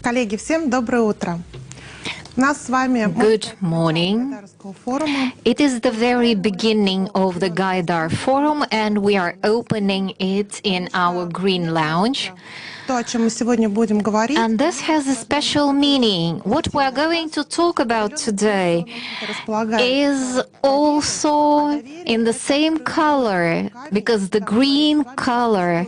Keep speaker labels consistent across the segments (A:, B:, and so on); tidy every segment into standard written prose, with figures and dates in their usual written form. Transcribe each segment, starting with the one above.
A: Коллеги, всем доброе утро.
B: Good morning. It is the very beginning of the Gaidar Forum, and we are opening it in our Green Lounge. And this has a special meaning. What we are going to talk about today is also in the same color, because the green color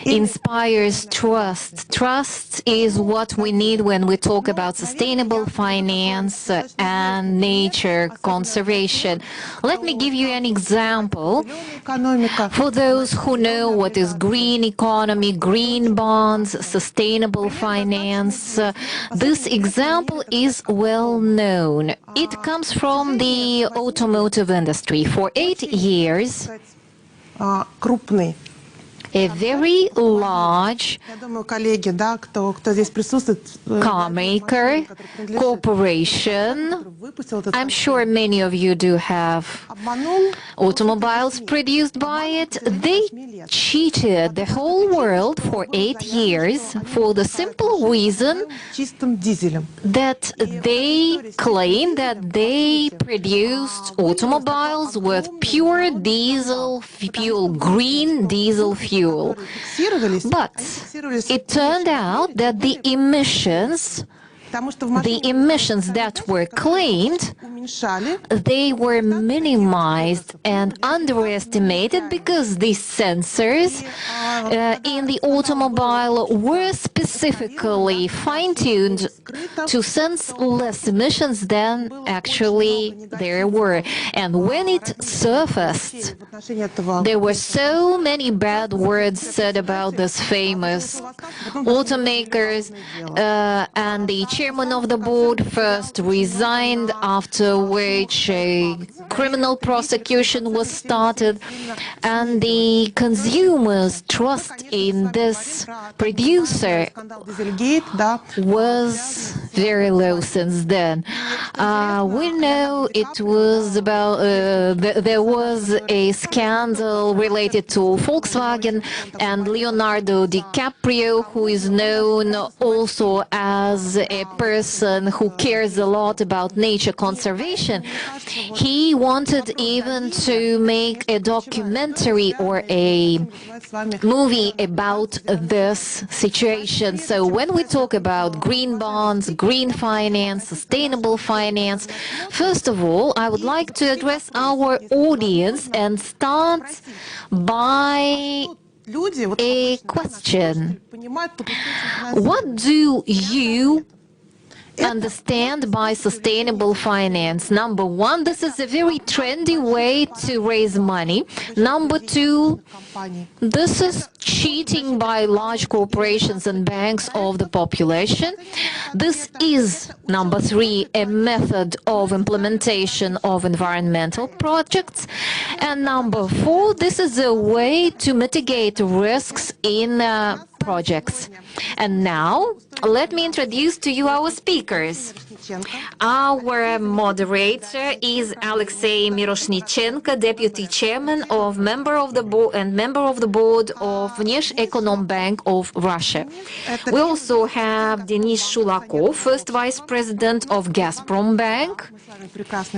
B: inspires trust. Trust is what we need when we talk about sustainable finance and nature conservation. Let me give you an example. For those who know what is green economy, green bonds, sustainable finance, this example is well known. It comes from the automotive industry. For 8 years, a very large car maker corporation, I'm sure many of you do have automobiles produced by it, they cheated the whole world for 8 years for the simple reason that they claimed that they produced automobiles with pure diesel fuel, green diesel fuel. But it turned out that the emissions that were claimed, they were minimized and underestimated because these sensors in the automobile were specifically fine-tuned to sense less emissions than actually there were. And when it surfaced, there were so many bad words said about this famous automakers, and the chairman of the board first resigned, after which a criminal prosecution was started, and the consumers' trust in this producer was very low since then. We know it was about there was a scandal related to Volkswagen and Leonardo DiCaprio, who is known also as a person who cares a lot about nature conservation. He wanted even to make a documentary or a movie about this situation. So when we talk about green bonds, green finance, sustainable finance, first of all, I would like to address our audience and start by a question. What do you understand by sustainable finance? Number one, this is a very trendy way to raise money. Number two, this is cheating by large corporations and banks of the population. This is, number three, a method of implementation of environmental projects. And number four, this is a way to mitigate risks in projects. And now, let me introduce to you our speakers. Our moderator is Alexey Miroshnichenko, Deputy Chairman of Member of the Board and Member of the Board of Внешэкономбанк of Russia. We also have Denis Shulakov, First Vice President of Gazprom Bank.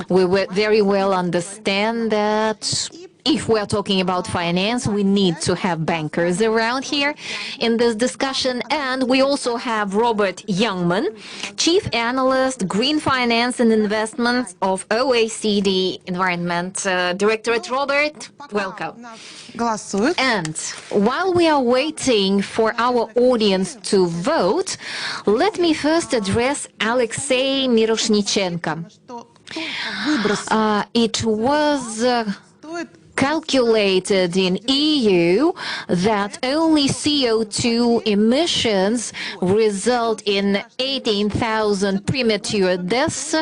B: We very well understand that if we are talking about finance, we need to have bankers around here in this discussion. And we also have Robert Youngman, Chief Analyst, Green Finance and Investments of OECD Environment Directorate. Robert, welcome. And while we are waiting for our audience to vote, let me first address Alexey Miroshnichenko. It was calculated in EU that only CO2 emissions result in 18,000 premature deaths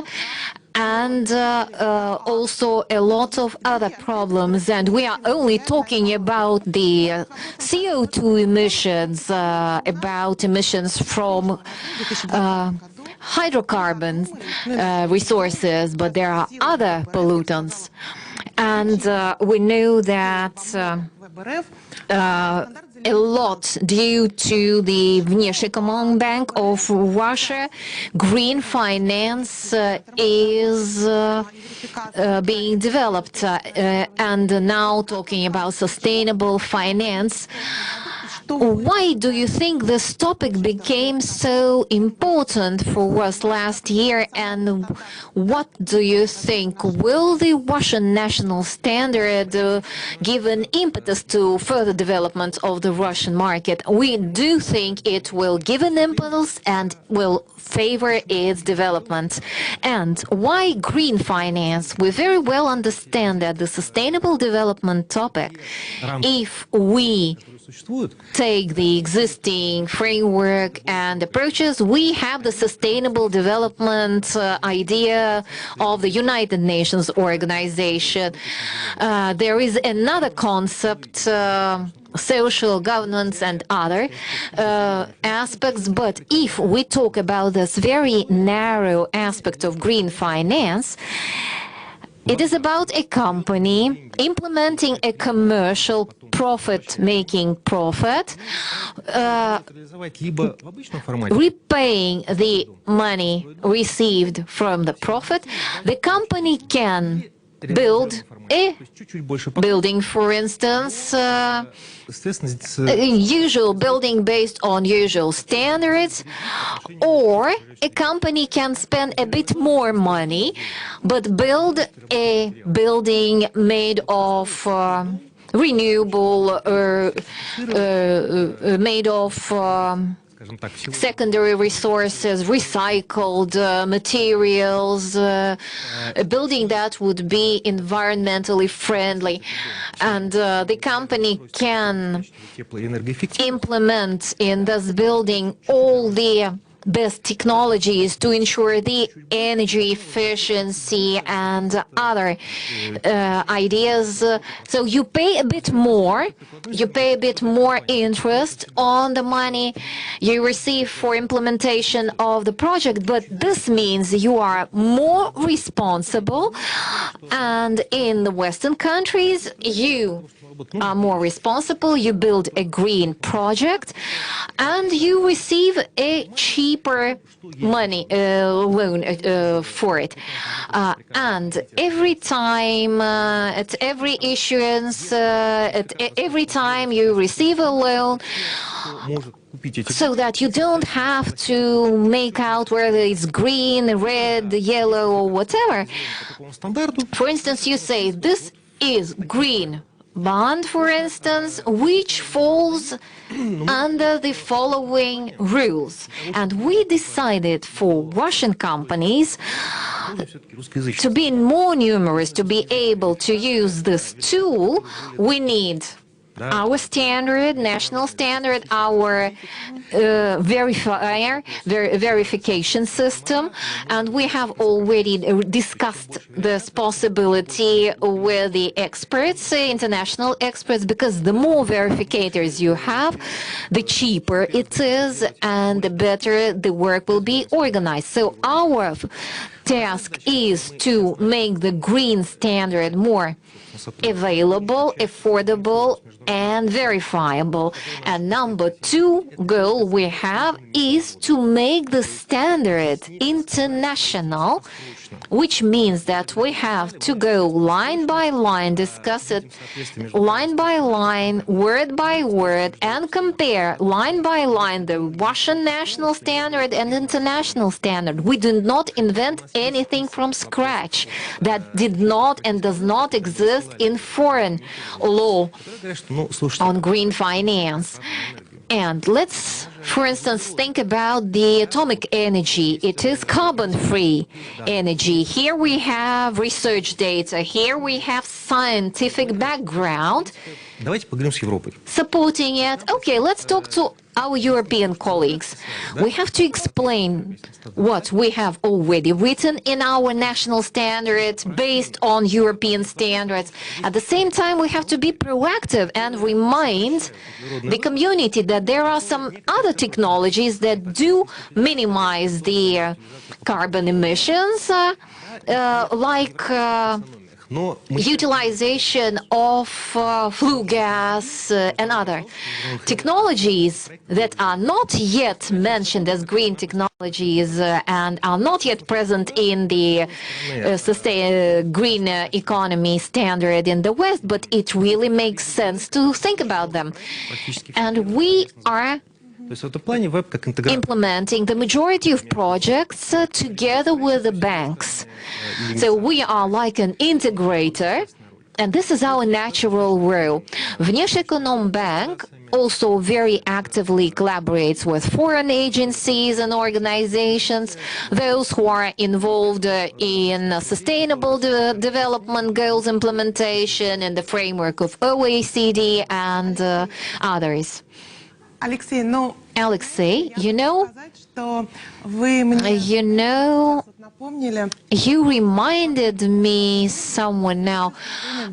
B: and also a lot of other problems. And we are only talking about the CO2 emissions, about emissions from hydrocarbons resources, but there are other pollutants. And we know that a lot due to the Внешэкономбанк Bank of Russia, green finance is being developed. And now talking about sustainable finance, why do you think this topic became so important for us last year, and what do you think? Will the Russian national standard give an impetus to further development of the Russian market? We do think it will give an impulse and will favor its development. And why green finance? We very well understand that the sustainable development topic, if we take the existing framework and approaches, we have the sustainable development idea of the United Nations organization. There is another concept, social governance and other aspects, but if we talk about this very narrow aspect of green finance, it is about a company implementing a commercial repaying the money received from the profit. The company can build a building, for instance, a usual building based on usual standards, or a company can spend a bit more money but build a building made of renewable made of secondary resources, recycled materials, a building that would be environmentally friendly. And the company can implement in this building all the best technologies to ensure the energy efficiency and other ideas. So you pay a bit more, interest on the money you receive for implementation of the project, but this means you are more responsible, and in the Western countries you are more responsible, you build a green project, and you receive a cheaper money loan for it. And every time, at every issuance, every time you receive a loan, so that you don't have to make out whether it's green, red, yellow, or whatever. For instance, you say, this is green bond, for instance, which falls under the following rules. And we decided for Russian companies to be more numerous, to be able to use this tool, we need our standard, national standard, our verification system, and we have already discussed this possibility with the experts, international experts, because the more verificators you have, the cheaper it is and the better the work will be organized. So our task is to make the green standard more available, affordable, and verifiable. And number two goal we have is to make the standard international, which means that we have to go line by line, discuss it line by line, word by word, and compare line by line the Russian national standard and international standard. We did not invent anything from scratch that did not and does not exist in foreign law on green finance. And let's, for instance, think about the atomic energy. It is carbon-free energy. Here we have research data. Here we have scientific background supporting it. Okay, let's talk to our European colleagues. We have to explain what we have already written in our national standards based on European standards. At the same time, we have to be proactive and remind the community that there are some other technologies that do minimize the carbon emissions, like utilization of flue gas and other technologies that are not yet mentioned as green technologies and are not yet present in the green economy standard in the West, but it really makes sense to think about them. And we are implementing the majority of projects together with the banks. So we are like an integrator, and this is our natural role. Внешэконом Bank also very actively collaborates with foreign agencies and organizations, those who are involved in sustainable development goals implementation in the framework of OECD and others. Alexei, you reminded me someone now.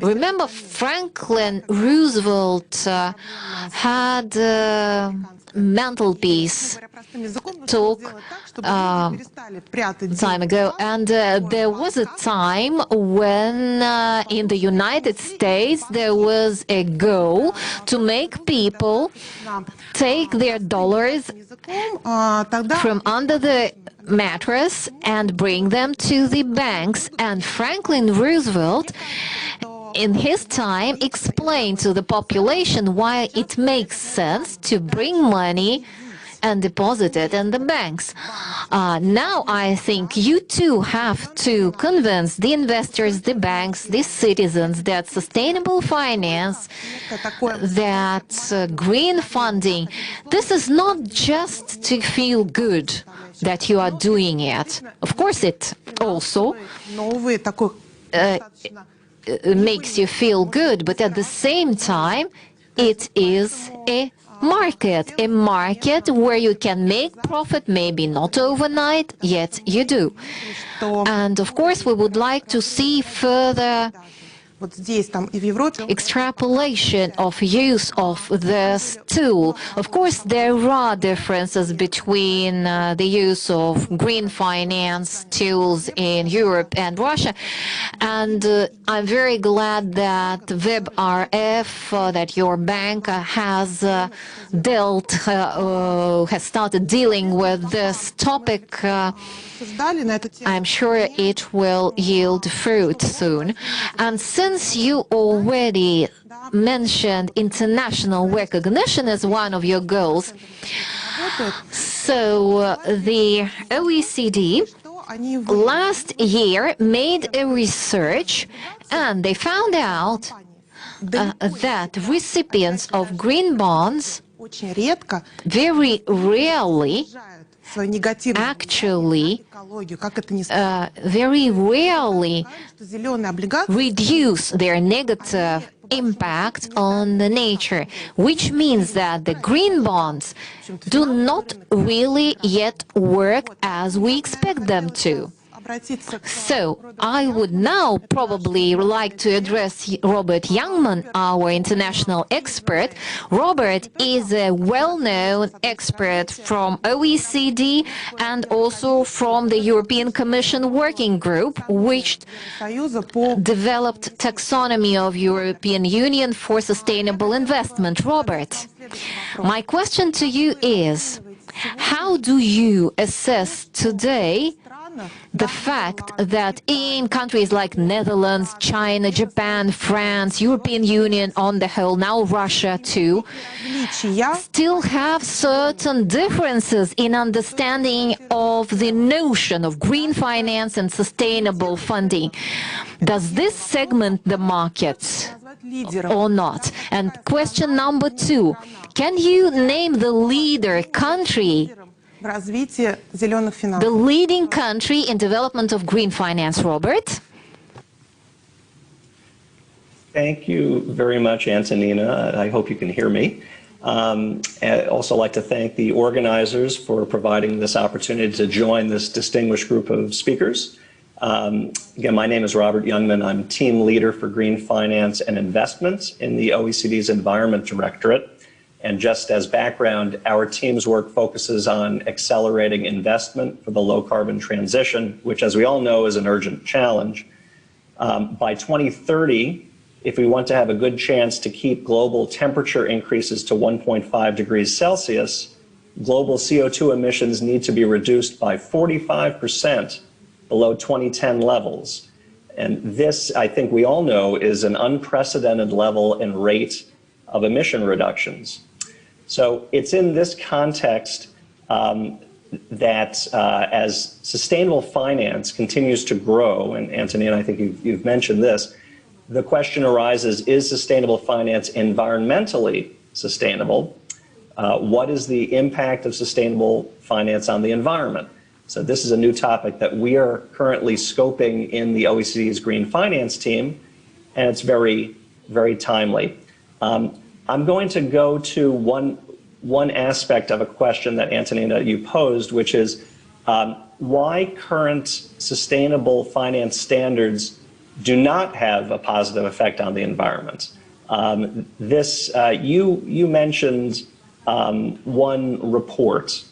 B: Remember, Franklin Roosevelt had mantelpiece talk time ago, and there was a time when in the United States there was a goal to make people take their dollars from under the mattress and bring them to the banks. And Franklin Roosevelt in his time explained to the population why it makes sense to bring money and deposit it in the banks. Now I think you too have to convince the investors, the banks, the citizens that sustainable finance, that green funding, this is not just to feel good that you are doing it. Of course it also makes you feel good, but at the same time it is a market where you can make profit, maybe not overnight, yet you do. And of course we would like to see further extrapolation of use of this tool. Of course, there are differences between the use of green finance tools in Europe and Russia. And I'm very glad that WebRF, that your bank has started dealing with this topic. I'm sure it will yield fruit soon. And since you already mentioned international recognition as one of your goals, so the OECD last year made a research and they found out that recipients of green bonds very rarely reduce their negative impact on the nature, which means that the green bonds do not really yet work as we expect them to. So I would now probably like to address Robert Youngman, our international expert. Robert is a well-known expert from OECD and also from the European Commission Working Group, which developed taxonomy of European Union for sustainable investment. Robert, my question to you is, how do you assess today the fact that in countries like Netherlands, China, Japan, France, European Union on the whole, now Russia too, still have certain differences in understanding of the notion of green finance and sustainable funding? Does this segment the market or not? And question number two, can you name the leader country, the leading country in development of green finance, Robert?
A: Thank you very much, Antonina. I hope you can hear me. I'd also like to thank the organizers for providing this opportunity to join this distinguished group of speakers. Again, my name is Robert Youngman. I'm team leader for green finance and investments in the OECD's Environment Directorate. And just as background, our team's work focuses on accelerating investment for the low carbon transition, which, as we all know, is an urgent challenge. By 2030, if we want to have a good chance to keep global temperature increases to 1.5 degrees Celsius, global CO2 emissions need to be reduced by 45% below 2010 levels. And this, I think we all know, is an unprecedented level and rate of emission reductions. So it's in this context that as sustainable finance continues to grow, and Anthony, and I think you've mentioned this, the question arises, is sustainable finance environmentally sustainable? What is the impact of sustainable finance on the environment? So this is a new topic that we are currently scoping in the OECD's Green Finance team, and it's very, very timely. I'm going to go to one aspect of a question that, Antonina, you posed, which is why current sustainable finance standards do not have a positive effect on the environment. You mentioned one report.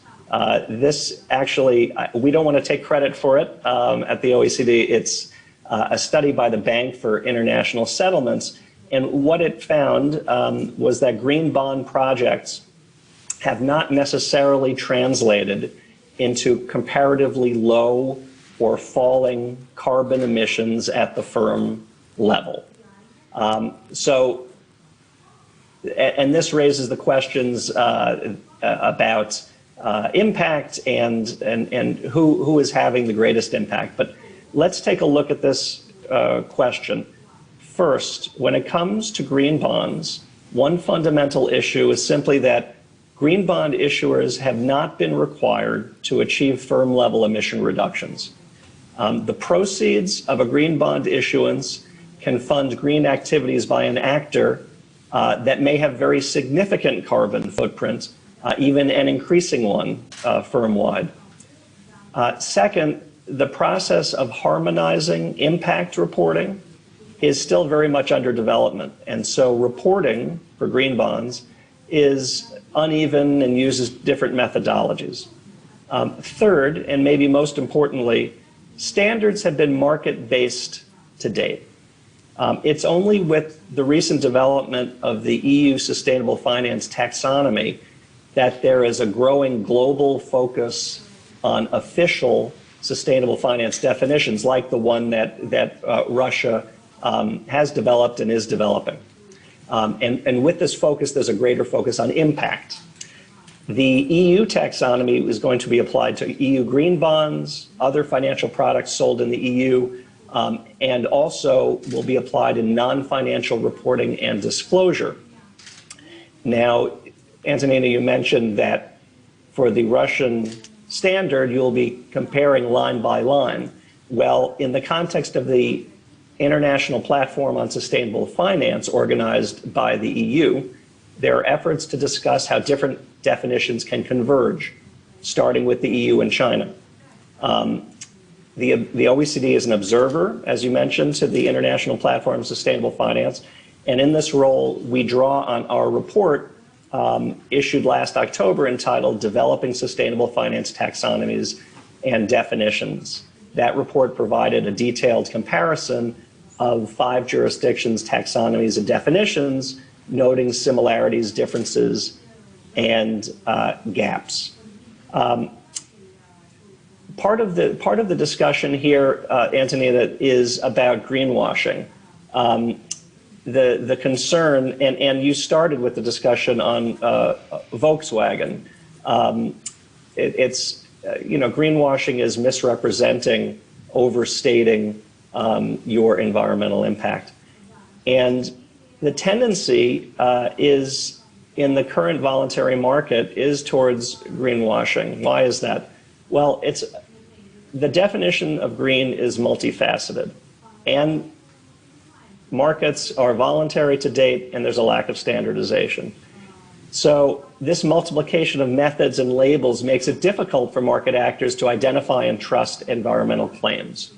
A: This actually, we don't want to take credit for it at the OECD. It's a study by the Bank for International Settlements. And what it found was that green bond projects have not necessarily translated into comparatively low or falling carbon emissions at the firm level. And this raises the questions about impact and who is having the greatest impact. But let's take a look at this question. First, when it comes to green bonds, one fundamental issue is simply that green bond issuers have not been required to achieve firm level emission reductions. The proceeds of a green bond issuance can fund green activities by an actor that may have very significant carbon footprint, even an increasing one firm-wide. Second, the process of harmonizing impact reporting is still very much under development. And so reporting for green bonds is uneven and uses different methodologies. Third, and maybe most importantly, standards have been market-based to date. It's only with the recent development of the EU Sustainable Finance Taxonomy that there is a growing global focus on official sustainable finance definitions, like the one that Russia has developed and is developing. And with this focus, there's a greater focus on impact. The EU taxonomy is going to be applied to EU green bonds, other financial products sold in the EU, and also will be applied in non-financial reporting and disclosure. Now, Antonina, you mentioned that for the Russian standard, you'll be comparing line by line. Well, in the context of the International Platform on Sustainable Finance organized by the EU, there are efforts to discuss how different definitions can converge, starting with the EU and China. The OECD is an observer, as you mentioned, to the International Platform on Sustainable Finance, and in this role, we draw on our report issued last October entitled Developing Sustainable Finance Taxonomies and Definitions. That report provided a detailed comparison of 5 jurisdictions' taxonomies and definitions, noting similarities, differences, and gaps. Part of the discussion here, Antonina, is about greenwashing. The concern, and you started with the discussion on Volkswagen. Greenwashing is misrepresenting, overstating your environmental impact. And the tendency is, in the current voluntary market, is towards greenwashing. Why is that? Well, the definition of green is multifaceted. And markets are voluntary to date, and there's a lack of standardization. So this multiplication of methods and labels makes it difficult for market actors to identify and trust environmental claims.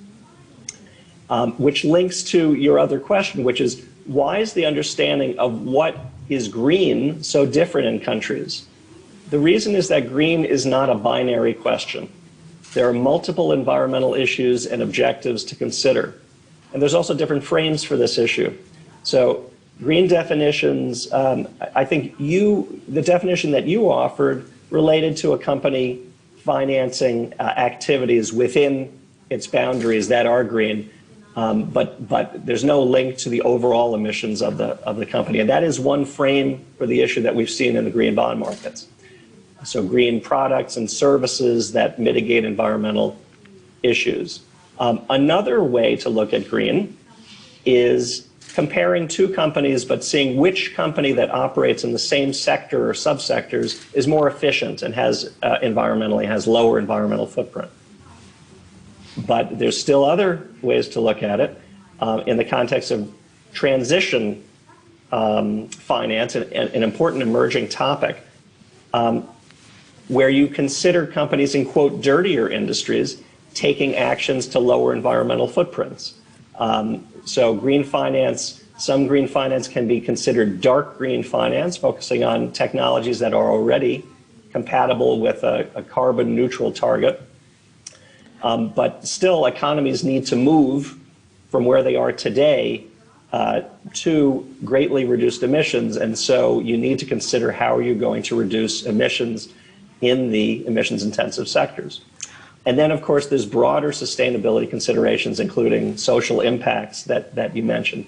A: Which links to your other question, which is, why is the understanding of what is green so different in countries? The reason is that green is not a binary question. There are multiple environmental issues and objectives to consider. And there's also different frames for this issue. So green definitions, I think the definition that you offered related to a company financing activities within its boundaries that are green, but there's no link to the overall emissions of the company. And that is one frame for the issue that we've seen in the green bond markets. So green products and services that mitigate environmental issues. Another way to look at green is comparing two companies, but seeing which company that operates in the same sector or subsectors is more efficient and has has lower environmental footprint. But there's still other ways to look at it in the context of transition finance, an important emerging topic, where you consider companies in, quote, dirtier industries taking actions to lower environmental footprints. So green finance, some green finance can be considered dark green finance, focusing on technologies that are already compatible with a carbon neutral target. But still, economies need to move from where they are today to greatly reduced emissions. And so you need to consider how you're going to reduce emissions in the emissions-intensive sectors. And then, of course, there's broader sustainability considerations, including social impacts that you mentioned.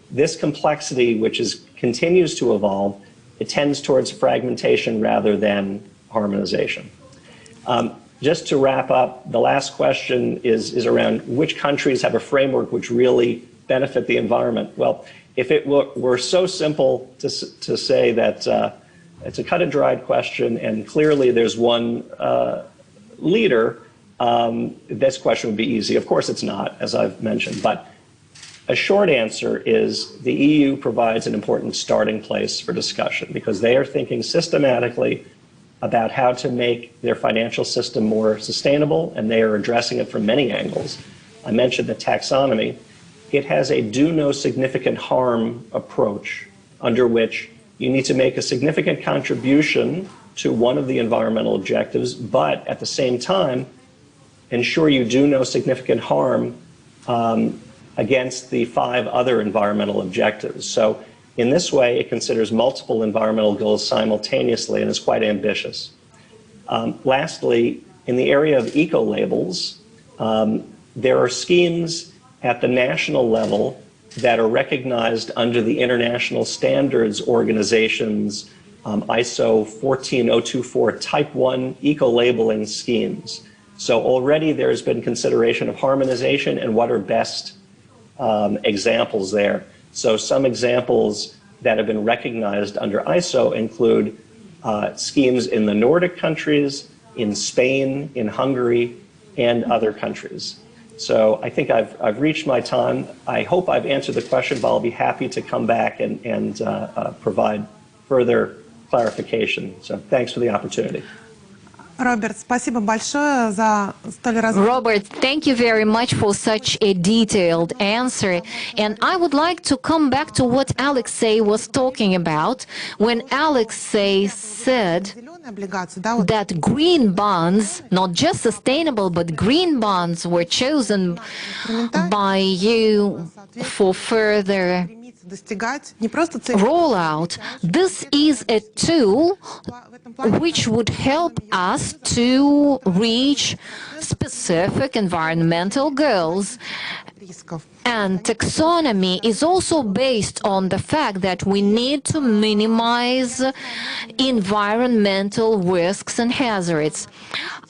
A: This complexity, which continues to evolve, it tends towards fragmentation rather than harmonization. Just to wrap up, the last question is around which countries have a framework which really benefit the environment. Well, if it were so simple to say that it's a cut-and-dried question, and clearly there's one leader, this question would be easy. Of course it's not, as I've mentioned, but a short answer is the EU provides an important starting place for discussion because they are thinking systematically about how to make their financial system more sustainable, and they are addressing it from many angles. I mentioned the taxonomy. It has a do no significant harm approach under which you need to make a significant contribution to one of the environmental objectives, but at the same time, ensure you do no significant harm against the 5 other environmental objectives. So in this way, it considers multiple environmental goals simultaneously and is quite ambitious. Lastly, in the area of eco-labels, there are schemes at the national level that are recognized under the International Standards Organization's ISO 14024 Type 1 eco-labeling schemes. So already there's been consideration of harmonization and what are best examples there. So some examples that have been recognized under ISO include schemes in the Nordic countries, in Spain, in Hungary, and other countries. So I think I've reached my time. I hope I've answered the question, but I'll be happy to come back and provide further clarification. So thanks for the opportunity.
C: Robert,
B: thank you very much for such a detailed answer. And I would like to come back to what Alexei was talking about when Alexei said that green bonds, not just sustainable, but green bonds were chosen by you for further rollout. This is a tool which would help us to reach specific environmental goals. And taxonomy is also based on the fact that we need to minimize environmental risks and hazards.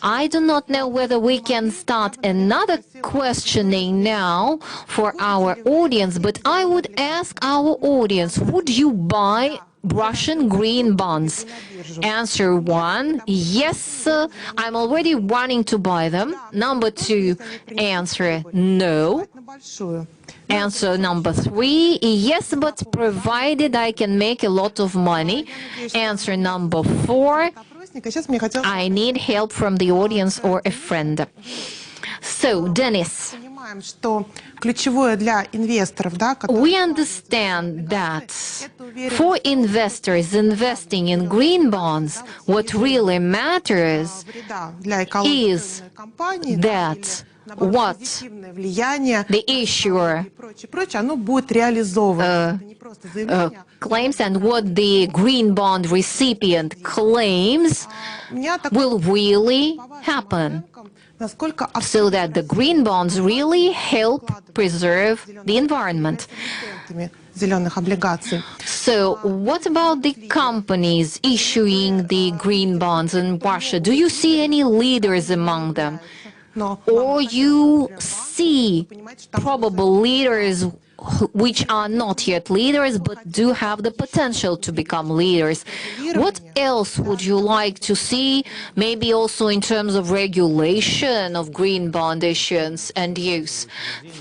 B: I do not know whether we can start another questioning now for our audience, but I would ask our audience, would you buy Russian green bonds? Answer 1, yes, I'm already wanting to buy them. Number 2, answer no, Answer number 3, yes, but provided I can make a lot of money. Answer number 4, I need help from the audience or a friend. So, Dennis, we understand that for investors investing in green bonds, what really matters is that what the issuer claims and what the green bond recipient claims will really happen, so that the green bonds really help preserve the environment. So what about the companies issuing the green bonds in Russia? Do you see any leaders among them? Or you see probable leaders which are not yet leaders but do have the potential to become leaders? What else would you like to see, maybe also in terms of regulation of green bond issuance and use?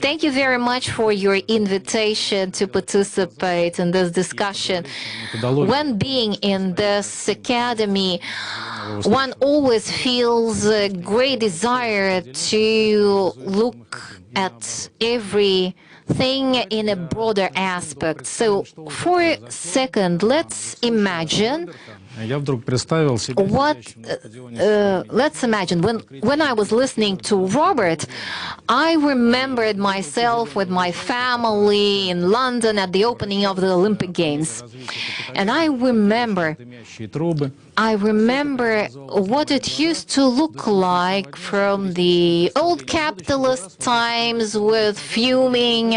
B: Thank you very much for your invitation to participate in this discussion. When being in this academy, one always feels a great desire to look at everything in a broader aspect. So for a second, let's imagine let's imagine when I was listening to Robert, I remembered myself with my family in London at the opening of the Olympic Games. And I remember what it used to look like from the old capitalist times with fuming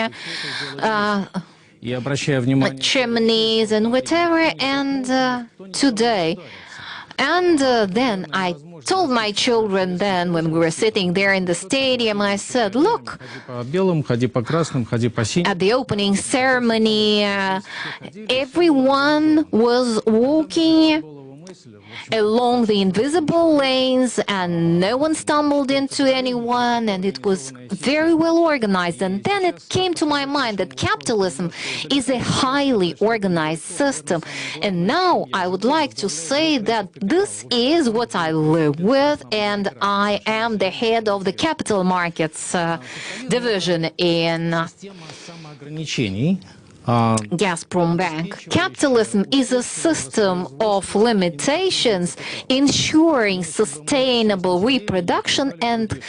B: chimneys and whatever, and today. And then I told my children then, when we were sitting there in the stadium, I said, look, at the opening ceremony, everyone was walking along the invisible lanes and no one stumbled into anyone, and it was very well organized. And then it came to my mind that capitalism is a highly organized system, and now I would like to say that this is what I live with, and I am the head of the capital markets division in Gazprom Bank. Capitalism is a system of limitations ensuring sustainable reproduction and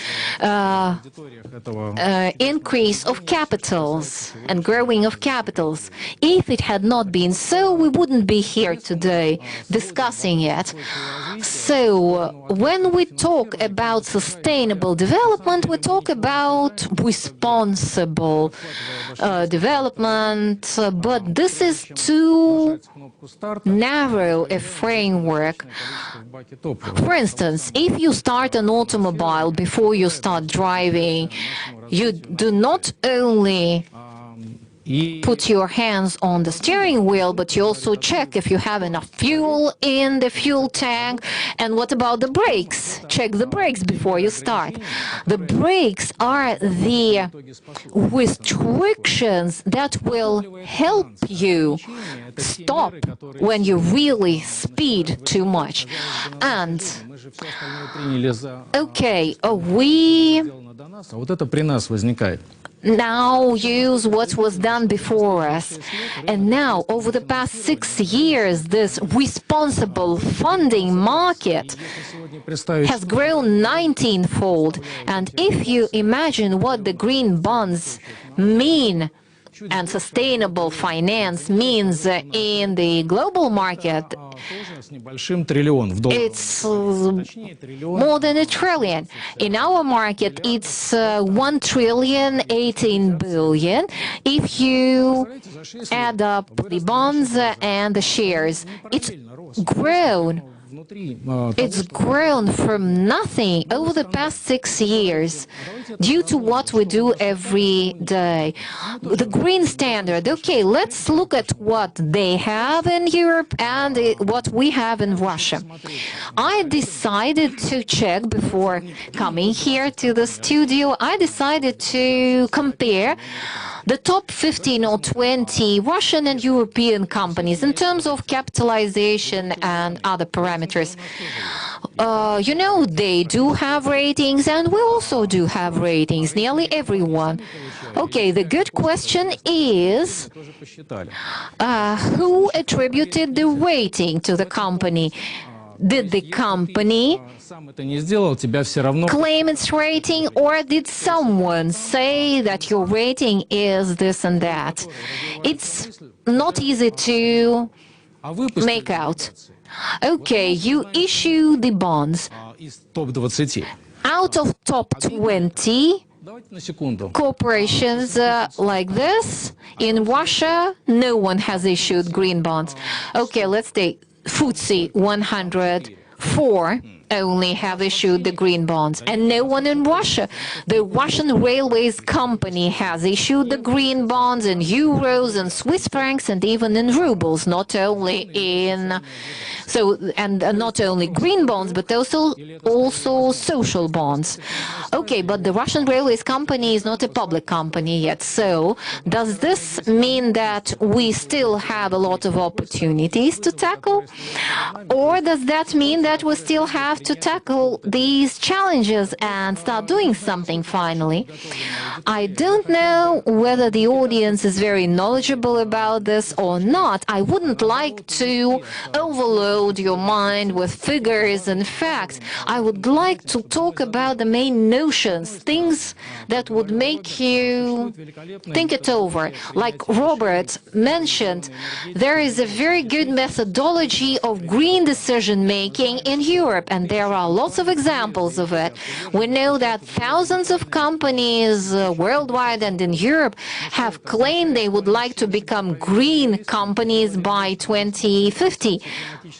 B: increase of capitals and growing of capitals. If it had not been so, we wouldn't be here today discussing it. So when we talk about sustainable development, we talk about responsible development, but this is too narrow a framework. For instance, if you start an automobile before you start driving, you do not only put your hands on the steering wheel, but you also check if you have enough fuel in the fuel tank. And what about the brakes? Check the brakes before you start. The brakes are the restrictions that will help you stop when you really speed too much. And okay, we now use what was done before us. And now, over the past 6 years, this responsible funding market has grown 19-fold. And if you imagine what the green bonds mean and sustainable finance means in the global market, it's more than $1 trillion. In our market, it's 1,018 billion if you add up the bonds and the shares. It's grown It's grown from nothing over the past 6 years due to what we do every day. The green standard, okay, let's look at what they have in Europe and what we have in Russia. I decided to check before coming here to the studio. I decided to compare the top 15 or 20 Russian and European companies in terms of capitalization and other parameters. You know, they do have ratings, and we also do have ratings, nearly everyone. Okay, the good question is, who attributed the rating to the company? Did the company claim its rating, or did someone say that your rating is this and that? It's not easy to make out. Okay, you issue the bonds. Out of top 20 corporations like this, in Russia, no one has issued green bonds. Okay, let's take FTSE 104 only have issued the green bonds, and no one in Russia. The Russian Railways company has issued the green bonds in euros and Swiss francs and even in rubles, not only in not only green bonds, but also social bonds. Okay, but the Russian Railways company is not a public company yet. So does this mean that we still have a lot of opportunities to tackle? Or does that mean that we still have to tackle these challenges and start doing something finally? I don't know whether the audience is very knowledgeable about this or not. I wouldn't like to overload your mind with figures and facts. I would like to talk about the main notions, things that would make you think it over. Like Robert mentioned, there is a very good methodology of green decision-making in Europe, and there are lots of examples of it. We know that thousands of companies worldwide and in Europe have claimed they would like to become green companies by 2050.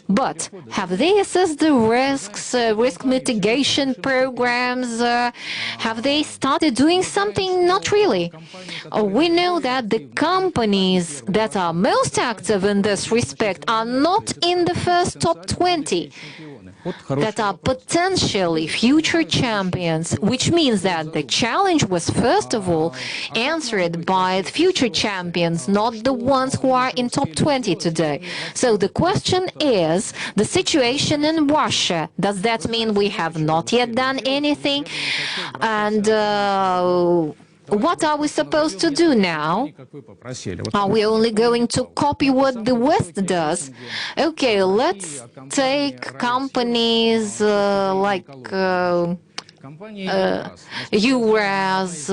B: But have they assessed the risks, risk mitigation programs? Have they started doing something? Not really. We know that the companies that are most active in this respect are not in the first top 20. That are potentially future champions, which means that the challenge was first of all answered by future champions, not the ones who are in top 20 today. So the question is, the situation in Russia, does that mean we have not yet done anything? And what are we supposed to do now? Are we only going to copy what the West does? Okay, let's take companies like URAS.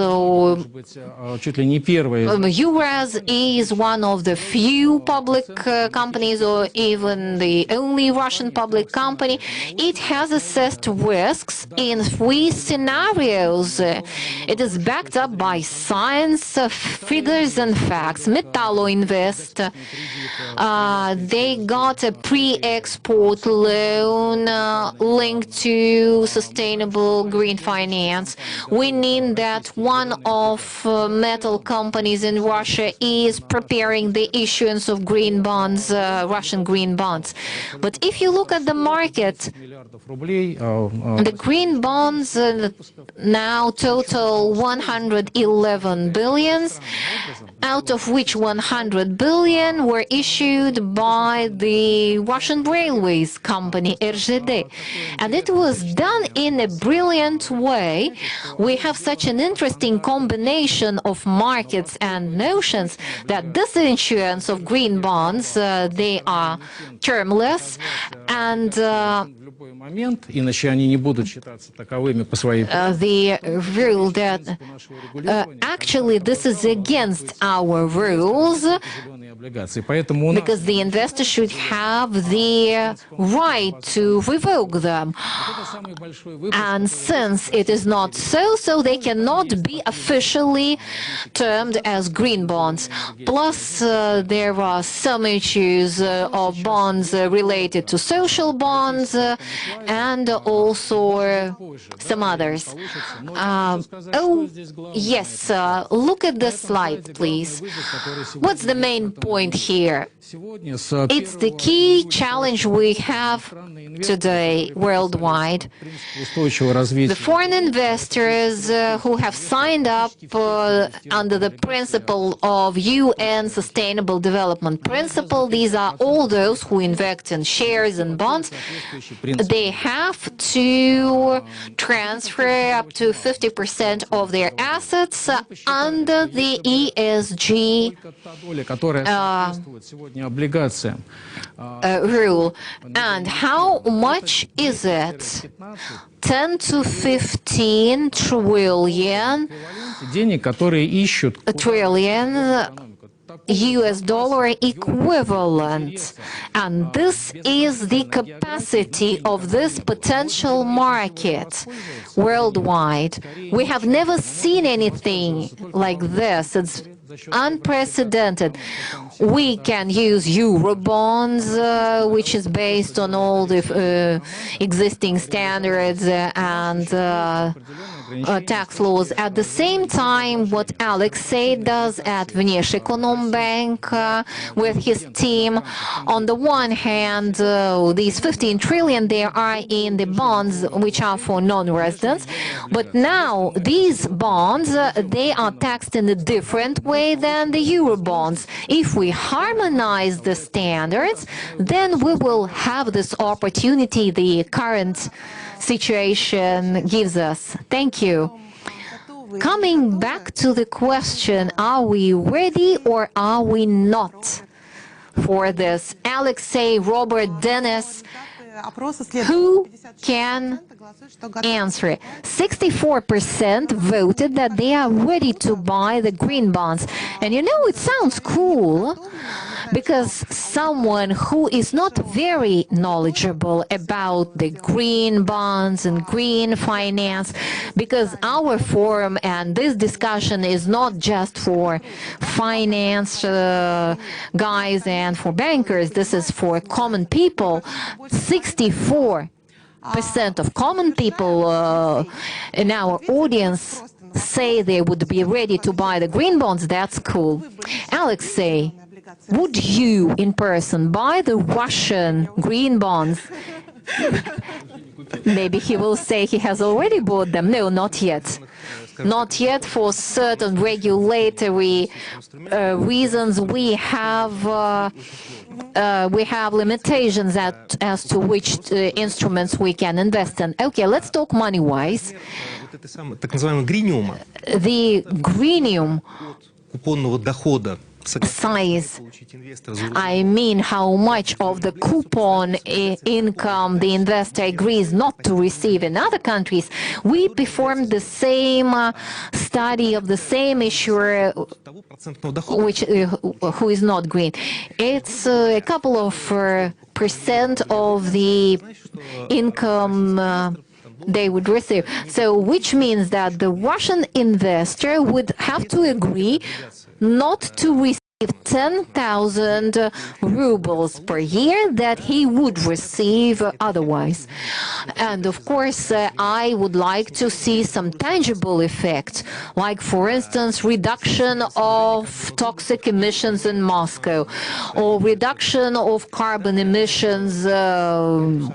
B: URAS is one of the few public companies, or even the only Russian public company. It has assessed risks in 3 scenarios. It is backed up by science, figures and facts. Metallo Invest, they got a pre-export loan linked to sustainable green finance. We need that one of metal companies in Russia is preparing the issuance of green bonds, Russian green bonds. But if you look at the market, the green bonds now total 111 billions, out of which 100 billion were issued by the Russian Railways company, RZD. And it was done in a brilliant way. We have such an interesting combination of markets and notions that this issuance of green bonds, they are termless, and the rule that actually this is against our rules, because the investor should have the right to revoke them. And since it is not so, they cannot be officially termed as green bonds. Plus, there are some issues of bonds related to social bonds and also some others. Oh, yes, look at this slide, please. What's the main point here? It's the key challenge we have today worldwide. The foreign investors who have signed up under the principle of UN Sustainable Development Principle, these are all those who invest in shares and bonds. They have to transfer up to 50% of their assets under the ESG rule. And how much is it? 10 to 15 trillion US dollar equivalent. And this is the capacity of this potential market worldwide. We have never seen anything like this. It's unprecedented. We can use Eurobonds, which is based on all the existing standards and tax laws. At the same time, what Alexei does at Внешэкономбанк with his team, on the one hand, these 15 trillion there are in the bonds which are for non-residents, but now these bonds, they are taxed in a different way than the Eurobonds. If we harmonize the standards, then we will have this opportunity the current situation gives us. Thank you. Coming back to the question, are we ready or are we not for this? Alexei, Robert, Dennis, who can answer? 64% voted that they are ready to buy the green bonds. And you know, it sounds cool, because someone who is not very knowledgeable about the green bonds and green finance, because our forum and this discussion is not just for finance guys and for bankers, this is for common people. 64% of common people in our audience say they would be ready to buy the green bonds. That's cool. Alexei, would you in person buy the Russian green bonds? Maybe he will say he has already bought them. No, not yet. Not yet. For certain regulatory reasons, we have limitations as to which instruments we can invest in. Okay, let's talk money-wise. The greenium size, I mean how much of the coupon income the investor agrees not to receive in other countries. We performed the same study of the same issuer who is not green. It's a couple of percent of the income they would receive. So which means that the Russian investor would have to agree not to receive 10,000 rubles per year that he would receive otherwise. And of course, I would like to see some tangible effect, like, for instance, reduction of toxic emissions in Moscow, or reduction of carbon emissions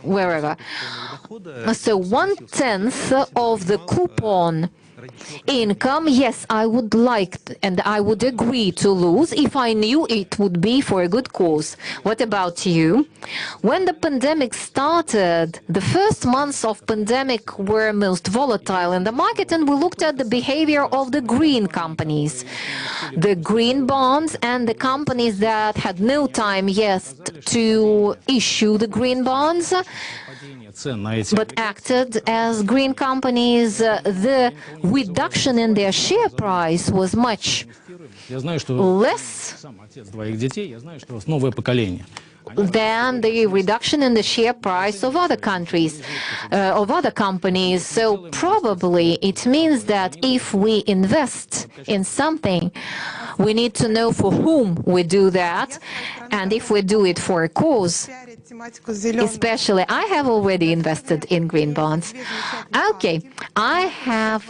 B: wherever. So 1/10 of the coupon income, yes, I would like and I would agree to lose if I knew it would be for a good cause. What about you? When the pandemic started, the first months of pandemic were most volatile in the market, and we looked at the behavior of the green companies, the green bonds, and the companies that had no time yet to issue the green bonds but acted as green companies. The reduction in their share price was much less than the reduction in the share price of other countries, of other companies. So probably it means that if we invest in something, we need to know for whom we do that, and if we do it for a cause. Especially, I have already invested in green bonds. Okay, I have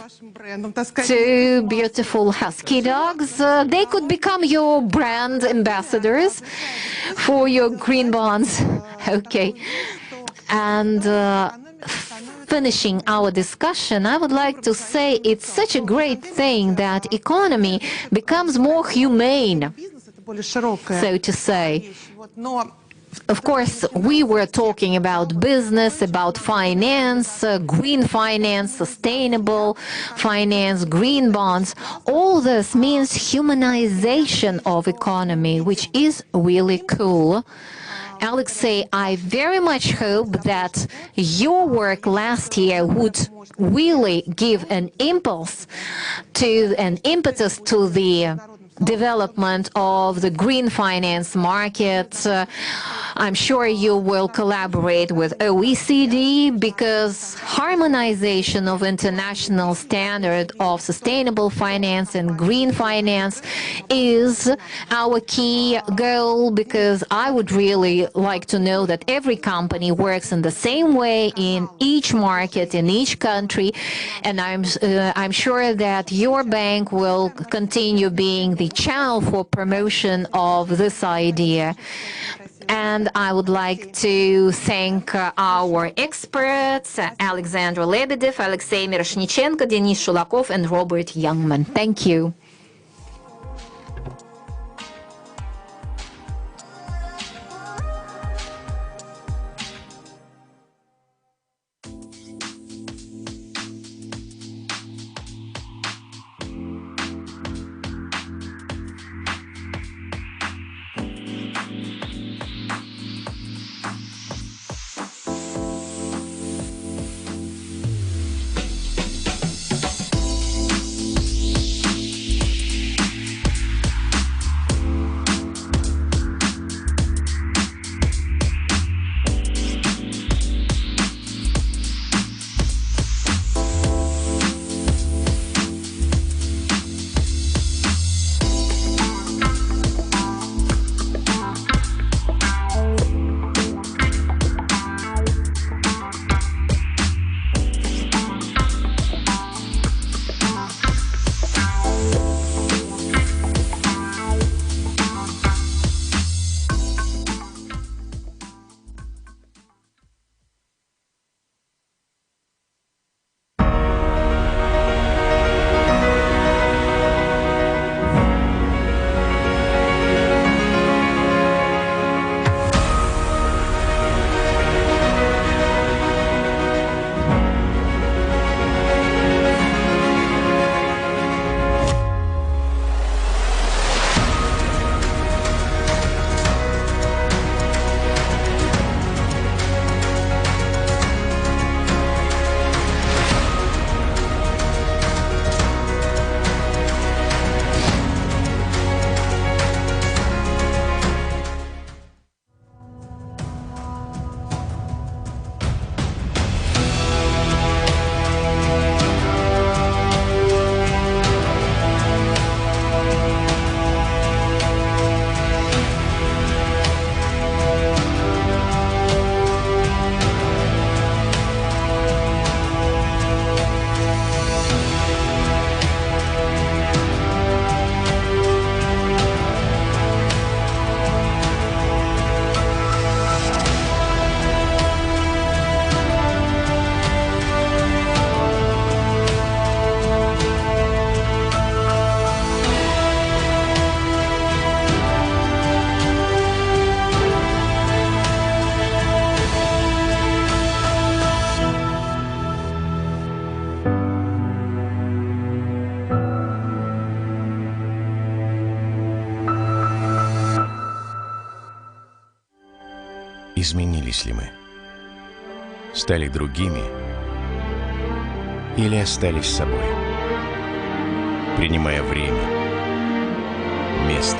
B: two beautiful husky dogs. They could become your brand ambassadors for your green bonds. Okay. And finishing our discussion, I would like to say it's such a great thing that economy becomes more humane, so to say. Of course, we were talking about business, about finance, green finance, sustainable finance, green bonds. All this means humanization of economy, which is really cool. Alexei, I very much hope that your work last year would really give an impulse to, an impetus to the development of the green finance market. I'm sure you will collaborate with OECD because harmonization of international standard of sustainable finance and green finance is our key goal, because I would really like to know that every company works in the same way in each market, in each country, and I'm sure that your bank will continue being the channel for promotion of this idea. And I would like to thank our experts, Alexander Lebedev, Alexei Miroshnichenko, Denis Shulakov, and Robert Youngman. Thank you.
C: Изменились ли мы? Стали другими или остались собой? Принимая время, место,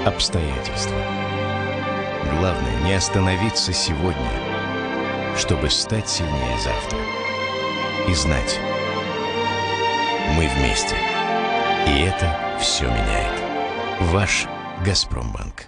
C: обстоятельства. Главное не остановиться сегодня, чтобы стать сильнее завтра. И знать, мы вместе. И это все меняет. Ваш Газпромбанк.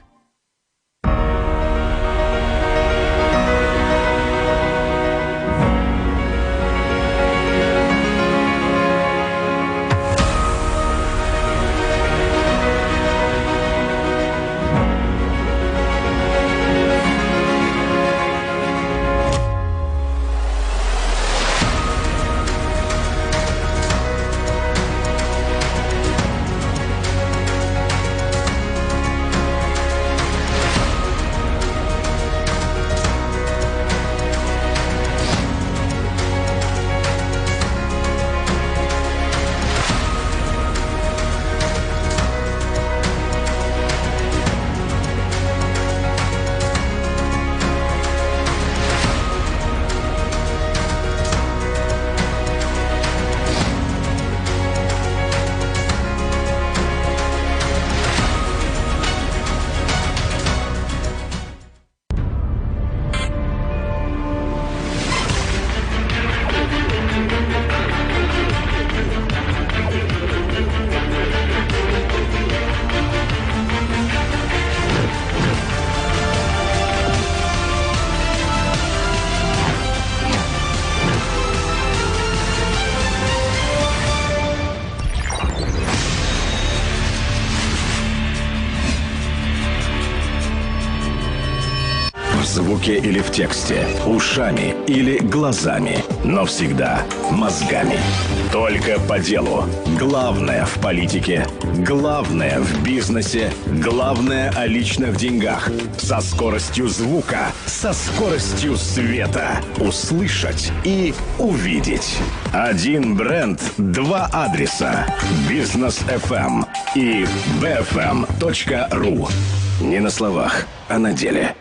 D: В звуке или в тексте, ушами или глазами, но всегда мозгами. Только по делу. Главное в политике, главное в бизнесе, главное о личных деньгах. Со скоростью звука, со скоростью света. Услышать и увидеть. Один бренд, два адреса. Бизнес FM и bfm.ru. Не на словах, а на деле.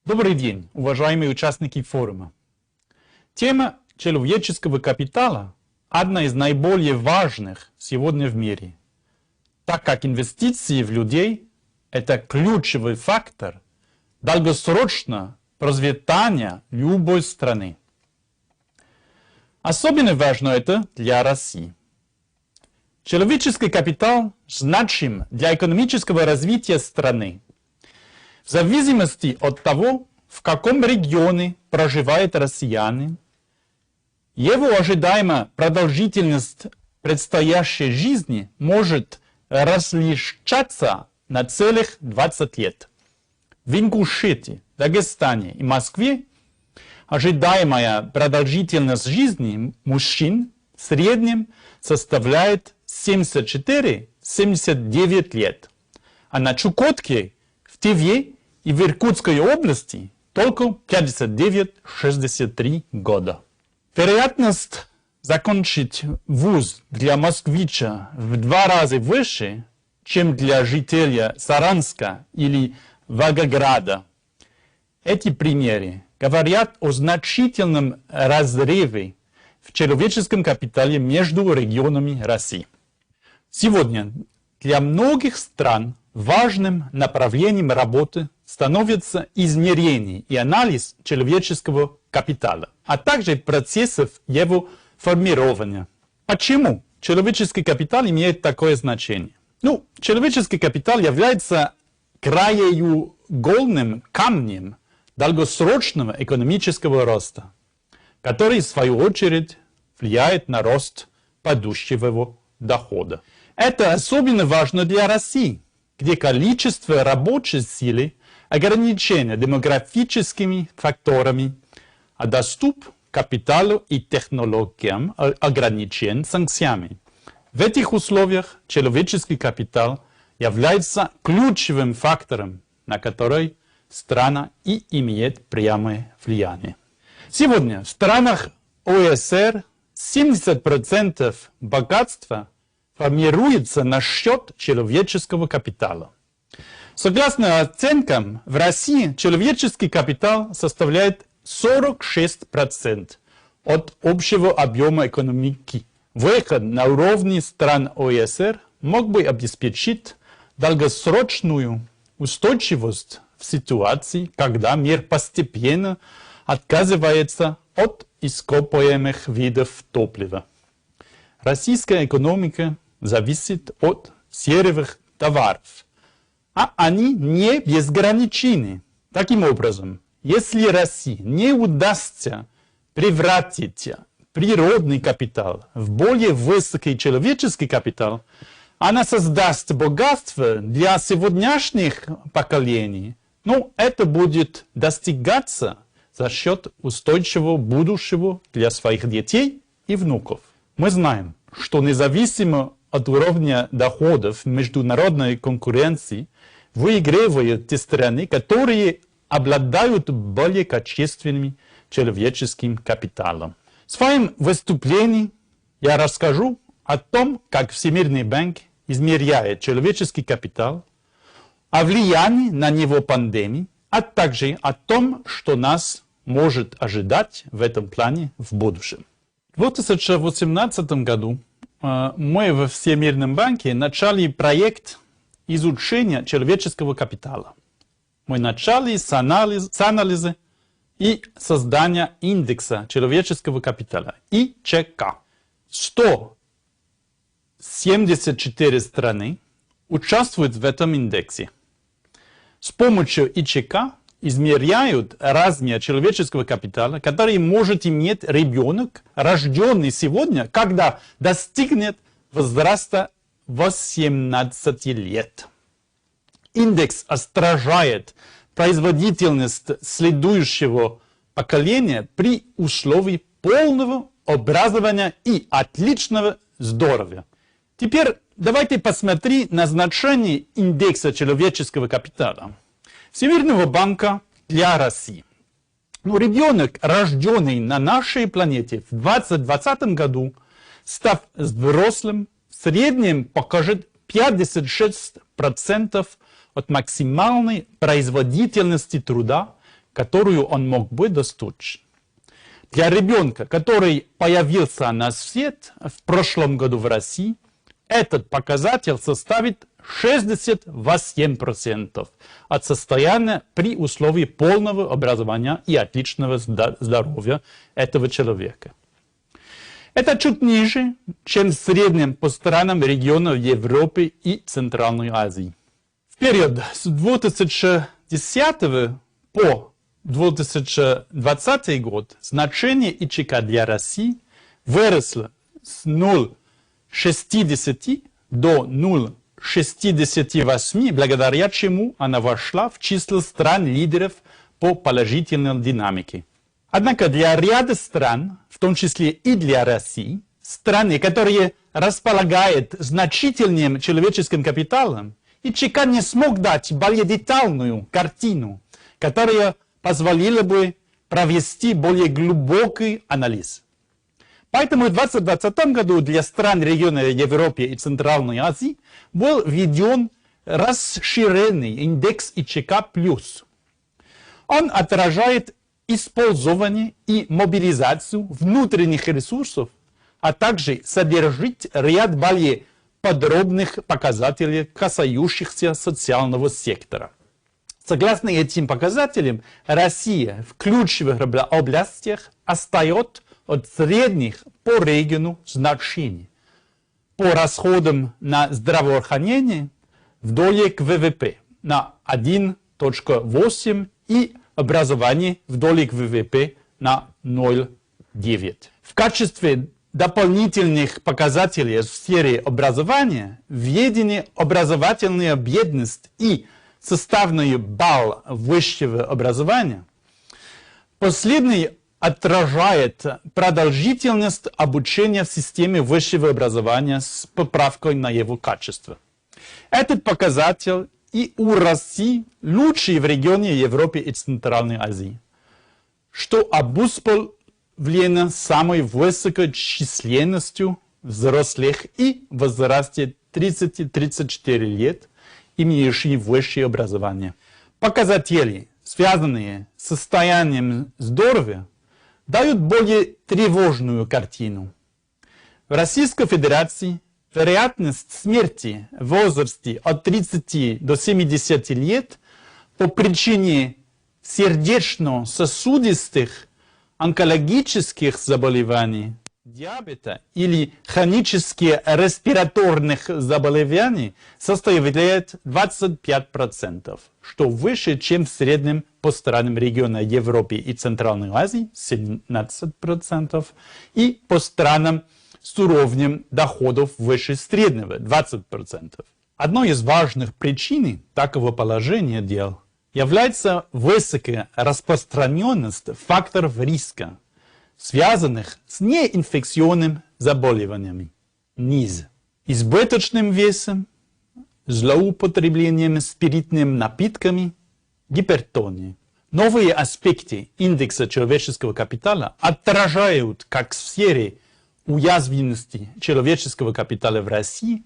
E: Добрый день, уважаемые участники форума. Тема человеческого капитала – одна из наиболее важных сегодня в мире, так как инвестиции в людей – это ключевой фактор долгосрочного процветания любой страны. Особенно важно это для России. Человеческий капитал значим для экономического развития страны. В зависимости от того, в каком регионе проживают россияне, его ожидаемая продолжительность предстоящей жизни может различаться на целых 20 лет. В Ингушетии, Дагестане и Москве ожидаемая продолжительность жизни мужчин в среднем составляет 74-79 лет, а на Чукотке, в Тыве и в Иркутской области только 59-63 года. Вероятность закончить вуз для москвича в 2 раза выше, чем для жителя Саранска или Волгограда. Эти примеры говорят о значительном разрыве в человеческом капитале между регионами России. Сегодня для многих стран важным направлением работы становится измерение и анализ человеческого капитала, а также процессов его формирования. Почему человеческий капитал имеет такое значение? Человеческий капитал является краеугольным камнем долгосрочного экономического роста, который, в свою очередь, влияет на рост падающего дохода. Это особенно важно для России, где количество рабочей силы ограничено демографическими факторами, а доступ к капиталу и технологиям ограничен санкциями. В этих условиях человеческий капитал является ключевым фактором, на который страна и имеет прямое влияние. Сегодня в странах ОСР 70% богатства формируется на счет человеческого капитала. Согласно оценкам, в России человеческий капитал составляет 46% от общего объема экономики. Выход на уровне стран ОСР мог бы обеспечить долгосрочную устойчивость в ситуации, когда мир постепенно отказывается от ископаемых видов топлива. Российская экономика зависит от сырьевых товаров, а они не безграничны. Таким образом, если России не удастся превратить природный капитал в более высокий человеческий капитал, она создаст богатство для сегодняшних поколений. Это будет достигаться за счет устойчивого будущего для своих детей и внуков. Мы знаем, что независимо от уровня доходов в международной конкуренции выигрывают те страны, которые обладают более качественным человеческим капиталом. В своем выступлении я расскажу о том, как Всемирный банк измеряет человеческий капитал, о влиянии на него пандемии, а также о том, что нас может ожидать в этом плане в будущем. В 2018 году мы во Всемирном банке начали проект изучения человеческого капитала. Мы начали с анализа и создания индекса человеческого капитала, ИЧК. 174 страны участвуют в этом индексе. С помощью ИЧК измеряют размер человеческого капитала, который может иметь ребенок, рожденный сегодня, когда достигнет возраста 18 лет. Индекс отражает производительность следующего поколения при условии полного образования и отличного здоровья. Теперь давайте посмотрим на значение индекса человеческого капитала Всемирного банка для России. Ребенок, рожденный на нашей планете в 2020 году, став взрослым, в среднем покажет 56% от максимальной производительности труда, которую он мог бы достичь. Для ребенка, который появился на свет в прошлом году в России, этот показатель составит 68% от состояния при условии полного образования и отличного здоровья этого человека. Это чуть ниже, чем в среднем по странам регионов Европы и Центральной Азии. В период с 2010 по 2020 год значение ИЧК для России выросло с 0,60 до 0,68, благодаря чему она вошла в число стран-лидеров по положительной динамике. Однако для ряда стран, в том числе и для России, страны, которые располагают значительным человеческим капиталом, ИЧК не смог дать более детальную картину, которая позволила бы провести более глубокий анализ. Поэтому в 2020 году для стран региона Европы и Центральной Азии был введен расширенный индекс ИЧК+. Он отражает использование и мобилизацию внутренних ресурсов, а также содержит ряд более подробных показателей, касающихся социального сектора. Согласно этим показателям, Россия в ключевых областях отстает от средних по региону значений. По расходам на здравоохранение в доле к ВВП на 1,8 и образование в доле к ВВП на 0,9. В качестве дополнительных показателей в сфере образования введены образовательная бедность и составной балл высшего образования. Последний отражает продолжительность обучения в системе высшего образования с поправкой на его качество. Этот показатель и у России лучший в регионе Европы и Центральной Азии, что обусловлено самой высокой численностью взрослых и в возрасте 30-34 лет, имеющих высшее образование. Показатели, связанные с состоянием здоровья, дают более тревожную картину. В Российской Федерации вероятность смерти в возрасте от 30 до 70 лет по причине сердечно-сосудистых онкологических заболеваний, диабета или хронических респираторных заболеваний составляет 25%, что выше, чем в среднем по странам региона Европы и Центральной Азии 17% и по странам с уровнем доходов выше среднего 20%. Одной из важных причин такого положения дел является высокая распространенность факторов риска, связанных с неинфекционными заболеваниями, НИЗ, избыточным весом, злоупотреблением спиртными напитками, гипертонией. Новые аспекты индекса человеческого капитала отражают как в сфере уязвимости человеческого капитала в России,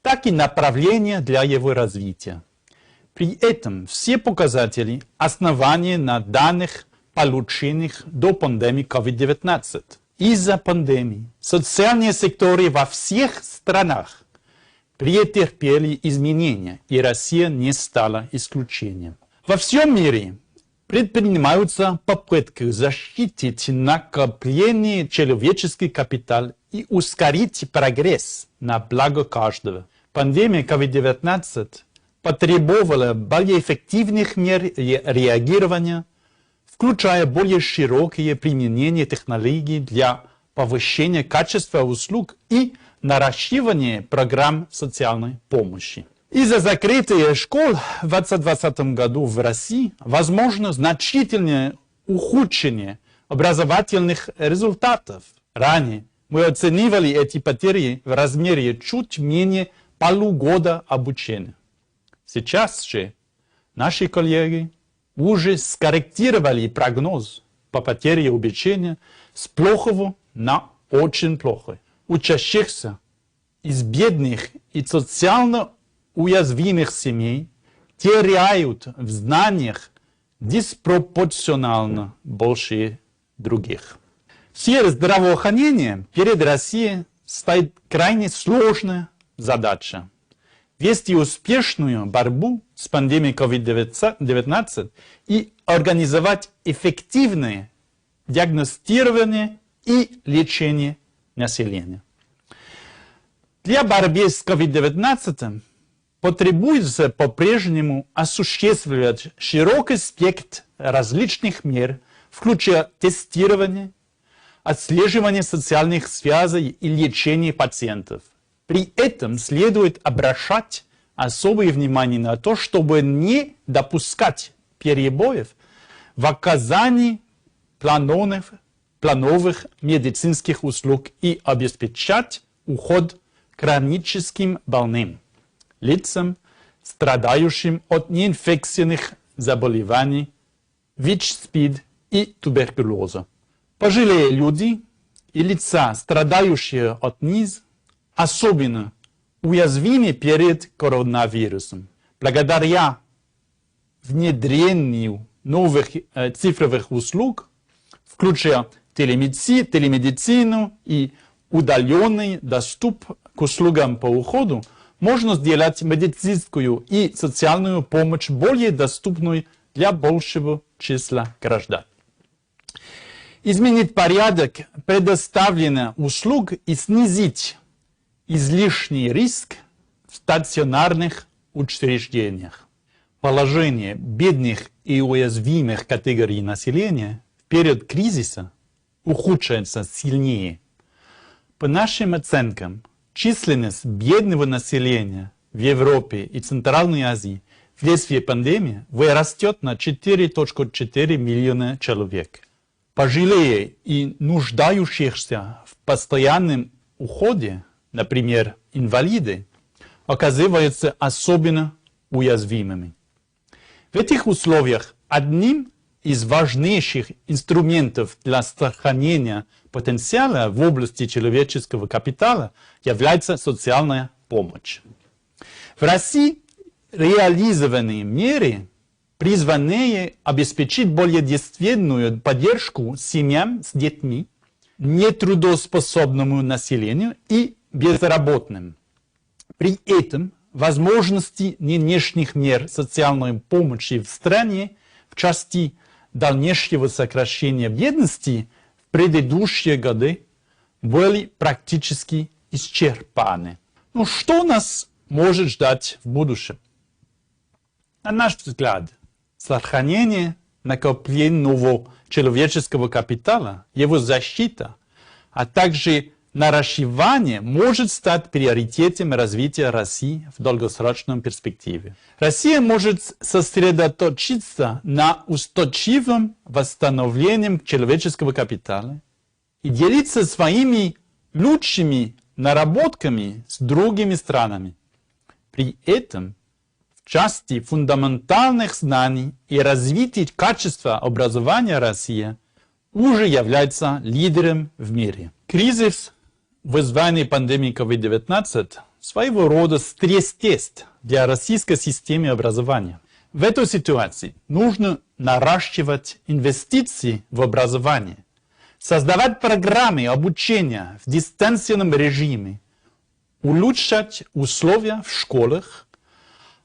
E: так и направления для его развития. При этом все показатели основаны на данных, полученных до пандемии COVID-19. Из-за пандемии социальные секторы во всех странах претерпели изменения, и Россия не стала исключением. Во всем мире предпринимаются попытки защитить накопление человеческий капитал и ускорить прогресс на благо каждого. Пандемия COVID-19 потребовала более эффективных мер реагирования, включая более широкие применение технологий для повышения качества услуг и наращивания программ социальной помощи. Из-за закрытия школ в 2020 году в России возможно значительное ухудшение образовательных результатов. Ранее мы оценивали эти потери в размере чуть менее полугода обучения. Сейчас же наши коллеги уже скорректировали прогноз по потере обучения с плохого на очень плохой. Учащихся из бедных и социально уязвимых семей теряют в знаниях, диспропорционально больше других. В сфере здравоохранения перед Россией стоит крайне сложная задача вести успешную борьбу с пандемией COVID-19 и организовать эффективное диагностирование и лечение населения. Для борьбы с COVID-19 потребуется по-прежнему осуществлять широкий спектр различных мер, включая тестирование, отслеживание социальных связей и лечение пациентов. При этом следует обращать особое внимание на то, чтобы не допускать перебоев в оказании плановых медицинских услуг и обеспечать уход хроническим больным, лицам, страдающим от неинфекционных заболеваний, ВИЧ-СПИД и туберкулеза. Пожилые люди и лица, страдающие от НИЗ, особенно уязвимы перед коронавирусом. Благодаря внедрению новых цифровых услуг, включая телемедицину и удаленный доступ к услугам по уходу, можно сделать медицинскую и социальную помощь более доступной для большего числа граждан. Изменить порядок предоставления услуг и снизить излишний риск в стационарных учреждениях. Положение бедных и уязвимых категорий населения в период кризиса ухудшается сильнее. По нашим оценкам, численность бедного населения в Европе и Центральной Азии вследствие пандемии вырастет на 4,4 миллиона человек. Пожилые и нуждающихся в постоянном уходе, например, инвалиды, оказываются особенно уязвимыми. В этих условиях одним из важнейших инструментов для сохранения потенциала в области человеческого капитала является социальная помощь. В России реализованы меры, призванные обеспечить более действенную поддержку семьям с детьми, нетрудоспособному населению и безработным. При этом возможности внешних мер социальной помощи в стране в части дальнейшего сокращения бедности в предыдущие годы были практически исчерпаны. Но что нас может ждать в будущем? На наш взгляд, сохранение накопленного человеческого капитала, его защита, а также наращивание может стать приоритетом развития России в долгосрочной перспективе. Россия может сосредоточиться на устойчивом восстановлении человеческого капитала и делиться своими лучшими наработками с другими странами. При этом в части фундаментальных знаний и развития качества образования Россия уже является лидером в мире. Кризис, вызванный пандемией COVID-19, своего рода стресс-тест для российской системы образования. В этой ситуации нужно наращивать инвестиции в образование, создавать программы обучения в дистанционном режиме, улучшать условия в школах,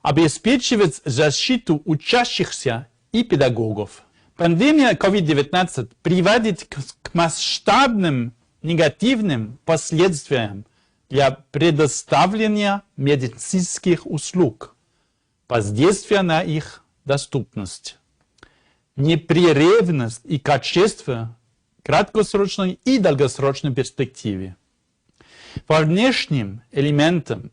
E: обеспечивать защиту учащихся и педагогов. Пандемия COVID-19 приводит к масштабным негативным последствиям для предоставления медицинских услуг, воздействия на их доступность, непрерывность и качество в краткосрочной и долгосрочной перспективе. Важнейшим элементом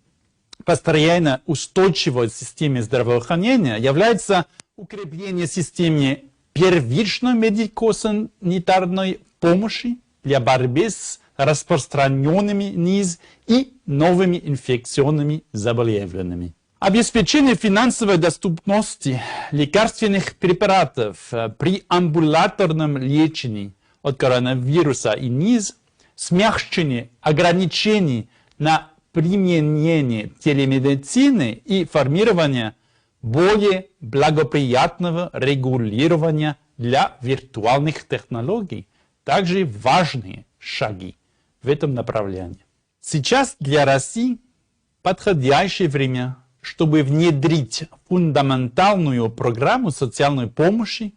E: построения устойчивой системы здравоохранения является укрепление системы первичной медико-санитарной помощи для борьбы с распространенными НИЗ и новыми инфекционными заболеваниями. Обеспечение финансовой доступности лекарственных препаратов при амбулаторном лечении от коронавируса и НИЗ, смягчение ограничений на применение телемедицины и формирование более благоприятного регулирования для виртуальных технологий. Также важные шаги в этом направлении. Сейчас для России подходящее время, чтобы внедрить фундаментальную программу социальной помощи,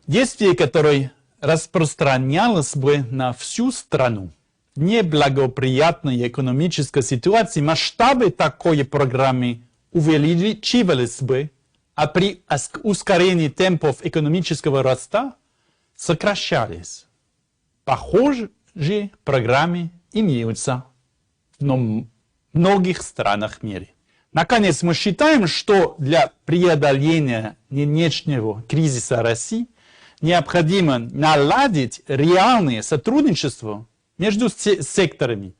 E: действие которой распространялось бы на всю страну. В неблагоприятной экономической ситуации масштабы такой программы увеличивались бы, а при ускорении темпов экономического роста сокращались. Похожие программы имеются в многих странах мира. Наконец, мы считаем, что для преодоления внешнего кризиса России необходимо наладить реальное сотрудничество между секторами,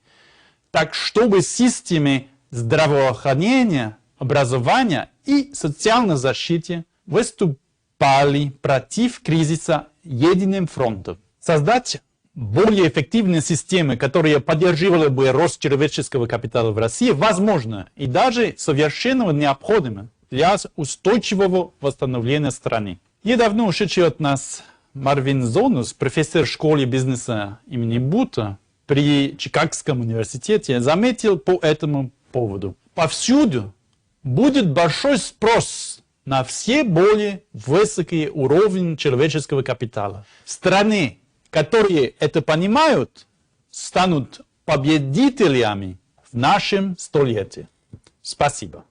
E: так чтобы системы здравоохранения, образования и социальной защиты выступали против кризиса единым фронтом. Создать более эффективные системы, которые поддерживали бы рост человеческого капитала в России, возможно и даже совершенно необходимо для устойчивого восстановления страны. Недавно ушедший от нас Марвин Зонус, профессор школы бизнеса имени Бута при Чикагском университете, заметил по этому поводу: повсюду будет большой спрос на все более высокие уровни человеческого капитала. Страны, которые это понимают, станут победителями в нашем столетии. Спасибо.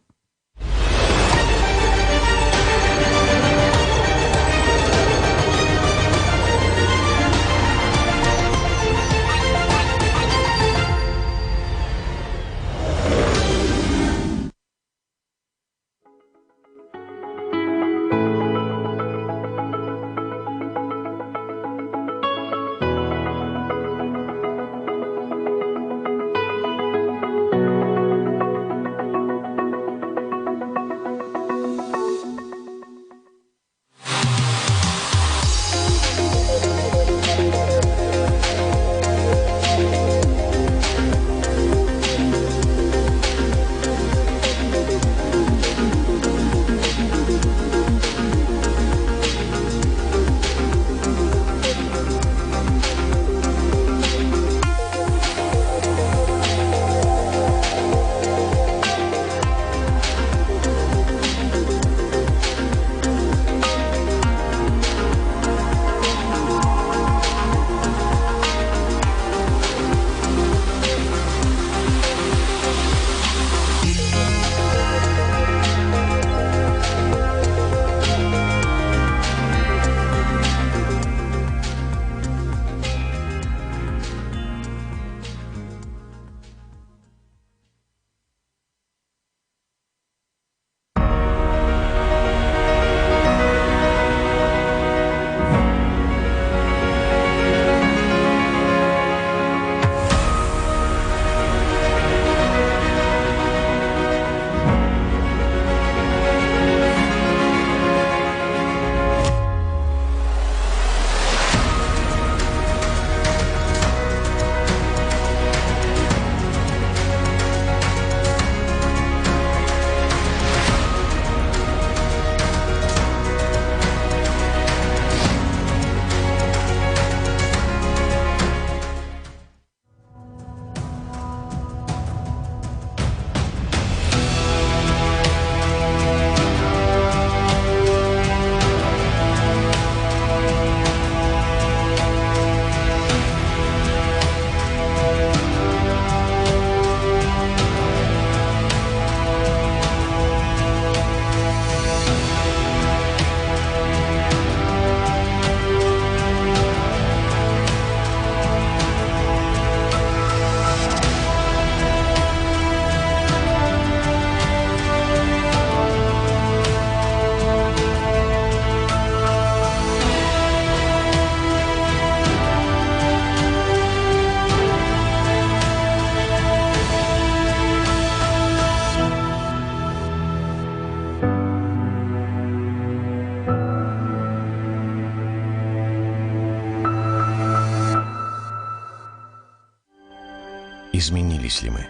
C: Изменились ли мы?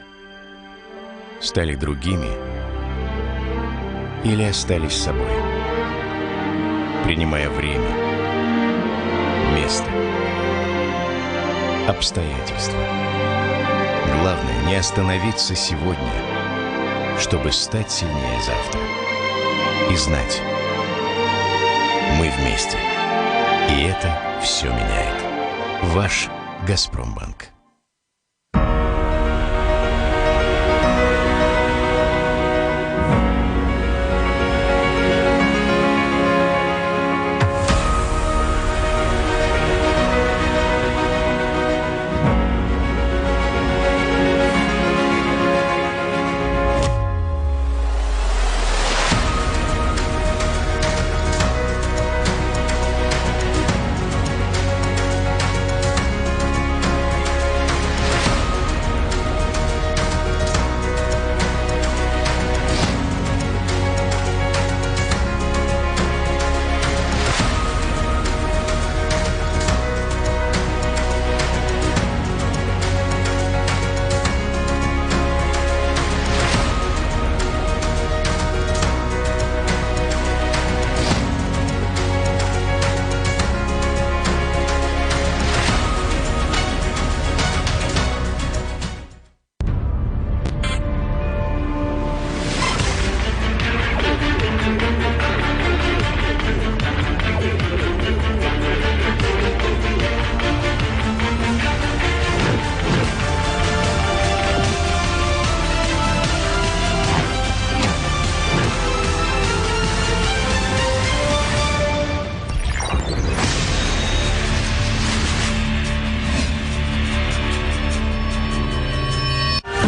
C: Стали другими? или остались собой, принимая время, место, обстоятельства. Главное не остановиться сегодня, чтобы стать сильнее завтра. И знать, мы вместе. И это все меняет. Ваш Газпромбанк.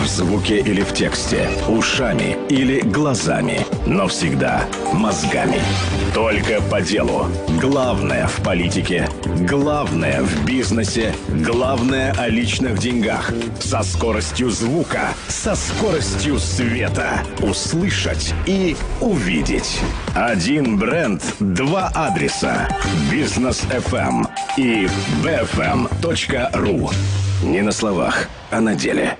D: В звуке или в тексте, ушами или глазами, но всегда мозгами. Только по делу. Главное в политике, главное в бизнесе, главное о личных деньгах. Со скоростью звука, со скоростью света. Услышать и увидеть. Один бренд, два адреса. Бизнес FM и bfm.ru. Не на словах, а на деле.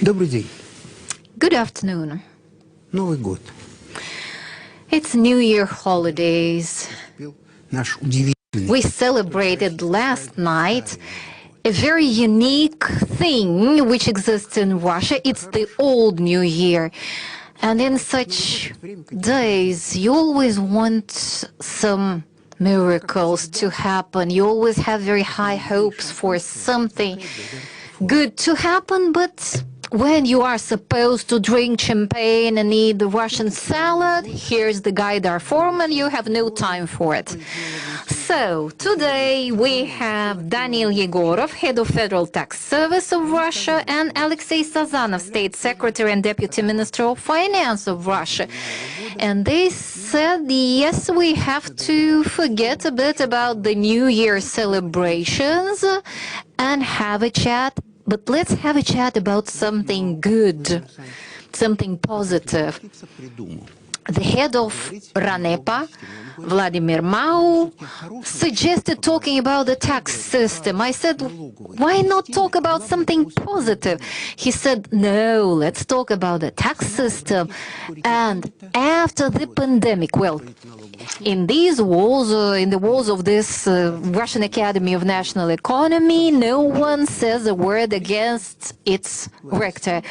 F: Добрый день.
B: Good afternoon.
F: Новый год.
B: It's New Year holidays.
F: Наш удивительный.
B: We celebrated last night a very unique thing which exists in Russia. It's the old New Year. And in such days, you always want some miracles to happen. You always have very high hopes for something good to happen, but when you are supposed to drink champagne and eat the Russian salad, here's the Gaidar form and you have no time for it. So, today we have Daniil Yegorov, Head of Federal Tax Service of Russia, and Alexei Sazanov, State Secretary and Deputy Minister of Finance of Russia. And they said, yes, we have to forget a bit about the New Year celebrations and have a chat. But let's have a chat about something good, something positive. The head of RANEPA, Vladimir Mau, suggested talking about the tax system. I said, why not talk about something positive? He said, no, let's talk about the tax system. And after the pandemic, well, in these walls, in the walls of this Russian Academy of National Economy, no one says a word against its rector,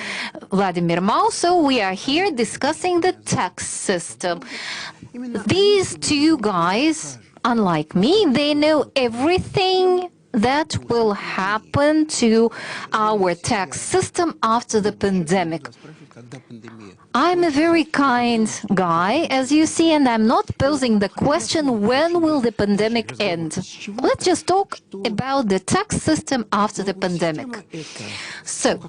B: Vladimir Mau. So we are here discussing the tax system. These two guys, unlike me, they know everything that will happen to our tax system after the pandemic. I'm a very kind guy, as you see, and I'm not posing the question, when will the pandemic end? Let's just talk about the tax system after the pandemic. So,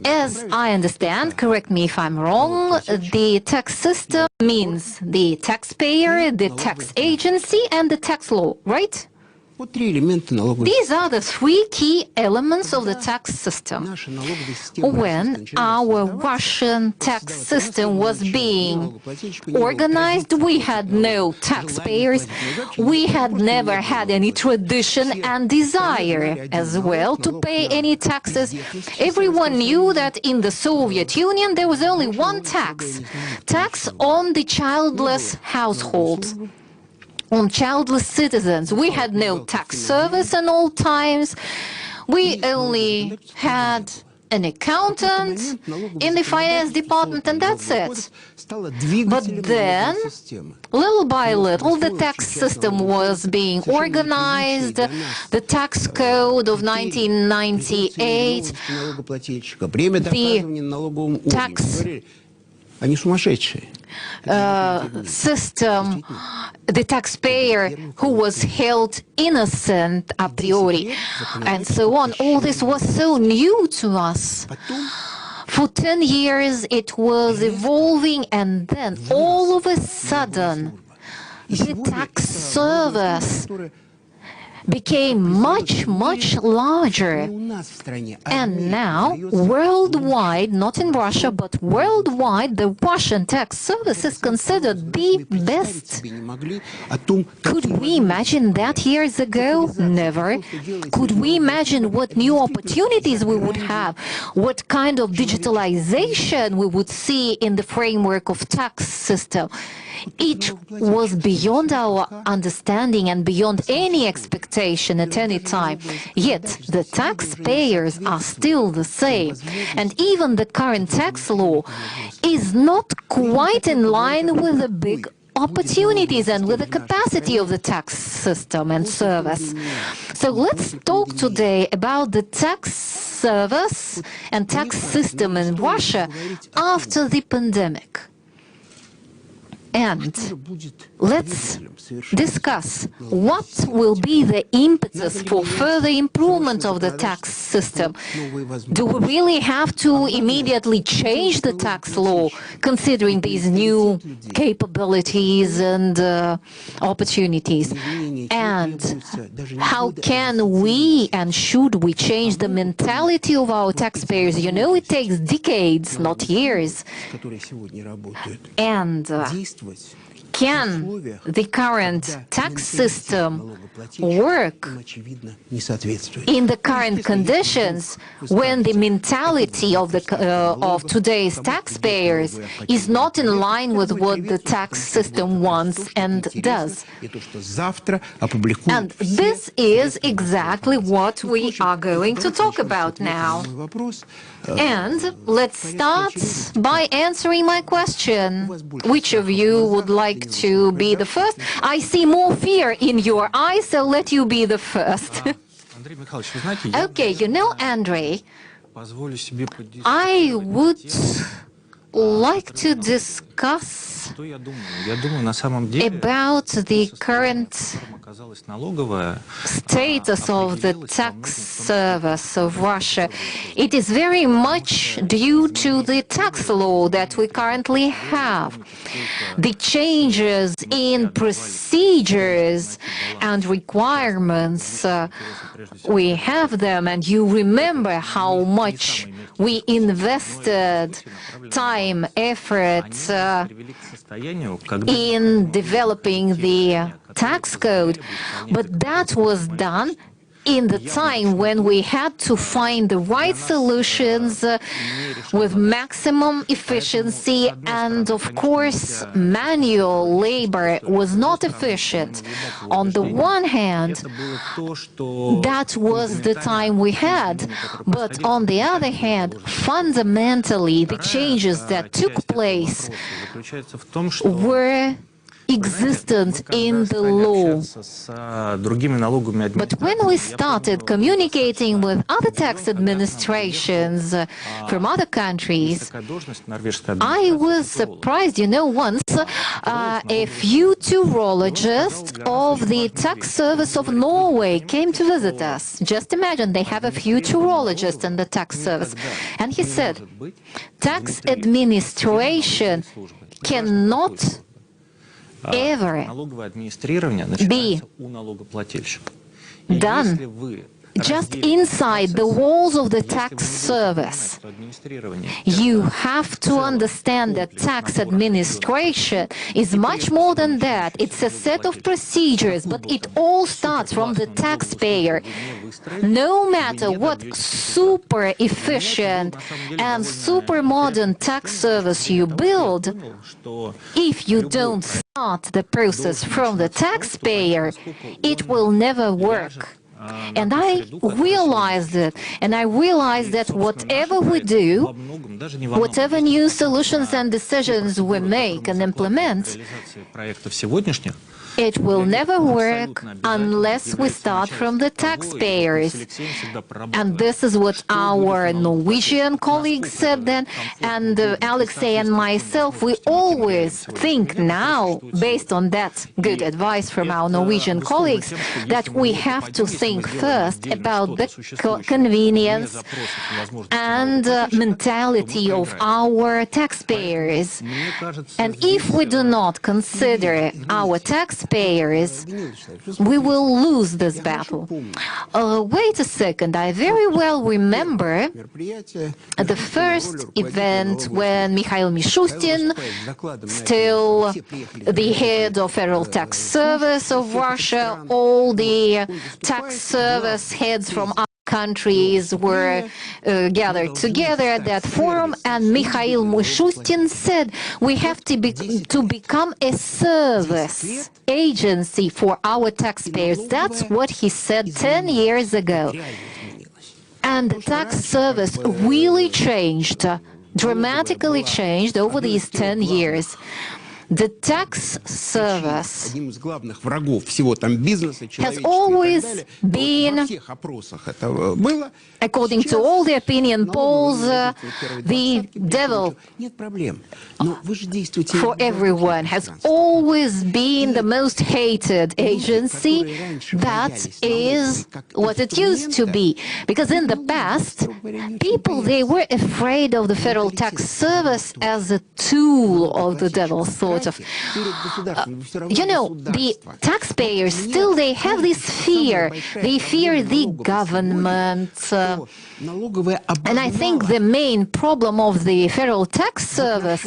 B: as I understand, correct me if I'm wrong, the tax system means the taxpayer, the tax agency, and the tax law, right? These are the three key elements of the tax system. When our Russian tax system was being organized, we had no taxpayers. We had never had any tradition and desire as well to pay any taxes. Everyone knew that in the Soviet Union there was only one tax on the childless households, on childless citizens. We had no tax service in all times. We only had an accountant in the finance department, and that's it. But then, little by little, the tax system was being organized. The tax code of 1998, the tax system, the taxpayer who was held innocent a priori, and so on. All this was so new to us. For 10 years it was evolving, and then all of a sudden the tax service became much, much larger. And now, worldwide, not in Russia, but worldwide, the Russian tax service is considered the best. Could we imagine that years ago? Never. Could we imagine what new opportunities we would have? What kind of digitalization we would see in the framework of tax system? It was beyond our understanding and beyond any expectation at any time. Yet the taxpayers are still the same. And even the current tax law is not quite in line with the big opportunities and with the capacity of the tax system and service. So let's talk today about the tax service and tax system in Russia after the pandemic. And let's discuss what will be the impetus for further improvement of the tax system. Do we really have to immediately change the tax law, considering these new capabilities and opportunities? And how can we and should we change the mentality of our taxpayers? You know, it takes decades, not years. And can the current tax system work in the current conditions when the mentality of today's taxpayers is not in line with what the tax system wants and does. And this is exactly what we are going to talk about now. And let's start by answering my question. Which of you would like to be the first? I see more fear in your eyes, so let you be the first. Okay, you know, Andrei, I would like to discuss about the current status of the tax service of Russia. It is very much due to the tax law that we currently have. The changes in procedures and requirements, we have them, and you remember how much we invested time, effort in developing the tax code, but that was done in the time when we had to find the right solutions with maximum efficiency, and of course manual labor was not efficient. On the one hand, that was the time we had, but on the other hand, fundamentally the changes that took place were existent in the law. But when we started communicating with other tax administrations from other countries, I was surprised. You know, once a few tourologists of the tax service of Norway came to visit us. Just imagine, they have a few tourologists in the tax service. And he said, tax administration cannot ever be done just inside the walls of the tax service. You have to understand that tax administration is much more than that. It's a set of procedures, but it all starts from the taxpayer. No matter what super efficient and super modern tax service you build, if you don't start the process from the taxpayer, it will never work. And I realized it, and I realized that whatever we do, whatever new solutions and decisions we make and implement, it will never work unless we start from the taxpayers. And this is what our Norwegian colleagues said then, and Alexei and myself, we always think now, based on that good advice from our Norwegian colleagues, that we have to think first about the convenience and mentality of our taxpayers. And if we do not consider our taxpayers, we will lose this battle. Wait a second, I very well remember the first event when Mikhail Mishustin, still the head of Federal Tax Service of Russia, all the tax service heads from countries were gathered together at that forum, and Mikhail Mishustin said we have to become a service agency for our taxpayers. That's what he said 10 years ago. And the tax service really changed, dramatically changed over these 10 years. The tax service has always been, according to all the opinion polls, the devil for everyone, has always been the most hated agency. That is what it used to be. Because in the past, people, they were afraid of the Federal Tax Service as a tool of the devil, sort of. You know, the taxpayers still, they have this fear. They fear the government. And I think the main problem of the Federal Tax Service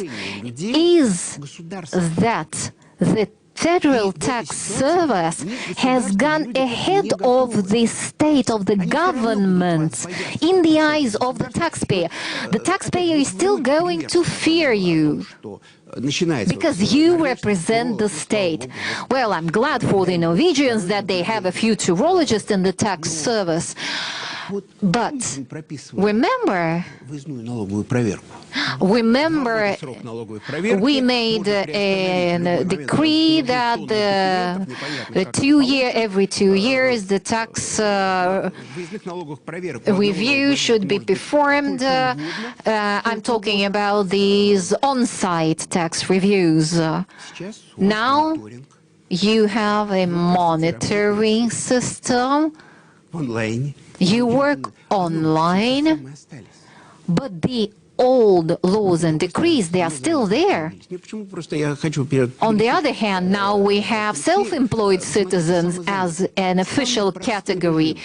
B: is that the Federal Tax Service has gone ahead of the state of the government in the eyes of the taxpayer. The taxpayer is still going to fear you because you represent the state. Well, I'm glad for the Norwegians that they have a futurologist in the tax service. But remember, we made a decree that every 2 years the tax review should be performed. I'm talking about these on-site tax reviews. Now you have a monitoring system. You work online, but the old laws and decrees, they are still there. On the other hand, now we have self-employed citizens as an official category.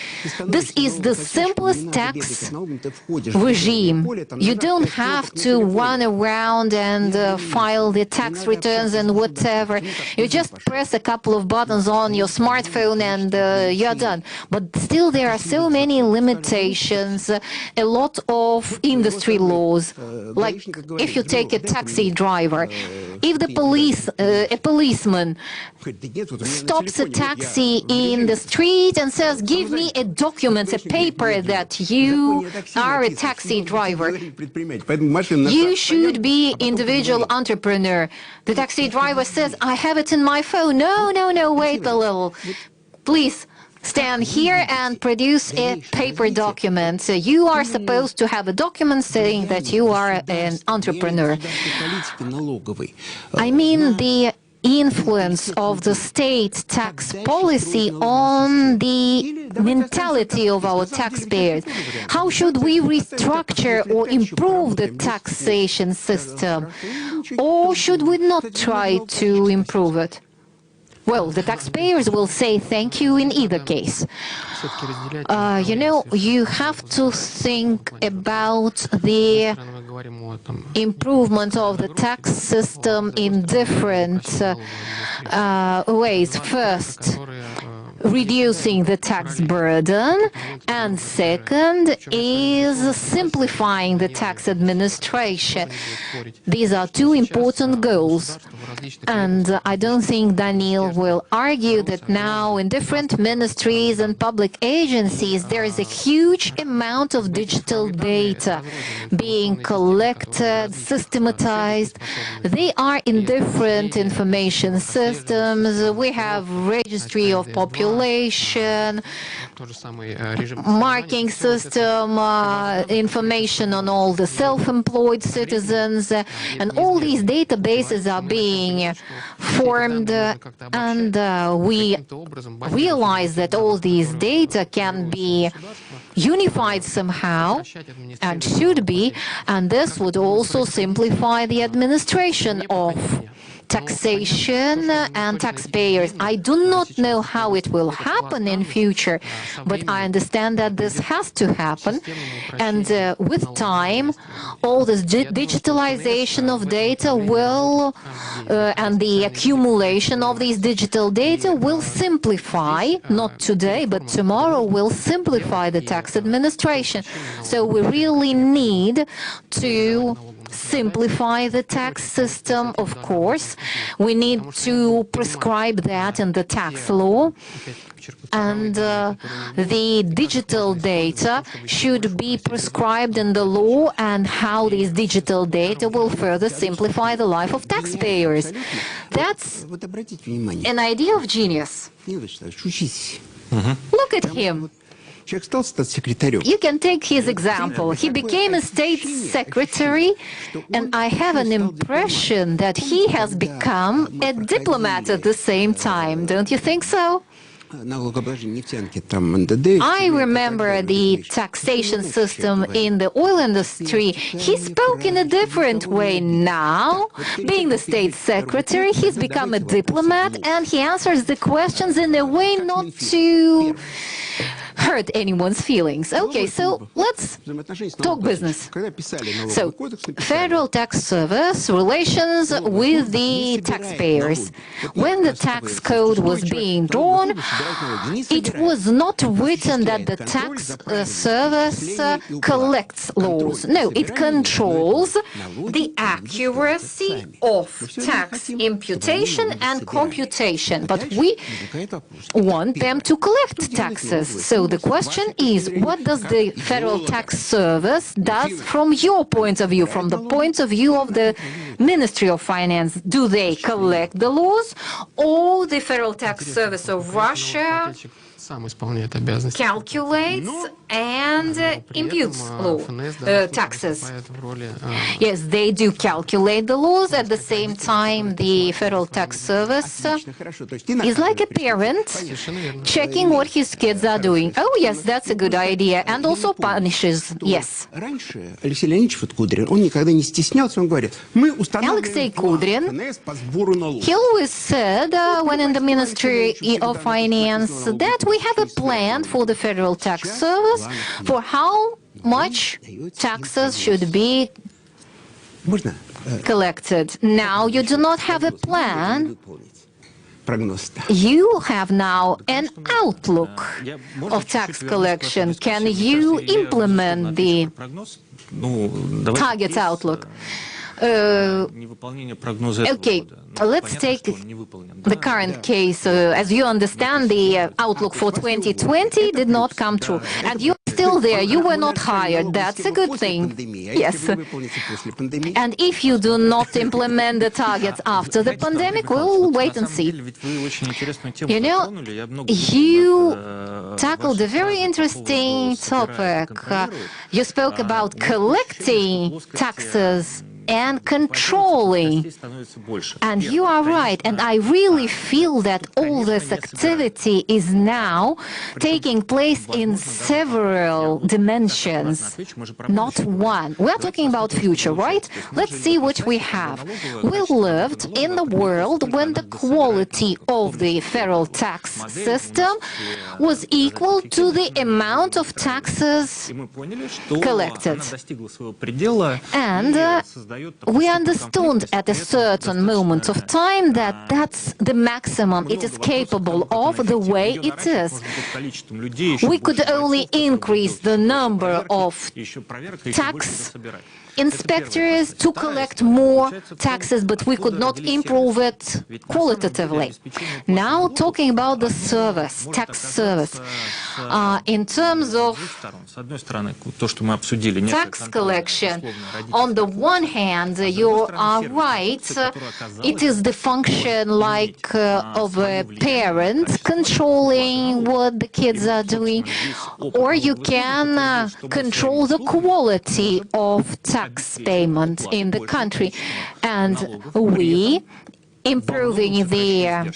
B: This is the simplest tax regime. You don't have to run around and file the tax returns and whatever. You just press a couple of buttons on your smartphone and you're done. But still there are so many limitations, a lot of industry laws. Like if you take a taxi driver, if the a policeman stops a taxi in the street and says, give me a document, a paper that you are a taxi driver, you should be individual entrepreneur. The taxi driver says, I have it in my phone. No, wait a little. Please stand here and produce a paper document. So you are supposed to have a document saying that you are an entrepreneur. I mean the influence of the state tax policy on the mentality of our taxpayers. How should we restructure or improve the taxation system? Or should we not try to improve it? Well, the taxpayers will say thank you in either case. You have to think about the improvement of the tax system in different ways. First, reducing the tax burden, and second is simplifying the tax administration. These are two important goals, and I don't think Daniel will argue that now in different ministries and public agencies there is a huge amount of digital data being collected, systematized. They are in different information systems. We have registry of population, marking system, information on all the self-employed citizens, and all these databases are being formed, and we realize that all these data can be unified somehow, and should be, and this would also simplify the administration of taxation and taxpayers. I do not know how it will happen in future, but I understand that this has to happen, and with time all this digitalization of data will and the accumulation of these digital data will simplify, not today but tomorrow, will simplify the tax administration. So we really need to simplify the tax system, of course. We need to prescribe that in the tax law. And the digital data should be prescribed in the law, and how these digital data will further simplify the life of taxpayers. That's an idea of genius. Look at him. You can take his example. He became a state secretary, and I have an impression that he has become a diplomat at the same time. Don't you think so? I remember the taxation system in the oil industry. He spoke in a different way now. Being the state secretary, he's become a diplomat, and he answers the questions in a way not too hurt anyone's feelings. Okay, so let's talk business. So, Federal Tax Service relations with the taxpayers. When the tax code was being drawn, it was not written that the tax service collects laws. No, it controls the accuracy of tax imputation and computation. But we want them to collect taxes. So the question is, what does the Federal Tax Service does from your point of view, from the point of view of the Ministry of Finance? Do they collect the laws, or the Federal Tax Service of Russia calculates and imputes taxes? Yes, they do calculate the laws. At the same time, the Federal Tax Service is like a parent checking what his kids are doing. Oh, yes, that's a good idea. And also punishes. Yes.
F: Alexei Kudrin,
B: he always said, when in the Ministry of Finance, that we have a plan for the Federal Tax Service for how much taxes should be collected. Now you do not have a plan. You have now an outlook of tax collection. Can you implement the target outlook? Okay, let's take the current case. As you understand, the outlook for 2020 did not come true. And you're still there. You were not hired. That's a good thing. Yes. And if you do not implement the targets after the pandemic, we'll wait and see. You know, you tackled a very interesting topic. You spoke about collecting taxes and controlling. And you are right, and I really feel that all this activity is now taking place in several dimensions, not one. We're talking about future, right? Let's see what we have. We lived in the world when the quality of the federal tax system was equal to the amount of taxes collected. And we understood at a certain moment of time that that's the maximum it is capable of, the way it is. We could only increase the number of tax inspectors to collect more taxes, but we could not improve it qualitatively. Now, talking about the service, tax service, in terms of tax collection, on the one hand, you are right, it is the function like of a parent controlling what the kids are doing, or you can control the quality of tax payment in the country, and we improving the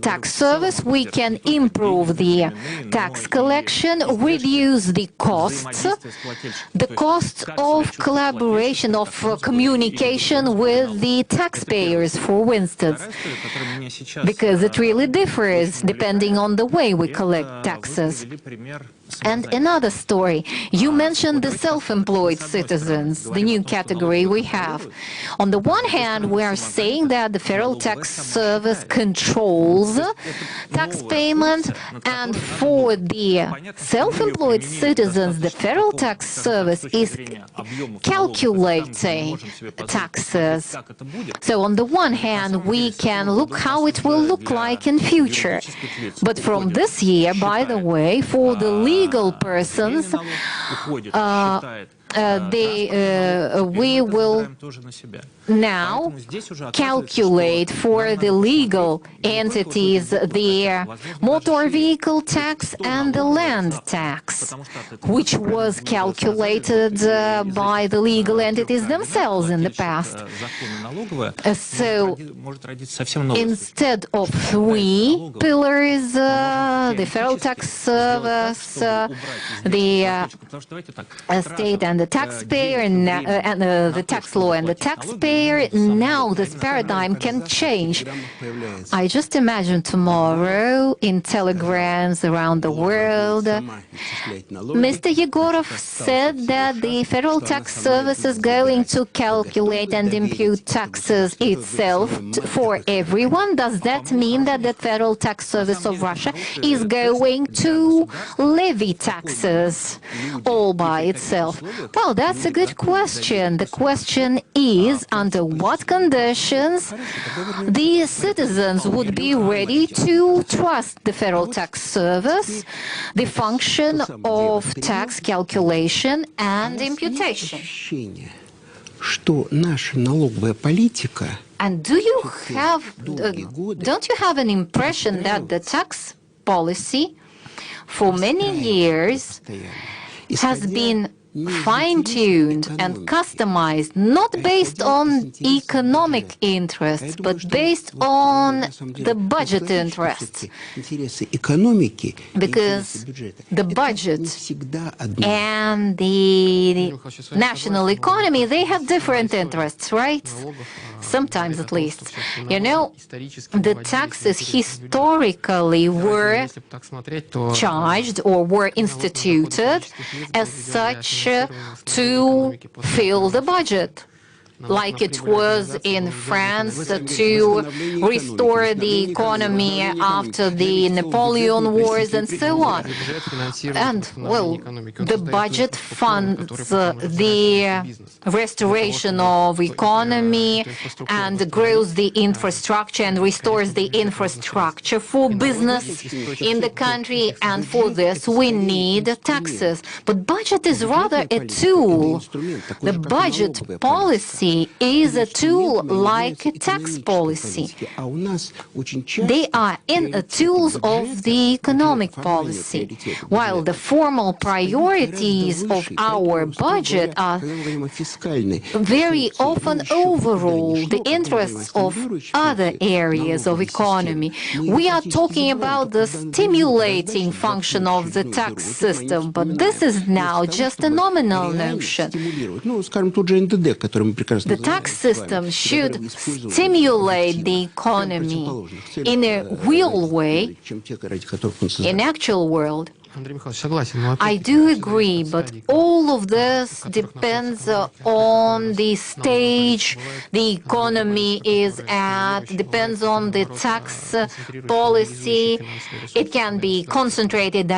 B: tax service, we can improve the tax collection, reduce the costs of collaboration, of communication with the taxpayers, for instance, because it really differs depending on the way we collect taxes. And another story, you mentioned the self-employed citizens, the new category we have. On the one hand, we are saying that the Federal Tax Service controls tax payment, and for the self-employed citizens, the Federal Tax Service is calculating taxes. So on the one hand, we can look how it will look like in future. But from this year, by the way, for the legal persons, we will now calculate for the legal entities the motor vehicle tax and the land tax, which was calculated by the legal entities themselves in the past. So instead of 3 pillars, the Federal Tax Service, the state and the taxpayer and the tax law and the taxpayer, now this paradigm can change. I just imagine tomorrow in telegrams around the world, Mr. Yegorov said that the Federal Tax Service is going to calculate and impute taxes itself for everyone. Does that mean that the Federal Tax Service of Russia is going to levy taxes all by itself? Well, that's a good question. The question is under what conditions the citizens would be ready to trust the Federal Tax Service, the function of tax calculation and imputation. And don't you have an impression that the tax policy for many years has been fine-tuned and customized, not based on economic interests, but based on the budget interests? Because the budget and the national economy, they have different interests, right? Sometimes at least. You know, the taxes historically were charged or were instituted as such to fill the budget, like it was in France to restore the economy after the Napoleon Wars and so on. And, well, the budget funds the restoration of economy and grows the infrastructure and restores the infrastructure for business in the country, and for this we need taxes. But budget is rather a tool. The budget policy is a tool like a tax policy. They are tools of the economic policy, while the formal priorities of our budget are very often overrule the interests of other areas of economy. We are talking about the stimulating function of the tax system, but this is now just a nominal notion. The tax system should stimulate the economy in a real way, in actual world. I do agree, but all of this depends on the stage the economy is at, depends on the tax policy. It can be concentrating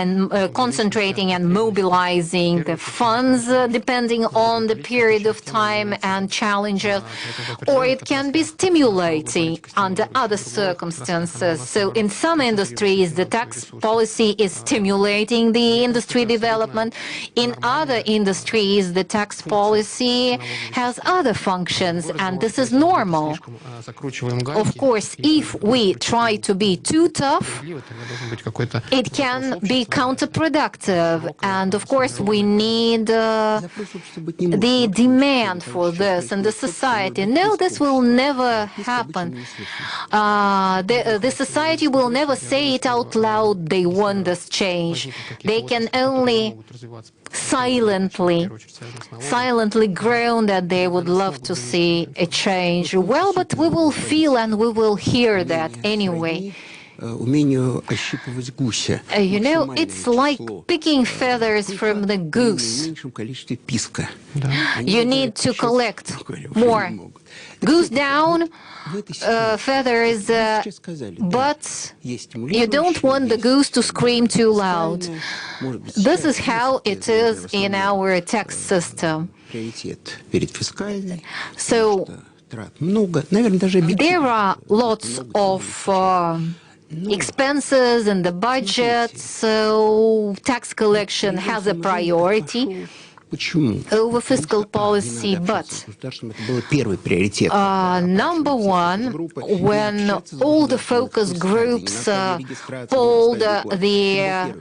B: and mobilizing the funds depending on the period of time and challenges, or it can be stimulating under other circumstances. So in some industries, the tax policy is stimulating the industry development. In other industries, the tax policy has other functions, and this is normal. Of course, if we try to be too tough, it can be counterproductive, and of course we need the demand for this in the society. No, this will never happen. The society will never say it out loud, they want this change. They can only silently groan that they would love to see a change. Well, but we will feel and we will hear that anyway. You know, it's like picking feathers from the goose. You need to collect more goose down, feathers, but you don't want the goose to scream too loud. This is how it is in our tax system. So there are lots of expenses in the budget, so tax collection has a priority over fiscal policy, but number one, when all the focus groups polled the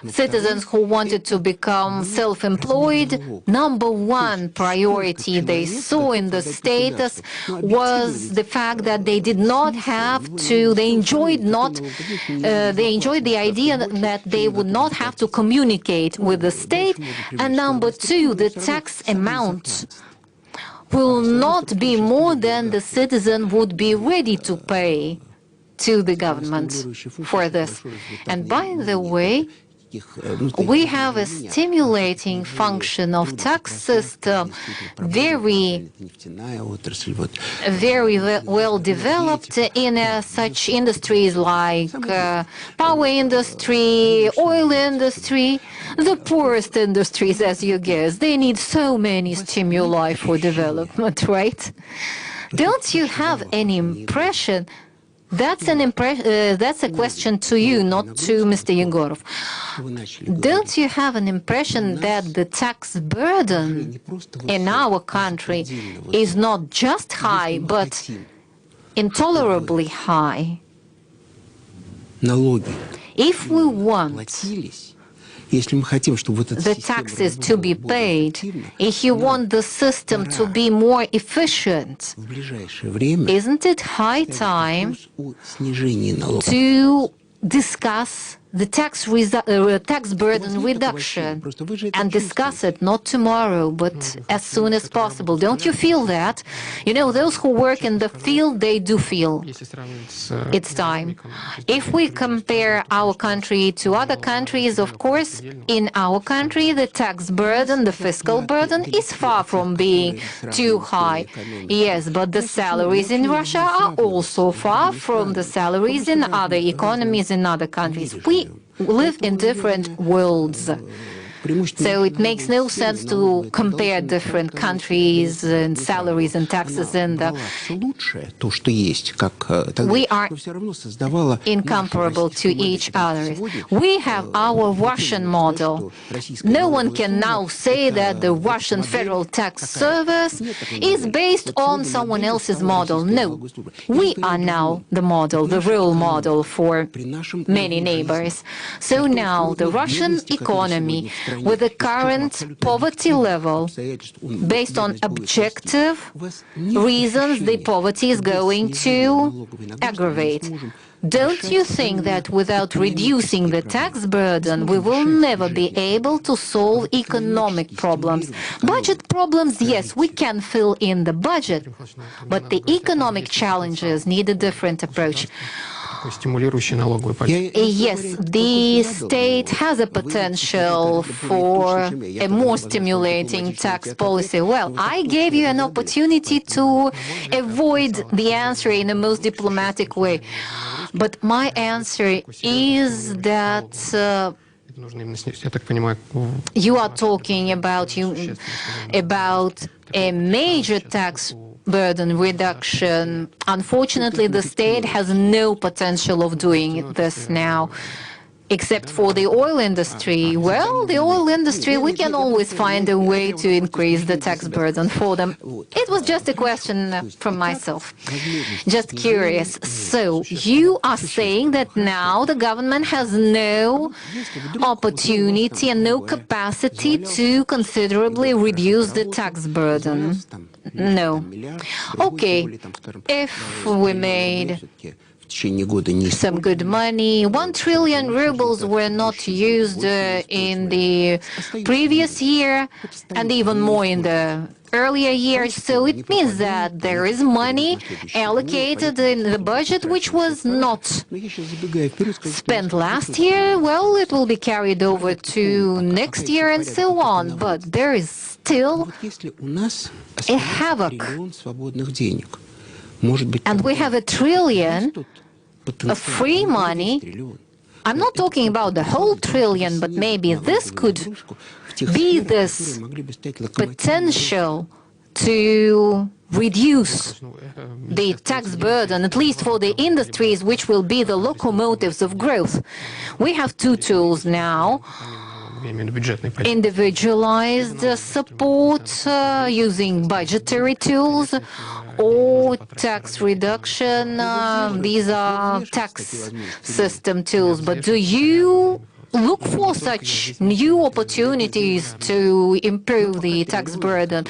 B: citizens who wanted to become self-employed, number one priority they saw in the status was the fact that they did not have to, they enjoyed the idea that they would not have to communicate with the state, and number two, Two, the tax amount will not be more than the citizen would be ready to pay to the government for this. And by the way, we have a stimulating function of tax system, very well developed in such industries like power industry, oil industry, the poorest industries, as you guess. They need so many stimuli for development, right? Don't you have any impression? That's a question to you, not to Mr. Yegorov. Don't you have an impression that the tax burden in our country is not just high, but intolerably high? If we want the taxes to be paid, if you want the system to be more efficient, isn't it high time to discuss the tax burden reduction and discuss it not tomorrow, but as soon as possible? Don't you feel that? You know, those who work in the field, they do feel it's time. If we compare our country to other countries, of course, in our country, the tax burden, the fiscal burden is far from being too high. Yes, but the salaries in Russia are also far from the salaries in other economies in other countries. We live in different worlds. So it makes no sense to compare different countries and salaries and taxes, and we are incomparable to each other. We have our Russian model. No one can now say that the Russian Federal Tax Service is based on someone else's model. No, we are now the model, the real model for many neighbors. So now the Russian economy, with the current poverty level, based on objective reasons, the poverty is going to aggravate. Don't you think that without reducing the tax burden, we will never be able to solve economic problems? Budget problems, yes, we can fill in the budget, but the economic challenges need a different approach. Yes, the state has a potential for a more stimulating tax policy. Well, I gave you an opportunity to avoid the answer in the most diplomatic way. But my answer is that you are talking about a major tax burden reduction. Unfortunately, the state has no potential of doing this now, except for the oil industry. Well, the oil industry, we can always find a way to increase the tax burden for them. It was just a question from myself. Just curious. So, you are saying that now the government has no opportunity and no capacity to considerably reduce the tax burden? No. Okay, if we made some good money, 1 trillion rubles were not used in the previous year and even more in the earlier years, so it means that there is money allocated in the budget which was not spent last year. Well, it will be carried over to next year and so on, but there is still a havoc. And we have 1 trillion of free money. I'm not talking about the whole trillion, but maybe this could be this potential to reduce the tax burden, at least for the industries which will be the locomotives of growth. We have 2 tools now. Individualized support using budgetary tools or tax reduction. These are tax system tools. But do you look for such new opportunities to improve the tax burden.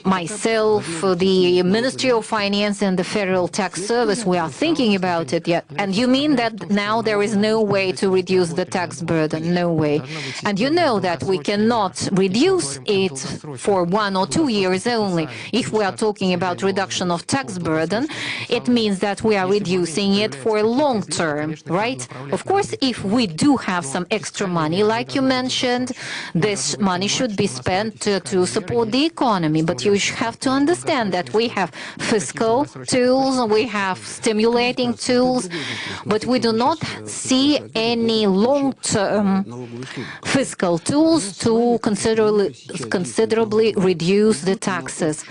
B: Myself, the Ministry of Finance and the Federal Tax Service, we are thinking about it yet. And you mean that now there is no way to reduce the tax burden? No way. And you know that we cannot reduce it for 1 or 2 years only. If we are talking about reduction of tax burden, it means that we are reducing it for a long term, right? Of course, if we do have some extra money, like you mentioned, this money should be spent to support the economy. But you have to understand that we have fiscal tools, we have stimulating tools, but we do not see any long-term fiscal tools to considerably reduce the taxes.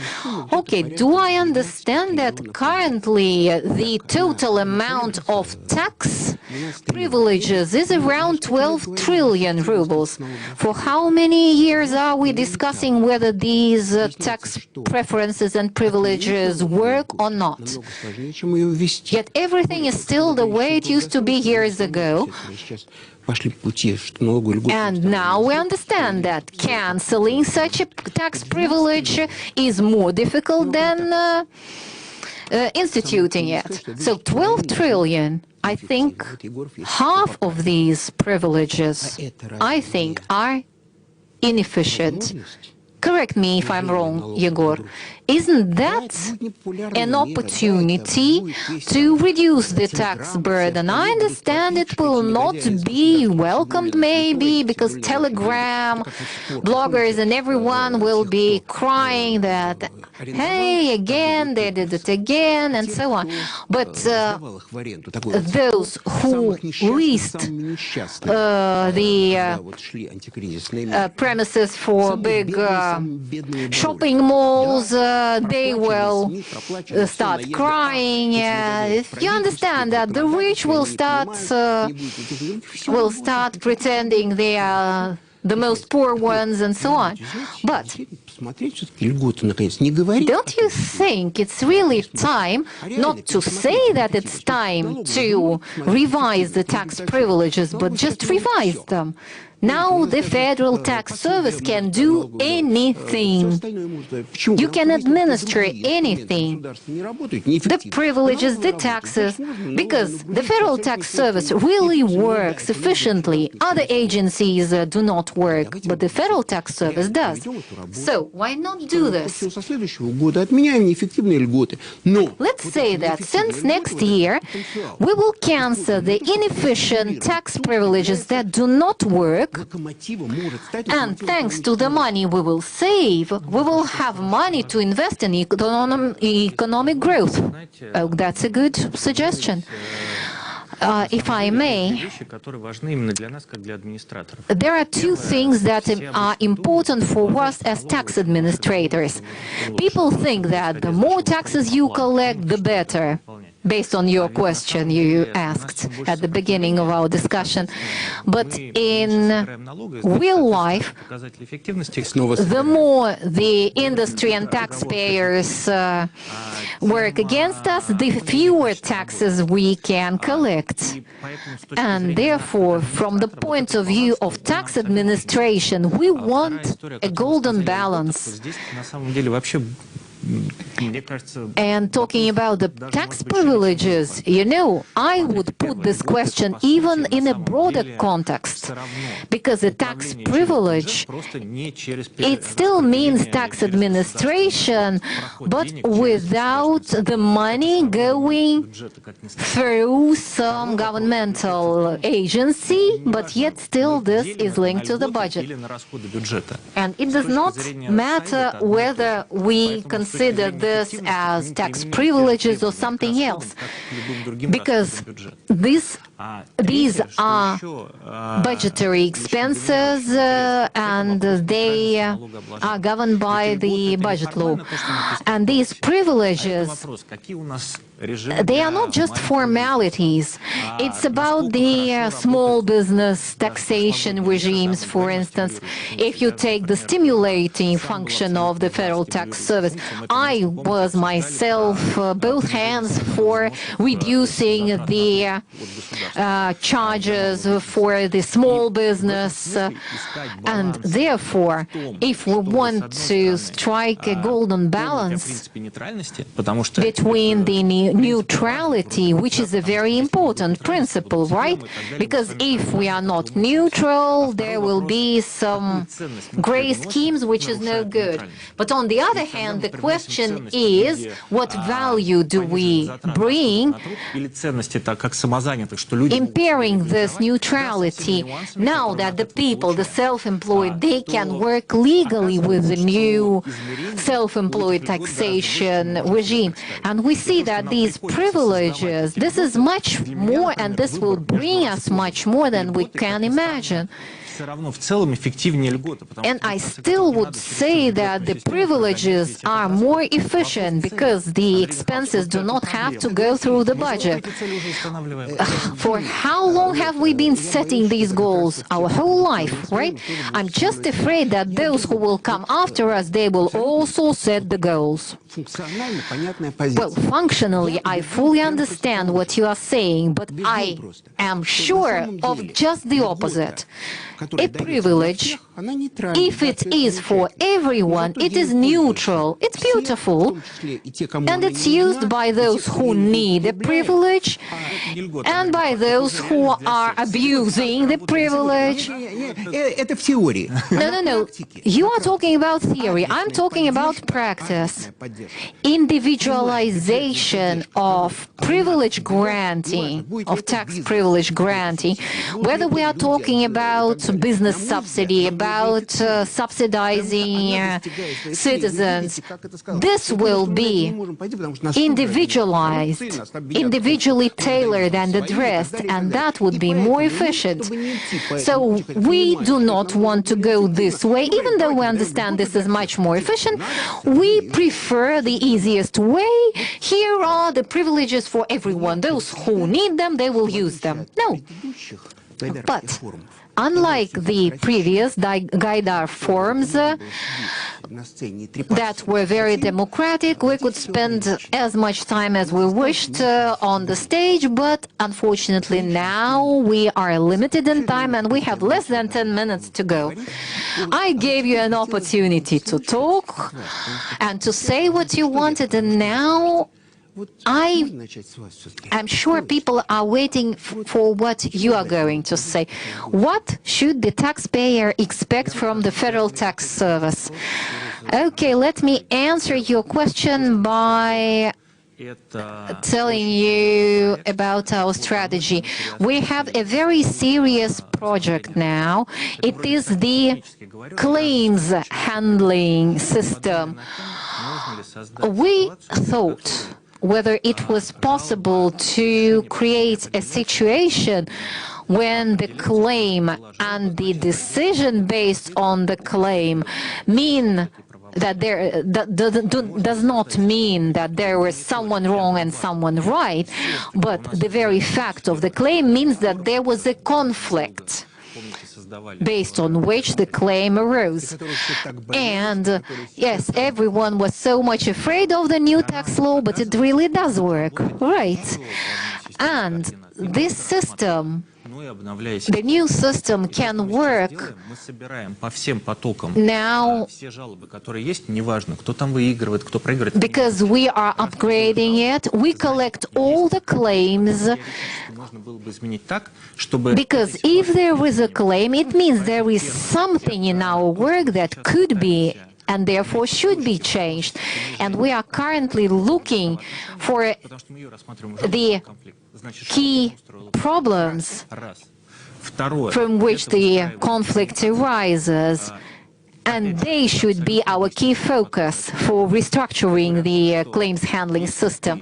B: Okay, do I understand that currently the total amount of tax privileges is around 12 trillion rubles? For how many years are we discussing whether these tax preferences and privileges work or not? Yet everything is still the way it used to be years ago. And now we understand that canceling such a tax privilege is more difficult than instituting it. So 12 trillion, I think half of these privileges, I think, are inefficient. Correct me if I'm wrong, Yegor. Isn't that an opportunity to reduce the tax burden? I understand it will not be welcomed, maybe, because Telegram, bloggers and everyone will be crying that, hey, again, they did it again, and so on. But those who leased the premises for big shopping malls, they will start crying. If you understand that the rich will start pretending they are the most poor ones and so on. But don't you think it's really time not to say that it's time to revise the tax privileges, but just revise them? Now the Federal Tax Service can do anything. You can administer anything. The privileges, the taxes, because the Federal Tax Service really works efficiently. Other agencies do not work, but the Federal Tax Service does. So why not do this? Let's say that since next year, we will cancel the inefficient tax privileges that do not work. And thanks to the money we will save, we will have money to invest in economic growth. Oh, that's a good suggestion. If I may, there are two things that are important for us as tax administrators. People think that the more taxes you collect, the better, based on your question you asked at the beginning of our discussion. But in real life, the more the industry and taxpayers work against us, the fewer taxes we can collect. And therefore, from the point of view of tax administration, we want a golden balance. And talking about the tax privileges, you know, I would put this question even in a broader context, because a tax privilege, it still means tax administration, but without the money going through some governmental agency, but yet still this is linked to the budget. And it does not matter whether we consider this as tax privileges or something else, because these are budgetary expenses, and and they are governed by the budget law. And these privileges, they are not just formalities. It's about the small business taxation regimes, for instance. If you take the stimulating function of the Federal Tax Service, I was myself both hands for reducing the charges for the small business. And therefore, if we want to strike a golden balance between the neutrality, which is a very important principle, right? Because if we are not neutral, there will be some gray schemes, which is no good. But on the other hand, the question is, what value do we bring impairing this neutrality now that the people, the self-employed, they can work legally with the new self-employed taxation regime. And we see that these privileges, this is much more, and this will bring us much more than we can imagine. And I still would say that the privileges are more efficient because the expenses do not have to go through the budget. For how long have we been setting these goals? Our whole life, right? I'm just afraid that those who will come after us, they will also set the goals. Well, functionally, I fully understand what you are saying, but I am sure of just the opposite. A privilege, if it is for everyone, it is neutral, it's beautiful, and it's used by those who need the privilege and by those who are abusing the privilege. No. You are talking about theory. I'm talking about practice. Individualization of privilege granting, of tax privilege granting, whether we are talking about business subsidy, about subsidizing citizens, this will be individualized, individually tailored and addressed, and that would be more efficient. So we do not want to go this way, even though we understand this is much more efficient. We prefer the easiest way. Here are the privileges for everyone. Those who need them, they will use them. No. But unlike the previous Gaidar forms that were very democratic, we could spend as much time as we wished on the stage, but unfortunately now we are limited in time and we have less than 10 minutes to go. I gave you an opportunity to talk and to say what you wanted, and now I'm sure people are waiting for what you are going to say. What should the taxpayer expect from the Federal Tax Service? Okay, let me answer your question by telling you about our strategy. We have a very serious project now. It is the claims handling system. We thought whether it was possible to create a situation when the claim and the decision based on the claim mean that does not mean that there was someone wrong and someone right, but the very fact of the claim means that there was a conflict based on which the claim arose. And yes, everyone was so much afraid of the new tax law, but it really does work, right? And this system, the new system, can work now because we are upgrading it. We collect all the claims, because if there is a claim, it means there is something in our work that could be and therefore should be changed. And we are currently looking for the key problems from which the conflict arises. and they should be our key focus for restructuring the claims handling system.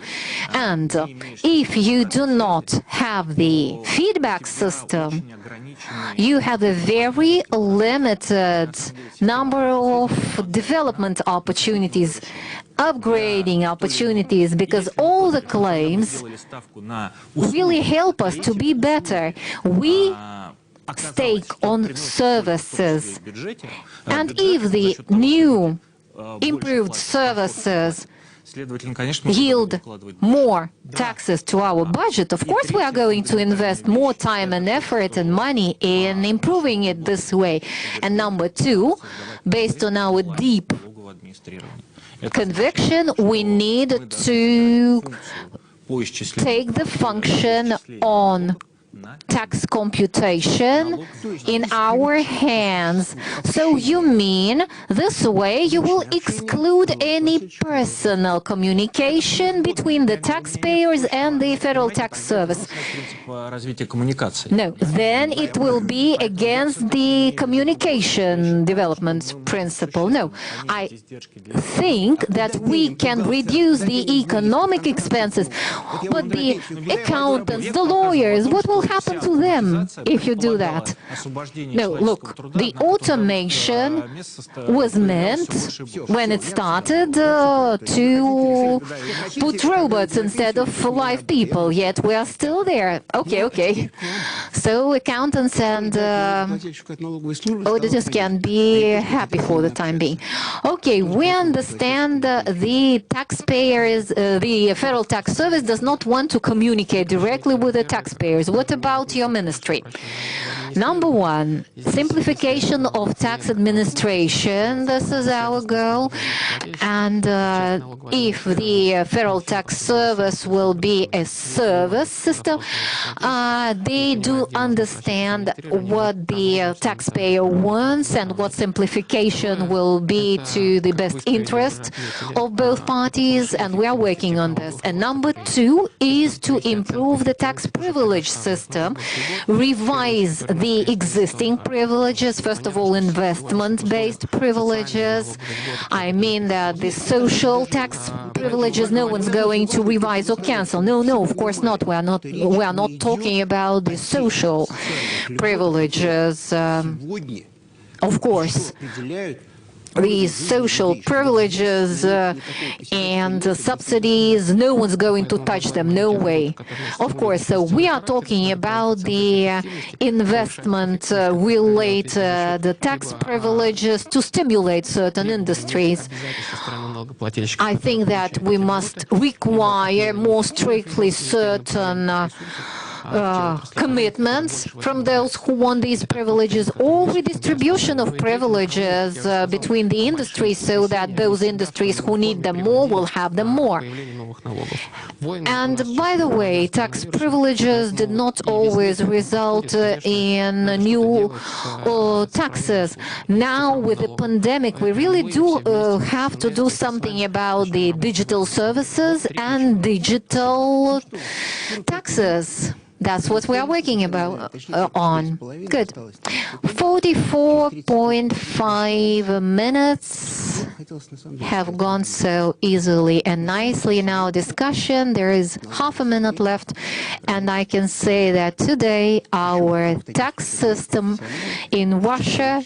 B: And if you do not have the feedback system, you have a very limited number of development opportunities, upgrading opportunities, because all the claims really help us to be better. We stake on services, and if the new improved services yield more taxes to our budget, of course we are going to invest more time and effort and money in improving it this way. And number two, based on our deep conviction, we need to take the function on tax computation in our hands. So you mean this way you will exclude any personal communication between the taxpayers and the Federal Tax Service? No, then it will be against the communication development principle. No, I think that we can reduce the economic expenses, but the accountants, the lawyers, what will happen to them if you do that? No, look, the automation was meant, when it started, to put robots instead of live people, yet we are still there. Okay. So accountants and auditors can be happy for the time being. Okay, we understand the taxpayers, the Federal Tax Service does not want to communicate directly with the taxpayers. What about your ministry? Number one, simplification of tax administration. This is our goal. And if the Federal Tax Service will be a service system, they do understand what the taxpayer wants and what simplification will be to the best interest of both parties, and we are working on this. And number two is to improve the tax privilege system, revise the existing privileges, first of all, investment-based privileges. I mean that the social tax privileges, no one's going to revise or cancel. No, of course not. We are not talking about the social privileges. Of course, these social privileges and subsidies, no one's going to touch them, no way. Of course, so we are talking about the investment-related tax privileges to stimulate certain industries. I think that we must require more strictly certain commitments from those who want these privileges, or redistribution of privileges between the industries, so that those industries who need them more will have them more. And by the way, tax privileges did not always result in new taxes. Now, with the pandemic, we really do have to do something about the digital services and digital taxes. That's what we are working on. Good. 44.5 minutes have gone so easily and nicely in our discussion. There is half a minute left, and I can say that today our tax system in Russia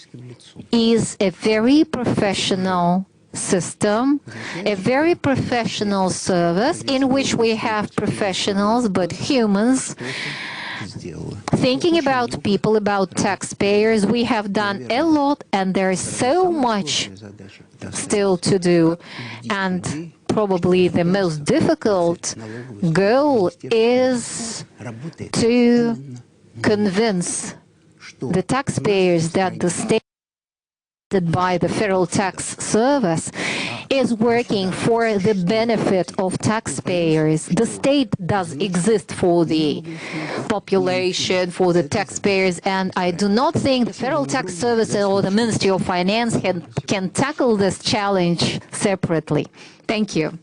B: is a very professional system, a very professional service in which we have professionals but humans thinking about people, about taxpayers. We have done a lot, and there is so much still to do. And probably the most difficult goal is to convince the taxpayers that the state by the Federal Tax Service is working for the benefit of taxpayers. The state does exist for the population, for the taxpayers, and I do not think the Federal Tax Service or the Ministry of Finance can tackle this challenge separately. Thank you.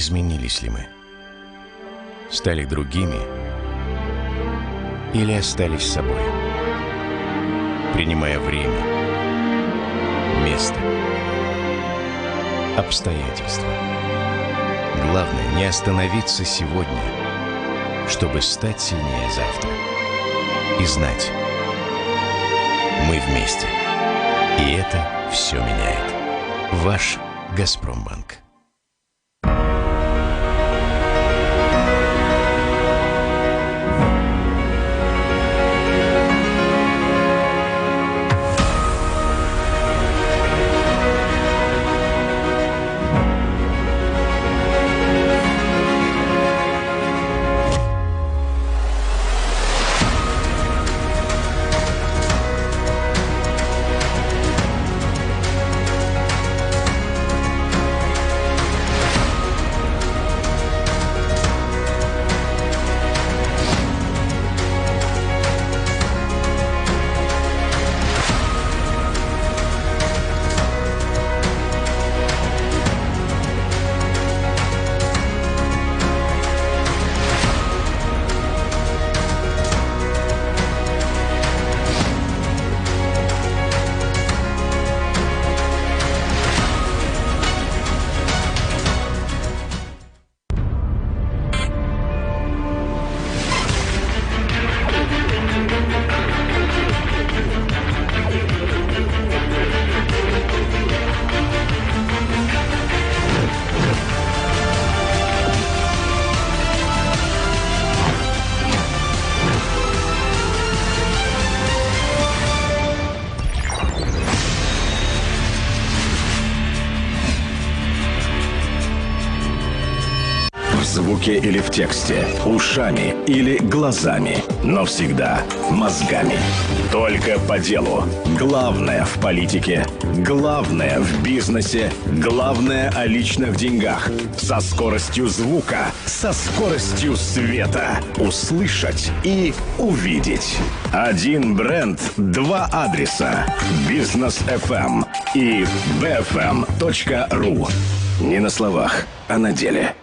C: изменились ли мы? Стали другими или остались собой? Принимая время, место, обстоятельства. Главное не остановиться сегодня, чтобы стать сильнее завтра. И знать, мы вместе. И это все меняет. Ваш Газпромбанк.
D: В звуке или в тексте, ушами или глазами, но всегда мозгами. Только по делу. Главное в политике, главное в бизнесе, главное о личных деньгах. Со скоростью звука, со скоростью света. Услышать и увидеть. Один бренд, два адреса. Бизнес FM и bfm.ru. Не на словах, а на деле.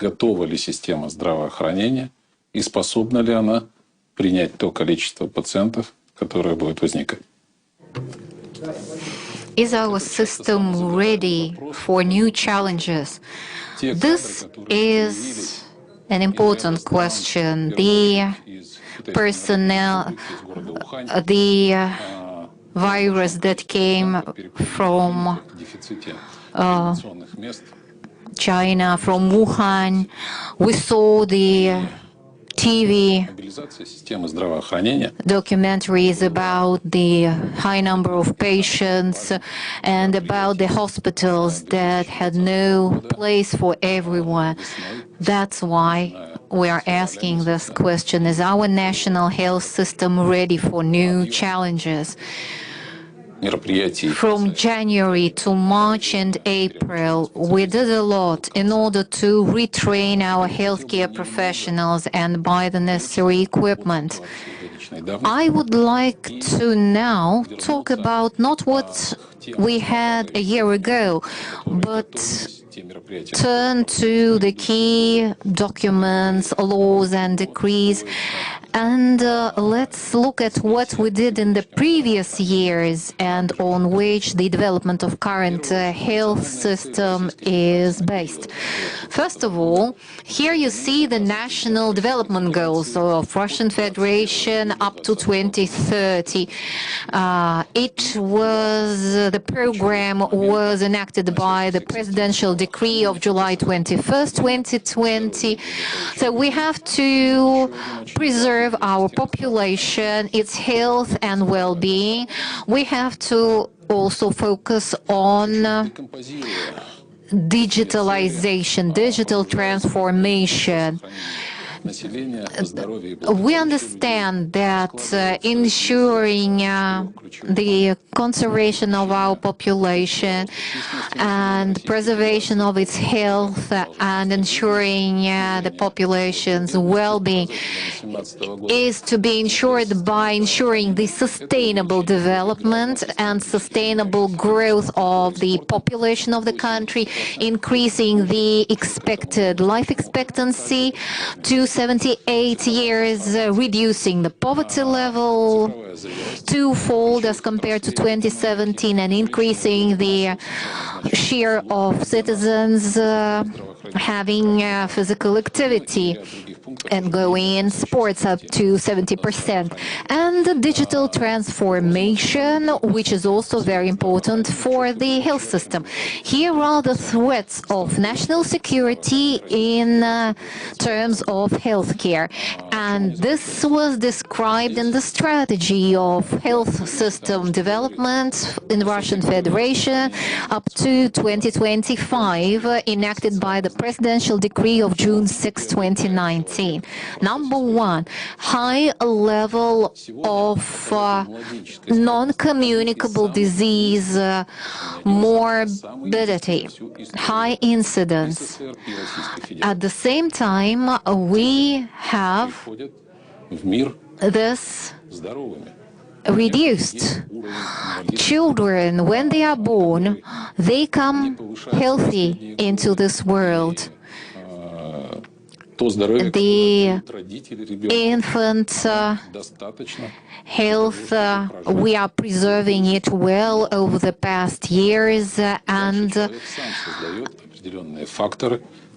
G: готова ли система здравоохранения и способна ли она принять то количество пациентов, которое будет возникать.
B: Is our system ready for new challenges? This is an important question. The personnel, the virus that came from China, from Wuhan, we saw the TV documentaries about the high number of patients and about the hospitals that had no place for everyone. That's why we are asking this question. Is our national health system ready for new challenges? From January to March and April, we did a lot in order to retrain our healthcare professionals and buy the necessary equipment. I would like to now talk about not what we had a year ago, but turn to the key documents, laws and decrees, and let's look at what we did in the previous years and on which the development of current health system is based. First of all, here you see the national development goals of Russian Federation up to 2030. The program was enacted by the presidential decree of July 21st, 2020. So we have to preserve our population, its health and well-being. We have to also focus on digitalization, digital transformation. We understand that ensuring the conservation of our population and preservation of its health and ensuring the population's well-being is to be ensured by ensuring the sustainable development and sustainable growth of the population of the country, increasing the expected life expectancy to 78 years, reducing the poverty level twofold as compared to 2017, and increasing the share of citizens having physical activity and going in sports up to 70%. And the digital transformation, which is also very important for the health system. Here are the threats of national security in terms of healthcare. And this was described in the strategy of health system development in the Russian Federation up to 2025, enacted by the presidential decree of June 6, 2019. Number one, high level of non-communicable disease morbidity, high incidence. At the same time, we have this reduced. Children, when they are born, they come healthy into this world. The infant health, we are preserving it well over the past years, and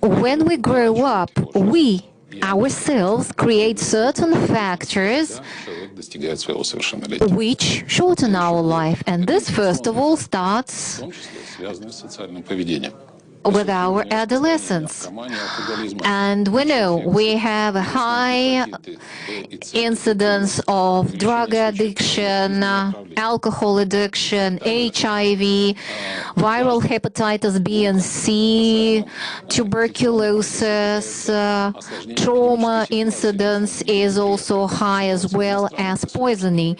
B: when we grow up, we ourselves create certain factors which shorten our life, and this first of all starts with our adolescence. And we know we have a high incidence of drug addiction, alcohol addiction, HIV, viral hepatitis B and C, tuberculosis, trauma incidence is also high, as well as poisoning.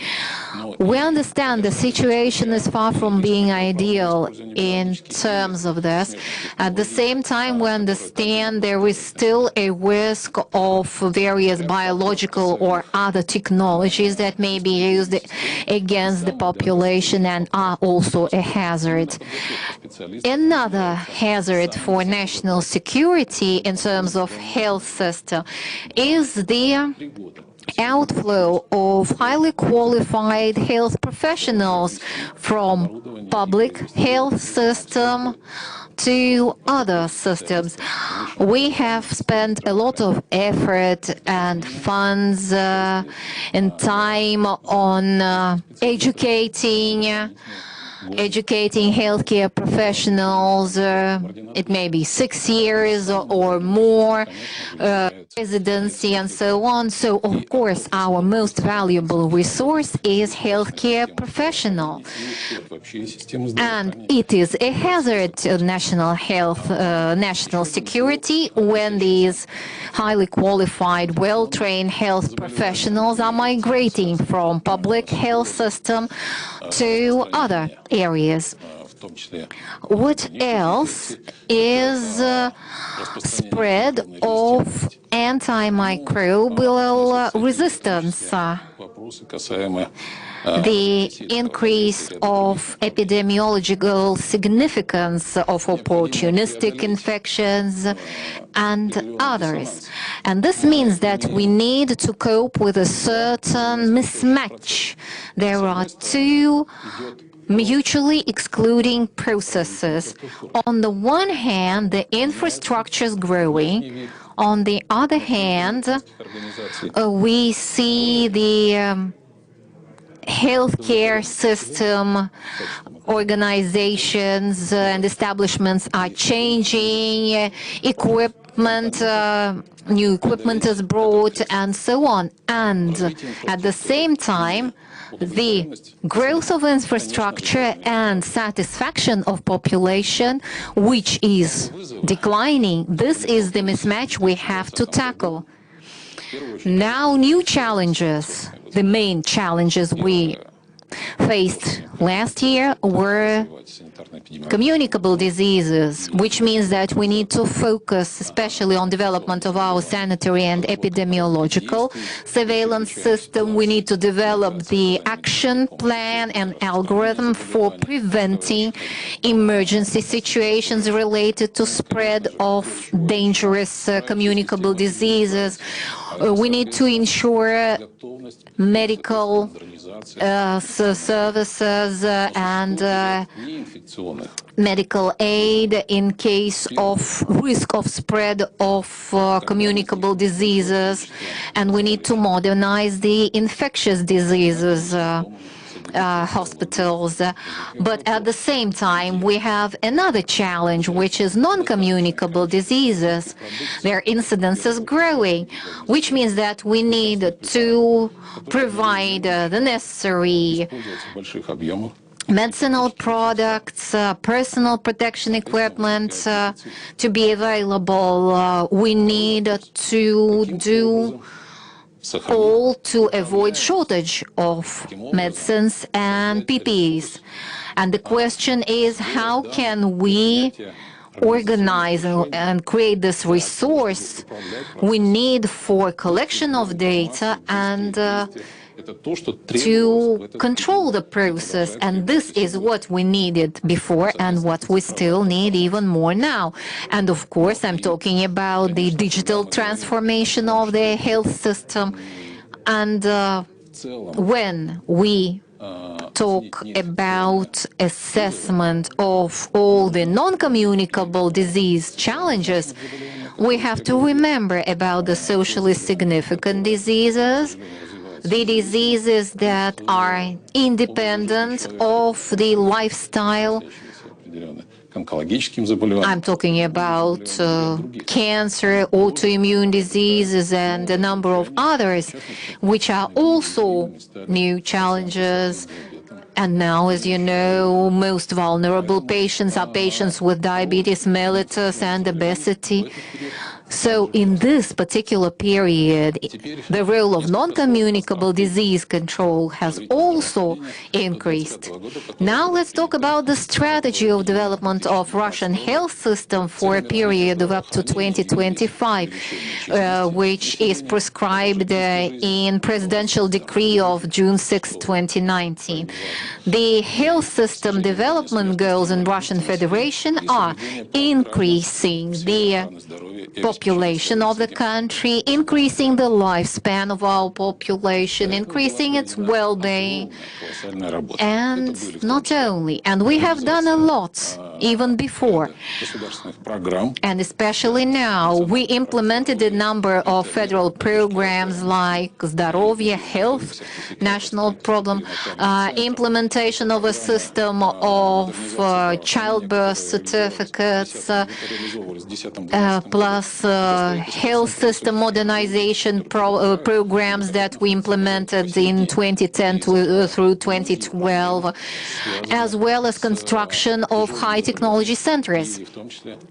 B: We understand the situation is far from being ideal in terms of this, At the same time, we understand there is still a risk of various biological or other technologies that may be used against the population and are also a hazard. Another hazard for national security in terms of health system is the outflow of highly qualified health professionals from public health system to other systems. We have spent a lot of effort and funds and time on educating healthcare professionals. It may be 6 years or more, residency and so on. So, of course, our most valuable resource is healthcare professional. And it is a hazard to national health, national security when these highly qualified, well-trained health professionals are migrating from public health system to other areas. What else is spread of antimicrobial resistance? The increase of epidemiological significance of opportunistic infections and others. And this means that we need to cope with a certain mismatch. There are two mutually excluding processes. On the one hand, the infrastructure is growing. On the other hand, we see the healthcare system, organizations and establishments are changing, new equipment is brought, and so on. And at the same time, the growth of infrastructure and satisfaction of population, which is declining, this is the mismatch we have to tackle. Now, new challenges. The main challenges we faced last year were communicable diseases, which means that we need to focus especially on development of our sanitary and epidemiological surveillance system. We need to develop the action plan and algorithm for preventing emergency situations related to spread of dangerous communicable diseases. We need to ensure medical services and medical aid in case of risk of spread of communicable diseases, and we need to modernize the infectious diseases hospitals. But at the same time, we have another challenge, which is non-communicable diseases. Their incidence is growing, which means that we need to provide the necessary medicinal products, personal protection equipment to be available. We need to do all to avoid shortage of medicines and PPEs. And the question is, how can we organize and create this resource we need for collection of data and to control the process? And this is what we needed before and what we still need even more now. And of course, I'm talking about the digital transformation of the health system. And when we talk about assessment of all the non-communicable disease challenges, we have to remember about the socially significant diseases, the diseases that are independent of the lifestyle. I'm talking about cancer, autoimmune diseases, and a number of others, which are also new challenges. And now, as you know, most vulnerable patients are patients with diabetes mellitus and obesity. So in this particular period, the role of non-communicable disease control has also increased. Now let's talk about the strategy of development of Russian health system for a period of up to 2025, which is prescribed in Presidential Decree of June 6, 2019. The health system development goals in Russian Federation are increasing the population of the country, increasing the lifespan of our population, increasing its well-being, and not only. And we have done a lot even before. And especially now, we implemented a number of federal programs like Zdarovye, health, national program, implementation of a system of childbirth certificates, plus health system modernization programs that we implemented in 2010 through 2012, as well as construction of high technology centers,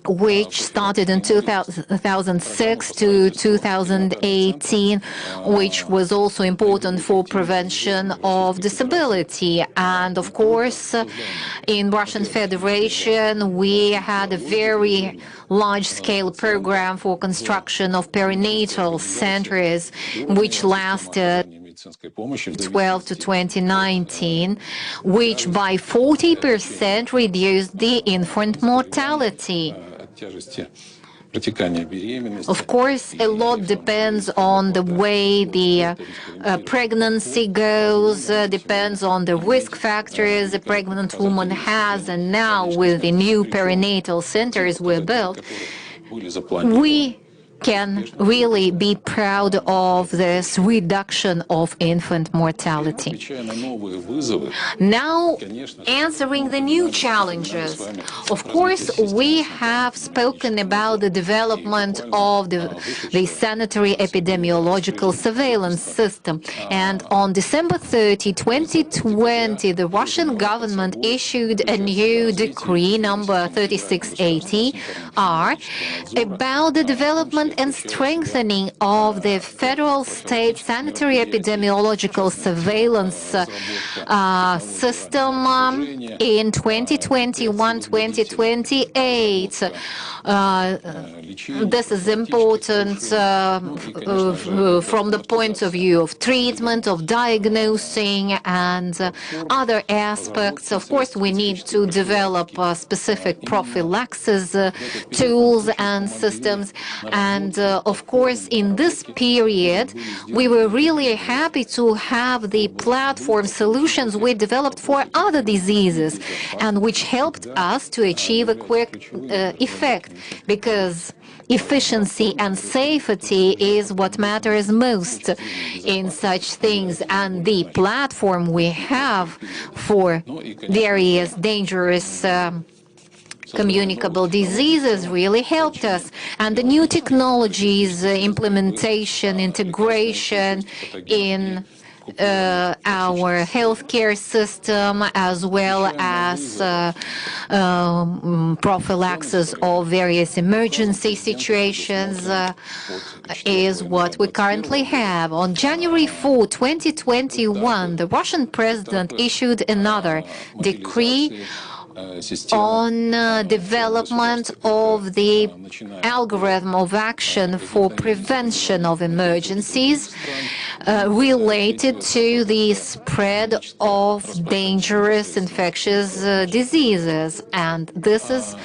B: which started in 2006 to 2018, which was also important for prevention of disability. And of course, in Russian Federation, we had a very large-scale program for construction of perinatal centers, which lasted 2012 to 2019, which by 40% reduced the infant mortality. Of course, a lot depends on the way the pregnancy goes, depends on the risk factors a pregnant woman has, and now with the new perinatal centers we're built, we can really be proud of this reduction of infant mortality. Now, answering the new challenges. Of course, we have spoken about the development of the sanitary epidemiological surveillance system. And on December 30, 2020, the Russian government issued a new decree number 3680-R about the development and strengthening of the federal state sanitary epidemiological surveillance system in 2021-2028. This is important from the point of view of treatment, of diagnosing, and other aspects. Of course, we need to develop specific prophylaxis tools and systems. And of course, in this period, we were really happy to have the platform solutions we developed for other diseases, and which helped us to achieve a quick effect, because efficiency and safety is what matters most in such things. And the platform we have for various dangerous communicable diseases really helped us. And the new technologies, implementation, integration in our healthcare system, as well as prophylaxis of various emergency situations, is what we currently have. On January 4, 2021, the Russian president issued another decree on development of the algorithm of action for prevention of emergencies related to the spread of dangerous infectious diseases. And this is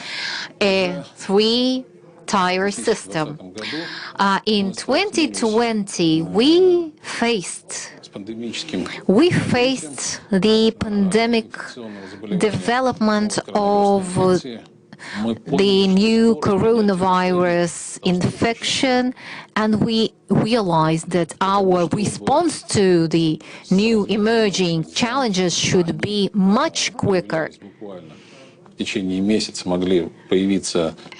B: a three-tier system. In 2020, we faced the pandemic development of the new coronavirus infection, and we realized that our response to the new emerging challenges should be much quicker.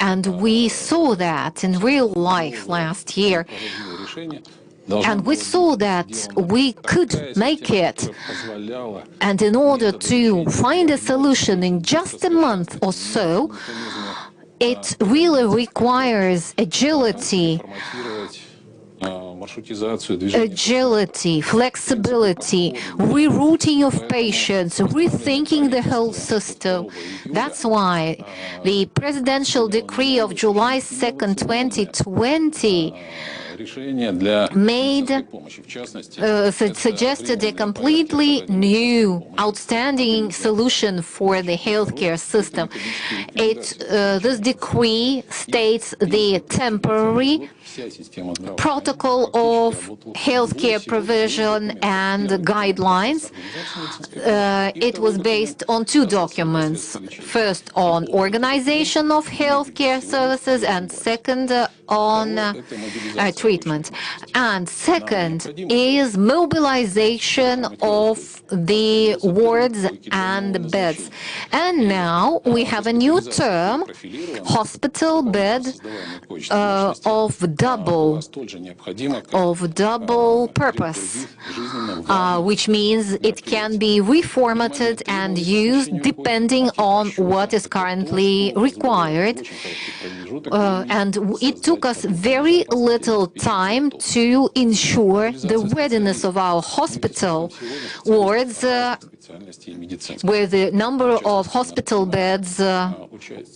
B: And we saw that in real life last year. And we saw that we could make it. And in order to find a solution in just a month or so, it really requires agility, flexibility, rerouting of patients, rethinking the whole system. That's why the presidential decree of July 2nd, 2020 suggested a completely new, outstanding solution for the healthcare system. This decree states the temporary protocol of healthcare provision and guidelines. It was based on two documents. First, on organization of healthcare services, and second, on treatment. And second is mobilization of the wards and beds. And now we have a new term, hospital bed of double purpose, which means it can be reformatted and used depending on what is currently required. And it took us very little time to ensure the readiness of our hospital wards with the number of hospital beds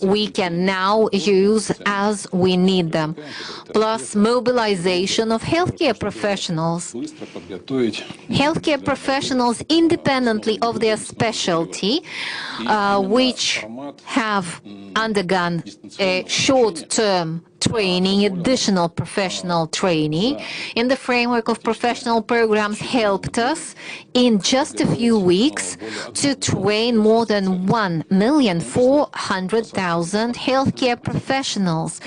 B: we can now use as we need them, plus mobilization of healthcare professionals. Healthcare professionals, independently of their specialty, which have undergone a short-term training, additional professional training, in the framework of professional programs, helped us in just a few weeks to train more than 1,400,000 healthcare professionals.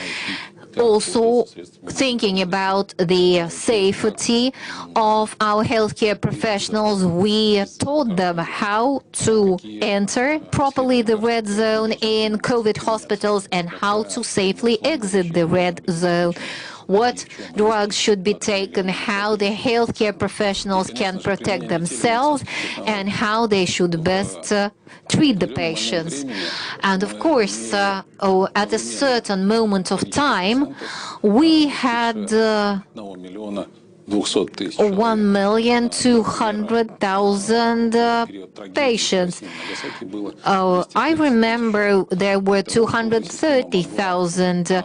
B: Also thinking about the safety of our healthcare professionals, we taught them how to enter properly the red zone in COVID hospitals and how to safely exit the red zone, what drugs should be taken, how the healthcare professionals can protect themselves, and how they should best treat the patients. And of course, at a certain moment of time, we had 1,200,000 patients. I remember there were 230,000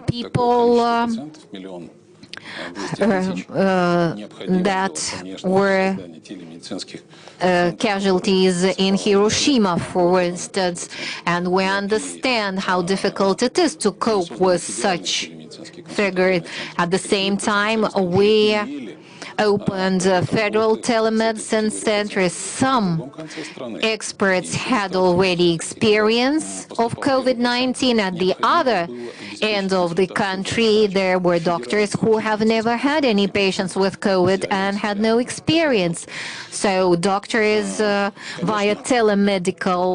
B: people that were casualties in Hiroshima, for instance, and we understand how difficult it is to cope with such figures. At the same time, we opened federal telemedicine centers. Some experts had already experience of COVID-19. At the other end of the country, there were doctors who have never had any patients with COVID and had no experience. So doctors, via telemedical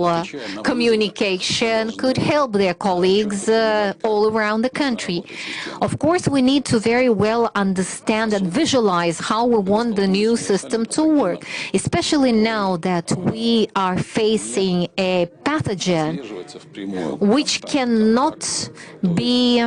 B: communication, could help their colleagues all around the country. Of course, we need to very well understand and visualize how we want the new system to work, especially now that we are facing a pathogen which cannot be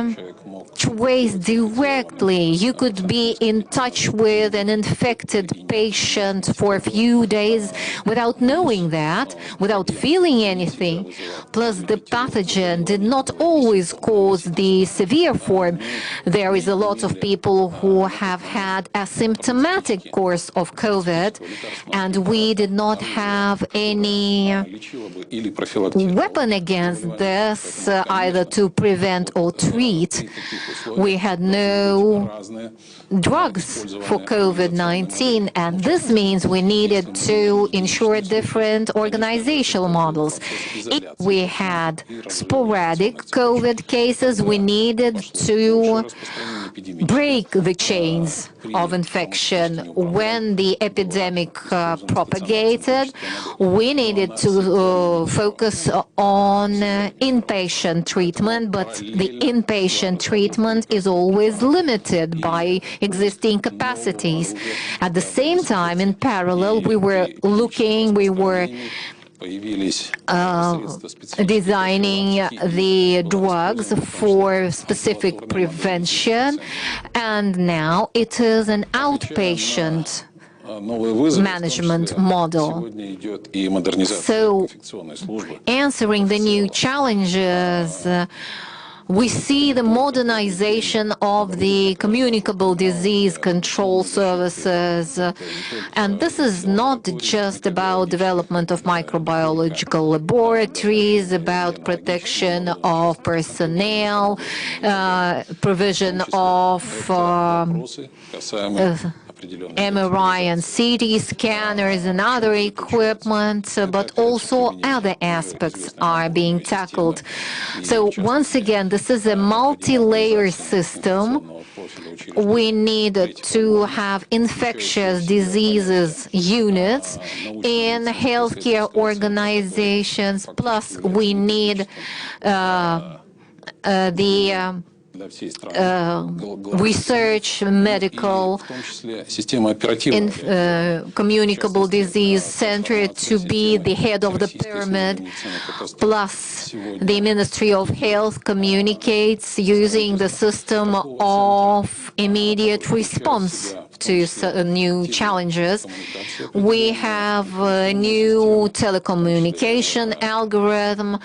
B: traced directly. You could be in touch with an infected patient for a few days without knowing that, without feeling anything. Plus, the pathogen did not always cause the severe form. There is a lot of people who have had a symptomatic course of COVID, and we did not have any weapon against this, either to prevent or treat. We had no drugs for COVID-19, and this means we needed to ensure different organizational models. If we had sporadic COVID cases, we needed to break the chains of infection. When the epidemic propagated, we needed to focus on inpatient treatment, but the inpatient treatment is always limited by existing capacities. At the same time, in parallel, we were designing the drugs for specific prevention, and now it is an outpatient management model. So, answering the new challenges, we see the modernization of the communicable disease control services, and this is not just about development of microbiological laboratories, about protection of personnel, provision of MRI and CT scanners and other equipment, but also other aspects are being tackled. So once again, this is a multi-layer system. We need to have infectious diseases units in healthcare organizations, plus we need research, medical, communicable disease center to be the head of the pyramid, plus the Ministry of Health communicates using the system of immediate response to new challenges. We have a new telecommunication algorithm.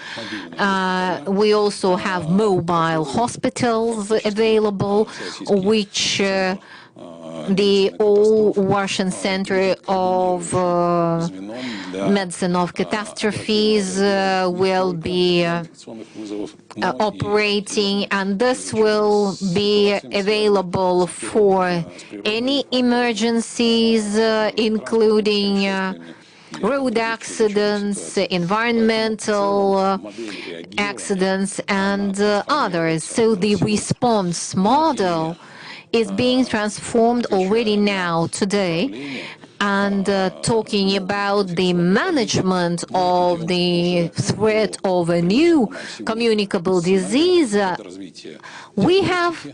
B: We also have mobile hospitals available, which the All-Russian Center of Medicine of Catastrophes will be operating, and this will be available for any emergencies, including road accidents, environmental accidents, and others. So the response model is being transformed already now, today, and talking about the management of the threat of a new communicable disease, we have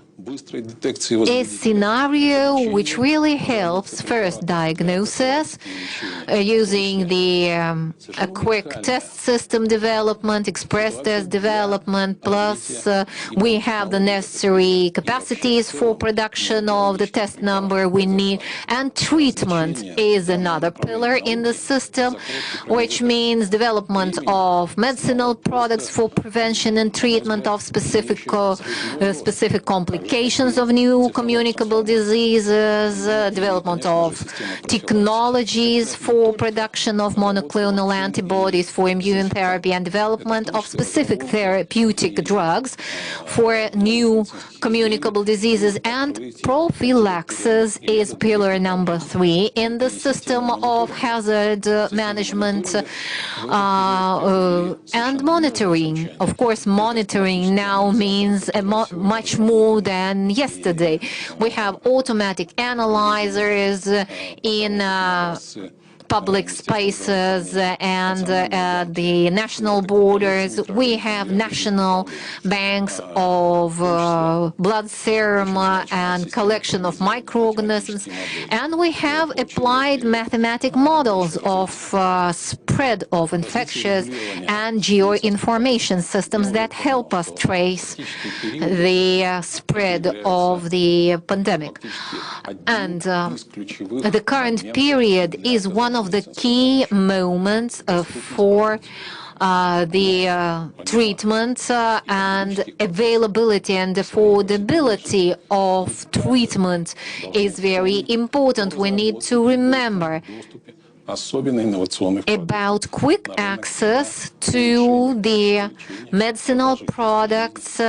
B: a scenario which really helps first diagnosis using the a quick test system development, express test development, plus we have the necessary capacities for production of the test number we need, and treatment is another pillar in the system, which means development of medicinal products for prevention and treatment of specific complications of new communicable diseases, development of technologies for production of monoclonal antibodies for immune therapy, and development of specific therapeutic drugs for new communicable diseases. And prophylaxis is pillar number 3 in the system of hazard management and monitoring. Of course, monitoring now means much more than yesterday. We have automatic analyzers in public spaces and at the national borders. We have national banks of blood serum and collection of microorganisms, and we have applied mathematic models of spread of infectious and geoinformation systems that help us trace the spread of the pandemic. And the current period is one of the key moments for the treatment and availability and affordability of treatment is very important. We need to remember about quick access to the medicinal products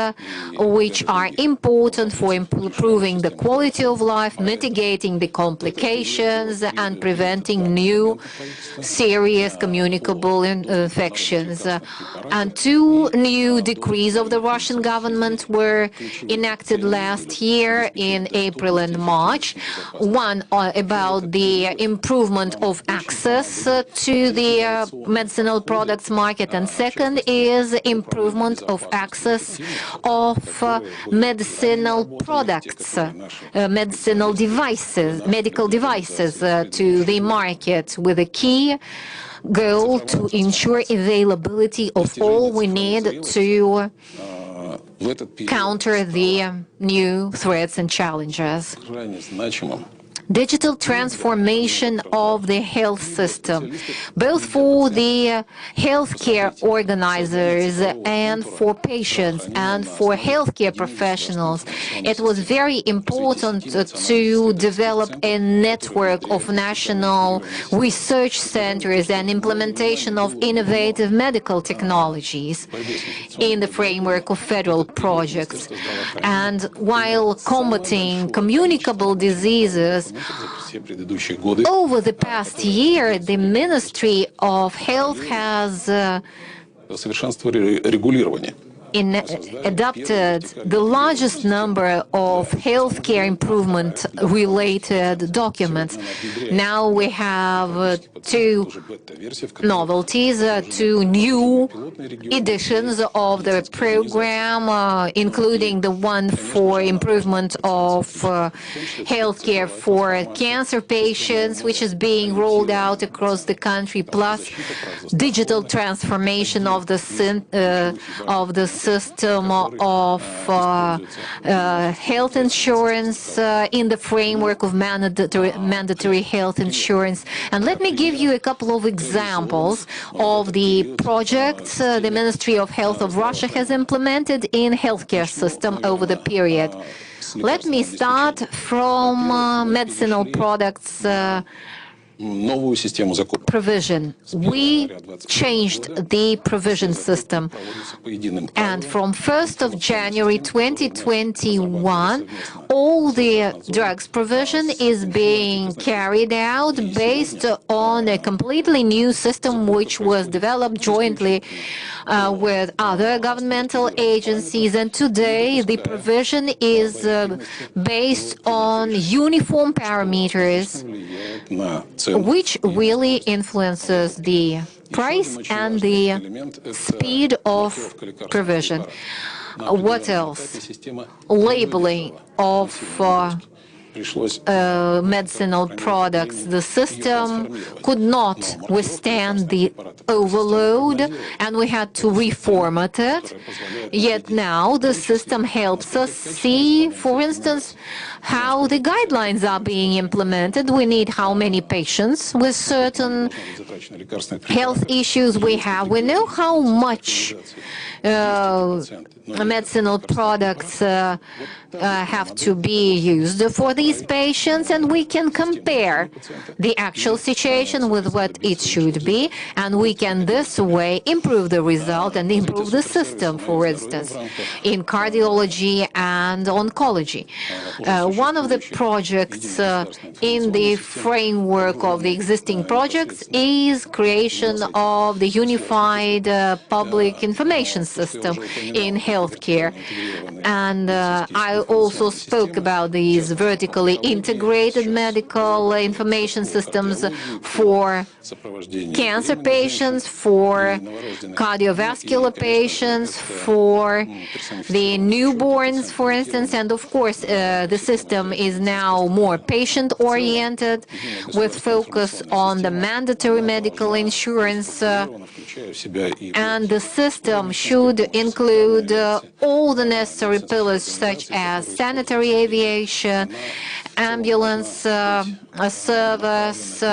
B: which are important for improving the quality of life, mitigating the complications, and preventing new serious communicable infections. And two new decrees of the Russian government were enacted last year in April and March. One about the improvement of access to the medicinal products market, and second is improvement of access of medicinal products, medicinal devices, medical devices to the market, with a key goal to ensure availability of all we need to counter the new threats and challenges. Digital transformation of the health system, both for the healthcare organizers and for patients and for healthcare professionals. It was very important to develop a network of national research centers and implementation of innovative medical technologies in the framework of federal projects. And while combating communicable diseases, over the past year, the Ministry of Health has adopted the largest number of healthcare improvement-related documents. Now we have two novelties, two new editions of the program, including the one for improvement of healthcare for cancer patients, which is being rolled out across the country, plus digital transformation of the system of health insurance in the framework of mandatory health insurance. And let me give you a couple of examples of the projects the Ministry of Health of Russia has implemented in healthcare system over the period. Let me start from medicinal products provision. We changed the provision system, and from 1st of January 2021, all the drugs provision is being carried out based on a completely new system which was developed jointly with other governmental agencies, and today the provision is based on uniform parameters which really influences the price and the speed of provision. What else? Labeling of medicinal products. The system could not withstand the overload, and we had to reformat it. Yet now the system helps us see, for instance, how the guidelines are being implemented. We need how many patients with certain health issues we have. We know how much medicinal products have to be used for these patients, and we can compare the actual situation with what it should be, and we can this way improve the result and improve the system, for instance, in cardiology and oncology. One of the projects in the framework of the existing projects is creation of the unified public information system in healthcare. And I also spoke about these vertically integrated medical information systems for cancer patients, for cardiovascular patients, for the newborns, for instance. And of course, the system is now more patient-oriented, with focus on the mandatory medical insurance. And the system should include all the necessary pillars, such as sanitary aviation, ambulance service,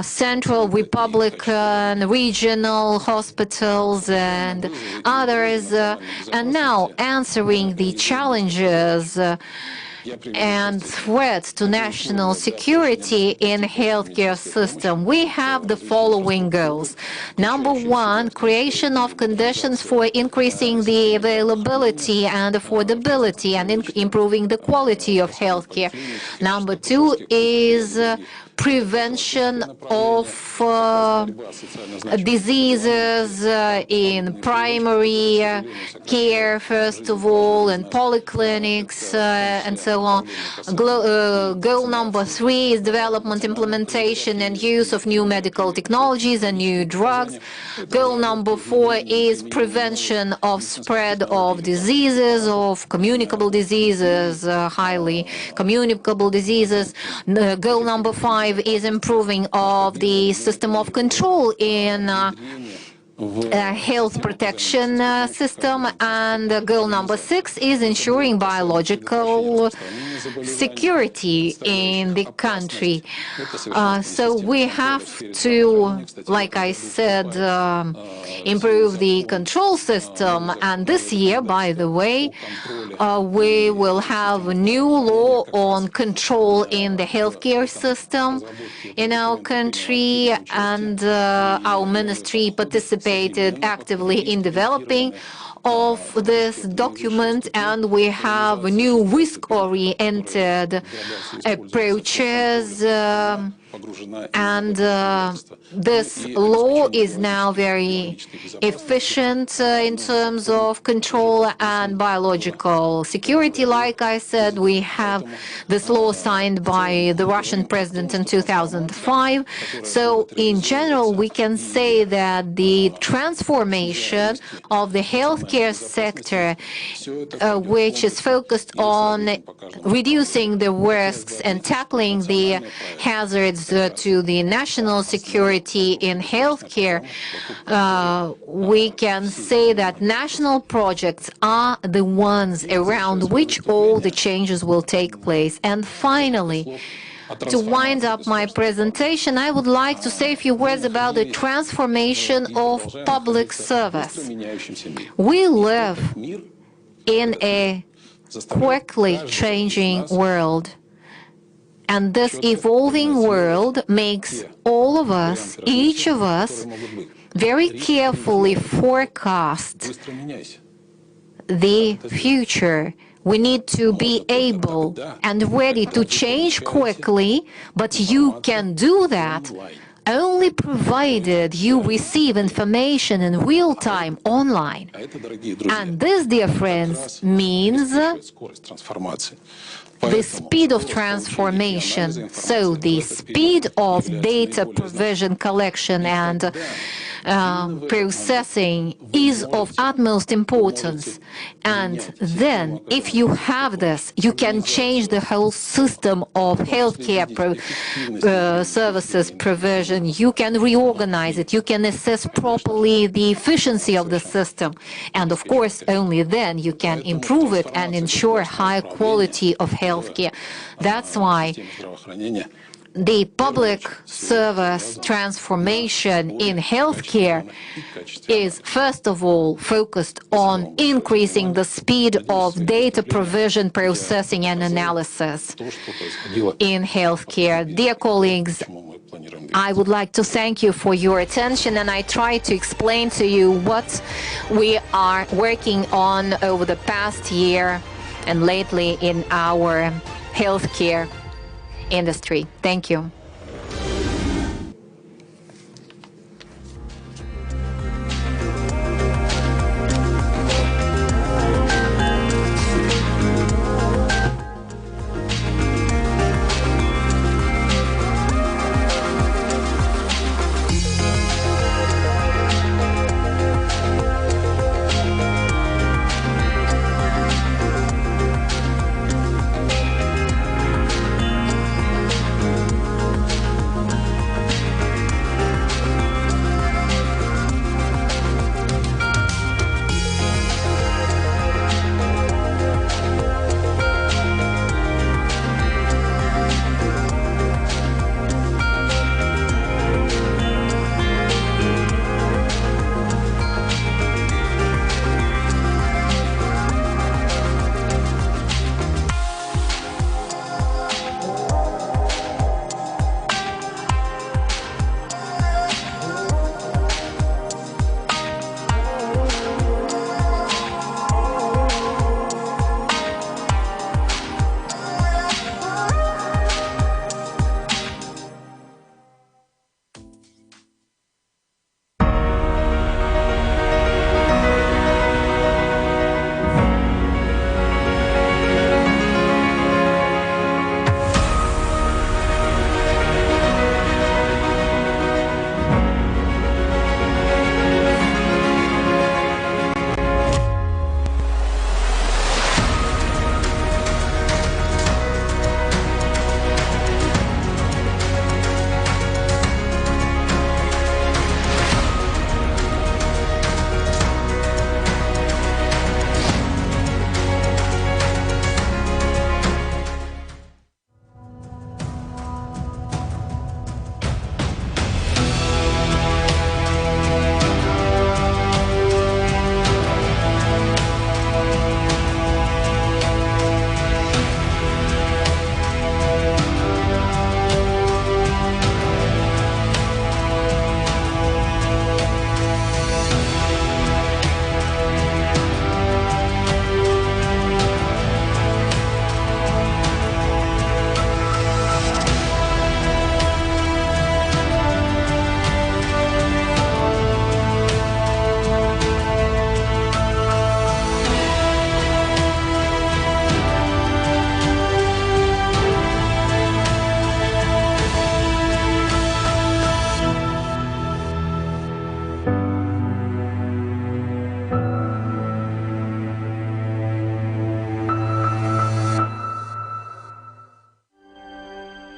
B: central, Republican, regional hospitals, and others. And now, answering the challenges and threats to national security in healthcare system, we have the following goals. Number one, creation of conditions for increasing the availability and affordability and improving the quality of healthcare. Number two is prevention of diseases in primary care, first of all, in polyclinics, and so on. Goal number three is development, implementation, and use of new medical technologies and new drugs. Goal number four is prevention of spread of diseases, of communicable diseases, highly communicable diseases. Goal number five is improving of the system of control in health protection system, and goal number six is ensuring biological security in the country. So we have to, like I said, improve the control system, and this year, by the way, we will have a new law on control in the healthcare system in our country, and our ministry participated actively in developing of this document, and we have new risk-oriented approaches, and this law is now very efficient in terms of control and biological security. Like I said, we have this law signed by the Russian president in 2005. So in general, we can say that the transformation of the healthcare sector, which is focused on reducing the risks and tackling the hazards to the national security in healthcare, we can say that national projects are the ones around which all the changes will take place. And finally, to wind up my presentation, I would like to say a few words about the transformation of public service. We live in a quickly changing world, and this evolving world makes all of us, each of us, very carefully forecast the future. We need to be able and ready to change quickly, but you can do that only provided you receive information in real time online. And this, dear friends, means the speed of transformation. So the speed of data provision, collection, and processing is of utmost importance. And then, if you have this, you can change the whole system of healthcare services provision. You can reorganize it. You can assess properly the efficiency of the system. And of course, only then you can improve it and ensure high quality of healthcare. That's why the public service transformation in healthcare is, first of all, focused on increasing the speed of data provision, processing, and analysis in healthcare. Dear colleagues, I would like to thank you for your attention, and I try to explain to you what we are working on over the past year and lately in our healthcare industry. Thank you.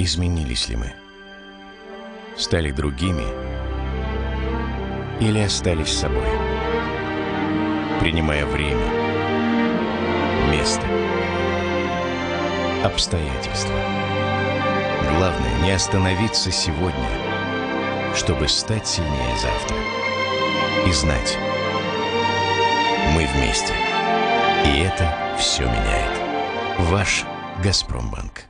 C: изменились ли мы? Стали другими или остались собой? Принимая время, место, обстоятельства. Главное не остановиться сегодня, чтобы стать сильнее завтра. И знать, мы вместе. И это все меняет. Ваш «Газпромбанк».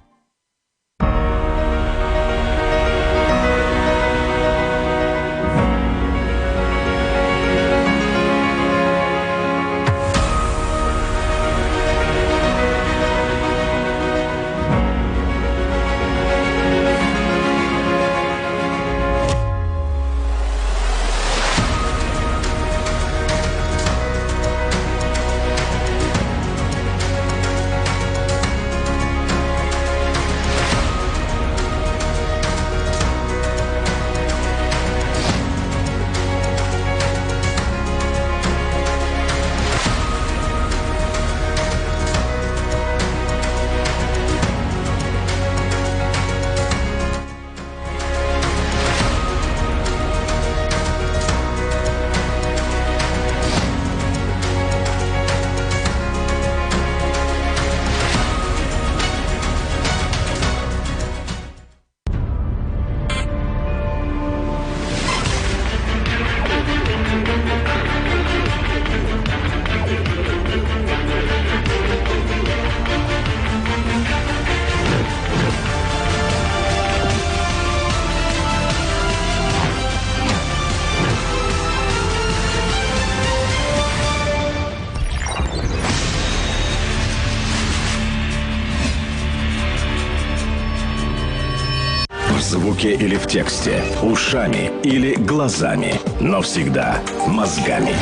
D: В звуке или в тексте, ушами или глазами, но всегда мозгами.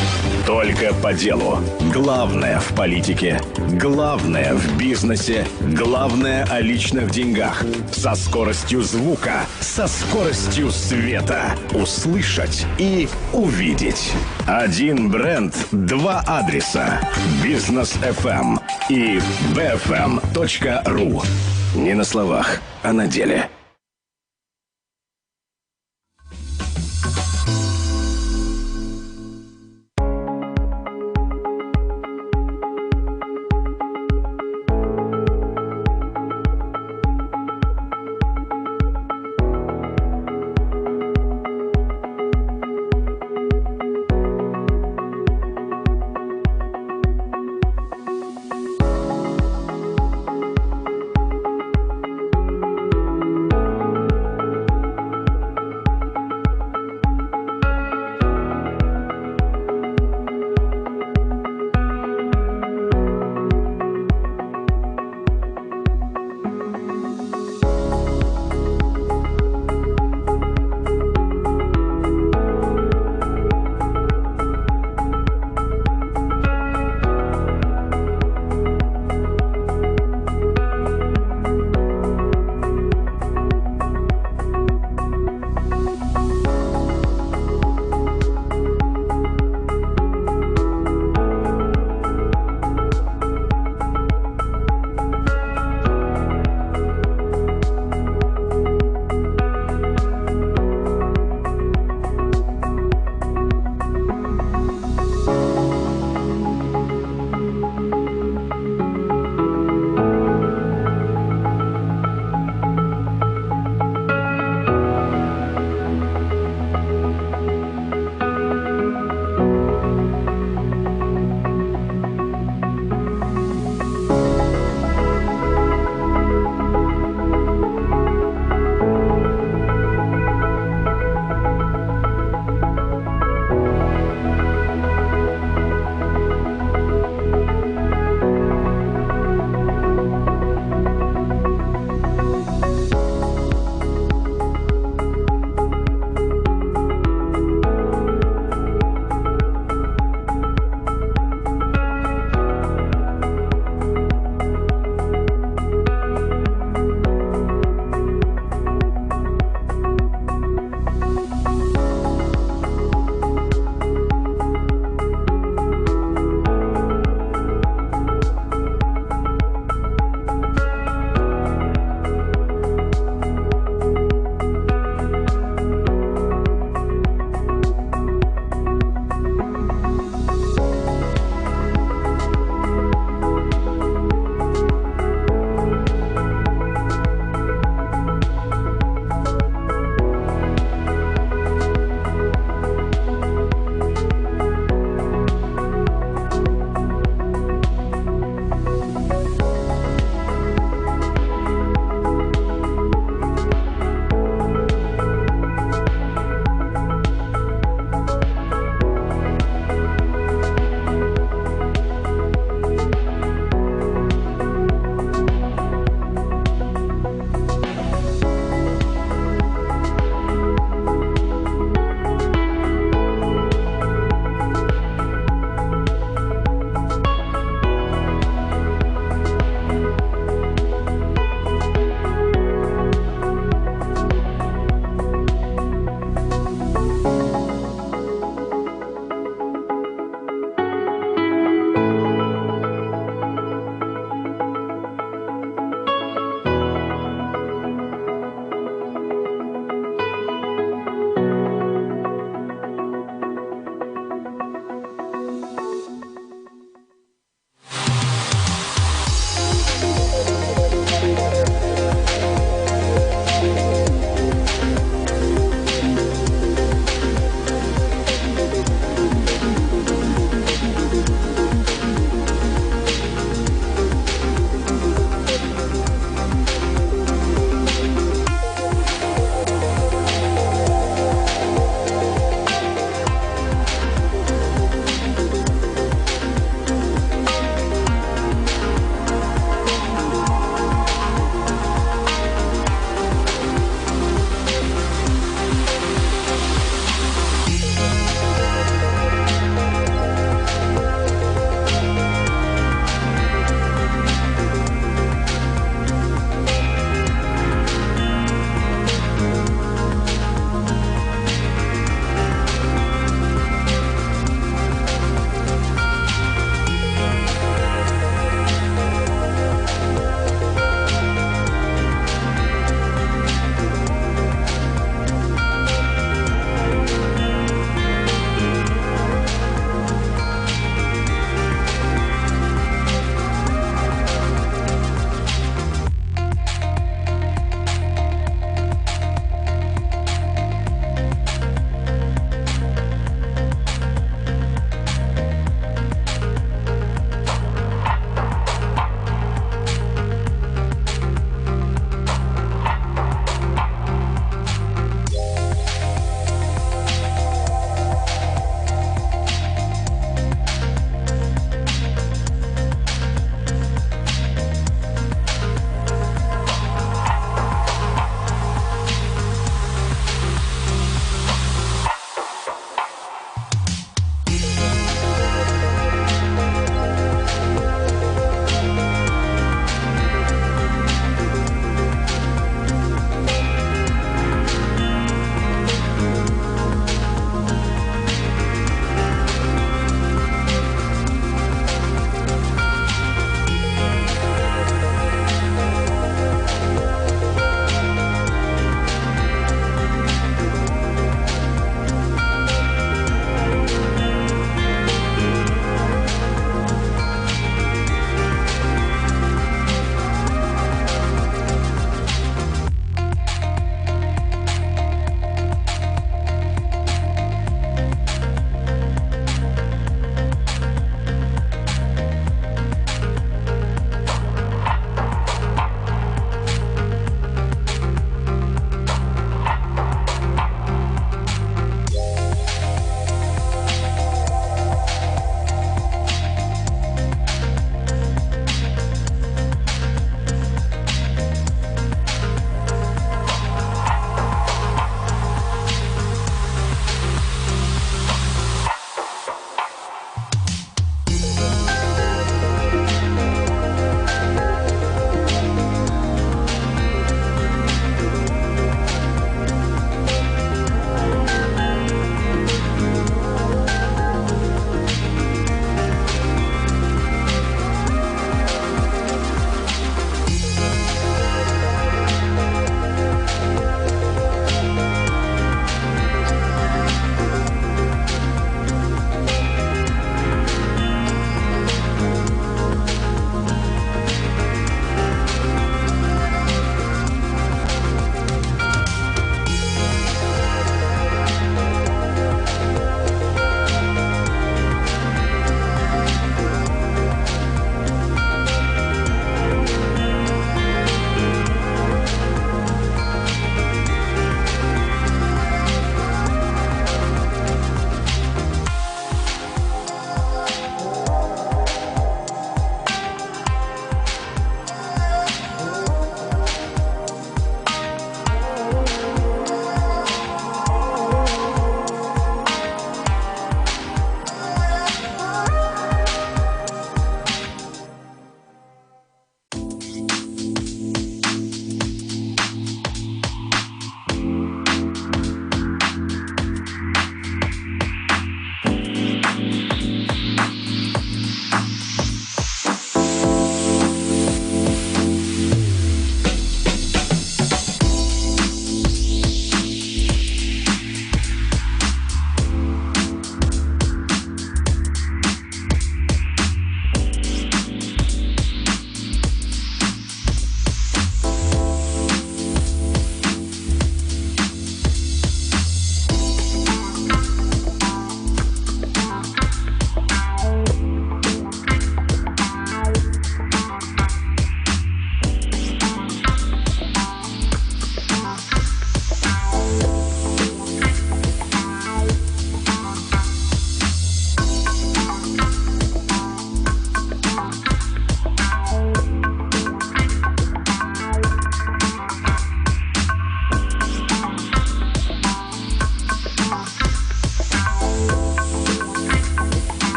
D: Только по делу. Главное в политике, главное в бизнесе, главное о личных деньгах. Со скоростью звука, со скоростью света. Услышать и увидеть. Один бренд, два адреса. Бизнес FM и bfm.ru. Не на словах, а на деле.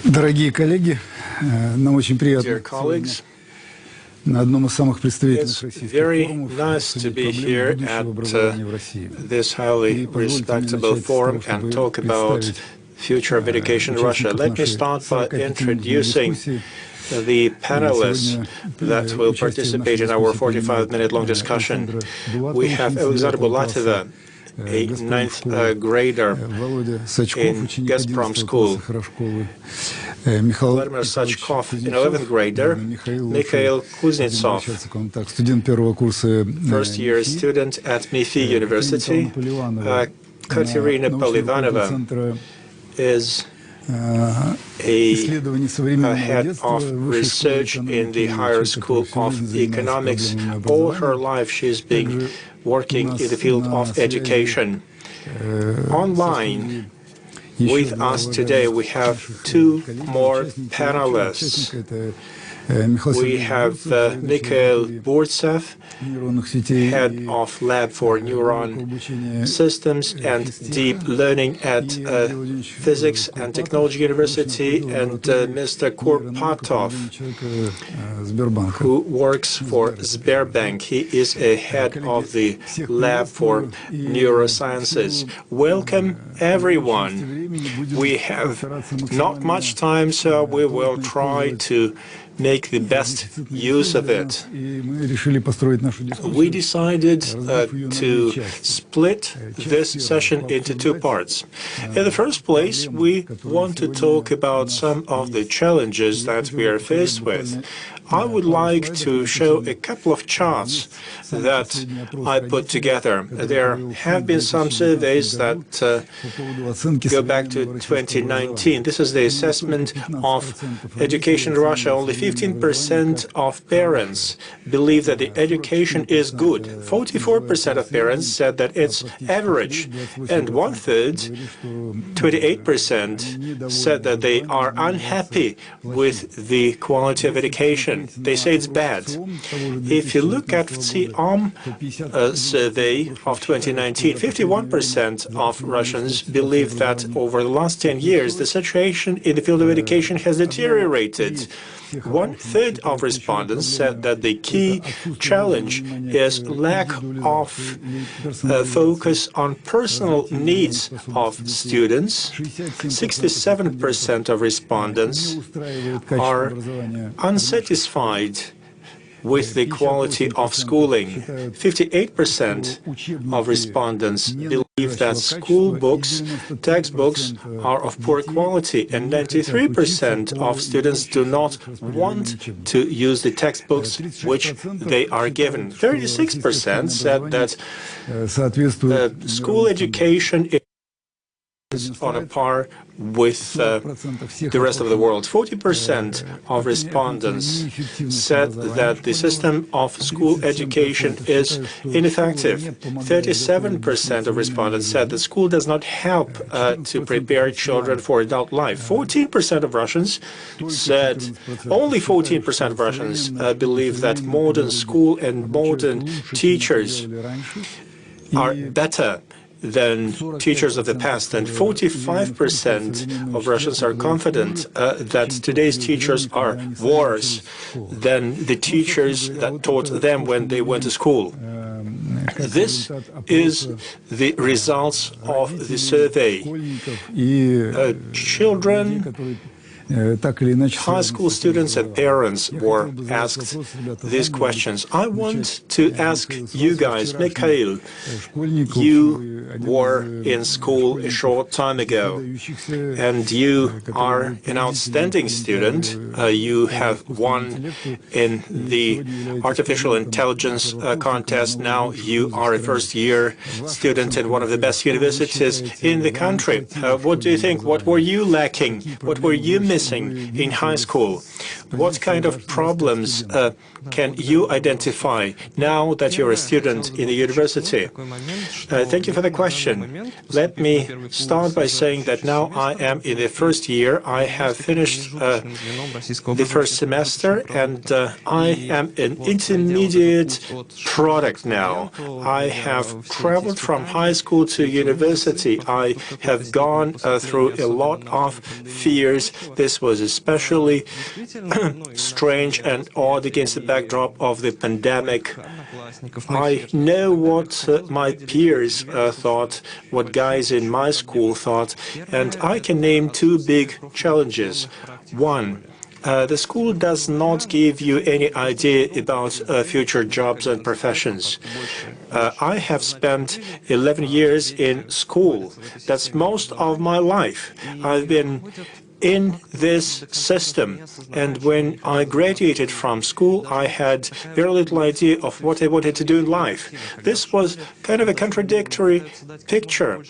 H: Дорогие коллеги, нам очень приятно
I: Dear colleagues,
H: на одном из самых представительных
I: it's
H: российских
I: very
H: форумов
I: nice to
H: обсудить
I: be
H: проблемы
I: here
H: будущего
I: at
H: образования в России.
I: this highly
H: И позвольте мне
I: respectable
H: начать с того,
I: forum and
H: чтобы
I: talk about
H: представить
I: future of education in Russia.
H: участников
I: Let me
H: нашей
I: start by
H: 45-минутной
I: introducing
H: дискуссии.
I: the panelists
H: Сегодня
I: that will
H: участие в
I: participate
H: нашей
I: in our
H: дискуссии принимает
I: 45-minute long discussion.
H: Александра
I: We have Alexander Bulatova, a ninth grader
H: Володя Сачков,
I: in
H: ученик
I: Gazprom
H: 11
I: school.
H: класса Хорошковы, Михаил
I: Vladimir Sachkov, an 11th grader, Mikhail Kuznetsov,
H: студент первого курса
I: first-year student at MIFI University. Katerina Polivanova is a head of research in the Higher School of Economics. All her life she's been working in the field of education. Online, with us today, we have two more panelists. We have Mikhail Burtsev, head of Lab for Neuron Systems and Deep Learning at Physics and Technology University, and Mr. Kurpatov, who works for Sberbank. He is a head of the Lab for Neurosciences. Welcome, everyone. We have not much time, so we will try to make the best use of it. We decided to split this session into two parts. In the first place, we want to talk about some of the challenges that we are faced with. I would like to show a couple of charts that I put together. There have been some surveys that go back to 2019. This is the assessment of education in Russia. Only 15% of parents believe that the education is good. 44% of parents said that it's average. And one-third, 28%, said that they are unhappy with the quality of education. They say it's bad. If you look at COM survey of 2019, 51% of Russians believe that over the last 10 years, the situation in the field of education has deteriorated. One-third of respondents said that the key challenge is lack of focus on personal needs of students. 67% of respondents are unsatisfied with the quality of schooling. 58% of respondents believe that school books, textbooks are of poor quality, and 93% of students do not want to use the textbooks which they are given. 36% said that school education is on a par with the rest of the world. 40% of respondents said that the system of school education is ineffective. 37% of respondents said that school does not help to prepare children for adult life. 14% of Russians said, only 14% of Russians believe that modern school and modern teachers are better than teachers of the past, and 45% of Russians are confident that today's teachers are worse than the teachers that taught them when they went to school. This is the results of the survey. Children, high school students and parents were asked these questions. I want to ask you guys, Mikhail, you were in school a short time ago, and you are an outstanding student. You have won in the artificial intelligence contest. Now you are a first-year student in one of the best universities in the country. What do you think? What were you lacking? What were you missing in high school? What kind of problems can you identify now that you're a student in the university? Thank you for the question. Let me start by saying that now I am in the first year. I have finished the first semester, and I am an intermediate product now. I have traveled from high school to university. I have gone through a lot of fears. The This was especially strange and odd against the backdrop of the pandemic. I know what my peers thought, what guys in my school thought, and I can name two big challenges. One, the school does not give you any idea about future jobs and professions. I have spent 11 years in school. That's most of my life. I've been in this system, and when I graduated from school, I had very little idea of what I wanted to do in life. This was kind of a contradictory picture.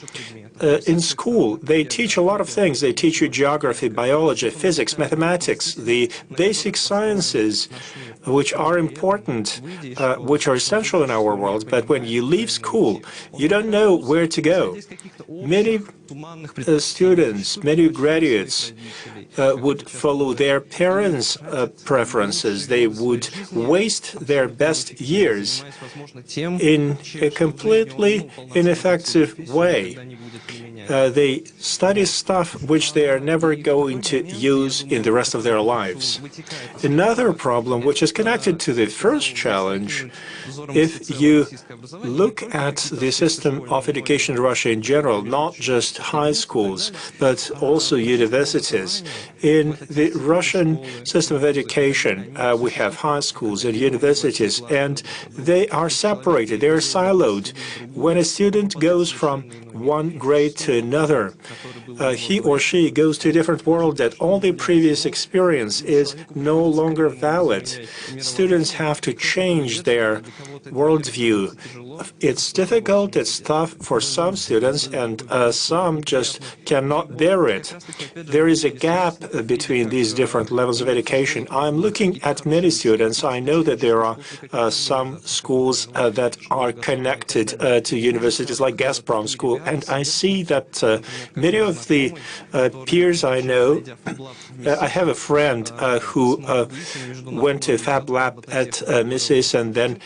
I: In school, they teach a lot of things. They teach you geography, biology, physics, mathematics, the basic sciences, which are important, which are essential in our world. But when you leave school, you don't know where to go. Many students, many graduates would follow their parents' preferences. They would waste their best years in a completely ineffective way. They study stuff which they are never going to use in the rest of their lives. Another problem, which is connected to the first challenge, if you look at the system of education in Russia in general, not just high schools, but also universities. In the Russian system of education, we have high schools and universities, and they are separated, they are siloed. When a student goes from one grade to another, he or she goes to a different world that all the previous experience is no longer valid. Students have to change their worldview. It's difficult, it's tough for some students, and some just cannot bear it. There is a gap between these different levels of education. I'm looking at many students. I know that there are some schools that are connected to universities like Gazprom School, and I see that many of the peers I know, I have a friend who went to Fab Lab at Mises, and then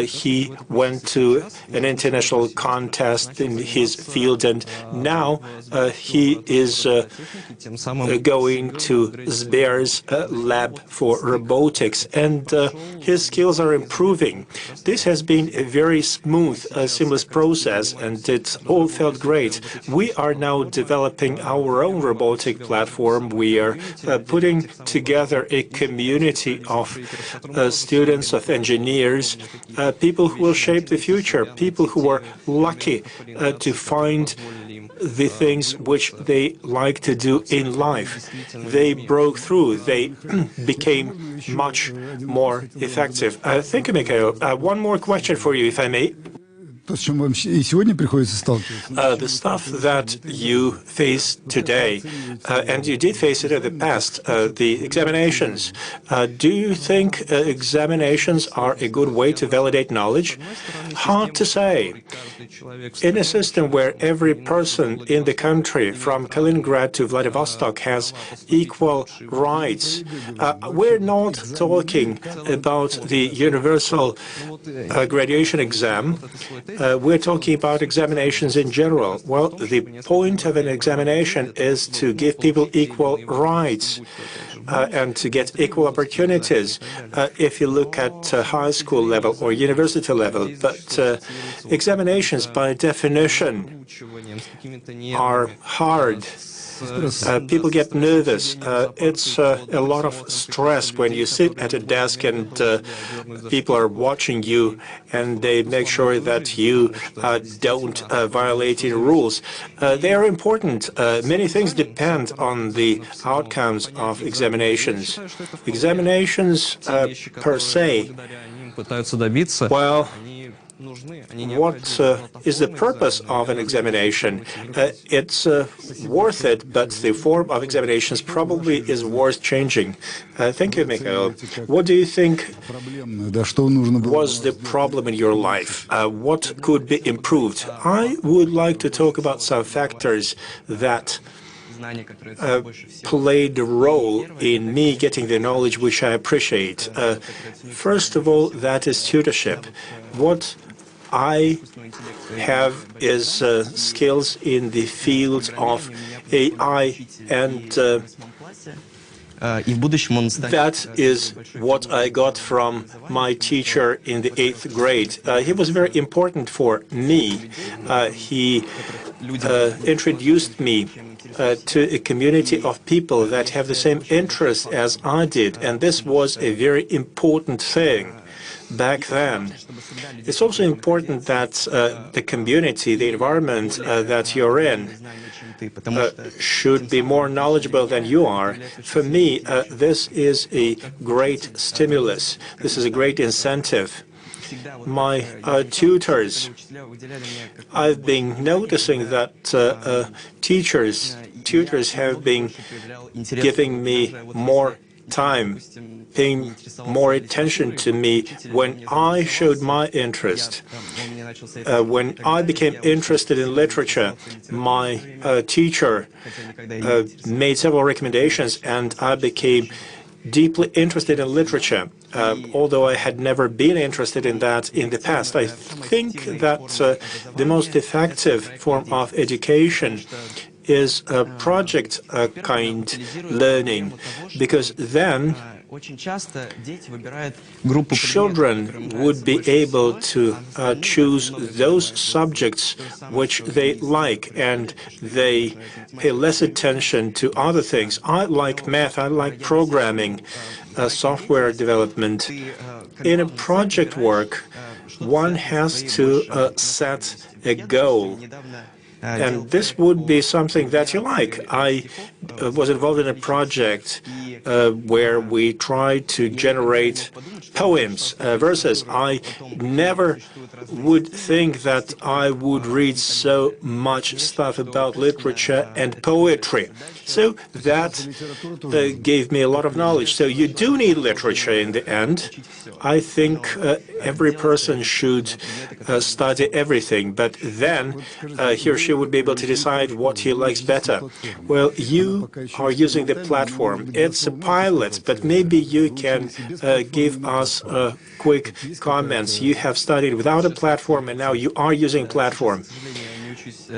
I: he went to an international contest in his field, and now he is going to Sber's lab for robotics, and his skills are improving. This has been a very smooth, seamless process, and it all felt great. We are now developing our own robotic platform. We are putting together a community of students, of engineers, people who will shape the future, people who are lucky to find the things which they like to do in life. They broke through. They became much more effective. Thank you, Mikhail. One more question for you, if I may.
H: То, с чем вам и сегодня приходится сталкиваться.
I: The stuff that you face today, and you did face it in the past, the examinations. Do you think examinations are a good way to validate knowledge? Hard to say. In a system where every person in the country, from Kaliningrad to Vladivostok, has equal rights, we're not talking about the universal graduation exam. We're talking about examinations in general. Well, the point of an examination is to give people equal rights and to get equal opportunities if you look at high school level or university level. But examinations, by definition, are hard. People get nervous. It's a lot of stress when you sit at a desk and people are watching you, and they make sure that you don't violate any rules. They are important. Many things depend on the outcomes of examinations. Examinations per se, well, what is the purpose of an examination? It's worth it, but the form of examinations probably is worth changing. Thank you, Mikhail. What do you think was the problem in your life? What could be improved? I would like to talk about some factors that played a role in me getting the knowledge which I appreciate. First of all, that is tutorship. What I have is skills in the field of AI, and That is what I got from my teacher in the 8th grade. He was very important for me. He introduced me to a community of people that have the same interests as I did, and this was a very important thing back then. It's also important that the community, the environment that you're in, should be more knowledgeable than you are. For me, this is a great stimulus. This is a great incentive. My tutors, I've been noticing that tutors have been giving me more time, paying more attention to me when I showed my interest. When I became interested in literature, my teacher made several recommendations, and I became deeply interested in literature, although I had never been interested in that in the past. I think that the most effective form of education is project kind learning, because then children would be able to choose those subjects which they like, and they pay less attention to other things. I like math, I like programming, software development. In a project work, one has to set a goal. And this would be something that you like. I was involved in a project where we tried to generate poems, verses. I never would think that I would read so much stuff about literature and poetry. So that gave me a lot of knowledge. So you do need literature in the end. I think every person should study everything, but then he or she would be able to decide what he likes better. Well, you are using the platform. It's a pilot, but maybe you can give us quick comments. You have studied without a platform, and now you are using a platform.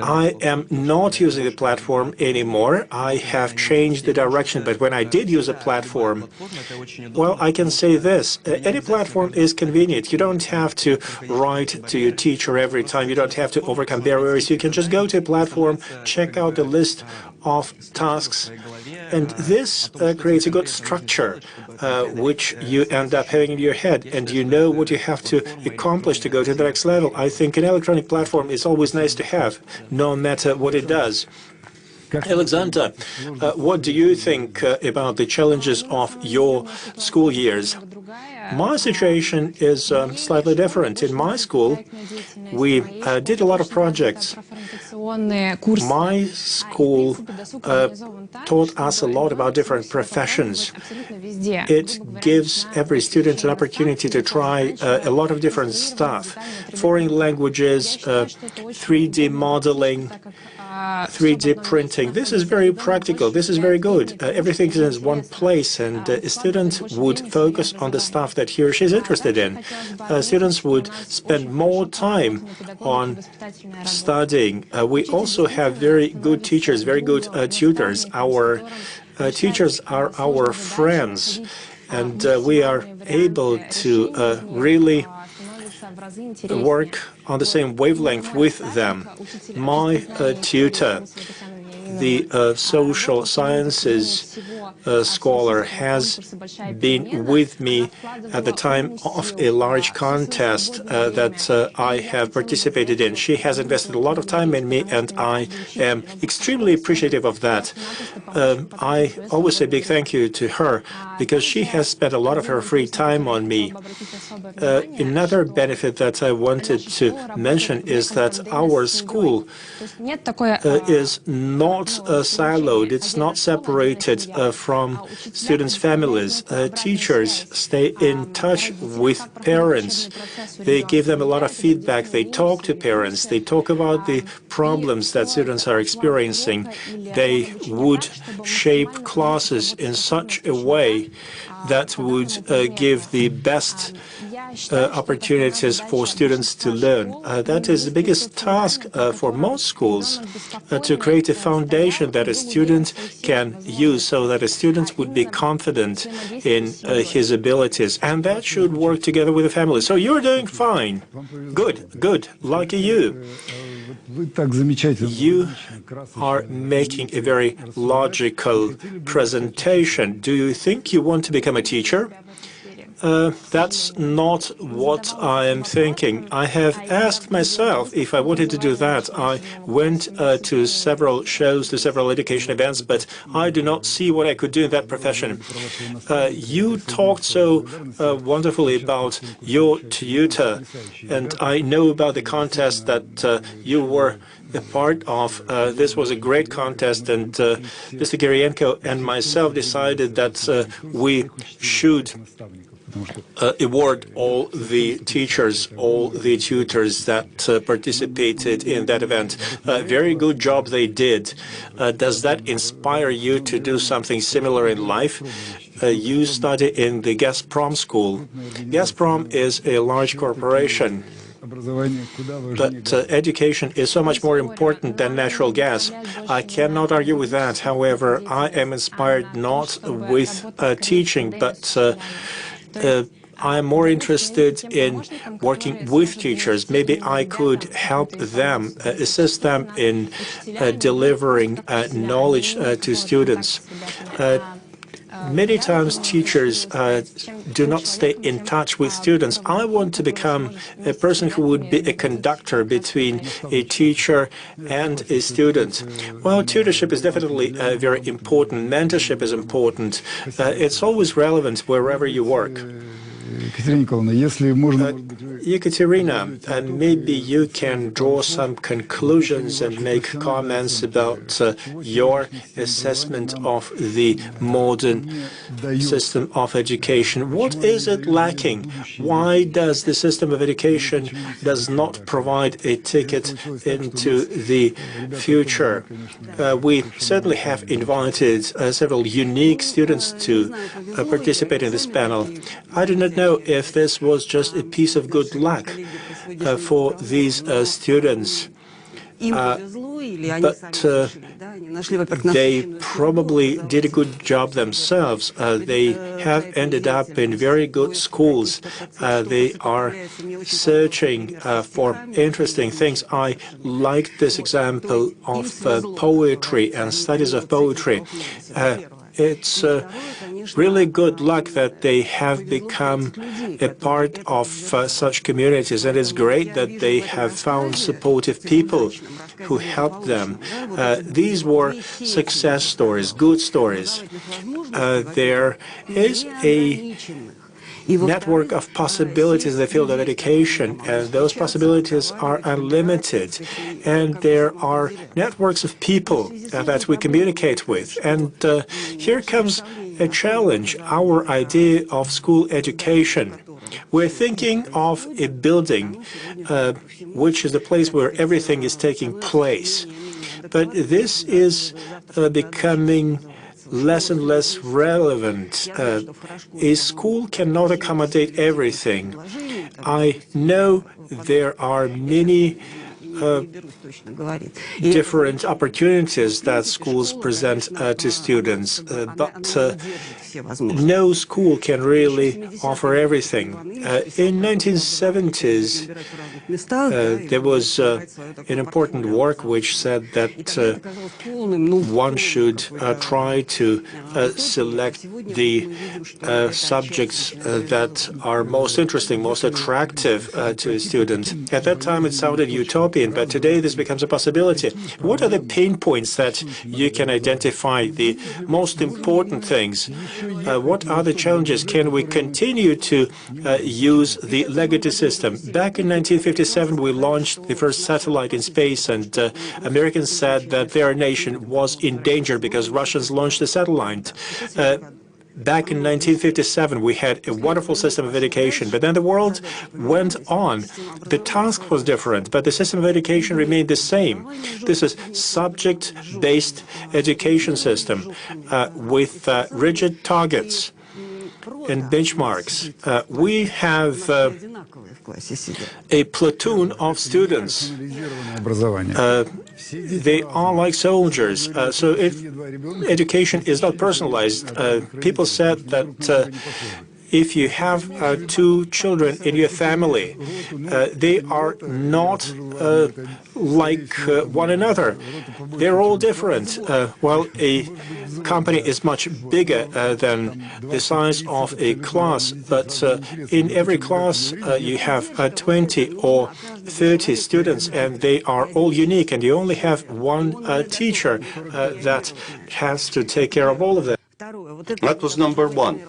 I: I am not using the platform anymore. I have changed the direction, but when I did use a platform, well, I can say this. Any platform is convenient. You don't have to write to your teacher every time. You don't have to overcome barriers. You can just go to a platform, check out the list of tasks, and this creates a good structure which you end up having in your head, and you know what you have to accomplish to go to the next level. I think an electronic platform is always nice to have, no matter what it does. Alexander, what do you think about the challenges of your school years? My situation is slightly different. In my school, we did a lot of projects. My school taught us a lot about different professions. It gives every student an opportunity to try a lot of different stuff. Foreign languages, 3D modeling, 3D printing. This is very practical. This is very good. Everything is in one place, and a student would focus on the stuff that he or she is interested in. Students would spend more time on studying. We also have very good teachers, very good tutors. Our teachers are our friends, and we are able to really work on the same wavelength with them. My tutor, the social sciences scholar, has been with me at the time of a large contest that I have participated in. She has invested a lot of time in me, and I am extremely appreciative of that. I always say big thank you to her, because she has spent a lot of her free time on me. Another benefit that I wanted to mention is that our school is not siloed. It's not separated from students' families. Teachers stay in touch with parents. They give them a lot of feedback. They talk to parents. They talk about the problems that students are experiencing. They would shape classes in such a way that would give the best opportunities for students to learn. That is the biggest task for most schools, to create a foundation that a student can use so that a student would be confident in his abilities. And that should work together with the family. So you're doing fine. Good, good. Lucky you. You are making a very logical presentation. Do you think you want to become a teacher? That's not what I am thinking. I have asked myself if I wanted to do that. I went to several shows, to several education events, but I do not see what I could do in that profession. You talked so wonderfully about your tutor, and I know about the contest that you were a part of. This was a great contest, and Mr. Kirienko and myself decided that we should award all the teachers, all the tutors that participated in that event. Very good job they did. Does that inspire you to do something similar in life? You study in the Gazprom school. Gazprom is a large corporation, but education is so much more important than natural gas. I cannot argue with that. However, I am inspired not with teaching, but I am more interested in working with teachers. Maybe I could help them, assist them in delivering knowledge to students. Many times teachers do not stay in touch with students. I want to become a person who would be a conductor between a teacher and a student. Well, tutorship is definitely very important. Mentorship is important. It's always relevant wherever you work. Ekaterina, maybe you can draw some conclusions and make comments about your assessment of the modern system of education. What is it lacking? Why does the system of education does not provide a ticket into the future? We certainly have invited several unique students to participate in this panel. I do not know if this was just a piece of good luck for these students, but they probably did a good job themselves. They have ended up in very good schools. They are searching for interesting things. I liked this example of poetry and studies of poetry. It's really good luck that they have become a part of such communities, and it's great that they have found supportive people who helped them. These were success stories, good stories. There is a network of possibilities in the field of education, and those possibilities are unlimited. And there are networks of people that we communicate with. And here comes a challenge, our idea of school education. We're thinking of a building, which is the place where everything is taking place. But this is becoming less and less relevant. A school cannot accommodate everything. I know there are many different opportunities that schools present to students, but no school can really offer everything. In 1970s, there was an important work which said that one should try to select the subjects that are most interesting, most attractive to a student. At that time, it sounded utopian, but today this becomes a possibility. What are the pain points that you can identify, the most important things? What are the challenges? Can we continue to use the legacy system? Back in 1957, we launched the first satellite in space, and Americans said that their nation was in danger because Russians launched a satellite. Back in 1957, we had a wonderful system of education, but then the world went on. The task was different, but the system of education remained the same. This is subject-based education system with rigid targets. and benchmarks. We have a platoon of students. They are like soldiers. So if education is not personalized, people said that if you have two children in your family, they are not like one another. They're all different. Well, a company is much bigger than the size of a class, but in every class you have 20 or 30 students, and they are all unique, and you only have one teacher that has to take care of all of them.
J: That was number one.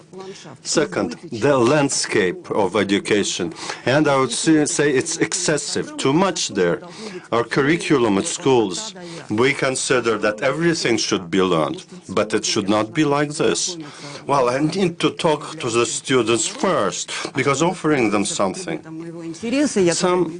J: Second, the landscape of education. And I would say it's excessive, too much there. Our curriculum at schools, we consider that everything should be learned, but it should not be like this. Well, I need to talk to the students first, because offering them something, some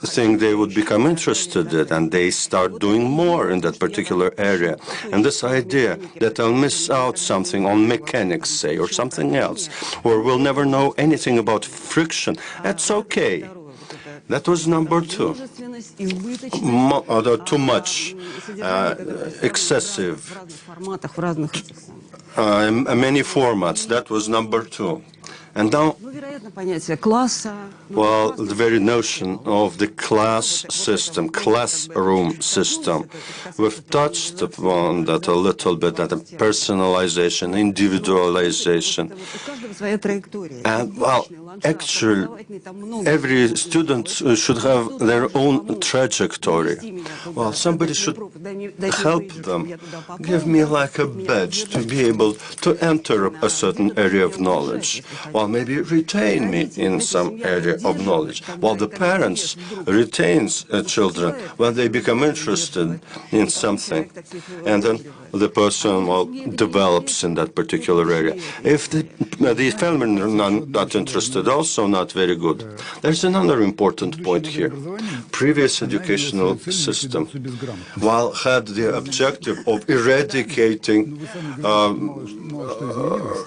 J: think they would become interested in, and they start doing more in that particular area. And this idea that I'll miss out something on mechanics, say, or something else, or will never know anything about friction, that's okay. That was number two. Too much, excessive, many formats, that was number two. And now, well, the very notion of the class system, classroom system, we've touched upon that a little bit, that personalization, individualization. And, well, actually, every student should have their own trajectory. Well, somebody should help them, give me like a badge to be able to enter a certain area of knowledge. Well, maybe retain me in some area of knowledge, while the parents retains children when they become interested in something, and then the person, well, develops in that particular area. If the family are not interested, also not very good. There's another important point here. Previous educational system, while had the objective of eradicating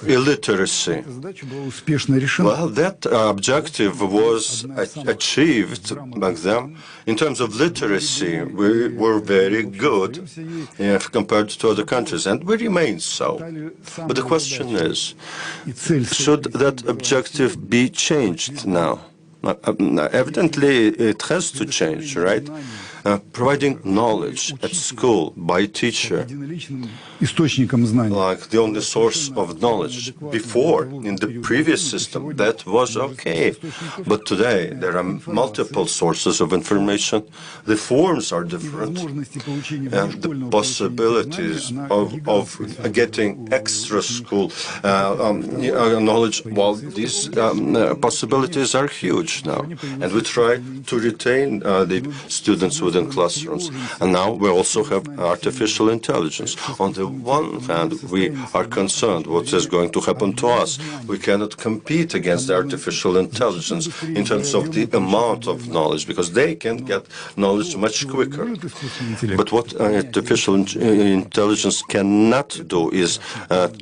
J: illiteracy, well, that objective was achieved back then. In terms of literacy, we were very good compared to other countries, and we remain so. But the question is, should that objective be changed now? Evidently, it has to change, right? Providing knowledge at school by a teacher, like the only source of knowledge. Before, in the previous system, that was okay. But today, there are multiple sources of information. The forms are different. And the possibilities of getting extra school knowledge, well, these possibilities are huge now. And we try to retain the students within classrooms. And now we also have artificial intelligence. On the one hand, we are concerned what is going to happen to us. We cannot compete against the artificial intelligence in terms of the amount of knowledge, because they can get knowledge much quicker. But what artificial intelligence cannot do is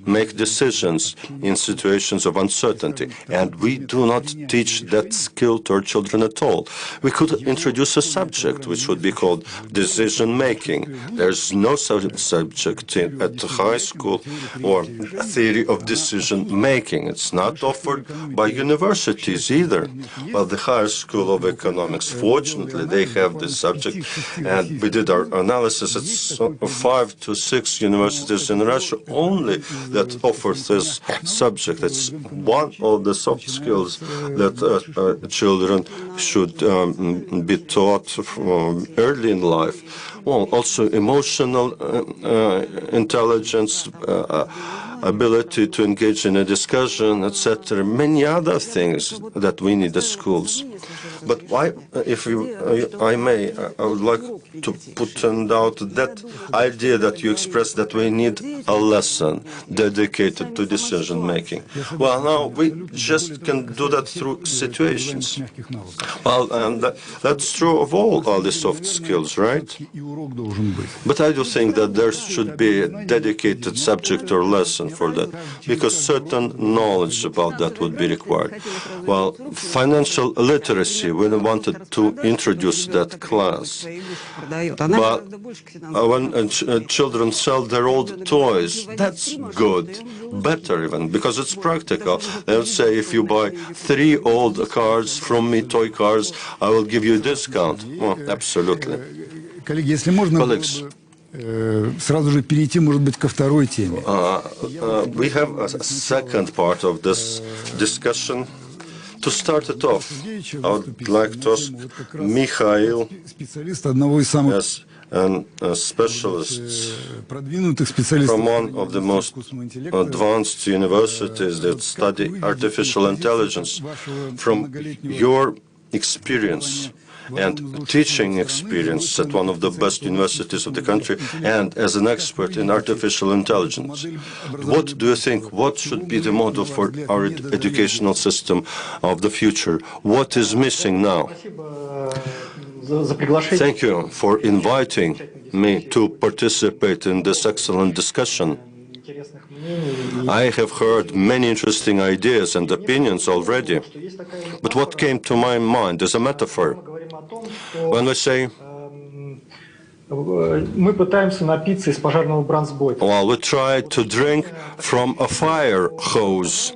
J: make decisions in situations of uncertainty. And we do not teach that skill to our children at all. We could introduce a subject which would be called decision-making. There's no such subject at high school or theory of decision-making. It's not offered by universities either. Well, the Higher School of Economics, fortunately, they have this subject, and we did our analysis. It's 5 to 6 universities in Russia only that offer this subject. It's one of the soft skills that children should be taught early in life. Well, also emotional intelligence, ability to engage in a discussion, etc. Many other things that we need at schools. But why, if I may, I would like to put out that idea that you expressed that we need a lesson dedicated to decision making. Well, now we just can do that through situations. Well, and that's true of all the soft skills, right? But I do think that there should be a dedicated subject or lesson for that, because certain knowledge about that would be required. Well, financial literacy, we wanted to introduce that class. But when children sell their old toys, that's good, better even, because it's practical. They would say, if you buy 3 old cars from me, toy cars, I will give you a discount. Well, absolutely. Colleagues,
H: сразу же перейти, может быть, ко второй теме.
J: We have a second part of this discussion. To start it off, I would like to ask Mikhail, as a specialist from one of the most advanced universities that study artificial intelligence, from your experience and teaching experience at one of the best universities of the country, and as an expert in artificial intelligence, what do you think, what should be the model for our educational system of the future? What is missing now? Thank you for inviting me to participate in this excellent discussion. I have heard many interesting ideas and opinions already, but what came to my mind is a metaphor. When we say, well, we try to drink from a fire hose.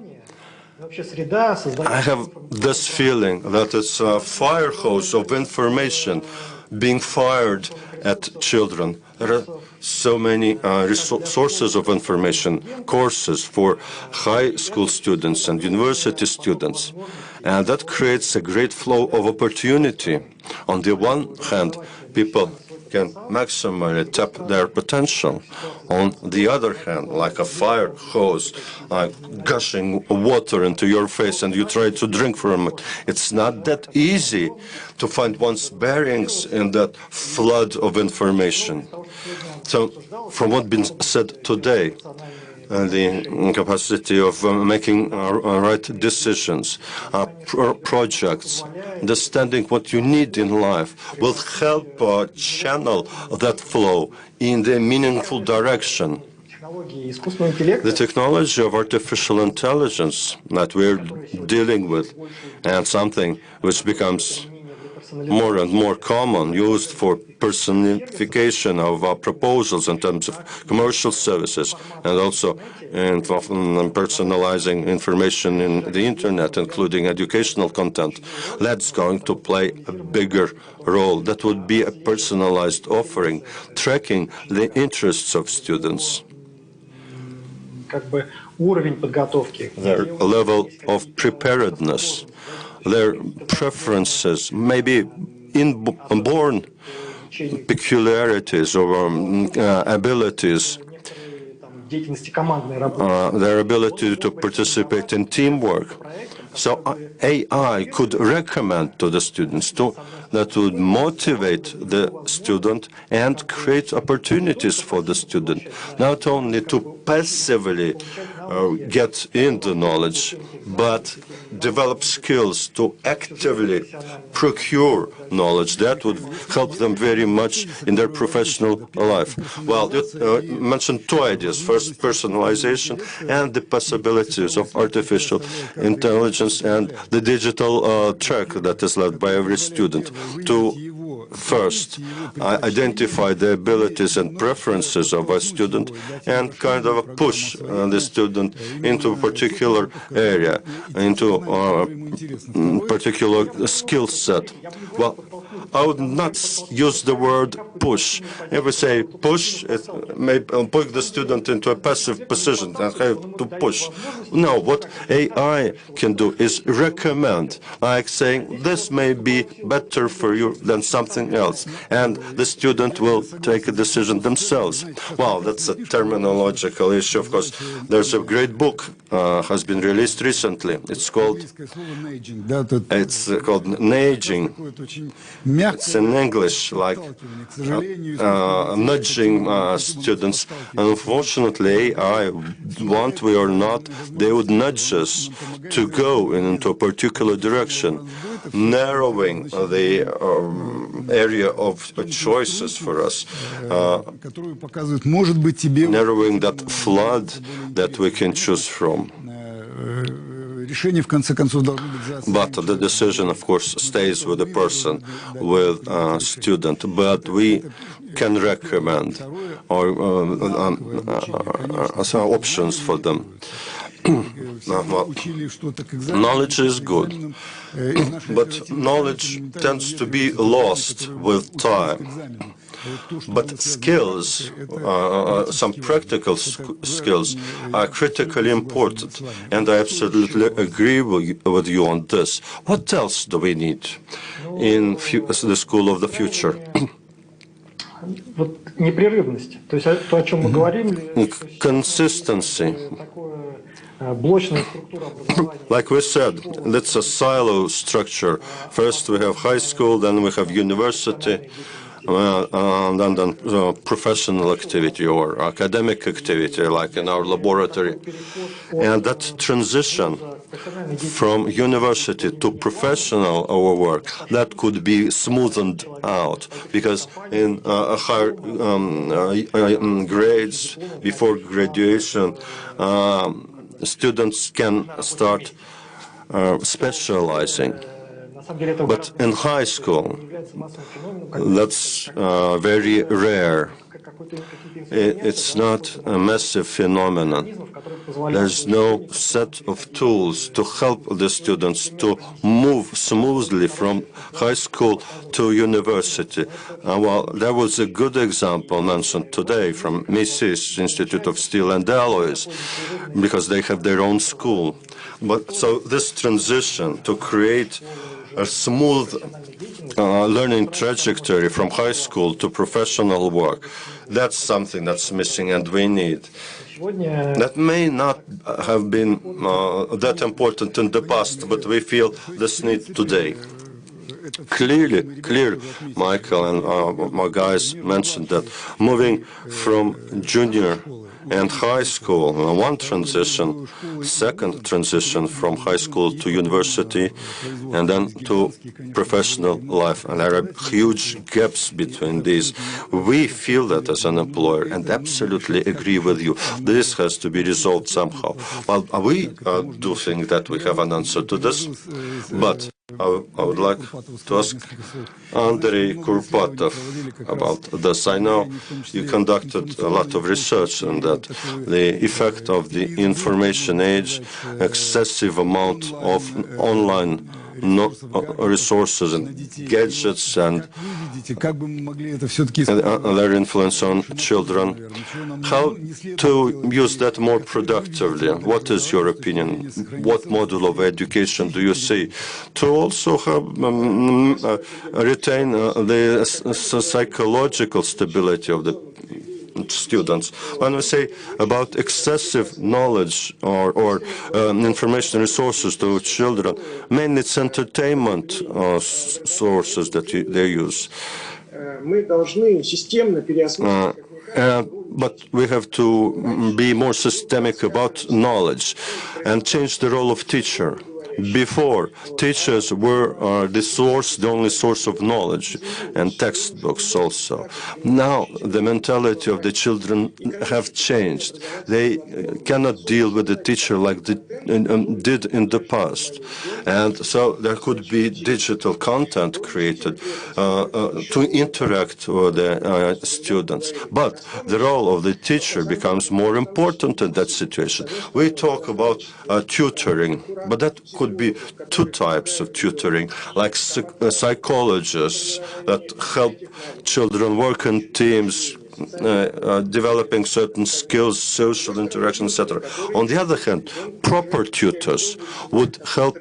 J: I have this feeling that it's a fire hose of information being fired at children. There are so many sources of information, courses for high school students and university students, and that creates a great flow of opportunity. On the one hand, people can maximally tap their potential. On the other hand, like a fire hose, gushing water into your face and you try to drink from it, it's not that easy to find one's bearings in that flood of information. So, from what's been said today, the capacity of making right decisions, projects, understanding what you need in life will help channel that flow in the meaningful direction. The technology of artificial intelligence that we're dealing with, and something which becomes more and more common, used for personification of proposals in terms of commercial services, and also in personalizing information in the internet, including educational content. That's going to play a bigger role. That would be a personalized offering, tracking the interests of students, their level of preparedness, their preferences, maybe inborn peculiarities or abilities, their ability to participate in teamwork. So AI could recommend to the students that would motivate the student and create opportunities for the student, not only to passively get into knowledge, but develop skills to actively procure knowledge. That would help them very much in their professional life. Well, you mentioned 2 ideas. First, personalization and the possibilities of artificial intelligence and the digital track that is led by every student to first identify the abilities and preferences of a student and kind of push the student into a particular area, into a particular skill set. Well, I would not use the word push. If we say push, it may put the student into a passive position and have to push. No, what AI can do is recommend, like saying this may be better for you than something else, and the student will take a decision themselves. Well, that's a terminological issue, of course. There's a great book has been released recently. It's called nudging. It's in English, like nudging students. Unfortunately, AI, want we or not, they would nudge us to go into a particular direction, narrowing the area of choices for us, narrowing that flood that we can choose from. But the decision, of course, stays with the person, with a student. But we can recommend options for them. Knowledge is good, but knowledge tends to be lost with time. But skills, some practical skills, are critically important, and I absolutely agree with you on this. What else do we need in the school of the future? Consistency. Like we said, it's a silo structure. First we have high school, then we have university, and then professional activity or academic activity, like in our laboratory. And that transition from university to professional work, that could be smoothened out, because in higher grades, before graduation, students can start specializing. But in high school, that's very rare. It's not a massive phenomenon. There's no set of tools to help the students to move smoothly from high school to university. Well, there was a good example mentioned today from Mises Institute of Steel and Alloys, because they have their own school. But so this transition to create a smooth learning trajectory from high school to professional work, that's something that's missing and we need. That may not have been that important in the past, but we feel this need today. Clear, Michael and my guys mentioned that moving from junior and high school, one transition, second transition from high school to university, and then to professional life. And there are huge gaps between these. We feel that as an employer, and absolutely agree with you. This has to be resolved somehow. Well, we do think that we have an answer to this, but I would like to ask Andrei Kurpatov about this. I know you conducted a lot of research on that, the effect of the information age, excessive amount of online resources and gadgets and their influence on children. How to use that more productively? What is your opinion? What model of education do you see? To also have, retain the psychological stability of the students. When we say about excessive knowledge or information resources to children, mainly it's entertainment sources that they use. But we have to be more systemic about knowledge and change the role of teacher. Before, teachers were the only source of knowledge, and textbooks also. Now, the mentality of the children have changed. They cannot deal with the teacher like they did in the past. And so there could be digital content created to interact with the students. But the role of the teacher becomes more important in that situation. We talk about tutoring, but that could be two types of tutoring, like psychologists that help children work in teams, developing certain skills, social interaction, etc. On the other hand, proper tutors would help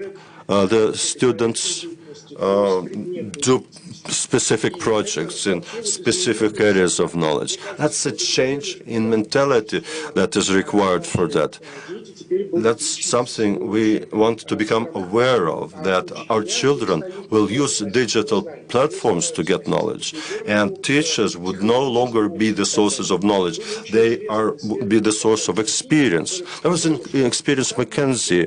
J: the students do specific projects in specific areas of knowledge. That's a change in mentality that is required for that. That's something we want to become aware of, that our children will use digital platforms to get knowledge, and teachers would no longer be the sources of knowledge. They would be the source of experience. There was an Experience McKinsey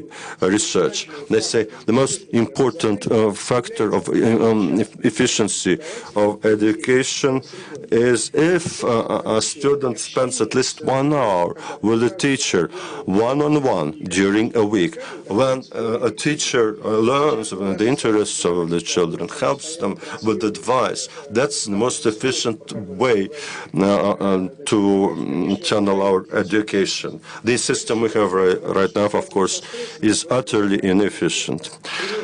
J: research. They say the most important factor of efficiency of education is if a student spends at least 1 hour with a teacher one-on-one during a week. When a teacher learns the interests of the children, helps them with advice, that's the most efficient way to channel our education. The system we have right now, of course, is utterly inefficient.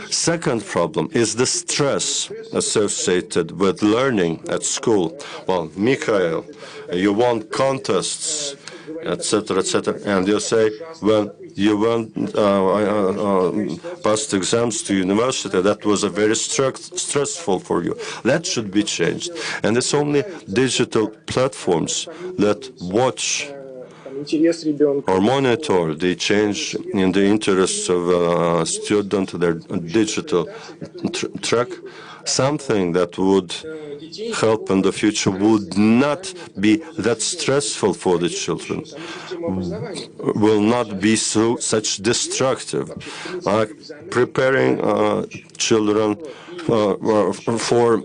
J: Second problem is the stress associated with learning at school. Well, Mikhail, you won contests, etc., etc., and you say, when you went passed exams to university, that was a very stressful for you. That should be changed. And it's only digital platforms that watch or monitor the change in the interests of a student, their digital track. Something that would help in the future would not be that stressful for the children, will not be such destructive, like preparing children for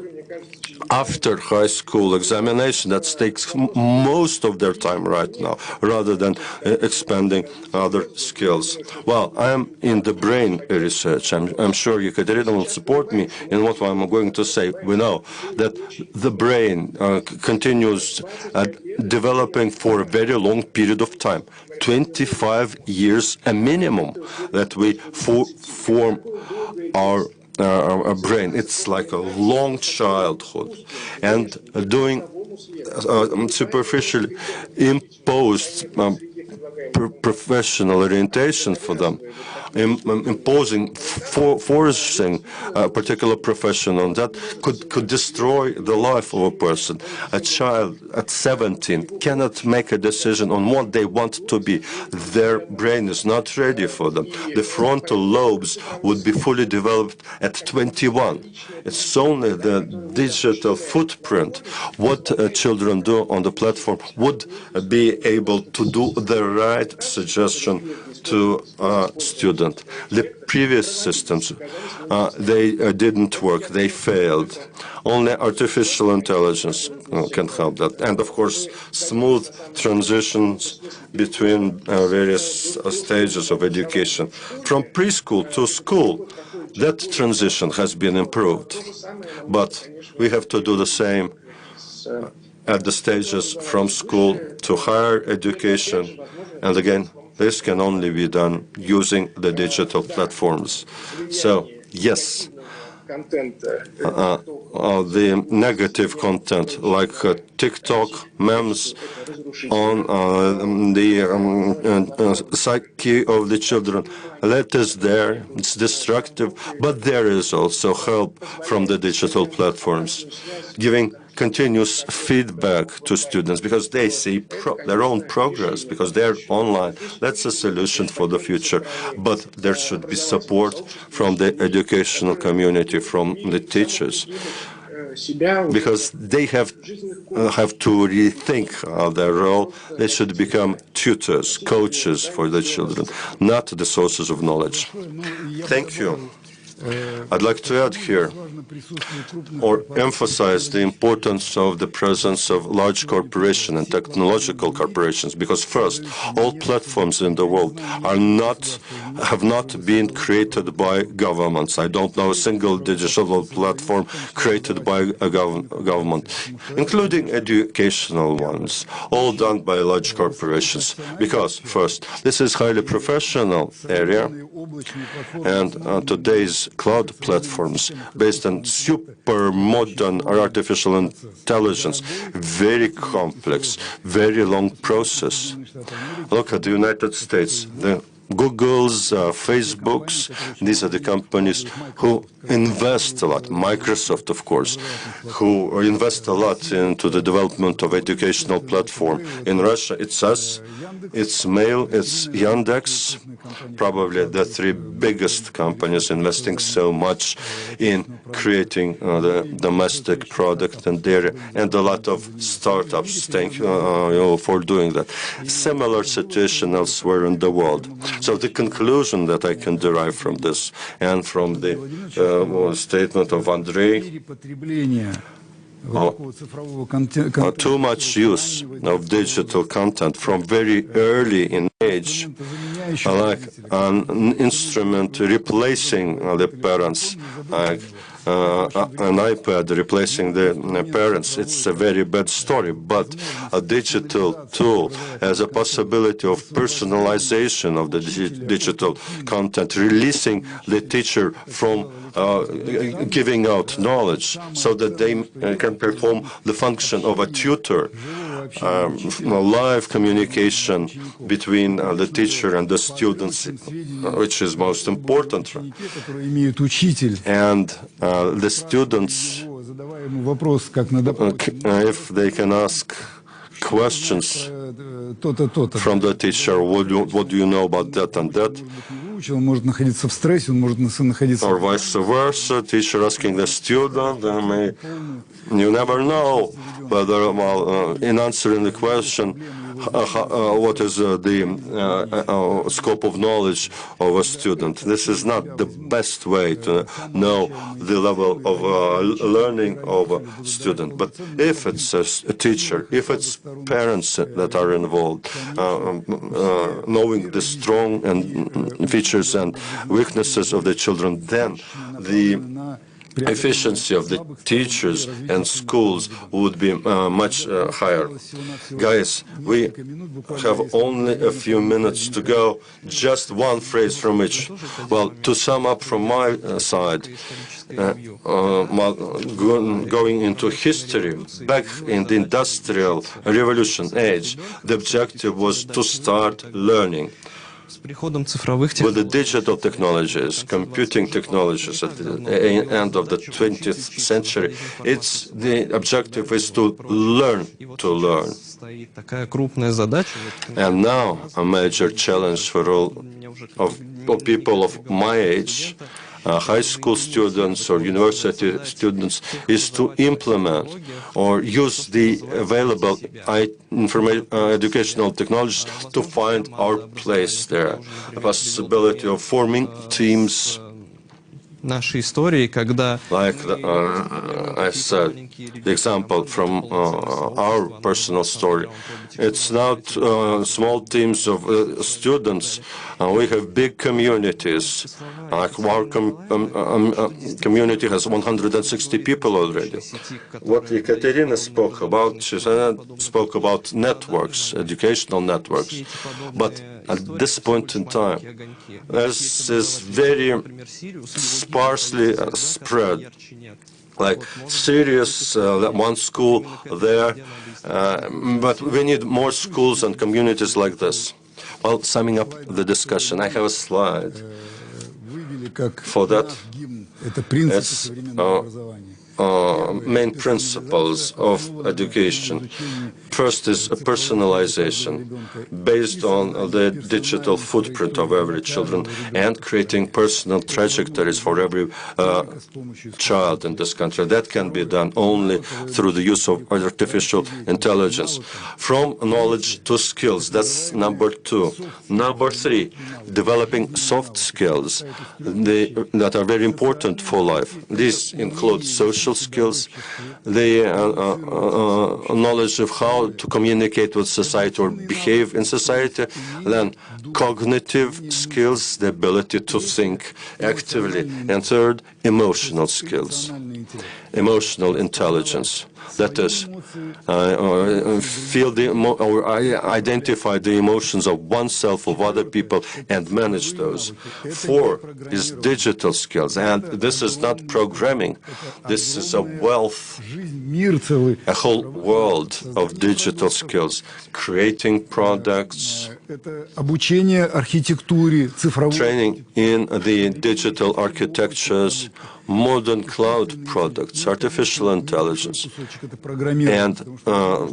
J: after high school examination. That takes most of their time right now, rather than expanding other skills. Well, I'm in the brain research. I'm sure Ekaterina will support me in what I'm going to say. We know that the brain continues developing for a very long period of time, 25 years a minimum, that we form our brain. It's like a long childhood, and doing superficially imposed professional orientation for them, forcing a particular profession on that could destroy the life of a person. A child at 17 cannot make a decision on what they want to be. Their brain is not ready for them. The frontal lobes would be fully developed at 21. It's only the digital footprint, what children do on the platform, would be able to do the right suggestion to a student. The previous systems, they didn't work, they failed. Only artificial intelligence can help that. And of course, smooth transitions between various stages of education. From preschool to school, that transition has been improved. But we have to do the same at the stages from school to higher education. And again, this can only be done using the digital platforms. So, yes, the negative content like TikTok, memes on the psyche of the children, that is there, it's destructive, but there is also help from the digital platforms, giving continuous feedback to students because they see their own progress, because they're online. That's a solution for the future. But there should be support from the educational community, from the teachers, because they have to rethink their role. They should become tutors, coaches for the children, not the sources of knowledge. Thank you. I'd like to add here or emphasize the importance of the presence of large corporations and technological corporations, because first, all platforms in the world have not been created by governments. I don't know a single digital platform created by a government, including educational ones, all done by large corporations. Because first, this is highly professional area, and today's cloud platforms based on super modern artificial intelligence, very complex, very long process. Look at the United States. The Googles, Facebooks, these are the companies who invest a lot. Microsoft, of course, who invest a lot into the development of educational platform. In Russia, it's us, it's Mail, it's Yandex, probably the three biggest companies investing so much in creating the domestic product and data, and a lot of startups. Thank you for doing that. Similar situation elsewhere in the world. So the conclusion that I can derive from this and from the statement of Andrei, too much use of digital content from very early in age, like an instrument replacing the parents, like an iPad replacing the parents. It's a very bad story, but a digital tool has a possibility of personalization of the digital content, releasing the teacher from giving out knowledge so that they can perform the function of a tutor, live communication between the teacher and the students, which is most important. And the students, if they can ask questions from the teacher, what do you know about that and that? Or vice versa, teacher asking the student, you never know whether, in answering the question, what is the scope of knowledge of a student. This is not the best way to know the level of learning of a student. But if it's a teacher, if it's parents that are involved, knowing the strong features and weaknesses of the children, then the efficiency of the teachers and schools would be much higher. Guys, we have only a few minutes to go. Just one phrase from each. Well, to sum up from my side, going into history, back in the Industrial Revolution age, the objective was to start learning. With the digital technologies, computing technologies at the end of the 20th century, the objective is to learn to learn. And now a major challenge for all of people of my age, high school students or university students, is to implement or use the available educational technologies to find our place there. The possibility of forming teams. Like I said, the example from our personal story, it's not small teams of students. We have big communities. Like our community has 160 people already. What Ekaterina spoke about, she spoke about networks, educational networks. But at this point in time, this is very sparsely spread. Like serious, one school there, but we need more schools and communities like this. Well, summing up the discussion, I have a slide for that. It's main principles of education. First is a personalization based on the digital footprint of every children and creating personal trajectories for every child in this country. That can be done only through the use of artificial intelligence. From knowledge to skills, that's number 2. Number 3, developing soft skills that are very important for life. These include social skills, the knowledge of how to communicate with society or behave in society, then cognitive skills, the ability to think actively, and third, emotional skills, emotional intelligence. That is, feel or identify the emotions of oneself, of other people, and manage those. 4 is digital skills, and this is not programming. This is a wealth, a whole world of digital skills, creating products, training in the digital architectures, modern cloud products, artificial intelligence, and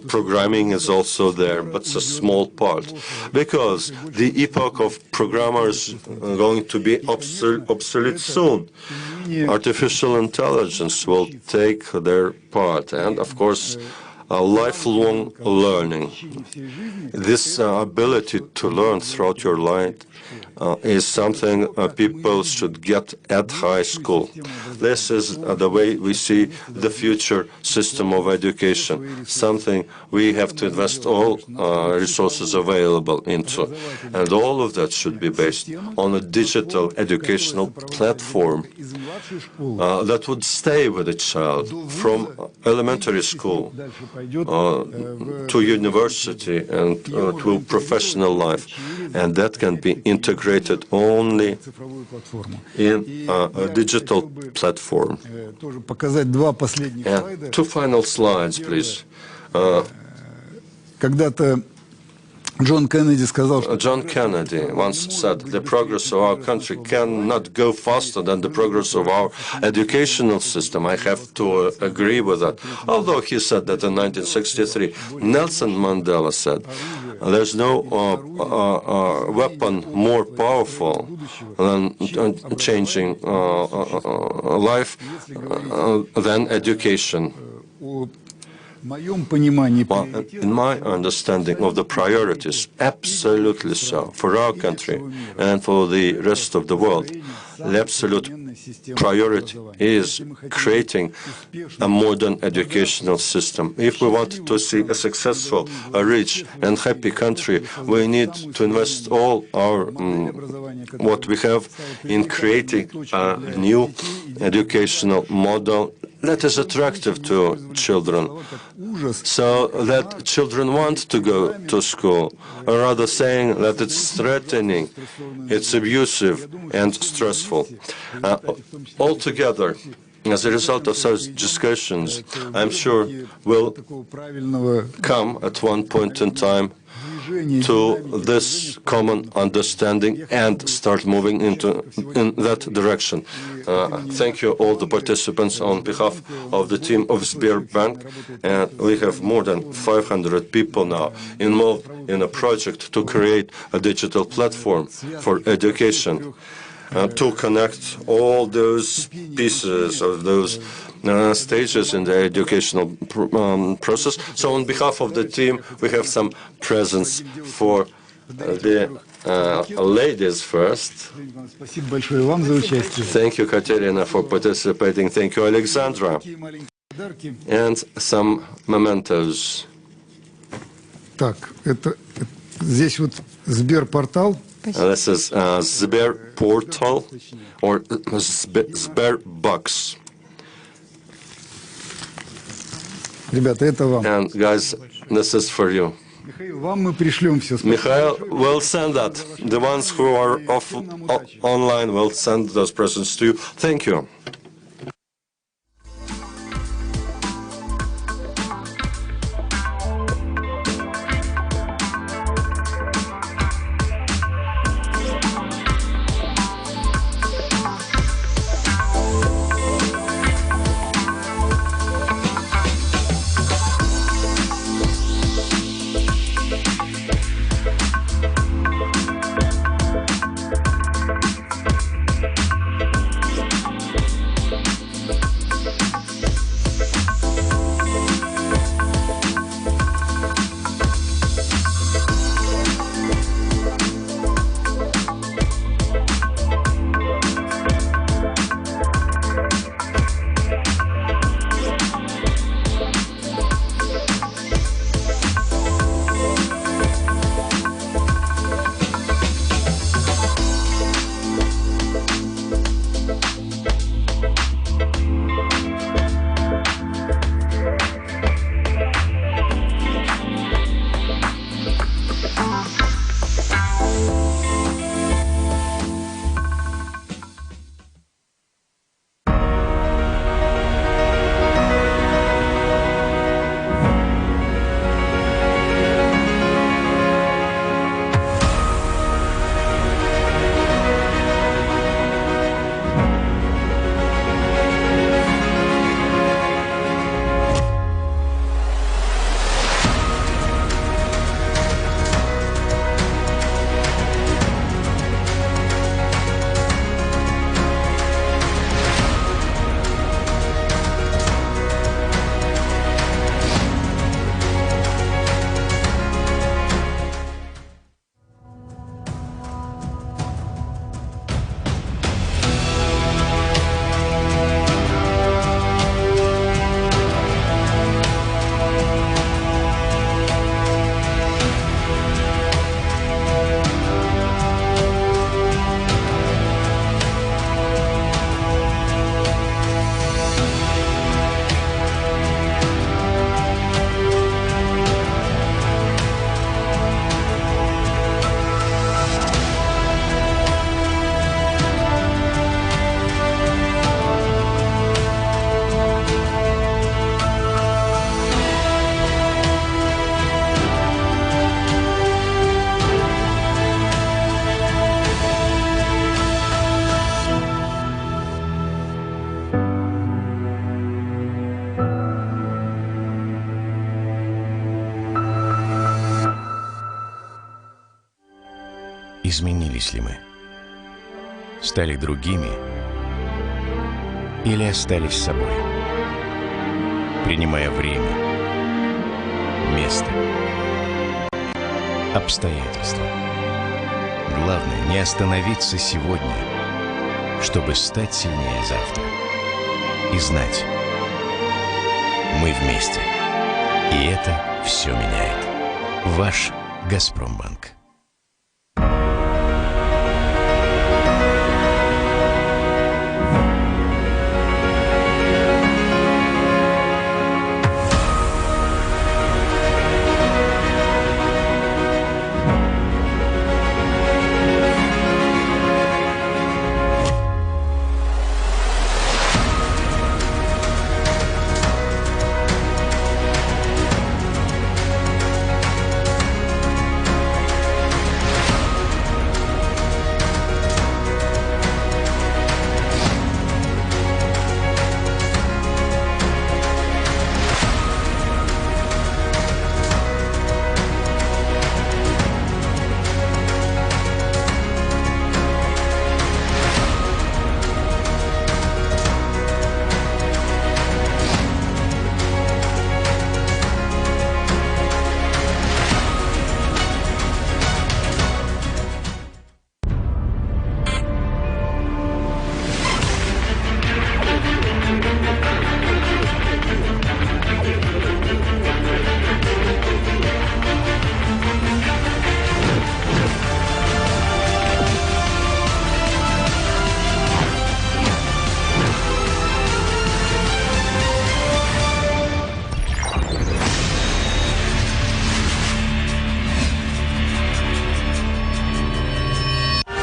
J: programming is also there, but it's a small part, because the epoch of programmers is going to be obsolete soon. Artificial intelligence will take their part, and of course, lifelong learning. This ability to learn throughout your life is something people should get at high school. This is the way we see the future system of education, something we have to invest all resources available into. And all of that should be based on a digital educational platform that would stay with the child from elementary school to university and to professional life. And that can be integrated only in a digital platform. And 2 final slides, please. John Kennedy once said, the progress of our country cannot go faster than the progress of our educational system. I have to agree with that. Although he said that in 1963, Nelson Mandela said, there's no weapon more powerful than changing life than education. Well, in my understanding of the priorities, absolutely so, for our country and for the rest of the world, the absolute priority is creating a modern educational system. If we want to see a successful, a rich and happy country, we need to invest all our what we have in creating a new educational model that is attractive to children, so that children want to go to school, or rather saying that it's threatening, it's abusive and stressful. Altogether, as a result of such discussions, I'm sure we'll come at one point in time to this common understanding and start moving in that direction. Thank you all the participants on behalf of the team of Sberbank, and we have more than 500 people now involved in a project to create a digital platform for education, to connect all those pieces of those stages in the educational process. So on behalf of the team, we have some presents for the ladies first. Thank you, Katerina, for participating. Thank you, Alexandra. And some mementos.
H: Так, это здесь вот Сберпортал.
J: This is Sber Portal or Sberbox.
H: Ребята, это вам.
J: And guys, this is for you.
H: Михаил, вам мы пришлем все.
J: Mikhail will send that. The ones who are online will send those presents to you. Thank you.
C: изменились ли мы? Стали другими или остались собой? Принимая время, место, обстоятельства. Главное не остановиться сегодня, чтобы стать сильнее завтра. И знать, мы вместе. И это все меняет. Ваш Газпромбанк.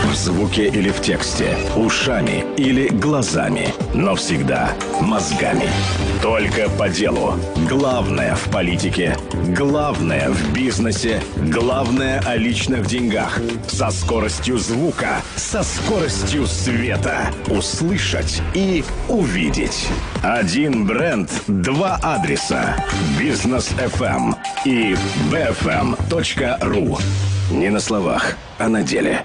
D: В звуке или в тексте, ушами или глазами, но всегда мозгами. Только по делу. Главное в политике, главное в бизнесе, главное о личных деньгах. Со скоростью звука, со скоростью света. Услышать и увидеть. Один бренд, два адреса. Бизнес FM и bfm.ru. Не на словах, а на деле.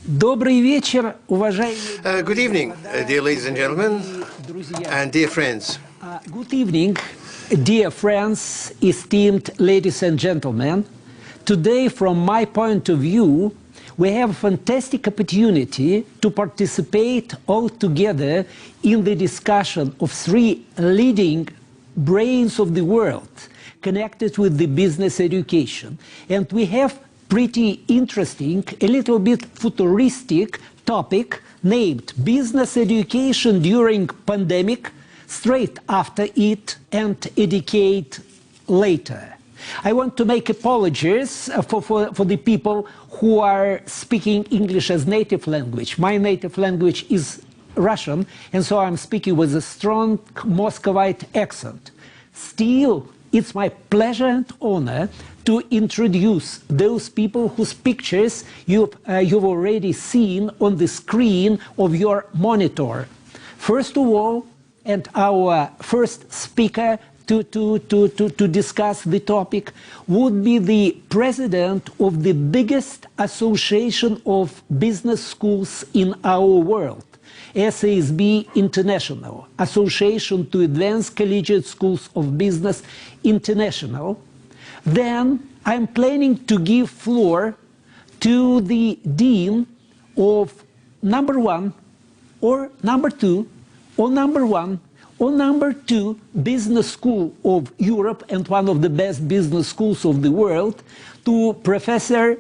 K: Добрый вечер, уважаемые...
L: Good evening, dear ladies and gentlemen, and dear friends.
K: Good evening, dear friends, esteemed ladies and gentlemen. Today, from my point of view, we have a fantastic opportunity to participate all together in the discussion of three leading brains of the world connected with the business education. And we have pretty interesting, a little bit futuristic topic named Business Education During Pandemic, Straight After It, and Educate Later. I want to make apologies for the people who are speaking English as native language. My native language is Russian, and so I'm speaking with a strong Muscovite accent. Still, it's my pleasure and honor to introduce those people whose pictures you've already seen on the screen of your monitor. First of all, and our first speaker to discuss the topic would be the president of the biggest association of business schools in our world, SASB International, Association to Advance Collegiate Schools of Business International. Then I'm planning to give floor to the dean of number 1 or number 2 or number 1 or number 2 business school of Europe and one of the best business schools of the world, to Professor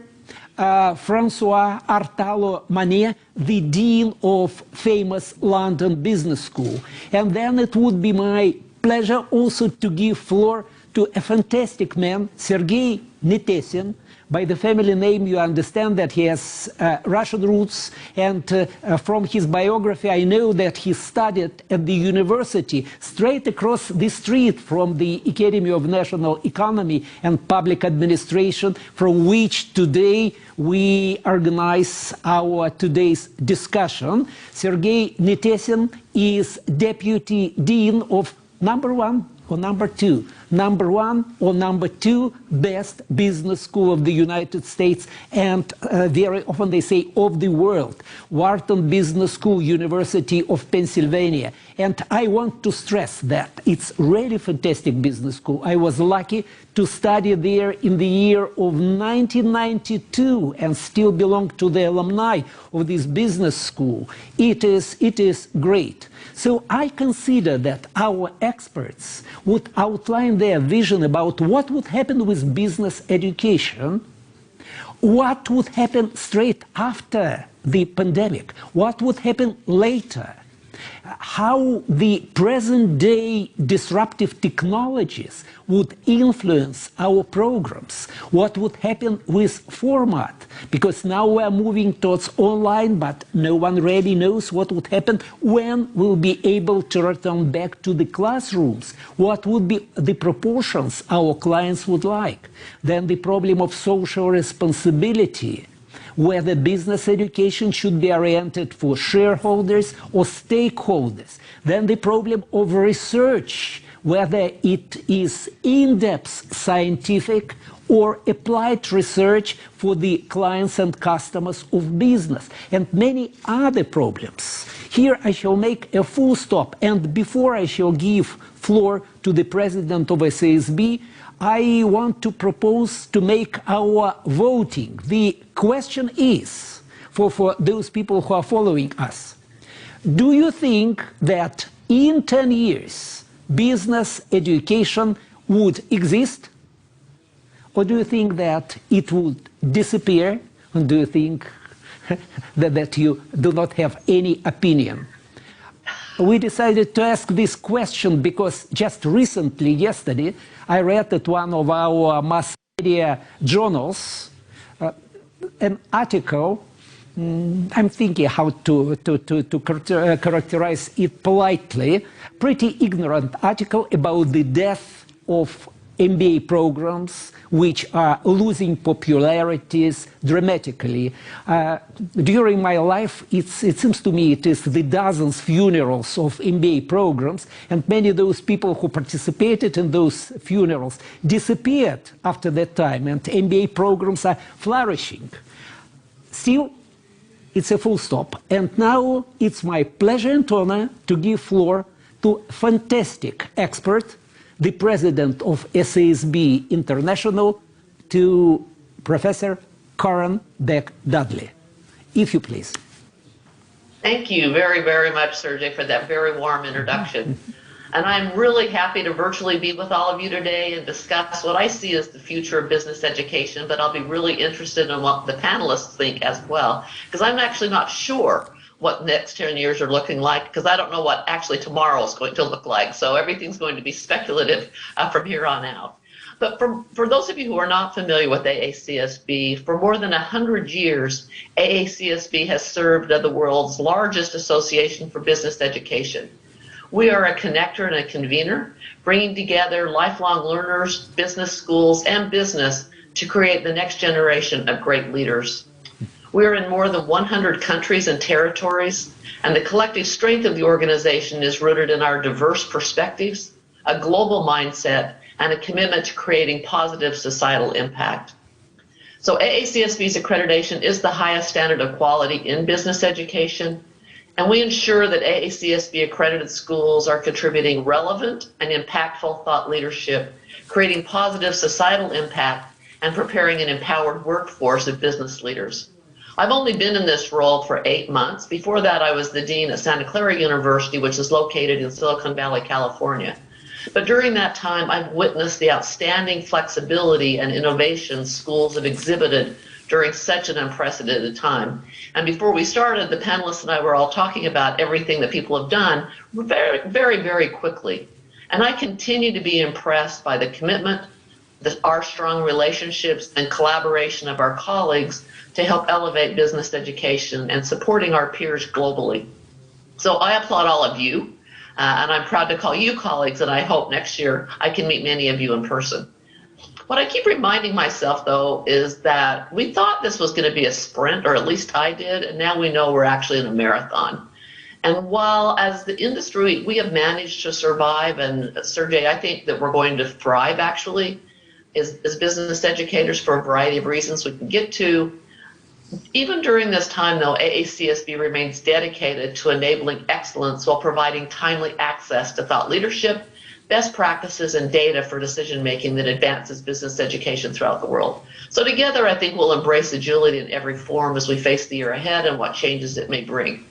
K: Francois Artalo-Manet, the dean of famous London Business School. And then it would be my pleasure also to give floor to a fantastic man, Sergei Netesin. By the family name, you understand that he has Russian roots, and from his biography, I know that he studied at the university straight across the street from the Academy of National Economy and Public Administration, from which today we organize our today's discussion. Sergei Netesin is Deputy Dean of number 1 or number 2, number 1 or number 2 best business school of the United States, and very often they say of the world, Wharton Business School, University of Pennsylvania. And I want to stress that it's really fantastic business school. I was lucky to study there in the year of 1992 and still belong to the alumni of this business school. It is great. So I consider that our experts would outline their vision about what would happen with business education, what would happen straight after the pandemic, what would happen later, how the present-day disruptive technologies would influence our programs, what would happen with format, because now we are moving towards online, but no one really knows what would happen when we'll be able to return back to the classrooms, what would be the proportions our clients would like. Then the problem of social responsibility, whether business education should be oriented for shareholders or stakeholders. Then the problem of research, whether it is in-depth scientific or applied research for the clients and customers of business, and many other problems. Here I shall make a full stop, and before I shall give floor to the president of SASB, I want to propose to make our voting. The question is, for those people who are following us, do you think that in 10 years business education would exist? Or do you think that it would disappear? And do you think that you do not have any opinion? We decided to ask this question because just recently, yesterday, I read at one of our mass media journals an article. I'm thinking how to characterize it politely. Pretty ignorant article about the death of MBA programs, which are losing popularities dramatically. During my life, it seems to me it is the dozens funerals of MBA programs, and many of those people who participated in those funerals disappeared after that time, and MBA programs are flourishing. Still, It's a full stop. And now it's my pleasure and honor to give floor to fantastic expert, the president of SASB International, to Professor Karen Beck-Dudley. If you please.
M: Thank you very, very much, Sergey, for that very warm introduction. And I'm really happy to virtually be with all of you today and discuss what I see as the future of business education, but I'll be really interested in what the panelists think as well, because I'm actually not sure what the next 10 years are looking like, because I don't know what actually tomorrow is going to look like. So everything's going to be speculative from here on out. But for those of you who are not familiar with AACSB, for more than 100 years, AACSB has served as the world's largest association for business education. We are a connector and a convener, bringing together lifelong learners, business schools, and business to create the next generation of great leaders. We are in more than 100 countries and territories, and the collective strength of the organization is rooted in our diverse perspectives, a global mindset, and a commitment to creating positive societal impact. So AACSB's accreditation is the highest standard of quality in business education, and we ensure that AACSB accredited schools are contributing relevant and impactful thought leadership, creating positive societal impact, and preparing an empowered workforce of business leaders. I've only been in this role for 8 months. Before that, I was the dean at Santa Clara University, which is located in Silicon Valley, California. But during that time, I've witnessed the outstanding flexibility and innovation schools have exhibited during such an unprecedented time. And before we started, the panelists and I were all talking about everything that people have done very, very, very quickly. And I continue to be impressed by the commitment, our strong relationships and collaboration of our colleagues to help elevate business education and supporting our peers globally. So I applaud all of you, and I'm proud to call you colleagues, and I hope next year I can meet many of you in person. What I keep reminding myself, though, is that we thought this was going to be a sprint, or at least I did, and now we know we're actually in a marathon. And while as the industry, we have managed to survive, and Sergey, I think that we're going to thrive actually as business educators for a variety of reasons we can get to. Even during this time, though, AACSB remains dedicated to enabling excellence while providing timely access to thought leadership, best practices, and data for decision-making that advances business education throughout the world. So together, I think we'll embrace agility in every form as we face the year ahead and what changes it may bring.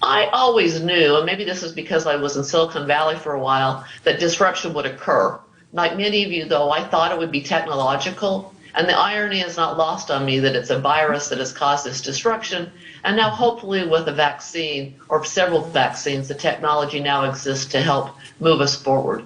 M: I always knew, and maybe this is because I was in Silicon Valley for a while, that disruption would occur. Like many of you, though, I thought it would be technological. And the irony is not lost on me that it's a virus that has caused this disruption. And now hopefully with a vaccine or several vaccines, the technology now exists to help move us forward.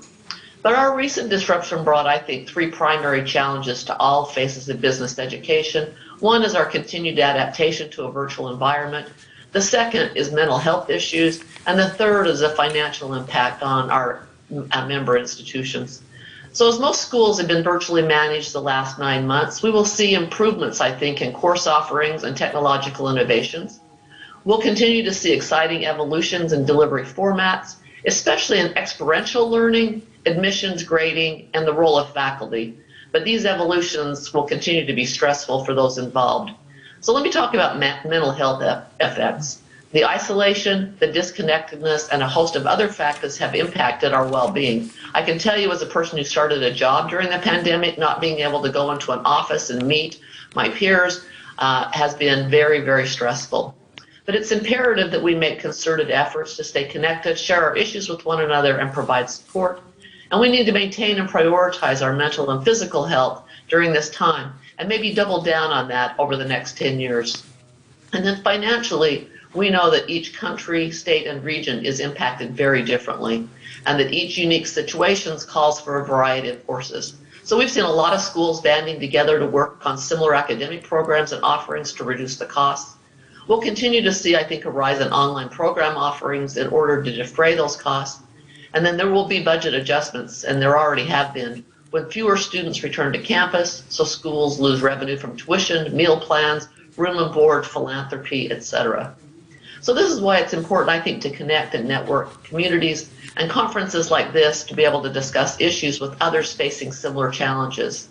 M: But our recent disruption brought, I think, 3 primary challenges to all phases of business education. One is our continued adaptation to a virtual environment. The second is mental health issues. And the third is a financial impact on our member institutions. So as most schools have been virtually managed the last 9 months, we will see improvements, I think, in course offerings and technological innovations. We'll continue to see exciting evolutions in delivery formats, especially in experiential learning, admissions, grading, and the role of faculty. But these evolutions will continue to be stressful for those involved. So let me talk about mental health effects. The isolation, the disconnectedness, and a host of other factors have impacted our well-being. I can tell you as a person who started a job during the pandemic, not being able to go into an office and meet my peers has been very, very stressful. But it's imperative that we make concerted efforts to stay connected, share our issues with one another, and provide support. And we need to maintain and prioritize our mental and physical health during this time, and maybe double down on that over the next 10 years. And then financially, we know that each country, state, and region is impacted very differently, and that each unique situation calls for a variety of courses. So we've seen a lot of schools banding together to work on similar academic programs and offerings to reduce the costs. We'll continue to see, I think, a rise in online program offerings in order to defray those costs. And then there will be budget adjustments, and there already have been, when fewer students return to campus, so schools lose revenue from tuition, meal plans, room and board, philanthropy, etc. So this is why it's important, I think, to connect and network communities and conferences like this to be able to discuss issues with others facing similar challenges.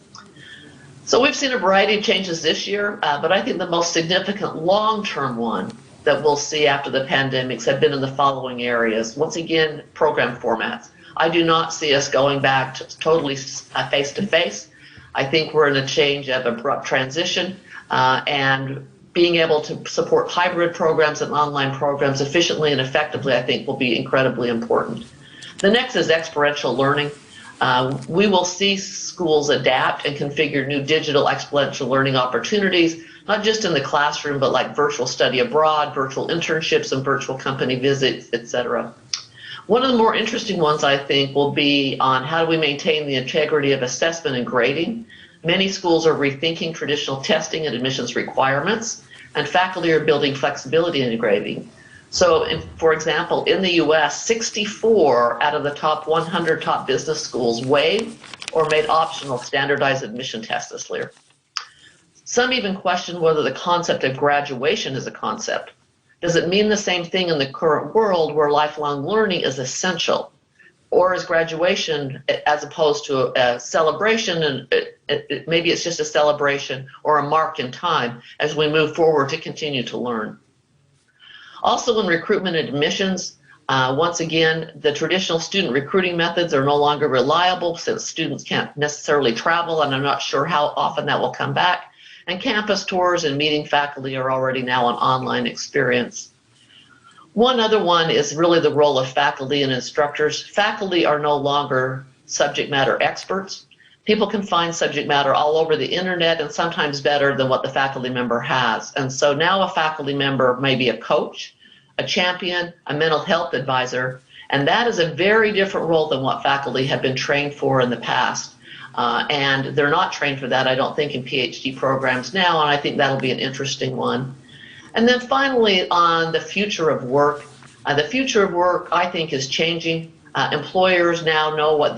M: So we've seen a variety of changes this year, but I think the most significant long-term one that we'll see after the pandemics have been in the following areas. Once again, program formats. I do not see us going back to totally face-to-face. I think we're in a change of abrupt transition, and being able to support hybrid programs and online programs efficiently and effectively, I think, will be incredibly important. The next is experiential learning. We will see schools adapt and configure new digital experiential learning opportunities, not just in the classroom, but like virtual study abroad, virtual internships, and virtual company visits, etc. One of the more interesting ones, I think, will be on how do we maintain the integrity of assessment and grading. Many schools are rethinking traditional testing and admissions requirements, and faculty are building flexibility in grading. So, for example, in the US, 64 out of the top 100 top business schools waived or made optional standardized admission tests this year. Some even question whether the concept of graduation is a concept. Does it mean the same thing in the current world where lifelong learning is essential? Or is graduation, as opposed to a celebration, and maybe it's just a celebration or a mark in time as we move forward to continue to learn? Also in recruitment and admissions, once again, the traditional student recruiting methods are no longer reliable since students can't necessarily travel, and I'm not sure how often that will come back. And campus tours and meeting faculty are already now an online experience. One other one is really the role of faculty and instructors. Faculty are no longer subject matter experts. People can find subject matter all over the internet and sometimes better than what the faculty member has. And so now a faculty member may be a coach, a champion, a mental health advisor, and that is a very different role than what faculty have been trained for in the past. And they're not trained for that, I don't think, in PhD programs now, and I think that'll be an interesting one. And then finally, on the future of work, I think, is changing. Employers now know what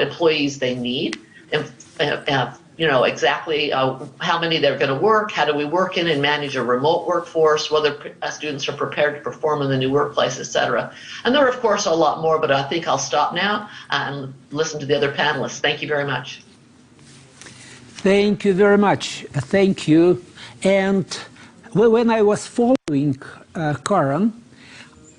M: employees they need, exactly how many they're going to work, how do we work in and manage a remote workforce, whether students are prepared to perform in the new workplace, etc. And there are, of course, a lot more, but I think I'll stop now and listen to the other panelists. Thank you very much.
K: Thank you very much. Thank you. And when I was following Karen,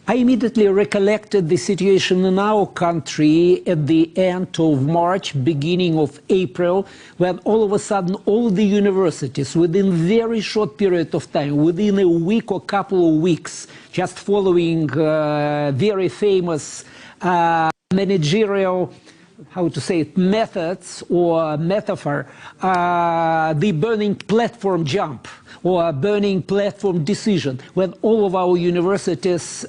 K: I immediately recollected the situation in our country at the end of March, beginning of April, when all of a sudden all the universities, within a very short period of time, within a week or couple of weeks, just following very famous managerial, methods or metaphor, the burning platform jump or burning platform decision, when all of our universities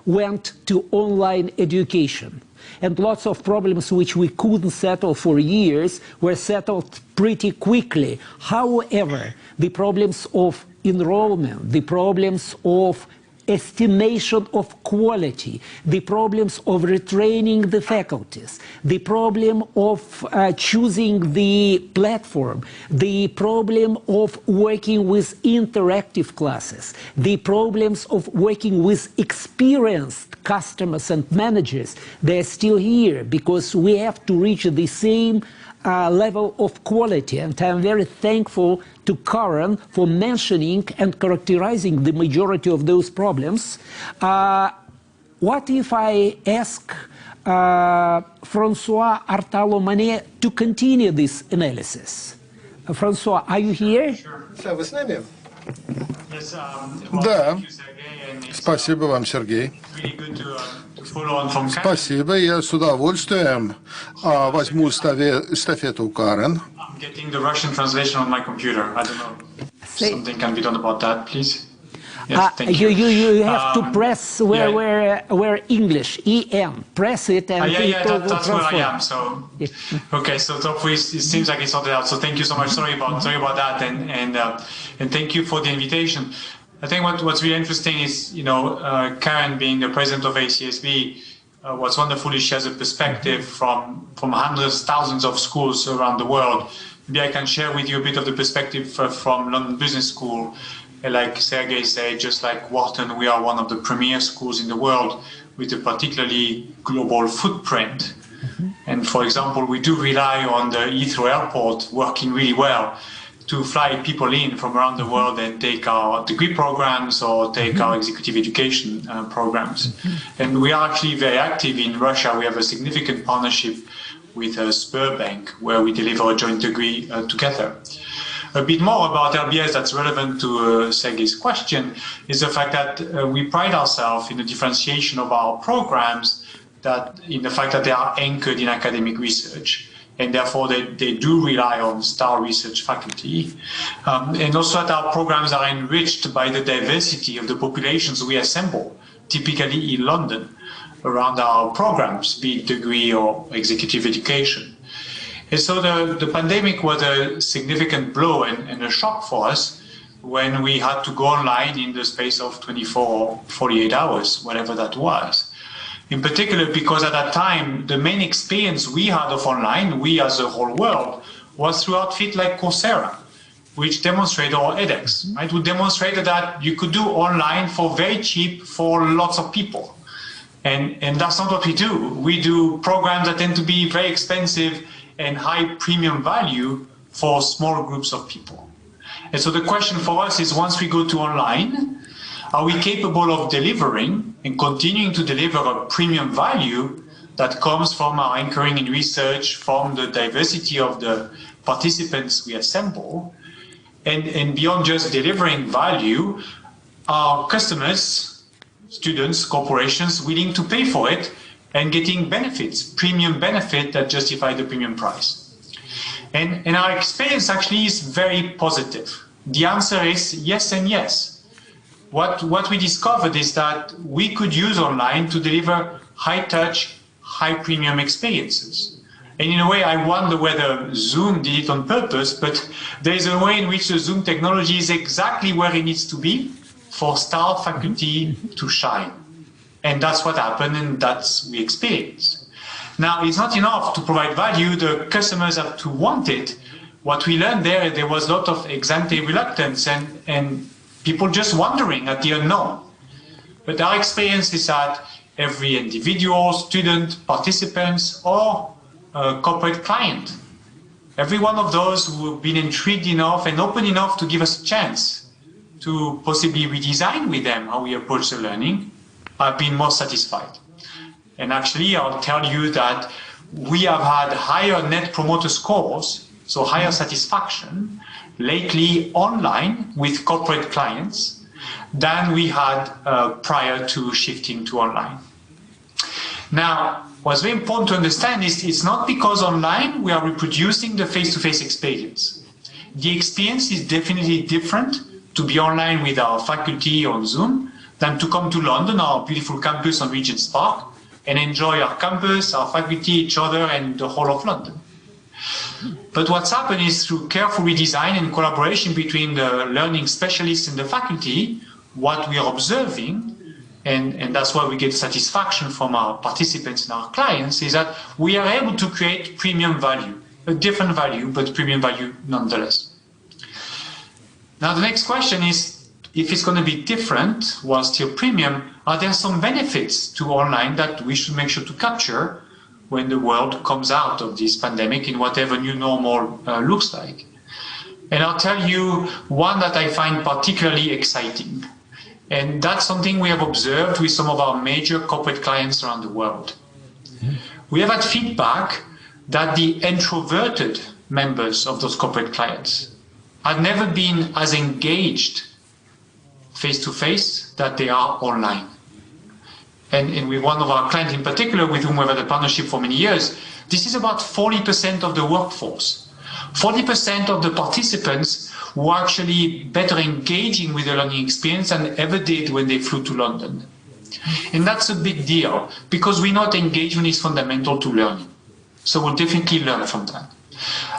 K: went to online education. And lots of problems which we couldn't settle for years were settled pretty quickly. However, the problems of enrollment, the problems of estimation of quality, the problems of retraining the faculties, the problem of choosing the platform, the problem of working with interactive classes, the problems of working with experienced customers and managers, they're still here because we have to reach the same level of quality. And I'm very thankful to Karen for mentioning and characterizing the majority of those problems. What if I ask François Artalo-Manet to continue this analysis? François, are you here?
N: Да, спасибо вам, Сергей. Спасибо, я с удовольствием возьму эстафету Карен.
O: Getting the Russian translation on my computer. I don't know if something can be done about that, please. Yes, thank you.
K: You have to press where English, EM. Press it and
O: that's where I am. So okay, so hopefully it seems like it's sorted out. So thank you so much. Sorry about that, and thank you for the invitation. I think what's really interesting is, Karen being the president of ACSB, what's wonderful is she has a perspective from hundreds, thousands of schools around the world. Maybe I can share with you a bit of the perspective from London Business School. Like Sergey said, just like Wharton, we are one of the premier schools in the world with a particularly global footprint. And for example, we do rely on the Heathrow Airport working really well to fly people in from around the world and take our degree programs or take our executive education programs. And we are actually very active in Russia. We have a significant partnership with Sberbank, where we deliver a joint degree together. A bit more about LBS that's relevant to Sergei's question is the fact that we pride ourselves in the differentiation of our programs, that in the fact that they are anchored in academic research, and therefore they do rely on star research faculty. And also that our programs are enriched by the diversity of the populations we assemble, typically in London, around our programs, be it degree or executive education. And so the pandemic was a significant blow and a shock for us when we had to go online in the space of 24 or 48 hours, whatever that was. In particular, because at that time, the main experience we had of online, we as a whole world, was through outfits like Coursera, which demonstrated, or edX, right? We demonstrated that you could do online for very cheap for lots of people. And that's not what we do. We do programs that tend to be very expensive and high premium value for small groups of people. And so the question for us is, once we go to online, are we capable of delivering and continuing to deliver a premium value that comes from our anchoring in research, from the diversity of the participants we assemble, and beyond just delivering value, our customers, students, corporations willing to pay for it and getting benefits, premium benefit that justify the premium price. And our experience actually is very positive. The answer is yes and yes. What we discovered is that we could use online to deliver high-touch, high-premium experiences. And in a way, I wonder whether Zoom did it on purpose, but there is a way in which the Zoom technology is exactly where it needs to be for star faculty to shine. And that's what happened, and that's we experienced. Now, it's not enough to provide value. The customers have to want it. What we learned there was a lot of ex-ante reluctance and people just wondering at the unknown. But our experience is that every individual, student, participants, or corporate client, every one of those who have been intrigued enough and open enough to give us a chance to possibly redesign with them how we approach the learning, have been more satisfied. And actually, I'll tell you that we have had higher net promoter scores, so higher satisfaction, lately online with corporate clients than we had prior to shifting to online. Now, what's very important to understand is it's not because online we are reproducing the face-to-face experience. The experience is definitely different to be online with our faculty on Zoom than to come to London, our beautiful campus on Regent's Park, and enjoy our campus, our faculty, each other, and the whole of London. But what's happened is through careful redesign and collaboration between the learning specialists and the faculty, what we are observing, and that's why we get satisfaction from our participants and our clients, is that we are able to create premium value, a different value, but premium value nonetheless. Now the next question is, if it's going to be different while still premium, are there some benefits to online that we should make sure to capture when the world comes out of this pandemic in whatever new normal looks like? And I'll tell you one that I find particularly exciting. And that's something we have observed with some of our major corporate clients around the world. We have had feedback that the introverted members of those corporate clients had never been as engaged face-to-face that they are online. And with one of our clients in particular, with whom we've had a partnership for many years, this is about 40% of the workforce. 40% of the participants who are actually better engaging with the learning experience than ever did when they flew to London. And that's a big deal, because we know that engagement is fundamental to learning. So we'll definitely learn from that.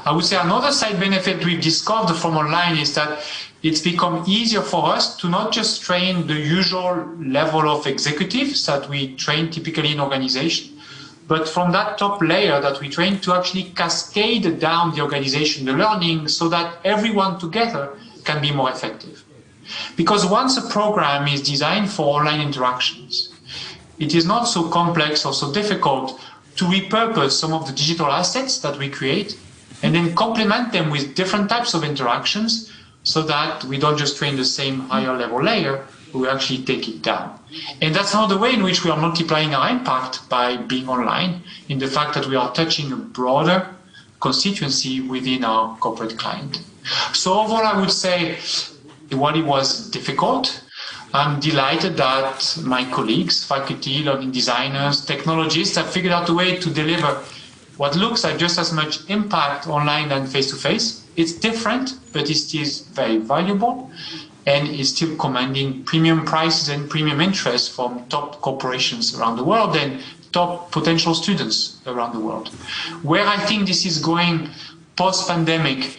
O: I would say another side benefit we've discovered from online is that it's become easier for us to not just train the usual level of executives that we train typically in organization, but from that top layer that we train to actually cascade down the organization, the learning, so that everyone together can be more effective. Because once a program is designed for online interactions, it is not so complex or so difficult to repurpose some of the digital assets that we create and then complement them with different types of interactions so that we don't just train the same higher level layer, but we actually take it down. And that's another way in which we are multiplying our impact by being online, in the fact that we are touching a broader constituency within our corporate client. So overall, I would say, while it was difficult, I'm delighted that my colleagues, faculty, learning designers, technologists have figured out a way to deliver what looks like just as much impact online than face-to-face. It's different, but it is very valuable and is still commanding premium prices and premium interest from top corporations around the world and top potential students around the world. Where I think this is going post-pandemic,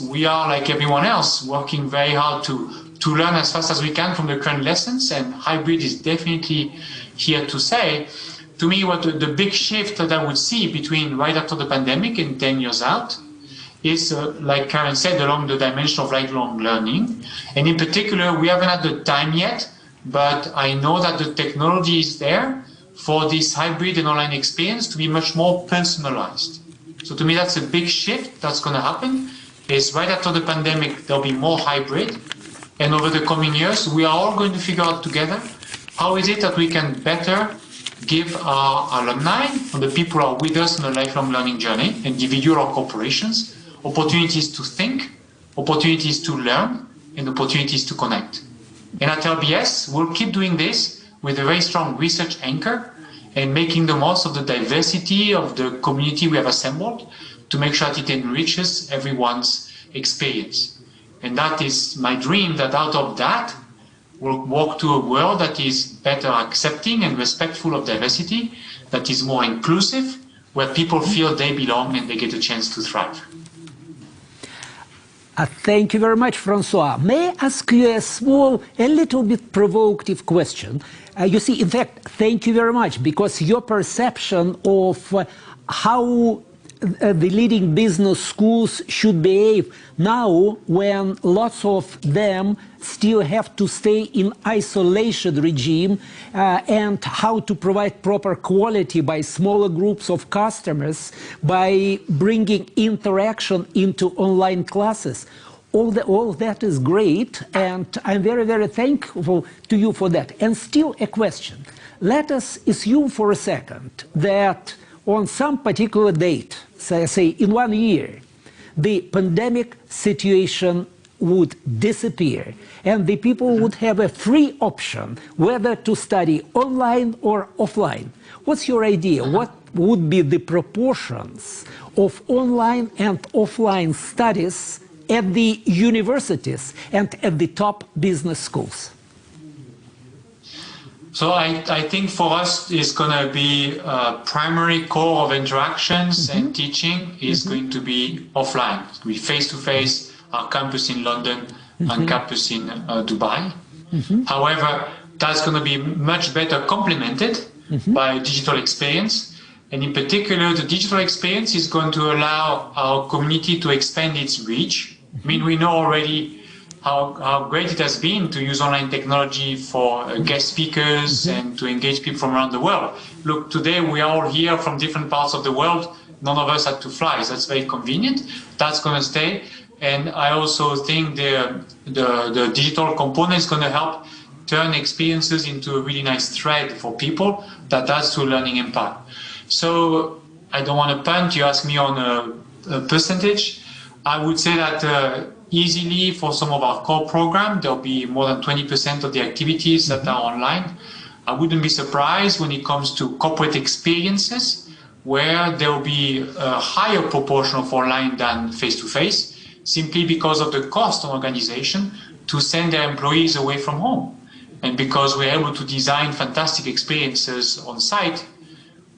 O: we are, like everyone else, working very hard to learn as fast as we can from the current lessons, and hybrid is definitely here to stay. To me, what the big shift that I would see between right after the pandemic and 10 years out is, like Karen said, along the dimension of lifelong learning. And in particular, we haven't had the time yet, but I know that the technology is there for this hybrid and online experience to be much more personalized. So to me, that's a big shift that's going to happen, is right after the pandemic, there'll be more hybrid. And over the coming years, we are all going to figure out together how is it that we can better give our alumni and the people who are with us in the lifelong learning journey, individual or corporations, opportunities to think, opportunities to learn, and opportunities to connect. And at LBS, we'll keep doing this with a very strong research anchor and making the most of the diversity of the community we have assembled to make sure that it enriches everyone's experience. And that is my dream, that out of that, we'll walk to a world that is better accepting and respectful of diversity, that is more inclusive, where people feel they belong and they get a chance to thrive.
K: Thank you very much, Francois. May I ask you a little bit provocative question? You see, in fact, thank you very much, because your perception of how the leading business schools should behave now, when lots of them still have to stay in isolation regime, and how to provide proper quality by smaller groups of customers, by bringing interaction into online classes. All that is great, and I'm very, very thankful to you for that. And still a question. Let us assume for a second that on some particular date, say in 1 year, the pandemic situation would disappear and the people would have a free option whether to study online or offline. What's your idea? What would be the proportions of online and offline studies at the universities and at the top business schools?
O: So I think for us, it's going to be primary core of interactions and teaching is going to be offline. It's going to be face-to-face, our campus in London and campus in Dubai. However, that's going to be much better complemented by a digital experience. And in particular, the digital experience is going to allow our community to expand its reach. I mean, we know already how great it has been to use online technology for guest speakers and to engage people from around the world. Look, today we are all here from different parts of the world. None of us had to fly, so that's very convenient. That's going to stay. And I also think the digital component is going to help turn experiences into a really nice thread for people that adds to learning impact. So I don't want to punt. You ask me on a percentage. I would say that easily for some of our core programs, there'll be more than 20% of the activities that are online. I wouldn't be surprised when it comes to corporate experiences, where there will be a higher proportion of online than face-to-face, simply because of the cost of organization to send their employees away from home. And because we're able to design fantastic experiences on site,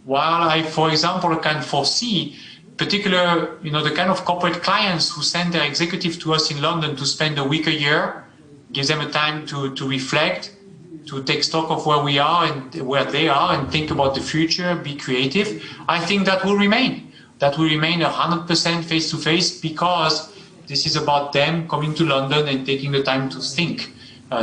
O: while I, for example, can foresee particular, the kind of corporate clients who send their executives to us in London to spend a week a year, gives them a time to reflect, to take stock of where we are and where they are and think about the future, be creative. I think that will remain. That will remain 100% face-to-face, because this is about them coming to London and taking the time to think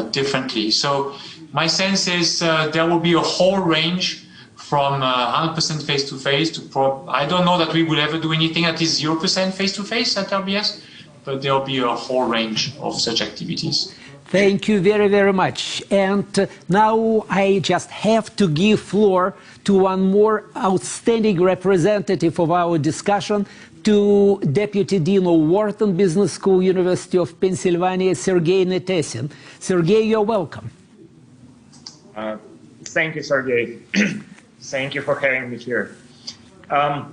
O: differently. So my sense is there will be a whole range from 100% face-to-face to I don't know that we will ever do anything that is 0% face-to-face at RBS, but there will be a whole range of such activities.
K: Thank you very, very much. And now I just have to give floor to one more outstanding representative of our discussion, to Deputy Dean of Wharton Business School, University of Pennsylvania, Sergey Netesin. Sergey, you're welcome.
P: Thank you, Sergey. Thank you for having me here. Let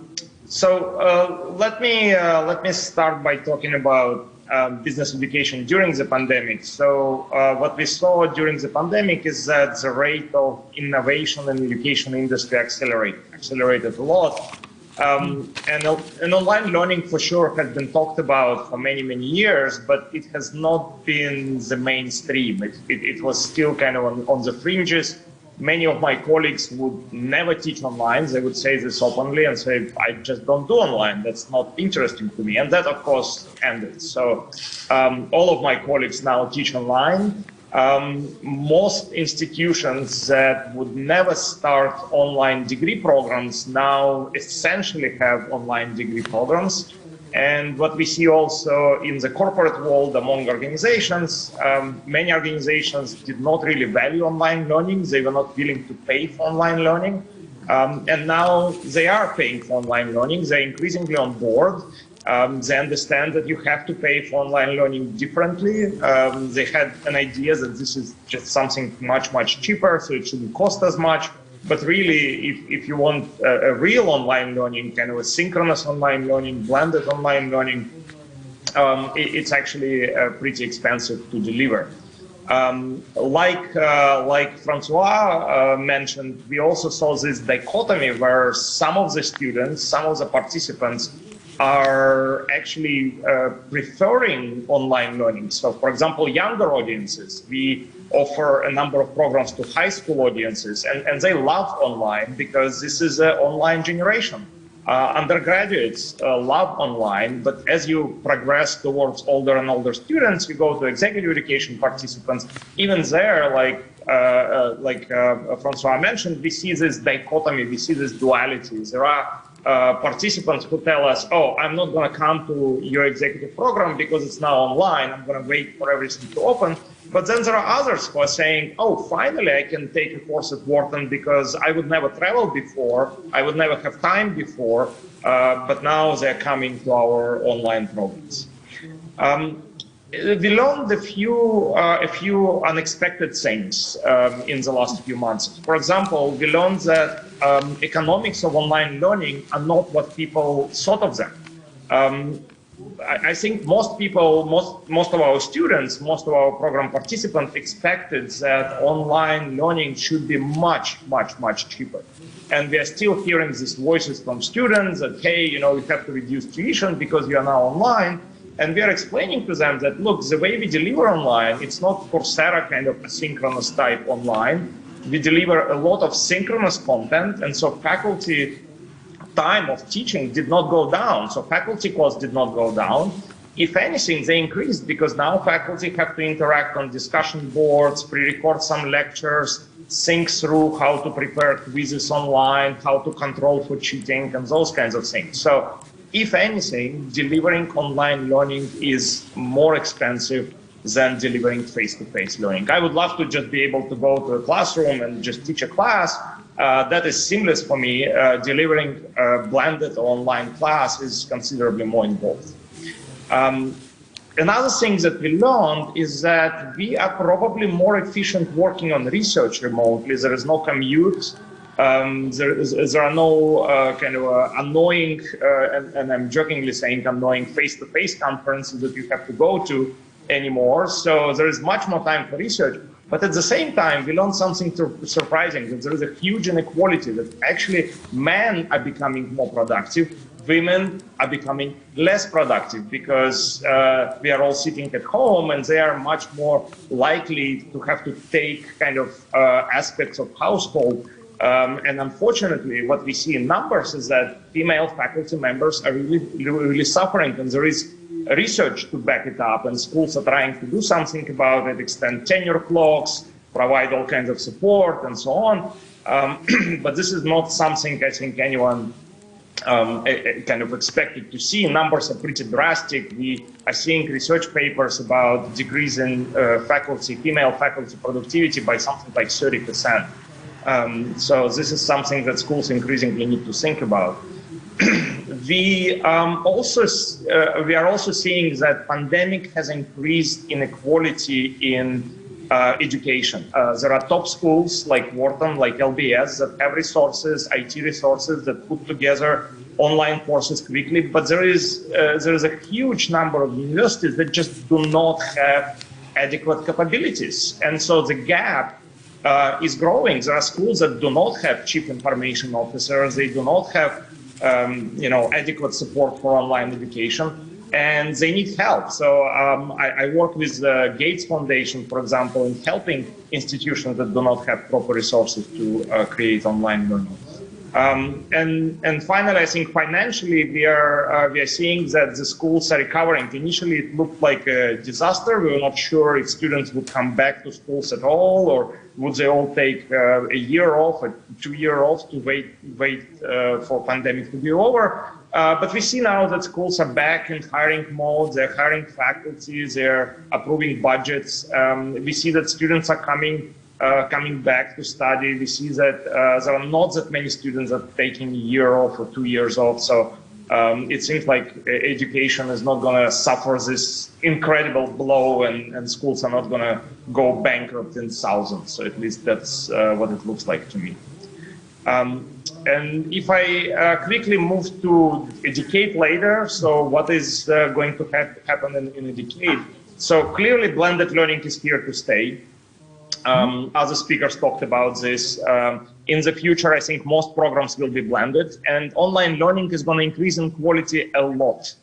P: me start by talking about business education during the pandemic. So what we saw during the pandemic is that the rate of innovation in the education industry accelerated a lot. And online learning for sure has been talked about for many, many years, but it has not been the mainstream. It was still kind of on the fringes. Many of my colleagues would never teach online. They would say this openly and say, I just don't do online. That's not interesting to me. And that, of course, ended. So all of my colleagues now teach online. Most institutions that would never start online degree programs now essentially have online degree programs. And what we see also in the corporate world among organizations, many organizations did not really value online learning. They were not willing to pay for online learning. And now they are paying for online learning. They're increasingly on board. They understand that you have to pay for online learning differently. They had an idea that this is just something much, much cheaper, so it shouldn't cost as much. But really, if you want a real online learning, kind of a synchronous online learning, blended online learning, it's actually pretty expensive to deliver. Like Francois mentioned, we also saw this dichotomy where some of the students, some of the participants are actually preferring online learning. So, for example, younger audiences, we offer a number of programs to high school audiences, and they love online because this is an online generation. Undergraduates love online, but as you progress towards older and older students, you go to executive education participants. Even there, like Francois mentioned, we see this dichotomy, we see this duality. There are participants who tell us, oh, I'm not going to come to your executive program because it's now online. I'm going to wait for everything to open. But then there are others who are saying, oh, finally I can take a course at Wharton because I would never travel before. I would never have time before. But now they're coming to our online programs. We learned a few unexpected things in the last few months. For example, we learned that economics of online learning are not what people thought of them. I think most people, most of our students, most of our program participants expected that online learning should be much, much, much cheaper. And we are still hearing these voices from students that, hey, you know, you have to reduce tuition because you are now online. And we are explaining to them that, look, the way we deliver online, it's not Coursera kind of asynchronous type online. We deliver a lot of synchronous content, and so faculty time of teaching did not go down. So faculty costs did not go down. If anything, they increased because now faculty have to interact on discussion boards, pre-record some lectures, think through how to prepare quizzes online, how to control for cheating, and those kinds of things. So if anything, delivering online learning is more expensive than delivering face-to-face learning. I would love to just be able to go to a classroom and just teach a class. That is seamless for me. Delivering a blended online class is considerably more involved. Another thing that we learned is that we are probably more efficient working on research remotely. There is no commute. There are no kind of annoying, and I'm jokingly saying annoying face-to-face conferences that you have to go to anymore. So there is much more time for research. But at the same time, we learned something surprising, that there is a huge inequality, that actually men are becoming more productive, women are becoming less productive because we are all sitting at home and they are much more likely to have to take kind of aspects of household. And unfortunately, what we see in numbers is that female faculty members are really suffering, and there is research to back it up, and schools are trying to do something about it, extend tenure clocks, provide all kinds of support, and so on. But this is not something I think anyone kind of expected to see. Numbers are pretty drastic. We are seeing research papers about decrease in female faculty productivity by something like 30%. So this is something that schools increasingly need to think about. We are also seeing that pandemic has increased inequality in education. There are top schools like Wharton, like LBS, that have resources, IT resources that put together online courses quickly, but there is a huge number of universities that just do not have adequate capabilities. And so the gap is growing. There are schools that do not have chief information officers, they do not have adequate support for online education, and they need help. So I work with the Gates Foundation, for example, in helping institutions that do not have proper resources to create online learning. And finally, I think financially we are seeing that the schools are recovering. Initially, it looked like a disaster. We were not sure if students would come back to schools at all, or would they all take a year off, a 2 year off to wait for pandemic to be over. But we see now that schools are back in hiring mode. They're hiring faculty. They're approving budgets. We see that students are coming back to study. We see that there are not that many students that are taking a year off or 2 years off. So it seems like education is not going to suffer this incredible blow, and schools are not going to go bankrupt in thousands. So at least that's what it looks like to me. And if I quickly move to Educate later, so what is going to happen in Educate? So clearly blended learning is here to stay. Other speakers talked about this. In the future, I think most programs will be blended, and online learning is going to increase in quality a lot.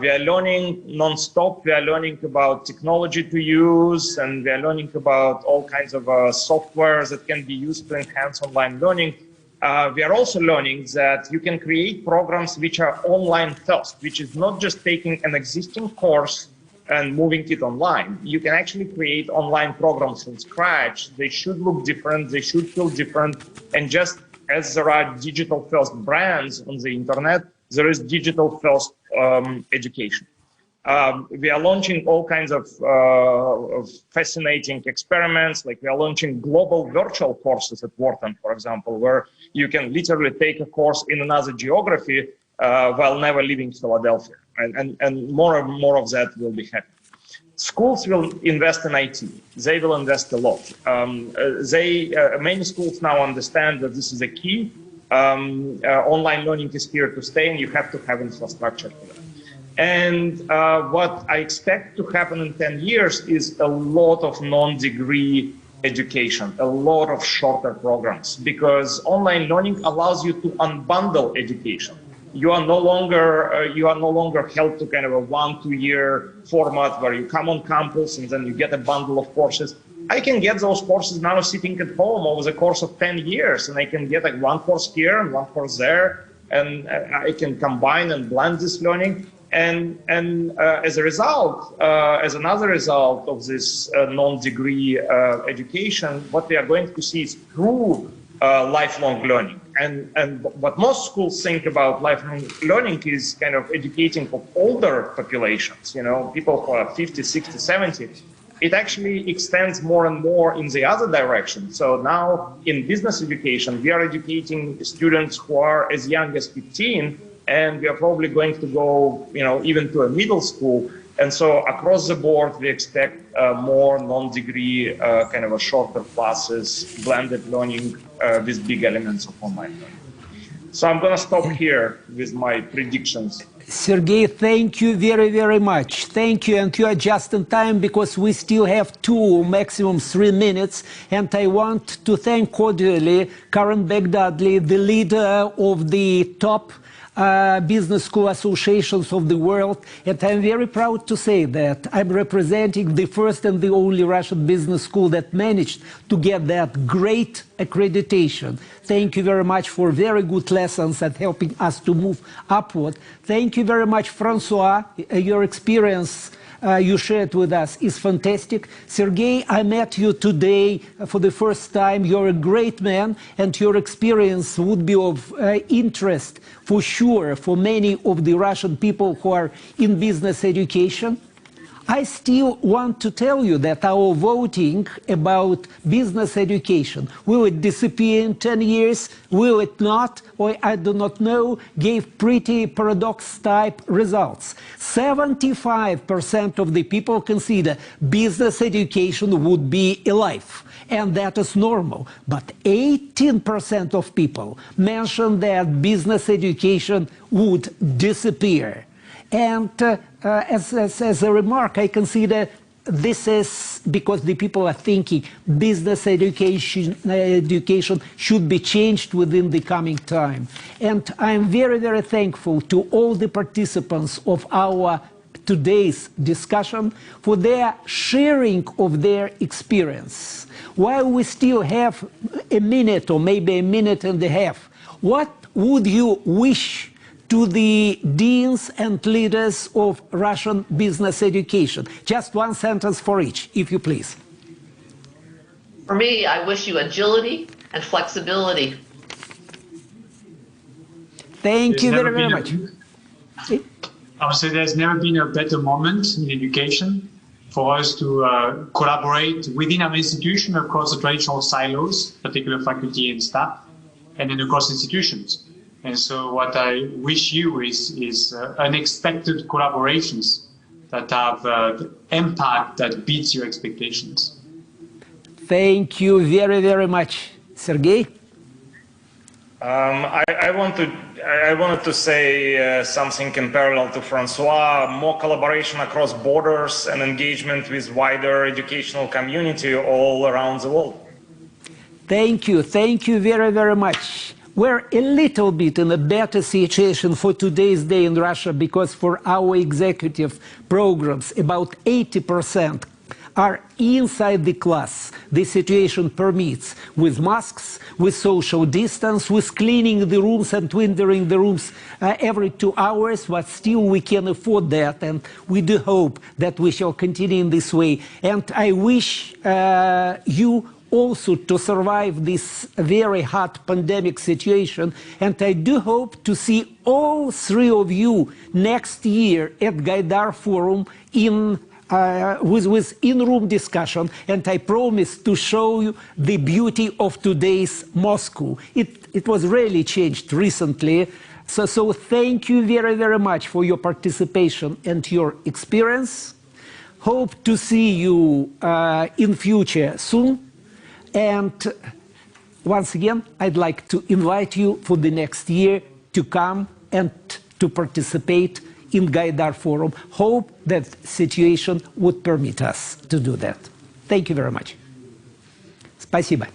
P: We are learning non-stop. We are learning about technology to use, and we are learning about all kinds of softwares that can be used to enhance online learning. We are also learning that you can create programs which are online first, which is not just taking an existing course and moving it online. You can actually create online programs from scratch. They should look different, they should feel different, and just as there are digital first brands on the internet, there is digital first education. We are launching all kinds of fascinating experiments, like we are launching global virtual courses at Wharton, for example, where you can literally take a course in another geography while never leaving Philadelphia. And more of that will be happening. Schools will invest in IT. They will invest a lot. Many schools now understand that this is a key. Online learning is here to stay, and you have to have infrastructure for that. And what I expect to happen in 10 years is a lot of non-degree education, a lot of shorter programs, because online learning allows you to unbundle education. You are no longer held to kind of a 1-2 year format where you come on campus and then you get a bundle of courses. I can get those courses now sitting at home over the course of 10 years, and I can get like one course here and one course there, and I can combine and blend this learning. And as a result, as another result of this non-degree education, what we are going to see is true lifelong learning. And what most schools think about lifelong learning is kind of educating of older populations, people who are 50, 60, 70. It actually extends more and more in the other direction. So now in business education, we are educating students who are as young as 15, and we are probably going to go, even to a middle school. And so across the board, we expect more non-degree, kind of a shorter classes, blended learning with big elements of online learning. So I'm going to stop here with my predictions.
K: Sergey, thank you very, very much. Thank you, and you are just in time because we still have 2, maximum 3 minutes. And I want to thank cordially Karen Beck-Dudley, the leader of the top business school associations of the world, and I'm very proud to say that I'm representing the first and the only Russian business school that managed to get that great accreditation. Thank you very much for very good lessons and helping us to move upward. Thank you very much, Francois. Your experience you shared with us is fantastic. Sergey, I met you today for the first time. You're a great man, and your experience would be of interest for sure for many of the Russian people who are in business education. I still want to tell you that our voting about business education, will it disappear in 10 years, will it not, or I do not know, gave pretty paradox-type results. 75% of the people consider business education would be alive, and that is normal. But 18% of people mentioned that business education would disappear. And as a remark, I consider this is because the people are thinking business education should be changed within the coming time. And I'm very, very thankful to all the participants of our today's discussion for their sharing of their experience. While we still have a minute or maybe a minute and a half, what would you wish to the deans and leaders of Russian business education? Just one sentence for each, if you please.
M: For me, I wish you agility and flexibility.
K: Thank you very, very much.
O: I would say there's never been a better moment in education for us to collaborate within our institution across the traditional silos, particularly faculty and staff, and then across institutions. And so what I wish you is unexpected collaborations that have impact that beats your expectations.
K: Thank you very, very much. Sergey?
P: I wanted to say something in parallel to Francois, more collaboration across borders and engagement with wider educational community all around the world.
K: Thank you very, very much. We're a little bit in a better situation for today's day in Russia because for our executive programs, about 80% are inside the class. The situation permits, with masks, with social distance, with cleaning the rooms and wintering the rooms every 2 hours, but still we can afford that, and we do hope that we shall continue in this way. And I wish you also to survive this very hot pandemic situation, and I do hope to see all three of you next year at Gaidar Forum with in-room discussion, and I promise to show you the beauty of today's Moscow. It was really changed recently, so thank you very, very much for your participation and your experience. Hope to see you in future soon. And once again, I'd like to invite you for the next year to come and to participate in Gaidar Forum. Hope that situation would permit us to do that. Thank you very much. Спасибо.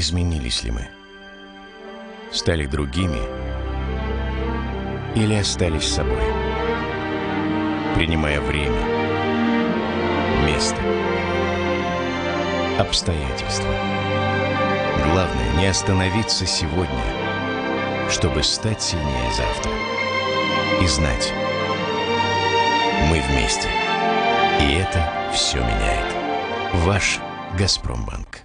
C: изменились ли мы? Стали другими или остались собой? Принимая время, место, обстоятельства. Главное не остановиться сегодня, чтобы стать сильнее завтра. И знать, мы вместе. И это все меняет. Ваш Газпромбанк.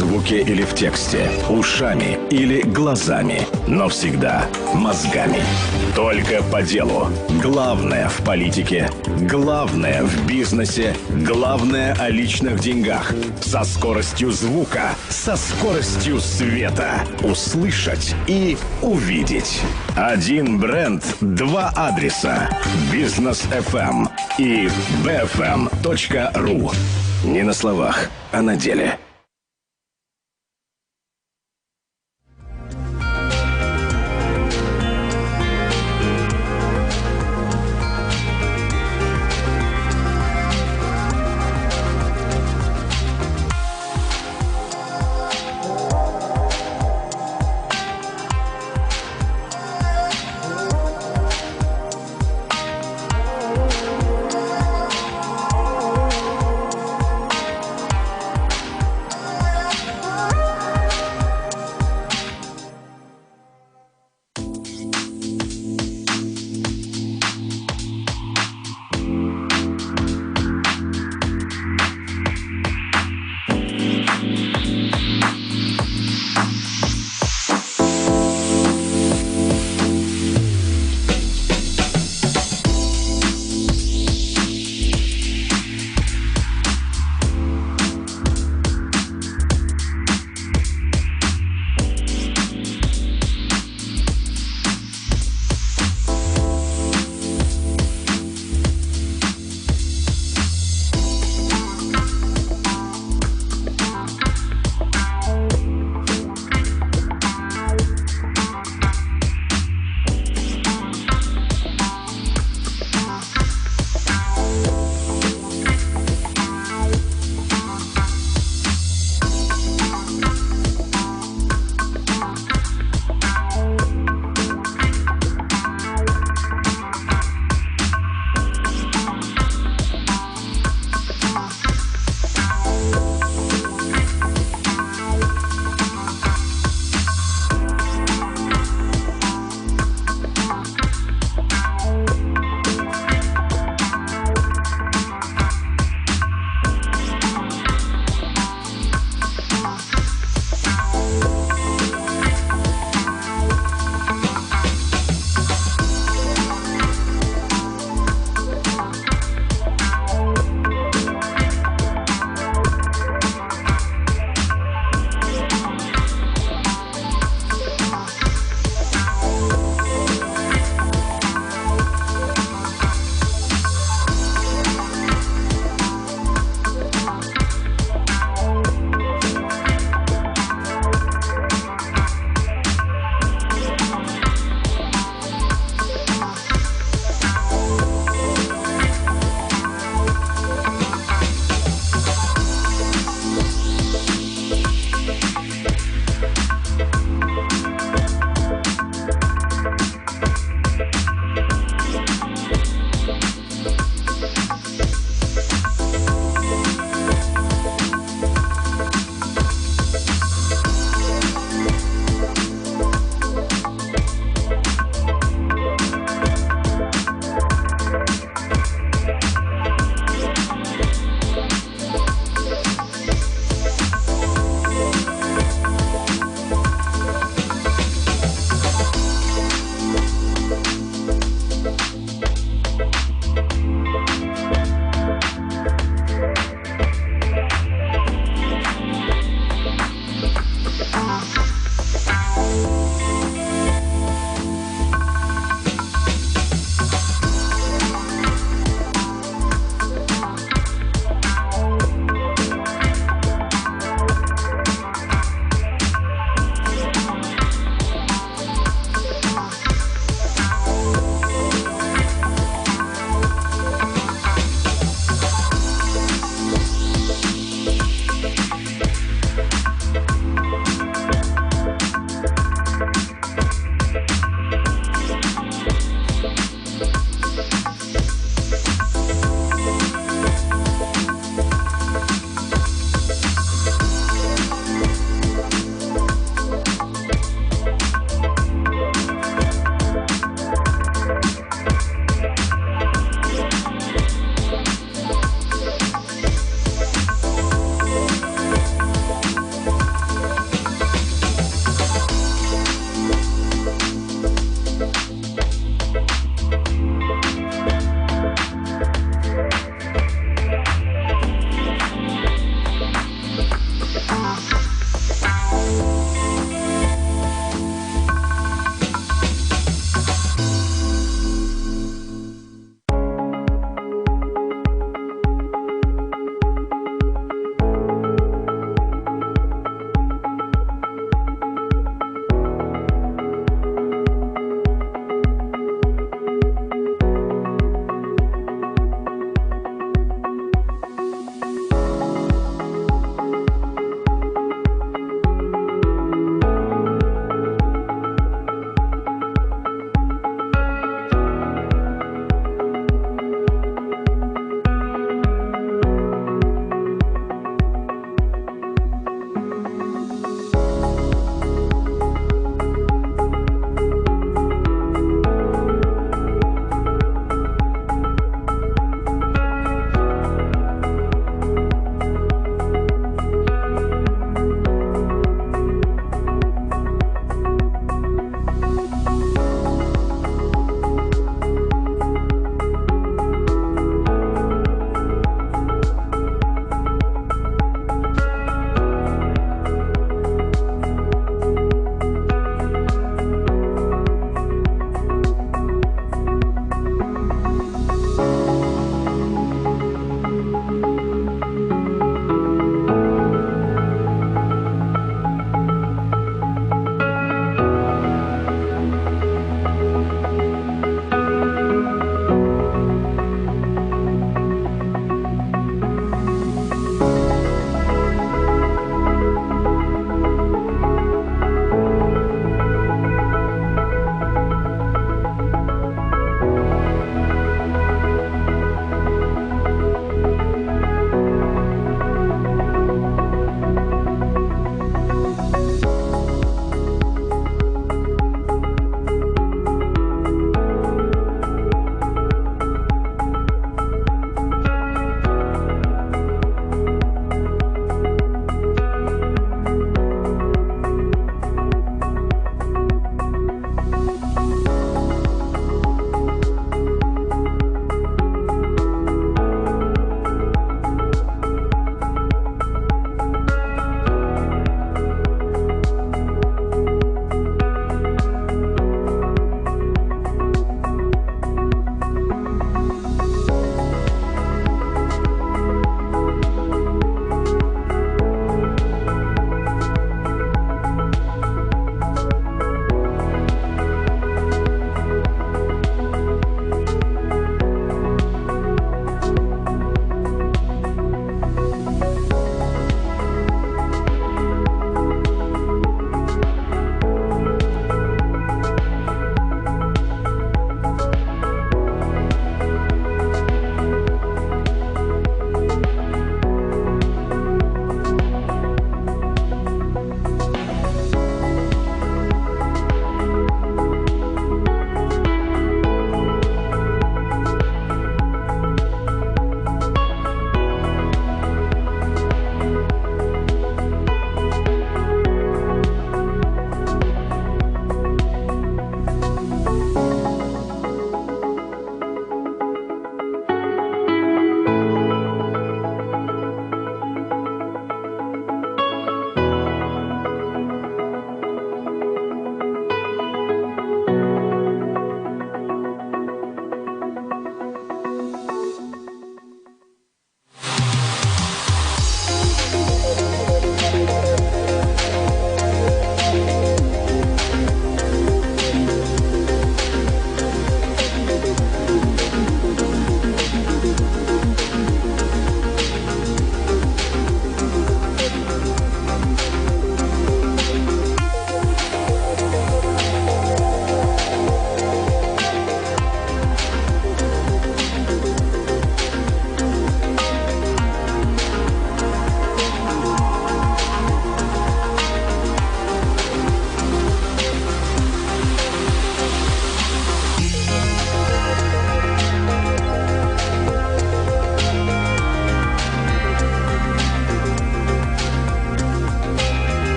D: звуке или в тексте, ушами или глазами, но всегда мозгами. Только по делу. Главное в политике, главное в бизнесе, главное о личных деньгах. Со скоростью звука, со скоростью света. Услышать и увидеть. Один бренд, два адреса. Бизнес FM и bfm.ru. Не на словах, а на деле.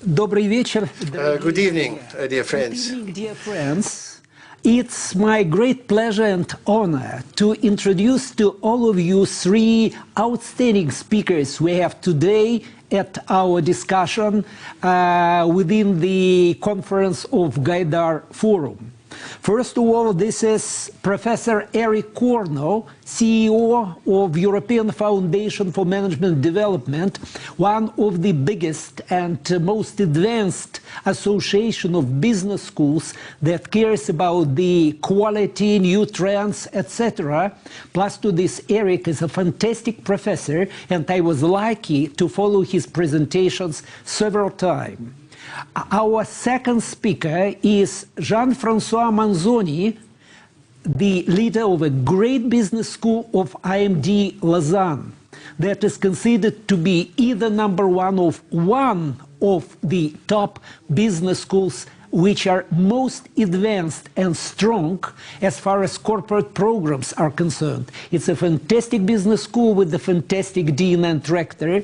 K: Добрый вечер.
L: Good evening, dear friends.
K: Good evening, dear friends. It's my great pleasure and honor to introduce to all of you three outstanding speakers we have today at our discussion within the conference of Gaidar Forum. First of all, this is Professor Eric Cornell, CEO of European Foundation for Management Development, one of the biggest and most advanced association of business schools that cares about the quality, new trends, etc. Plus to this, Eric is a fantastic professor, and I was lucky to follow his presentations several times. Our second speaker is Jean-François Manzoni, the leader of a great business school of IMD Lausanne that is considered to be either one of the top business schools which are most advanced and strong as far as corporate programs are concerned. It's a fantastic business school with a fantastic dean and rector.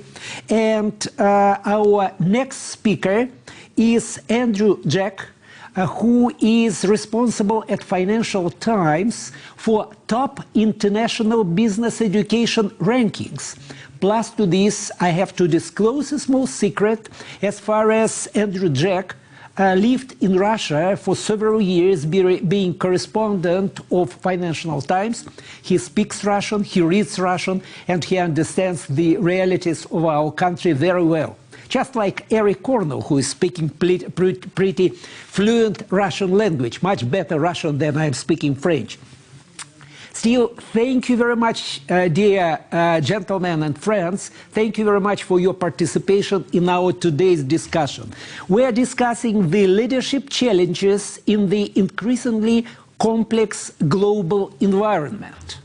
K: And our next speaker is Andrew Jack, who is responsible at Financial Times for top international business education rankings. Plus to this, I have to disclose a small secret as far as Andrew Jack lived in Russia for several years, being correspondent of Financial Times. He speaks Russian, he reads Russian, and he understands the realities of our country very well. Just like Eric Cornell, who is speaking pretty fluent Russian language, much better Russian than I'm speaking French. Still, thank you very much, dear gentlemen and friends. Thank you very much for your participation in our today's discussion. We are discussing the leadership challenges in the increasingly complex global environment.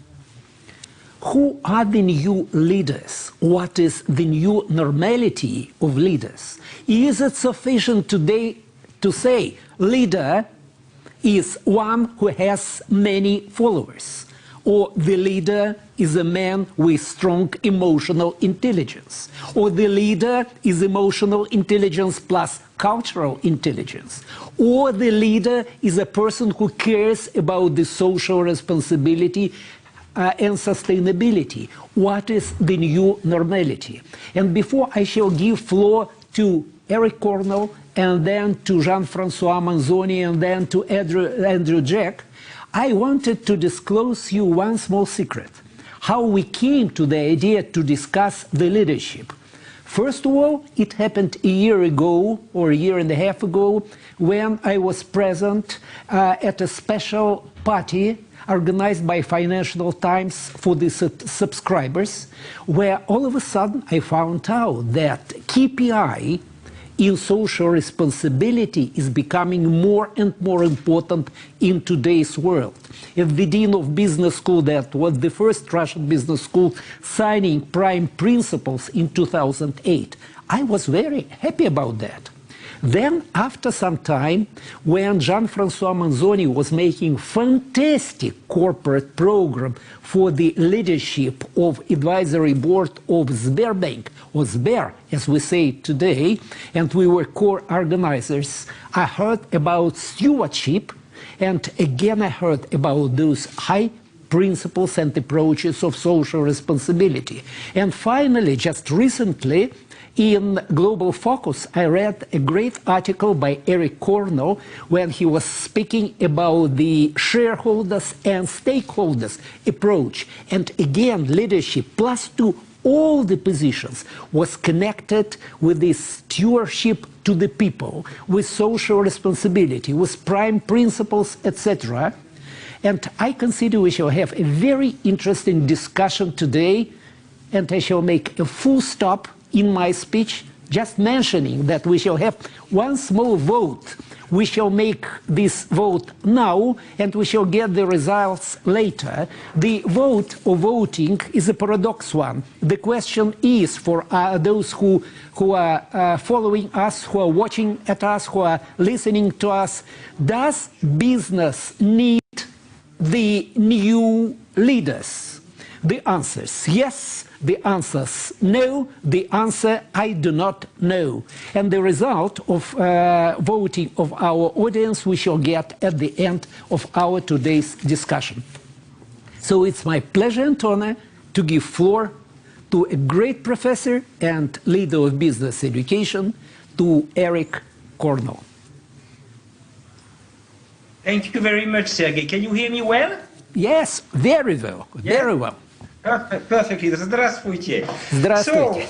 K: Who are the new leaders? What is the new normality of leaders? Is it sufficient today to say leader is one who has many followers? Or the leader is a man with strong emotional intelligence? Or the leader is emotional intelligence plus cultural intelligence? Or the leader is a person who cares about the social responsibility and sustainability? What is the new normality? And before I shall give floor to Eric Cornell, and then to Jean-François Manzoni, and then to Andrew Jack, I wanted to disclose you one small secret, how we came to the idea to discuss the leadership. First of all, it happened a year ago, or a year and a half ago, when I was present at a special party organized by Financial Times for the subscribers, where all of a sudden I found out that KPI in social responsibility is becoming more and more important in today's world. At the Dean of Business School, that was the first Russian business school signing prime principles in 2008, I was very happy about that. Then, after some time, when Jean-François Manzoni was making fantastic corporate program for the leadership of advisory board of Sberbank, or Sber, as we say today, and we were core organizers, I heard about stewardship, and again I heard about those high principles and approaches of social responsibility. And finally, just recently, in Global Focus, I read a great article by Eric Cornell when he was speaking about the shareholders and stakeholders approach. And again, leadership plus to all the positions was connected with this stewardship to the people, with social responsibility, with prime principles, etc. And I consider we shall have a very interesting discussion today, and I shall make a full stop in my speech, just mentioning that we shall have one small vote. We shall make this vote now, and we shall get the results later. The vote or voting is a paradox one. The question is for those who are following us, who are watching at us, who are listening to us, does business need the new leaders? The answers yes, the answers no, the answer I do not know. And the result of voting of our audience we shall get at the end of our today's discussion. So it's my pleasure and honor to give floor to a great professor and leader of business education, to Eric Cornell.
Q: Thank you very much, Sergey. Can you hear me well?
K: Yes, very well, very well.
Q: Perfectly. Здравствуйте.
K: Здравствуйте.
Q: So,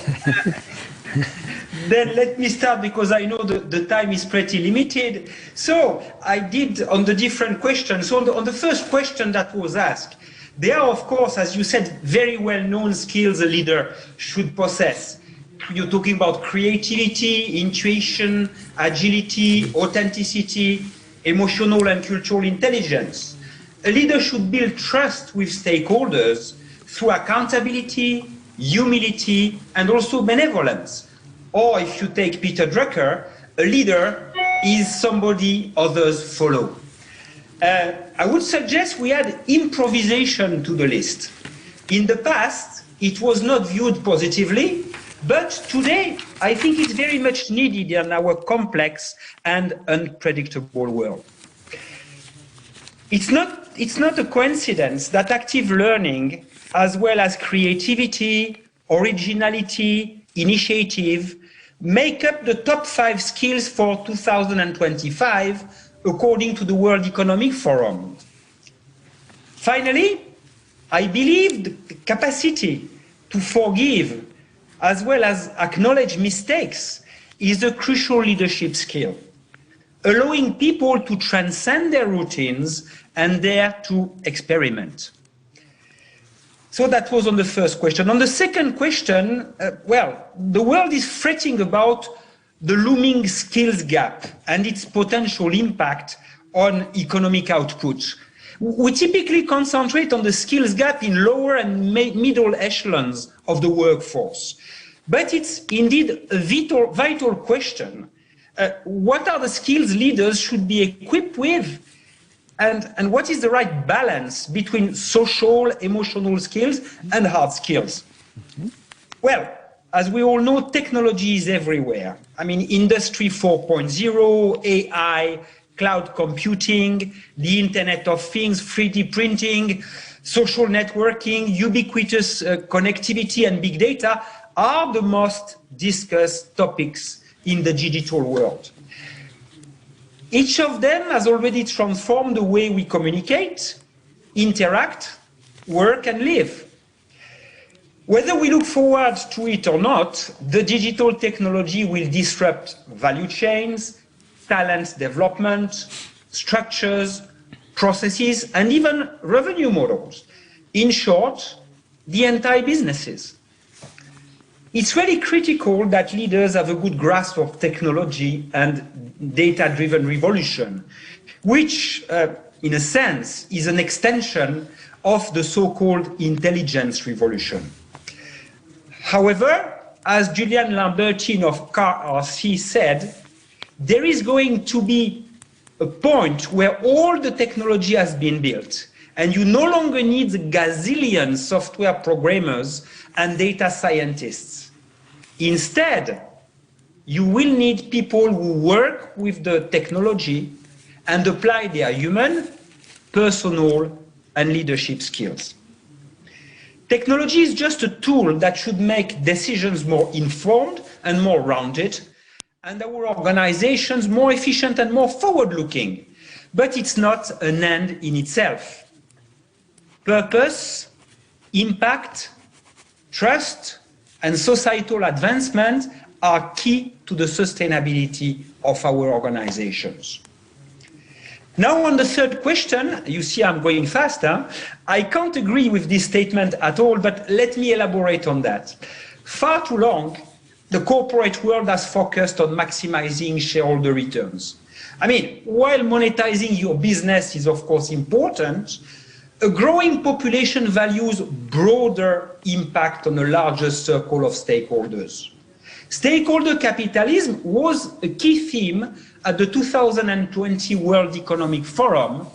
Q: then let me start because I know the time is pretty limited. So I did on the different questions. So on the first question that was asked, there are, of course, as you said, very well-known skills a leader should possess. You're talking about creativity, intuition, agility, authenticity, emotional and cultural intelligence. A leader should build trust with stakeholders through accountability, humility, and also benevolence. Or if you take Peter Drucker, a leader is somebody others follow. I would suggest we add improvisation to the list. In the past, it was not viewed positively, but today, I think it's very much needed in our complex and unpredictable world. It's not a coincidence that active learning, as well as creativity, originality, initiative, make up the top 5 skills for 2025, according to the World Economic Forum. Finally, I believe the capacity to forgive, as well as acknowledge mistakes, is a crucial leadership skill, allowing people to transcend their routines and dare to experiment. So that was on the first question. On the second question, well, the world is fretting about the looming skills gap and its potential impact on economic output. We typically concentrate on the skills gap in lower and middle echelons of the workforce. But it's indeed a vital question. What are the skills leaders should be equipped with? And what is the right balance between social, emotional skills and hard skills? Well, as we all know, technology is everywhere. I mean, Industry 4.0, AI, cloud computing, the Internet of Things, 3D printing, social networking, ubiquitous connectivity, and big data are the most discussed topics in the digital world. Each of them has already transformed the way we communicate, interact, work, and live. Whether we look forward to it or not, the digital technology will disrupt value chains, talent development, structures, processes, and even revenue models. In short, the entire businesses. It's really critical that leaders have a good grasp of technology and data-driven revolution, which, in a sense, is an extension of the so-called intelligence revolution. However, as Julian Lambertine of CAR-RC said, there is going to be a point where all the technology has been built, and you no longer need gazillion software programmers and data scientists. Instead, you will need people who work with the technology and apply their human, personal, and leadership skills. Technology is just a tool that should make decisions more informed and more rounded, and our organizations more efficient and more forward-looking. But it's not an end in itself. Purpose, impact, trust, and societal advancement are key to the sustainability of our organizations. Now on the third question, you see I'm going faster. I can't agree with this statement at all, but let me elaborate on that. Far too long, the corporate world has focused on maximizing shareholder returns. I mean, while monetizing your business is of course important, a growing population values broader impact on a larger circle of stakeholders. Stakeholder capitalism was a key theme at the 2020 World Economic Forum,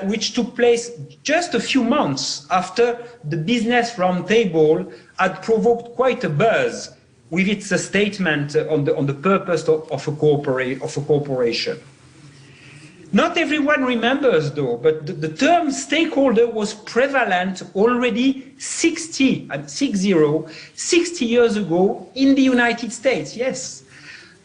Q: which took place just a few months after the Business Roundtable had provoked quite a buzz with its statement on the purpose of a corporation. Not everyone remembers, though, but the term stakeholder was prevalent already 60 years ago in the United States, yes.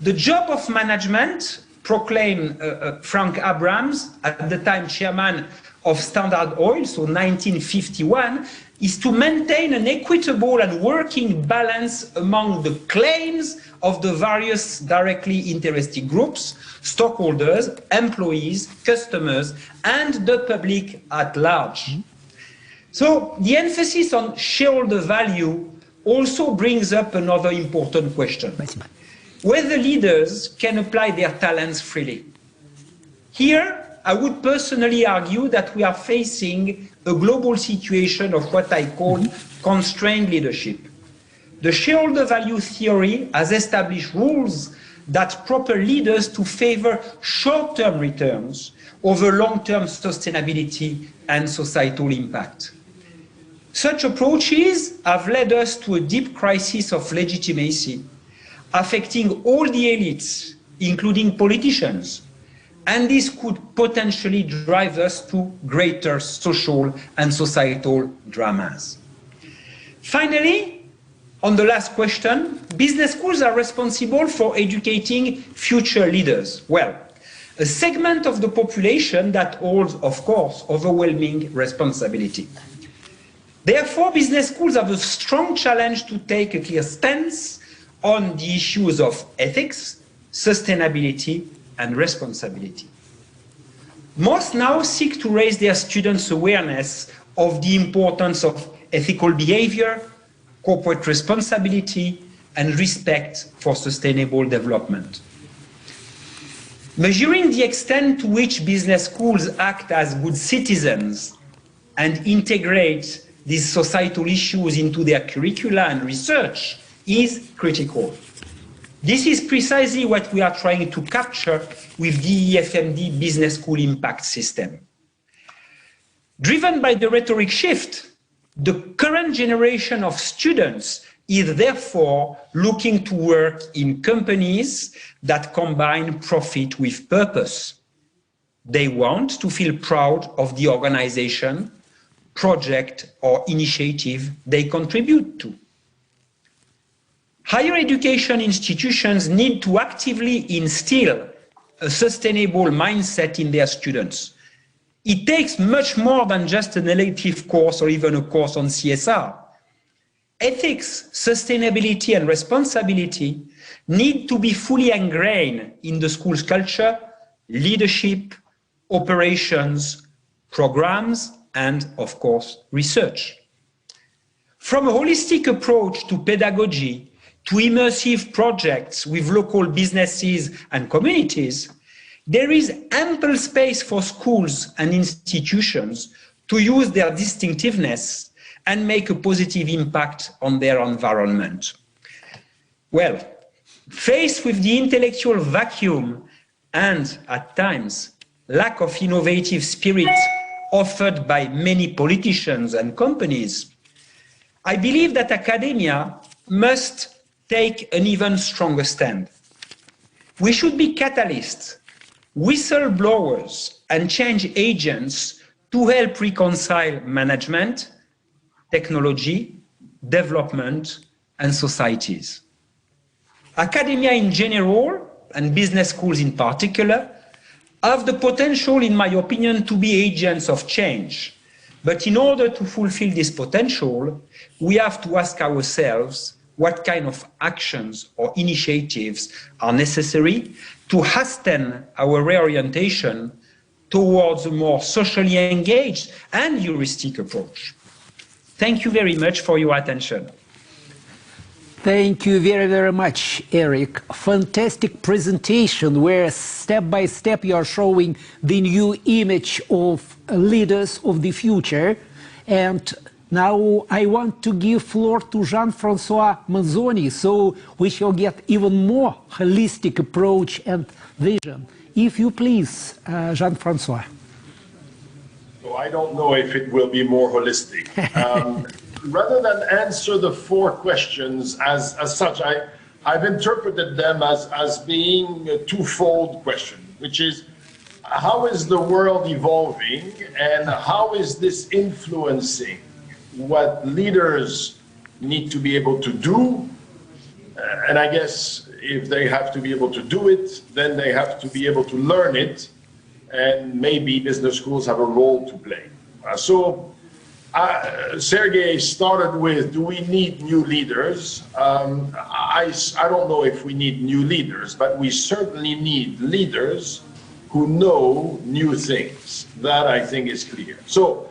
Q: The job of management, proclaimed Frank Abrams, at the time chairman of Standard Oil, so 1951, is to maintain an equitable and working balance among the claims of the various directly interested groups, stockholders, employees, customers, and the public at large. So the emphasis on shareholder value also brings up another important question: whether leaders can apply their talents freely. Here, I would personally argue that we are facing a global situation of what I call constrained leadership. The shareholder value theory has established rules that propel leaders to favor short-term returns over long-term sustainability and societal impact. Such approaches have led us to a deep crisis of legitimacy, affecting all the elites, including politicians, and this could potentially drive us to greater social and societal dramas. Finally, on the last question, business schools are responsible for educating future leaders. Well, a segment of the population that holds, of course, overwhelming responsibility. Therefore, business schools have a strong challenge to take a clear stance on the issues of ethics, sustainability, and responsibility. Most now seek to raise their students' awareness of the importance of ethical behavior, corporate responsibility, and respect for sustainable development. Measuring the extent to which business schools act as good citizens and integrate these societal issues into their curricula and research is critical. This is precisely what we are trying to capture with the EFMD Business School Impact System. Driven by the rhetoric shift, the current generation of students is therefore looking to work in companies that combine profit with purpose. They want to feel proud of the organization, project, or initiative they contribute to. Higher education institutions need to actively instill a sustainable mindset in their students. It takes much more than just an elective course or even a course on CSR. Ethics, sustainability, and responsibility need to be fully ingrained in the school's culture, leadership, operations, programs, and, of course, research. From a holistic approach to pedagogy, to immersive projects with local businesses and communities, there is ample space for schools and institutions to use their distinctiveness and make a positive impact on their environment. Well, faced with the intellectual vacuum and, at times, lack of innovative spirit offered by many politicians and companies, I believe that academia must take an even stronger stand. We should be catalysts, whistleblowers, and change agents to help reconcile management, technology, development, and societies. Academia in general, and business schools in particular, have the potential, in my opinion, to be agents of change. But in order to fulfill this potential, we have to ask ourselves what kind of actions or initiatives are necessary to hasten our reorientation towards a more socially engaged and heuristic approach. Thank you very much for your attention.
K: Thank you very, very much, Eric. Fantastic presentation where step by step you are showing the new image of leaders of the future. And now I want to give floor to Jean-Francois Manzoni, so we shall get even more holistic approach and vision. If you please, Jean-Francois.
R: So I don't know if it will be more holistic. Rather than answer the 4 questions as such, I've interpreted them as being a twofold question, which is how is the world evolving and how is this influencing what leaders need to be able to do? And I guess if they have to be able to do it, then they have to be able to learn it, and maybe business schools have a role to play. Sergey started with, do we need new leaders? I don't know if we need new leaders, but we certainly need leaders who know new things. That I think is clear. So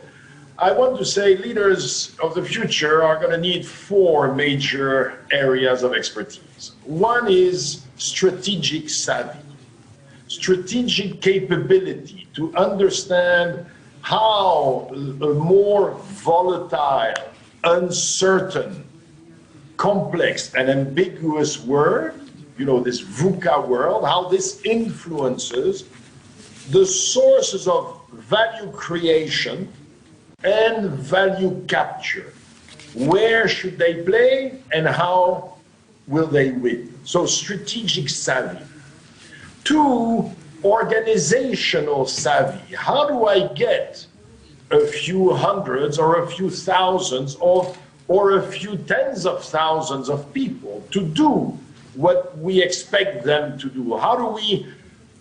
R: I want to say leaders of the future are going to need 4 major areas of expertise. One is strategic savvy, strategic capability to understand how a more volatile, uncertain, complex and ambiguous world, this VUCA world, how this influences the sources of value creation and value capture. Where should they play and how will they win? So strategic savvy. 2, organizational savvy. How do I get a few hundreds or a few thousands or a few tens of thousands of people to do what we expect them to do? How do we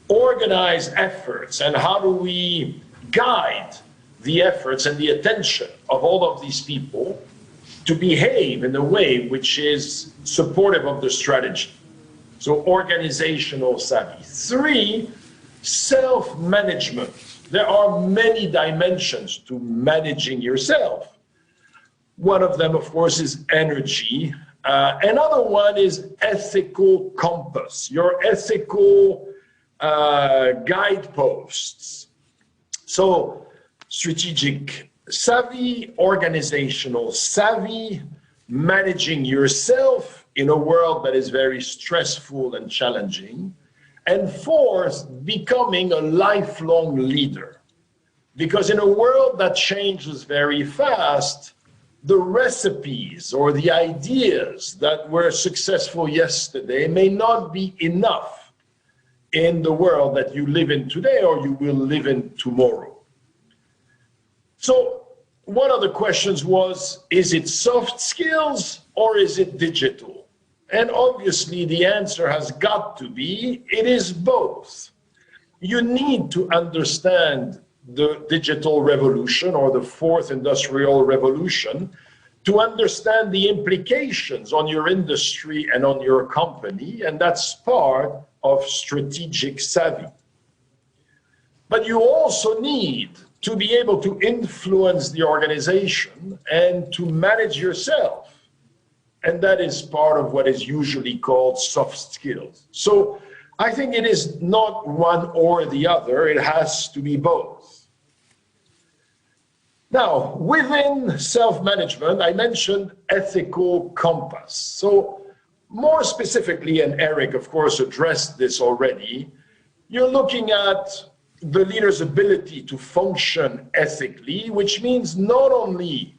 R: organize efforts and how do we guide the efforts and the attention of all of these people to behave in a way which is supportive of the strategy? So organizational savvy. 3, self-management. There are many dimensions to managing yourself. One of them, of course, is energy. Another one is ethical compass, your ethical guideposts. So strategic savvy, organizational savvy, managing yourself in a world that is very stressful and challenging. And 4th, becoming a lifelong leader. Because in a world that changes very fast, the recipes or the ideas that were successful yesterday may not be enough in the world that you live in today or you will live in tomorrow. So one of the questions was, is it soft skills or is it digital? And obviously the answer has got to be, it is both. You need to understand the digital revolution or the 4th industrial revolution to understand the implications on your industry and on your company, and that's part of strategic savvy. But you also need to be able to influence the organization and to manage yourself. And that is part of what is usually called soft skills. So I think it is not one or the other, it has to be both. Now, within self-management, I mentioned ethical compass. So more specifically, and Eric, of course, addressed this already, you're looking at the leader's ability to function ethically, which means not only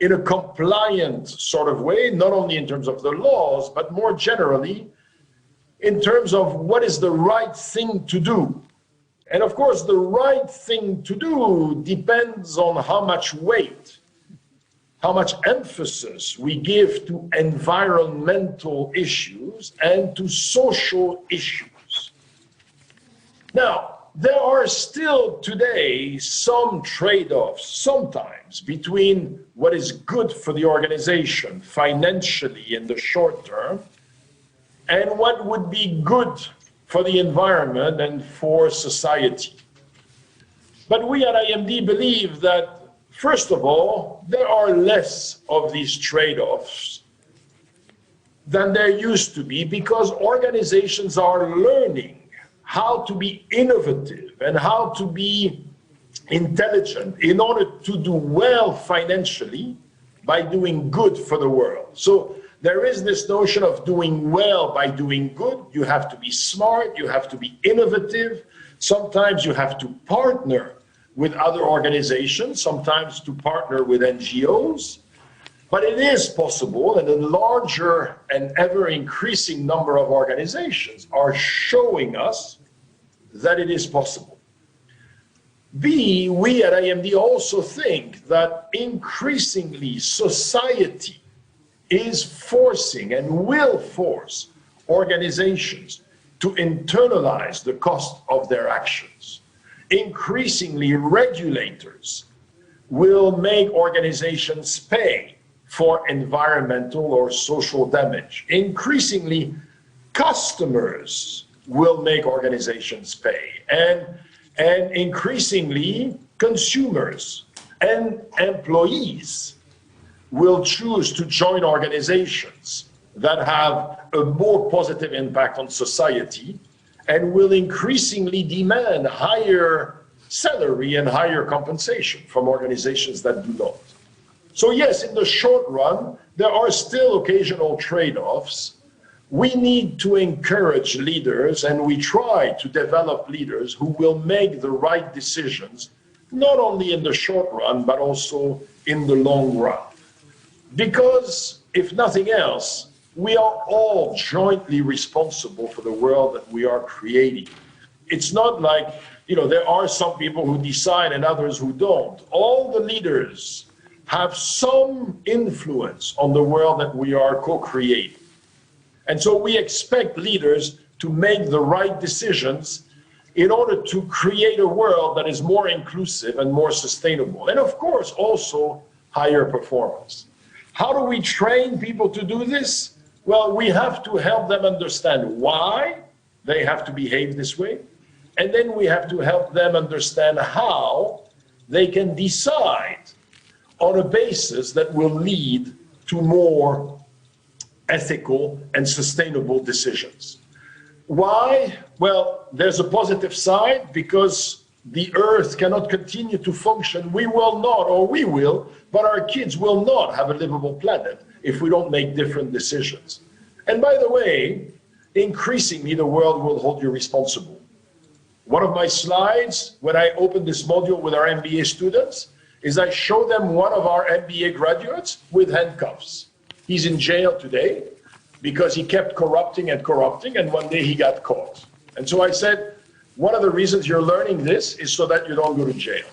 R: in a compliant sort of way, not only in terms of the laws, but more generally, in terms of what is the right thing to do. And of course, the right thing to do depends on how much weight, how much emphasis we give to environmental issues and to social issues. Now, there are still today some trade-offs sometimes between what is good for the organization financially in the short term and what would be good for the environment and for society. But we at IMD believe that, first of all, there are less of these trade-offs than there used to be because organizations are learning how to be innovative and how to be intelligent in order to do well financially by doing good for the world. So there is this notion of doing well by doing good. You have to be smart, you have to be innovative. Sometimes you have to partner with other organizations, sometimes to partner with NGOs. But it is possible, and a larger and ever increasing number of organizations are showing us that it is possible. B, we at AMD also think that increasingly society is forcing and will force organizations to internalize the cost of their actions. Increasingly, regulators will make organizations pay for environmental or social damage. Increasingly, customers will make organizations pay. And increasingly, consumers and employees will choose to join organizations that have a more positive impact on society and will increasingly demand higher salary and higher compensation from organizations that do not. So yes, in the short run, there are still occasional trade-offs. We need to encourage leaders, and we try to develop leaders who will make the right decisions, not only in the short run, but also in the long run. Because, if nothing else, we are all jointly responsible for the world that we are creating. It's not like, there are some people who decide and others who don't. All the leaders have some influence on the world that we are co-creating. And so we expect leaders to make the right decisions in order to create a world that is more inclusive and more sustainable. And of course, also higher performance. How do we train people to do this? Well, we have to help them understand why they have to behave this way. And then we have to help them understand how they can decide on a basis that will lead to more ethical and sustainable decisions. Why? Well, there's a positive side, because the Earth cannot continue to function. We will not, or we will, but our kids will not have a livable planet if we don't make different decisions. And by the way, increasingly the world will hold you responsible. One of my slides, when I opened this module with our MBA students, is I show them one of our MBA graduates with handcuffs. He's in jail today because he kept corrupting, and one day he got caught. And so I said, one of the reasons you're learning this is so that you don't go to jail.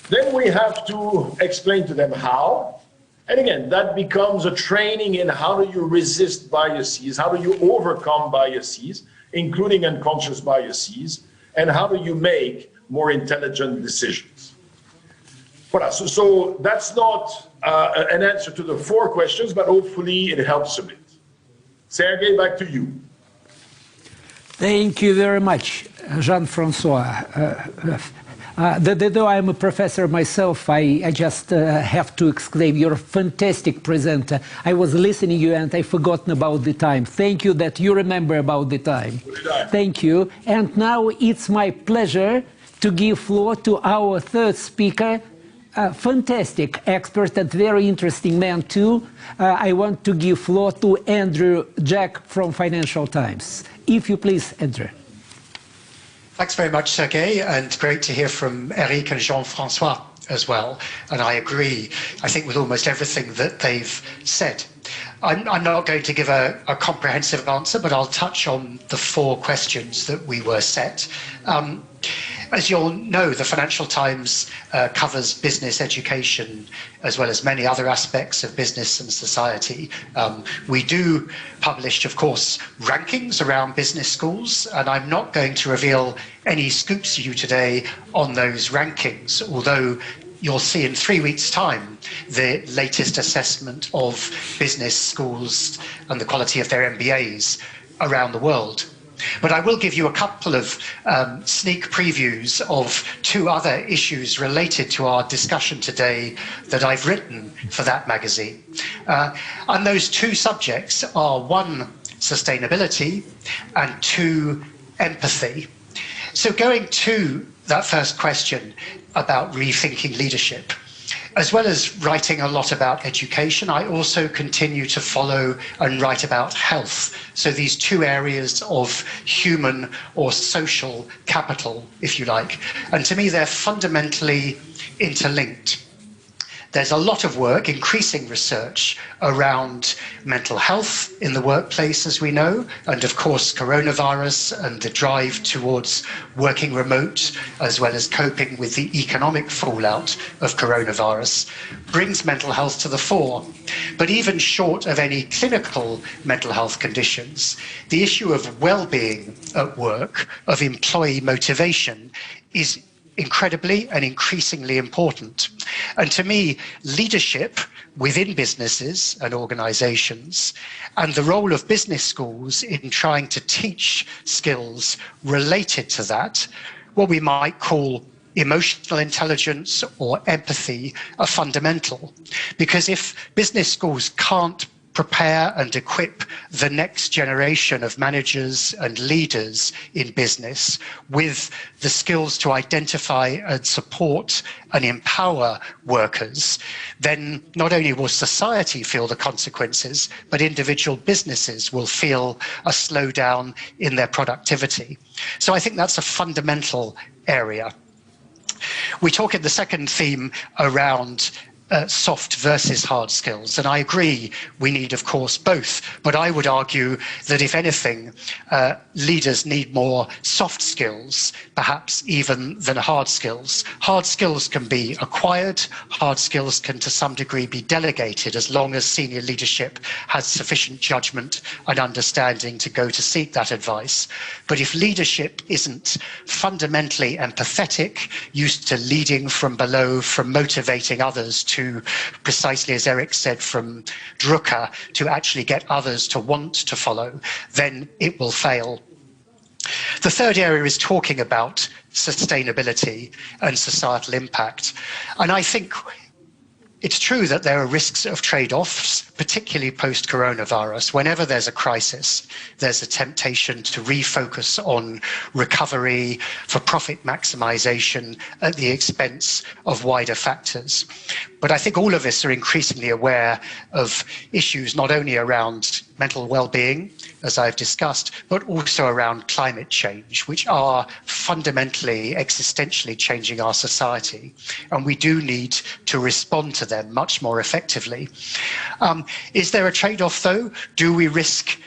R: Then we have to explain to them how. And again, that becomes a training in how do you resist biases, how do you overcome biases, including unconscious biases, and how do you make more intelligent decisions. Voilà, so that's not an answer to the 4 questions, but hopefully it helps a bit. Sergey, back to you.
K: Thank you very much, Jean-Francois. Though I'm a professor myself, I just have to exclaim, you're a fantastic presenter. I was listening to you and I've forgotten about the time. Thank you that you remember about the time. Thank you. And now it's my pleasure to give floor to our third speaker, a fantastic expert and very interesting man too. I want to give floor to Andrew Jack from Financial Times. If you please, Andrew.
S: Thanks very much, Sergey, and great to hear from Eric and Jean-Francois as well. And I agree, I think, with almost everything that they've said. I'm not going to give a comprehensive answer, but I'll touch on the 4 questions that we were set. As you all know, the Financial Times covers business education as well as many other aspects of business and society. We do publish, of course, rankings around business schools, and I'm not going to reveal any scoops to you today on those rankings, although you'll see in 3 weeks' time the latest assessment of business schools and the quality of their MBAs around the world. But I will give you a couple of sneak previews of 2 other issues related to our discussion today that I've written for that magazine. And those 2 subjects are 1, sustainability, and 2, empathy. So going to that first question about rethinking leadership, As well as writing a lot about education, I also continue to follow and write about health. So these two areas of human or social capital, if you like. And to me, they're fundamentally interlinked. There's a lot of work, increasing research around mental health in the workplace, as we know, and of course coronavirus and the drive towards working remote, as well as coping with the economic fallout of coronavirus, brings mental health to the fore. But even short of any clinical mental health conditions, the issue of well-being at work, of employee motivation, is incredibly and increasingly important. And to me, leadership within businesses and organizations and the role of business schools in trying to teach skills related to that, what we might call emotional intelligence or empathy, are fundamental. Because if business schools can't prepare and equip the next generation of managers and leaders in business with the skills to identify and support and empower workers, then not only will society feel the consequences, but individual businesses will feel a slowdown in their productivity. So I think that's a fundamental area. We talk in the second theme around soft versus hard skills. And I agree we need, of course, both. But I would argue that, if anything, leaders need more soft skills, perhaps even than hard skills. Hard skills can be acquired. Hard skills can, to some degree, be delegated as long as senior leadership has sufficient judgment and understanding to go to seek that advice. But if leadership isn't fundamentally empathetic, used to leading from below, from motivating others to, precisely as Eric said, from Drucker, to actually get others to want to follow, then it will fail. The third area is talking about sustainability and societal impact. And I think it's true that there are risks of trade-offs, particularly post-coronavirus. Whenever there's a crisis, there's a temptation to refocus on recovery for profit maximization at the expense of wider factors. But I think all of us are increasingly aware of issues not only around mental well-being, as I've discussed, but also around climate change, which are fundamentally, existentially changing our society. And we do need to respond to them much more effectively. Is there a trade-off, though? Do we risk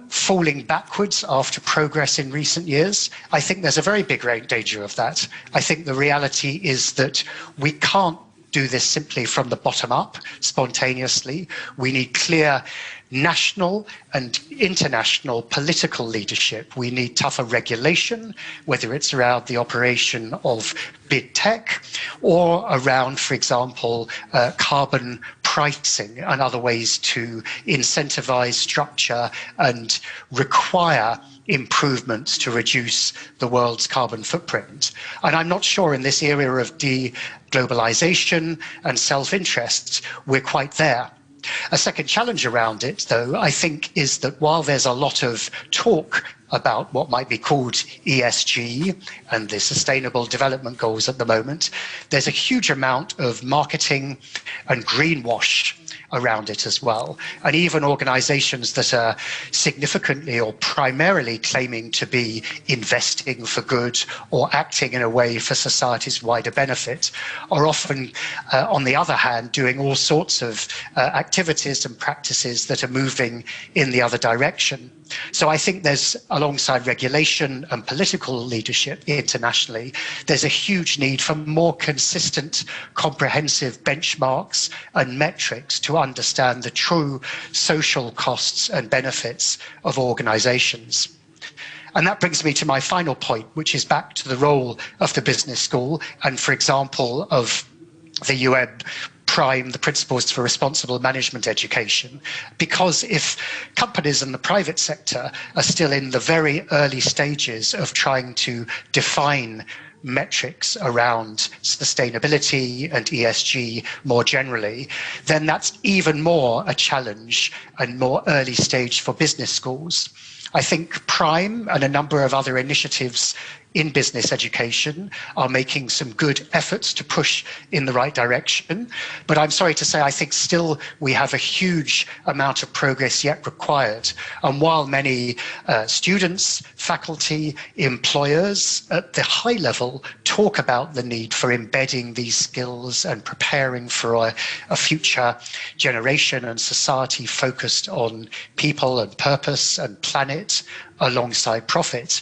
S: falling backwards after progress in recent years? I think there's a very big danger of that. I think the reality is that we can't do this simply from the bottom up, spontaneously. We need clear national and international political leadership. We need tougher regulation, whether it's around the operation of big tech or around, for example, carbon pricing and other ways to incentivize, structure and require improvements to reduce the world's carbon footprint. And I'm not sure in this era of deglobalization and self-interest, we're quite there. A second challenge around it, though, I think, is that while there's a lot of talk about what might be called ESG and the Sustainable Development Goals at the moment, there's a huge amount of marketing and greenwash around it as well. And even organizations that are significantly or primarily claiming to be investing for good or acting in a way for society's wider benefit are often, on the other hand, doing all sorts of activities and practices that are moving in the other direction. So I think there's, alongside regulation and political leadership internationally, there's a huge need for more consistent, comprehensive benchmarks and metrics to understand the true social costs and benefits of organizations. And that brings me to my final point, which is back to the role of the business school and, for example, of the UN Prime, the Principles for Responsible Management Education, because if companies in the private sector are still in the very early stages of trying to define metrics around sustainability and ESG more generally, then that's even more a challenge and more early stage for business schools. I think Prime and a number of other initiatives in business education are making some good efforts to push in the right direction. But I'm sorry to say, I think still we have a huge amount of progress yet required. And while many students, faculty, employers at the high level talk about the need for embedding these skills and preparing for a future generation and society focused on people and purpose and planet alongside profit,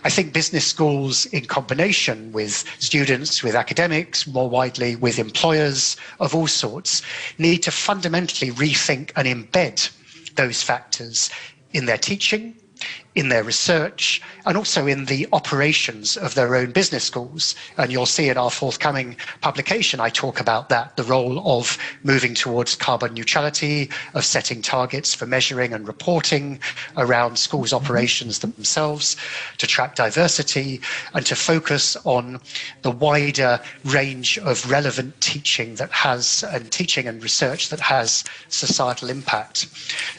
S: I think business schools, in combination with students, with academics, more widely with employers of all sorts, need to fundamentally rethink and embed those factors in their teaching, in their research, and also in the operations of their own business schools. And you'll see in our forthcoming publication, I talk about that, the role of moving towards carbon neutrality, of setting targets for measuring and reporting around schools' operations themselves, to track diversity, and to focus on the wider range of relevant teaching that has, and teaching and research that has societal impact.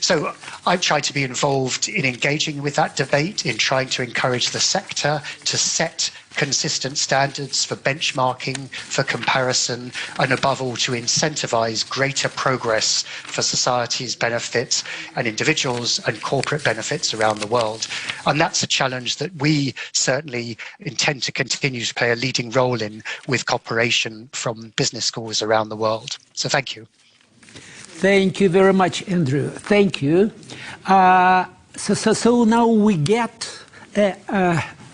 S: So I've tried to be involved in engaging with that debate, in trying to encourage the sector to set consistent standards for benchmarking, for comparison, and above all to incentivize greater progress for society's benefits and individuals and corporate benefits around the world. And that's a challenge that we certainly intend to continue to play a leading role in, with cooperation from business schools around the world. So thank you.
K: Thank you very much, Andrew. Thank you. So now we get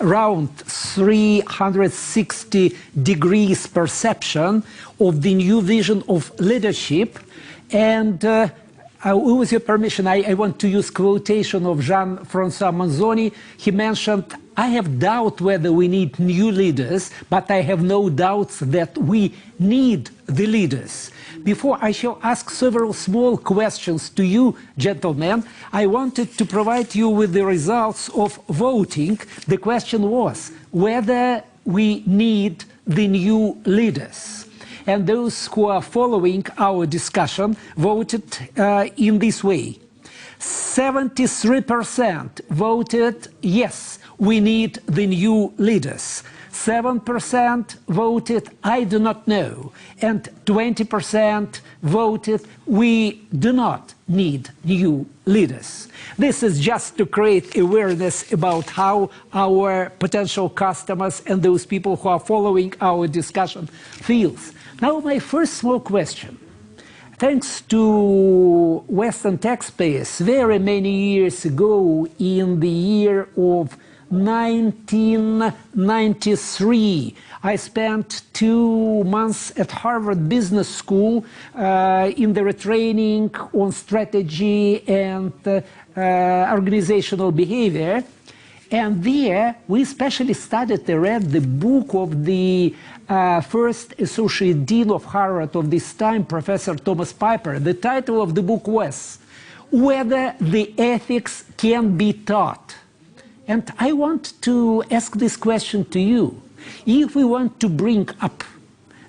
K: around 360 degrees perception of the new vision of leadership. And with your permission, I want to use quotation of Jean-François Manzoni. He mentioned, "I have doubt whether we need new leaders, but I have no doubts that we need the leaders." Before I shall ask several small questions to you, gentlemen, I wanted to provide you with the results of voting. The question was whether we need the new leaders. And those who are following our discussion voted in this way. 73% voted yes, we need the new leaders. 7% voted I do not know, and 20% voted we do not need new leaders. This is just to create awareness about how our potential customers and those people who are following our discussion feels. Now my first small question. Thanks to Western taxpayers, very many years ago, in the year of 1993, I spent 2 months at Harvard Business School in the retraining on strategy and organizational behavior. And there, we especially studied and read the book of the first Associate Dean of Harvard of this time, Professor Thomas Piper. The title of the book was Whether the Ethics Can Be Taught. And I want to ask this question to you. If we want to bring up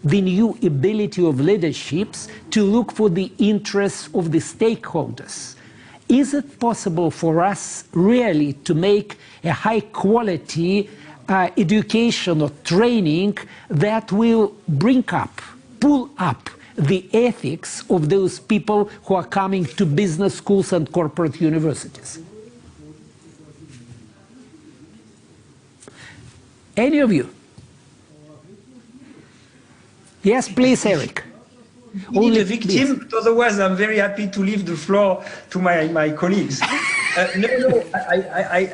K: the new ability of leaderships to look for the interests of the stakeholders, is it possible for us really to make a high-quality education or training that will bring up, pull up the ethics of those people who are coming to business schools and corporate universities? Any of you? Yes, please, Eric.
Q: You need a victim, yes. Otherwise I'm very happy to leave the floor to my colleagues. No, I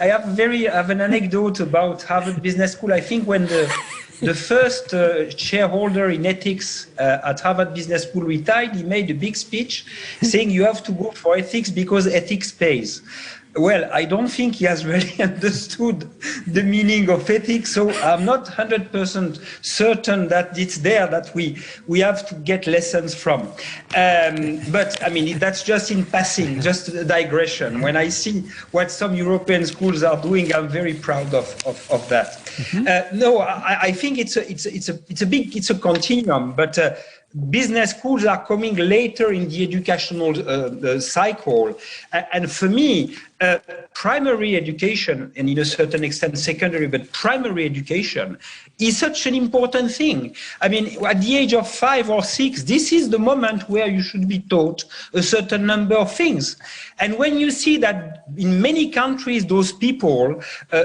Q: have an anecdote about Harvard Business School. I think when the first shareholder in ethics at Harvard Business School retired, he made a big speech saying you have to go for ethics because ethics pays. Well, I don't think he has really understood the meaning of ethics, so I'm not 100% certain that it's there that we have to get lessons from. But I mean, that's just in passing, just a digression. When I see what some European schools are doing, I'm very proud of that. Mm-hmm. No, I think it's a continuum, but business schools are coming later in the educational cycle. And for me, primary education, and in a certain extent secondary, but primary education is such an important thing. I mean, at the age of 5 or 6, this is the moment where you should be taught a certain number of things. And when you see that in many countries, those people,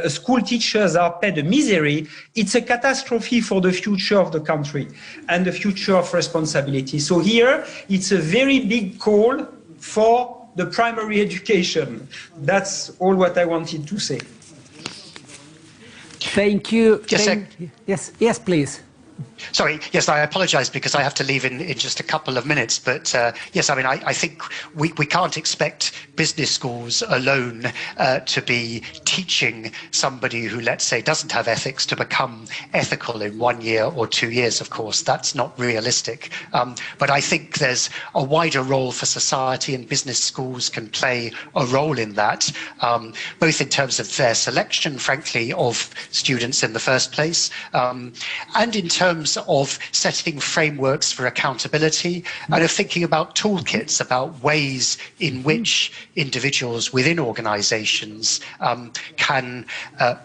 Q: school teachers are paid a misery, it's a catastrophe for the future of the country and the future of responsibility. So here, it's a very big call for the primary education. That's all what I wanted to say.
K: Thank you.
S: Yes,
K: yes, please.
S: Sorry, yes, I apologise because I have to leave in just a couple of minutes. But yes, I mean, I think we can't expect business schools alone to be teaching somebody who, let's say, doesn't have ethics to become ethical in 1 year or 2 years, of course. That's not realistic. But I think there's a wider role for society, and business schools can play a role in that, both in terms of their selection, frankly, of students in the first place, and in terms of setting frameworks for accountability and of thinking about toolkits, about ways in which individuals within organizations can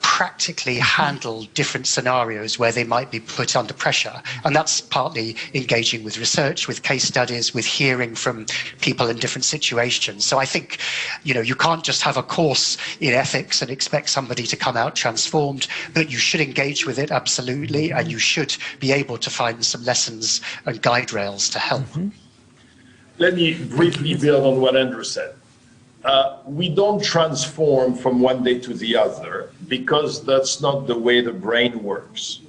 S: practically handle different scenarios where they might be put under pressure. And that's partly engaging with research, with case studies, with hearing from people in different situations. So I think, you know, you can't just have a course in ethics and expect somebody to come out transformed, but you should engage with it, absolutely, and you should be able to find some lessons and guide rails to help.
R: Let me briefly build on what Andrew said. We don't transform from one day to the other because that's not the way the brain works.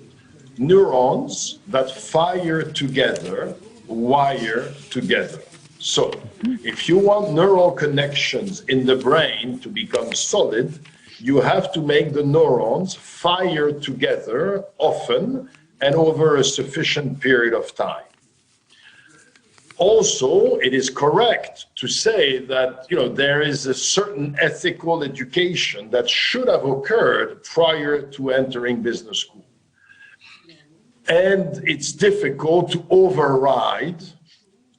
R: Neurons that fire together wire together. So if you want neural connections in the brain to become solid, you have to make the neurons fire together often and over a sufficient period of time. Also, it is correct to say that, you know, there is a certain ethical education that should have occurred prior to entering business school. And it's difficult to override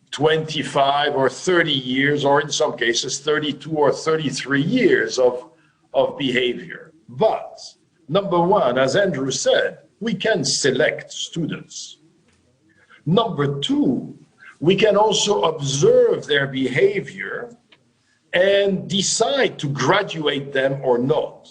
R: 25 or 30 years, or in some cases 32 or 33 years of behavior. But number one, as Andrew said, we can select students. Number two, we can also observe their behavior and decide to graduate them or not.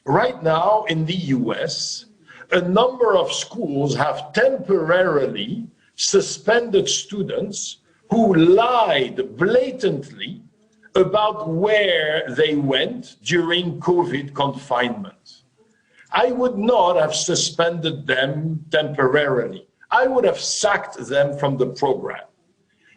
R: Right now in the US, a number of schools have temporarily suspended students who lied blatantly about where they went during COVID confinement. I would not have suspended them temporarily. I would have sacked them from the program.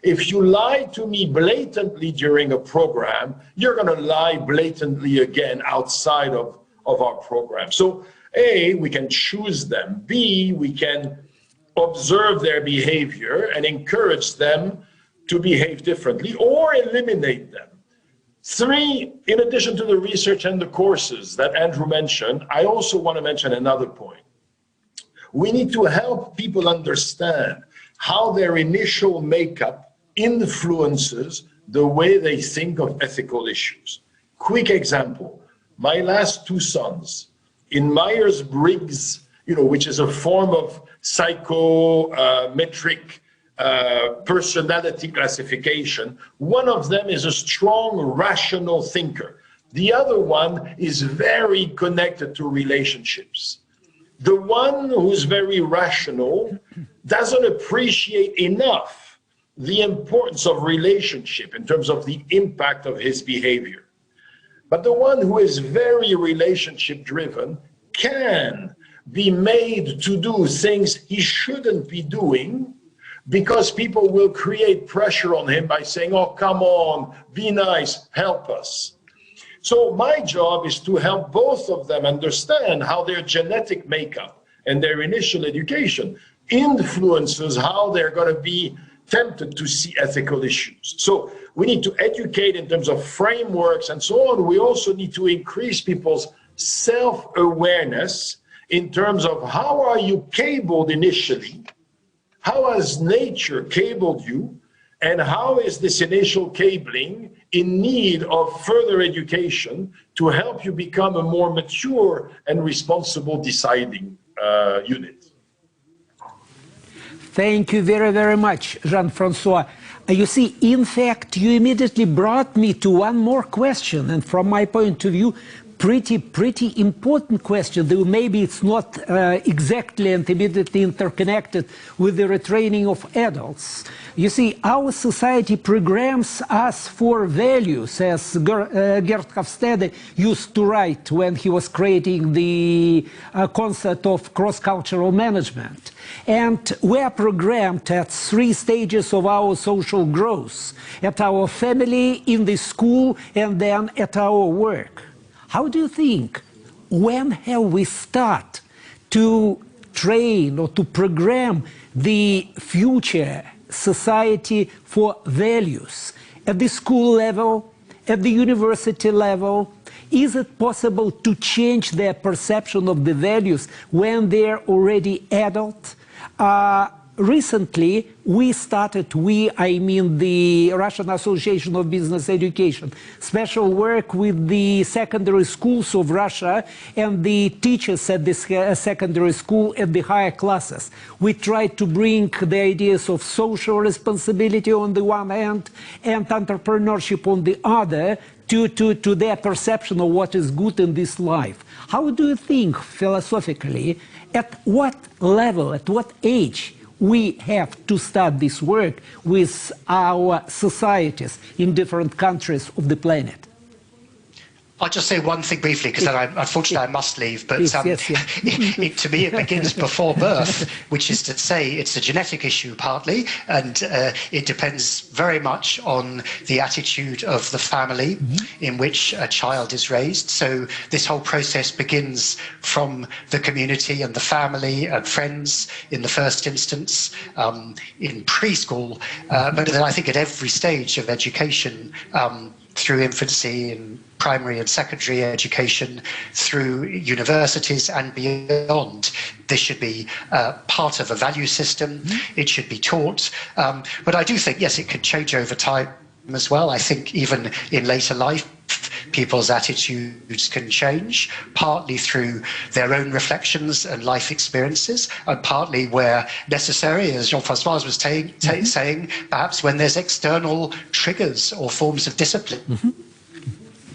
R: If you lie to me blatantly during a program, you're going to lie blatantly again outside of our program. So A, we can choose them. B, we can observe their behavior and encourage them to behave differently or eliminate them. Three, in addition to the research and the courses that Andrew mentioned, I also want to mention another point. We need to help people understand how their initial makeup influences the way they think of ethical issues. Quick example, my last two sons, in Myers-Briggs, you know, which is a form of psychometric personality classification, one of them is a strong, rational thinker. The other one is very connected to relationships. The one who's very rational doesn't appreciate enough the importance of relationship in terms of the impact of his behavior. But the one who is very relationship driven can be made to do things he shouldn't be doing because people will create pressure on him by saying, oh, come on, be nice, help us. So my job is to help both of them understand how their genetic makeup and their initial education influences how they're going to be tempted to see ethical issues. So we need to educate in terms of frameworks and so on. We also need to increase people's self-awareness in terms of how are you cabled initially How has nature cabled you, and how is this initial cabling in need of further education to help you become a more mature and responsible deciding unit?
K: Thank you very, very much, Jean-Francois. You see, in fact, you immediately brought me to one more question, and from my point of view, pretty important question, though maybe it's not exactly and immediately interconnected with the retraining of adults. You see, our society programs us for values, as Gerd Hofstede used to write when he was creating the concept of cross-cultural management. And we are programmed at 3 stages of our social growth: at our family, in the school, and then at our work. How do you think, when have we start to train or to program the future society for values? At the school level, at the university level? Is it possible to change their perception of the values when they're already adult? Recently, I mean the Russian Association of Business Education, special work with the secondary schools of Russia and the teachers at this secondary school at the higher classes. We tried to bring the ideas of social responsibility on the one hand and entrepreneurship on the other to their perception of what is good in this life. How do you think, philosophically, at what level, at what age, we have to start this work with our societies in different countries of the planet?
S: I'll just say one thing briefly, because unfortunately I must leave, but to me it begins before birth, which is to say it's a genetic issue partly, and it depends very much on the attitude of the family in which a child is raised. So this whole process begins from the community and the family and friends in the first instance, in preschool, but then I think at every stage of education, through infancy and primary and secondary education, through universities and beyond. This should be part of a value system. It should be taught. But I do think, yes, it could change over time as well. I think even in later life, people's attitudes can change, partly through their own reflections and life experiences, and partly where necessary, as Jean-Francois was saying, perhaps when there's external triggers or forms of discipline.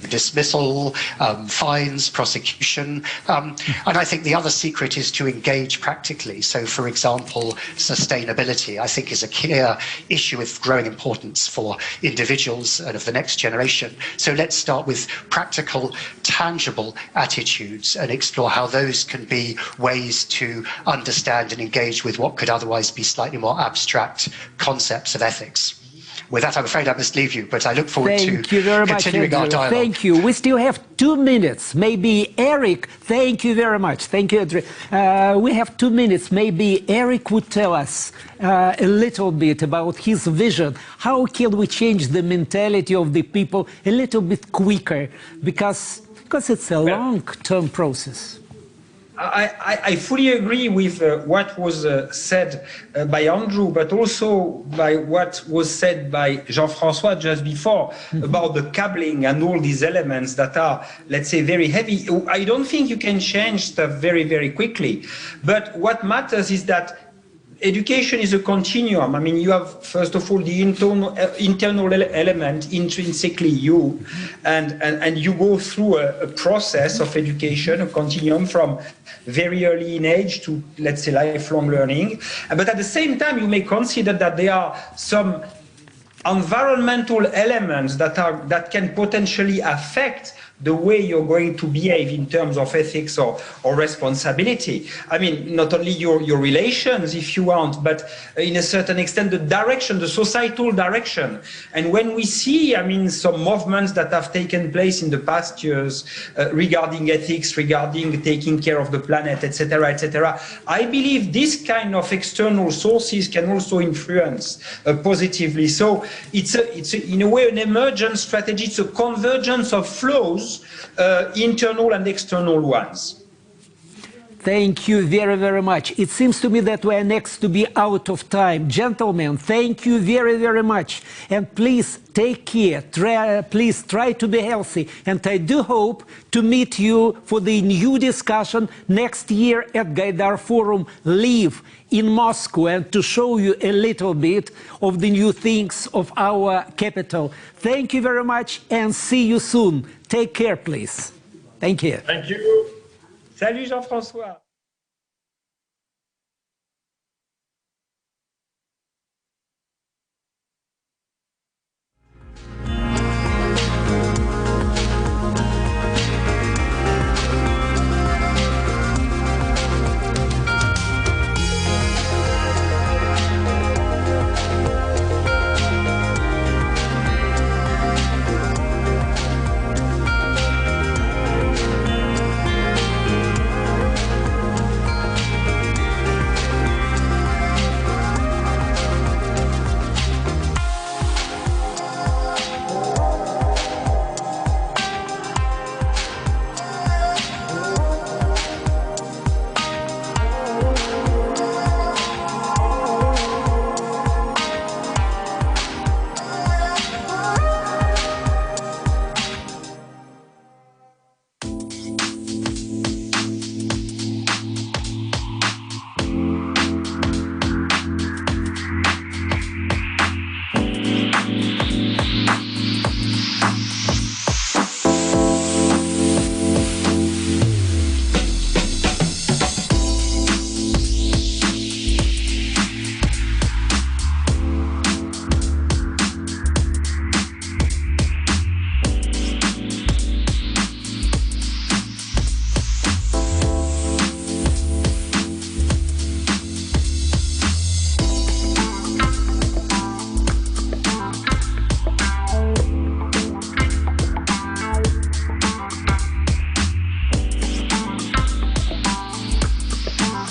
S: Dismissal, fines, prosecution. And I think the other secret is to engage practically. So, for example, sustainability, I think, is a clear issue of growing importance for individuals and of the next generation. So let's start with practical, tangible attitudes and explore how those can be ways to understand and engage with what could otherwise be slightly more abstract concepts of ethics. With that, I'm afraid I must leave you, but I look forward to continuing our dialogue.
K: Thank you. We still have 2 minutes. Maybe Eric, thank you very much. Thank you, Andrew. We have 2 minutes. Maybe Eric would tell us a little bit about his vision. How can we change the mentality of the people a little bit quicker? Because it's a long-term process.
Q: I fully agree with what was said by Andrew, but also by what was said by Jean-Francois just before about the cabling and all these elements that are, let's say, very heavy. I don't think you can change stuff very, very quickly. But what matters is that education is a continuum. I mean, you have, first of all, the internal element, intrinsically you, and you go through a process of education, a continuum from very early in age to, let's say, lifelong learning. But at the same time, you may consider that there are some environmental elements that can potentially affect the way you're going to behave in terms of ethics or responsibility. I mean, not only your relations, if you want, but in a certain extent, the direction, the societal direction. And when we see, I mean, some movements that have taken place in the past years regarding ethics, regarding taking care of the planet, etc., I believe this kind of external sources can also influence positively. So it's in a way an emergent strategy. It's a convergence of flows, internal and external ones.
K: Thank you very, very much. It seems to me that we are next to be out of time. Gentlemen, thank you very, very much. And please take care. Please try to be healthy. And I do hope to meet you for the new discussion next year at Gaidar Forum Live in Moscow, and to show you a little bit of the new things of our capital. Thank you very much and see you soon. Take care, please. Thank you.
R: Thank you.
Q: Salut Jean-François.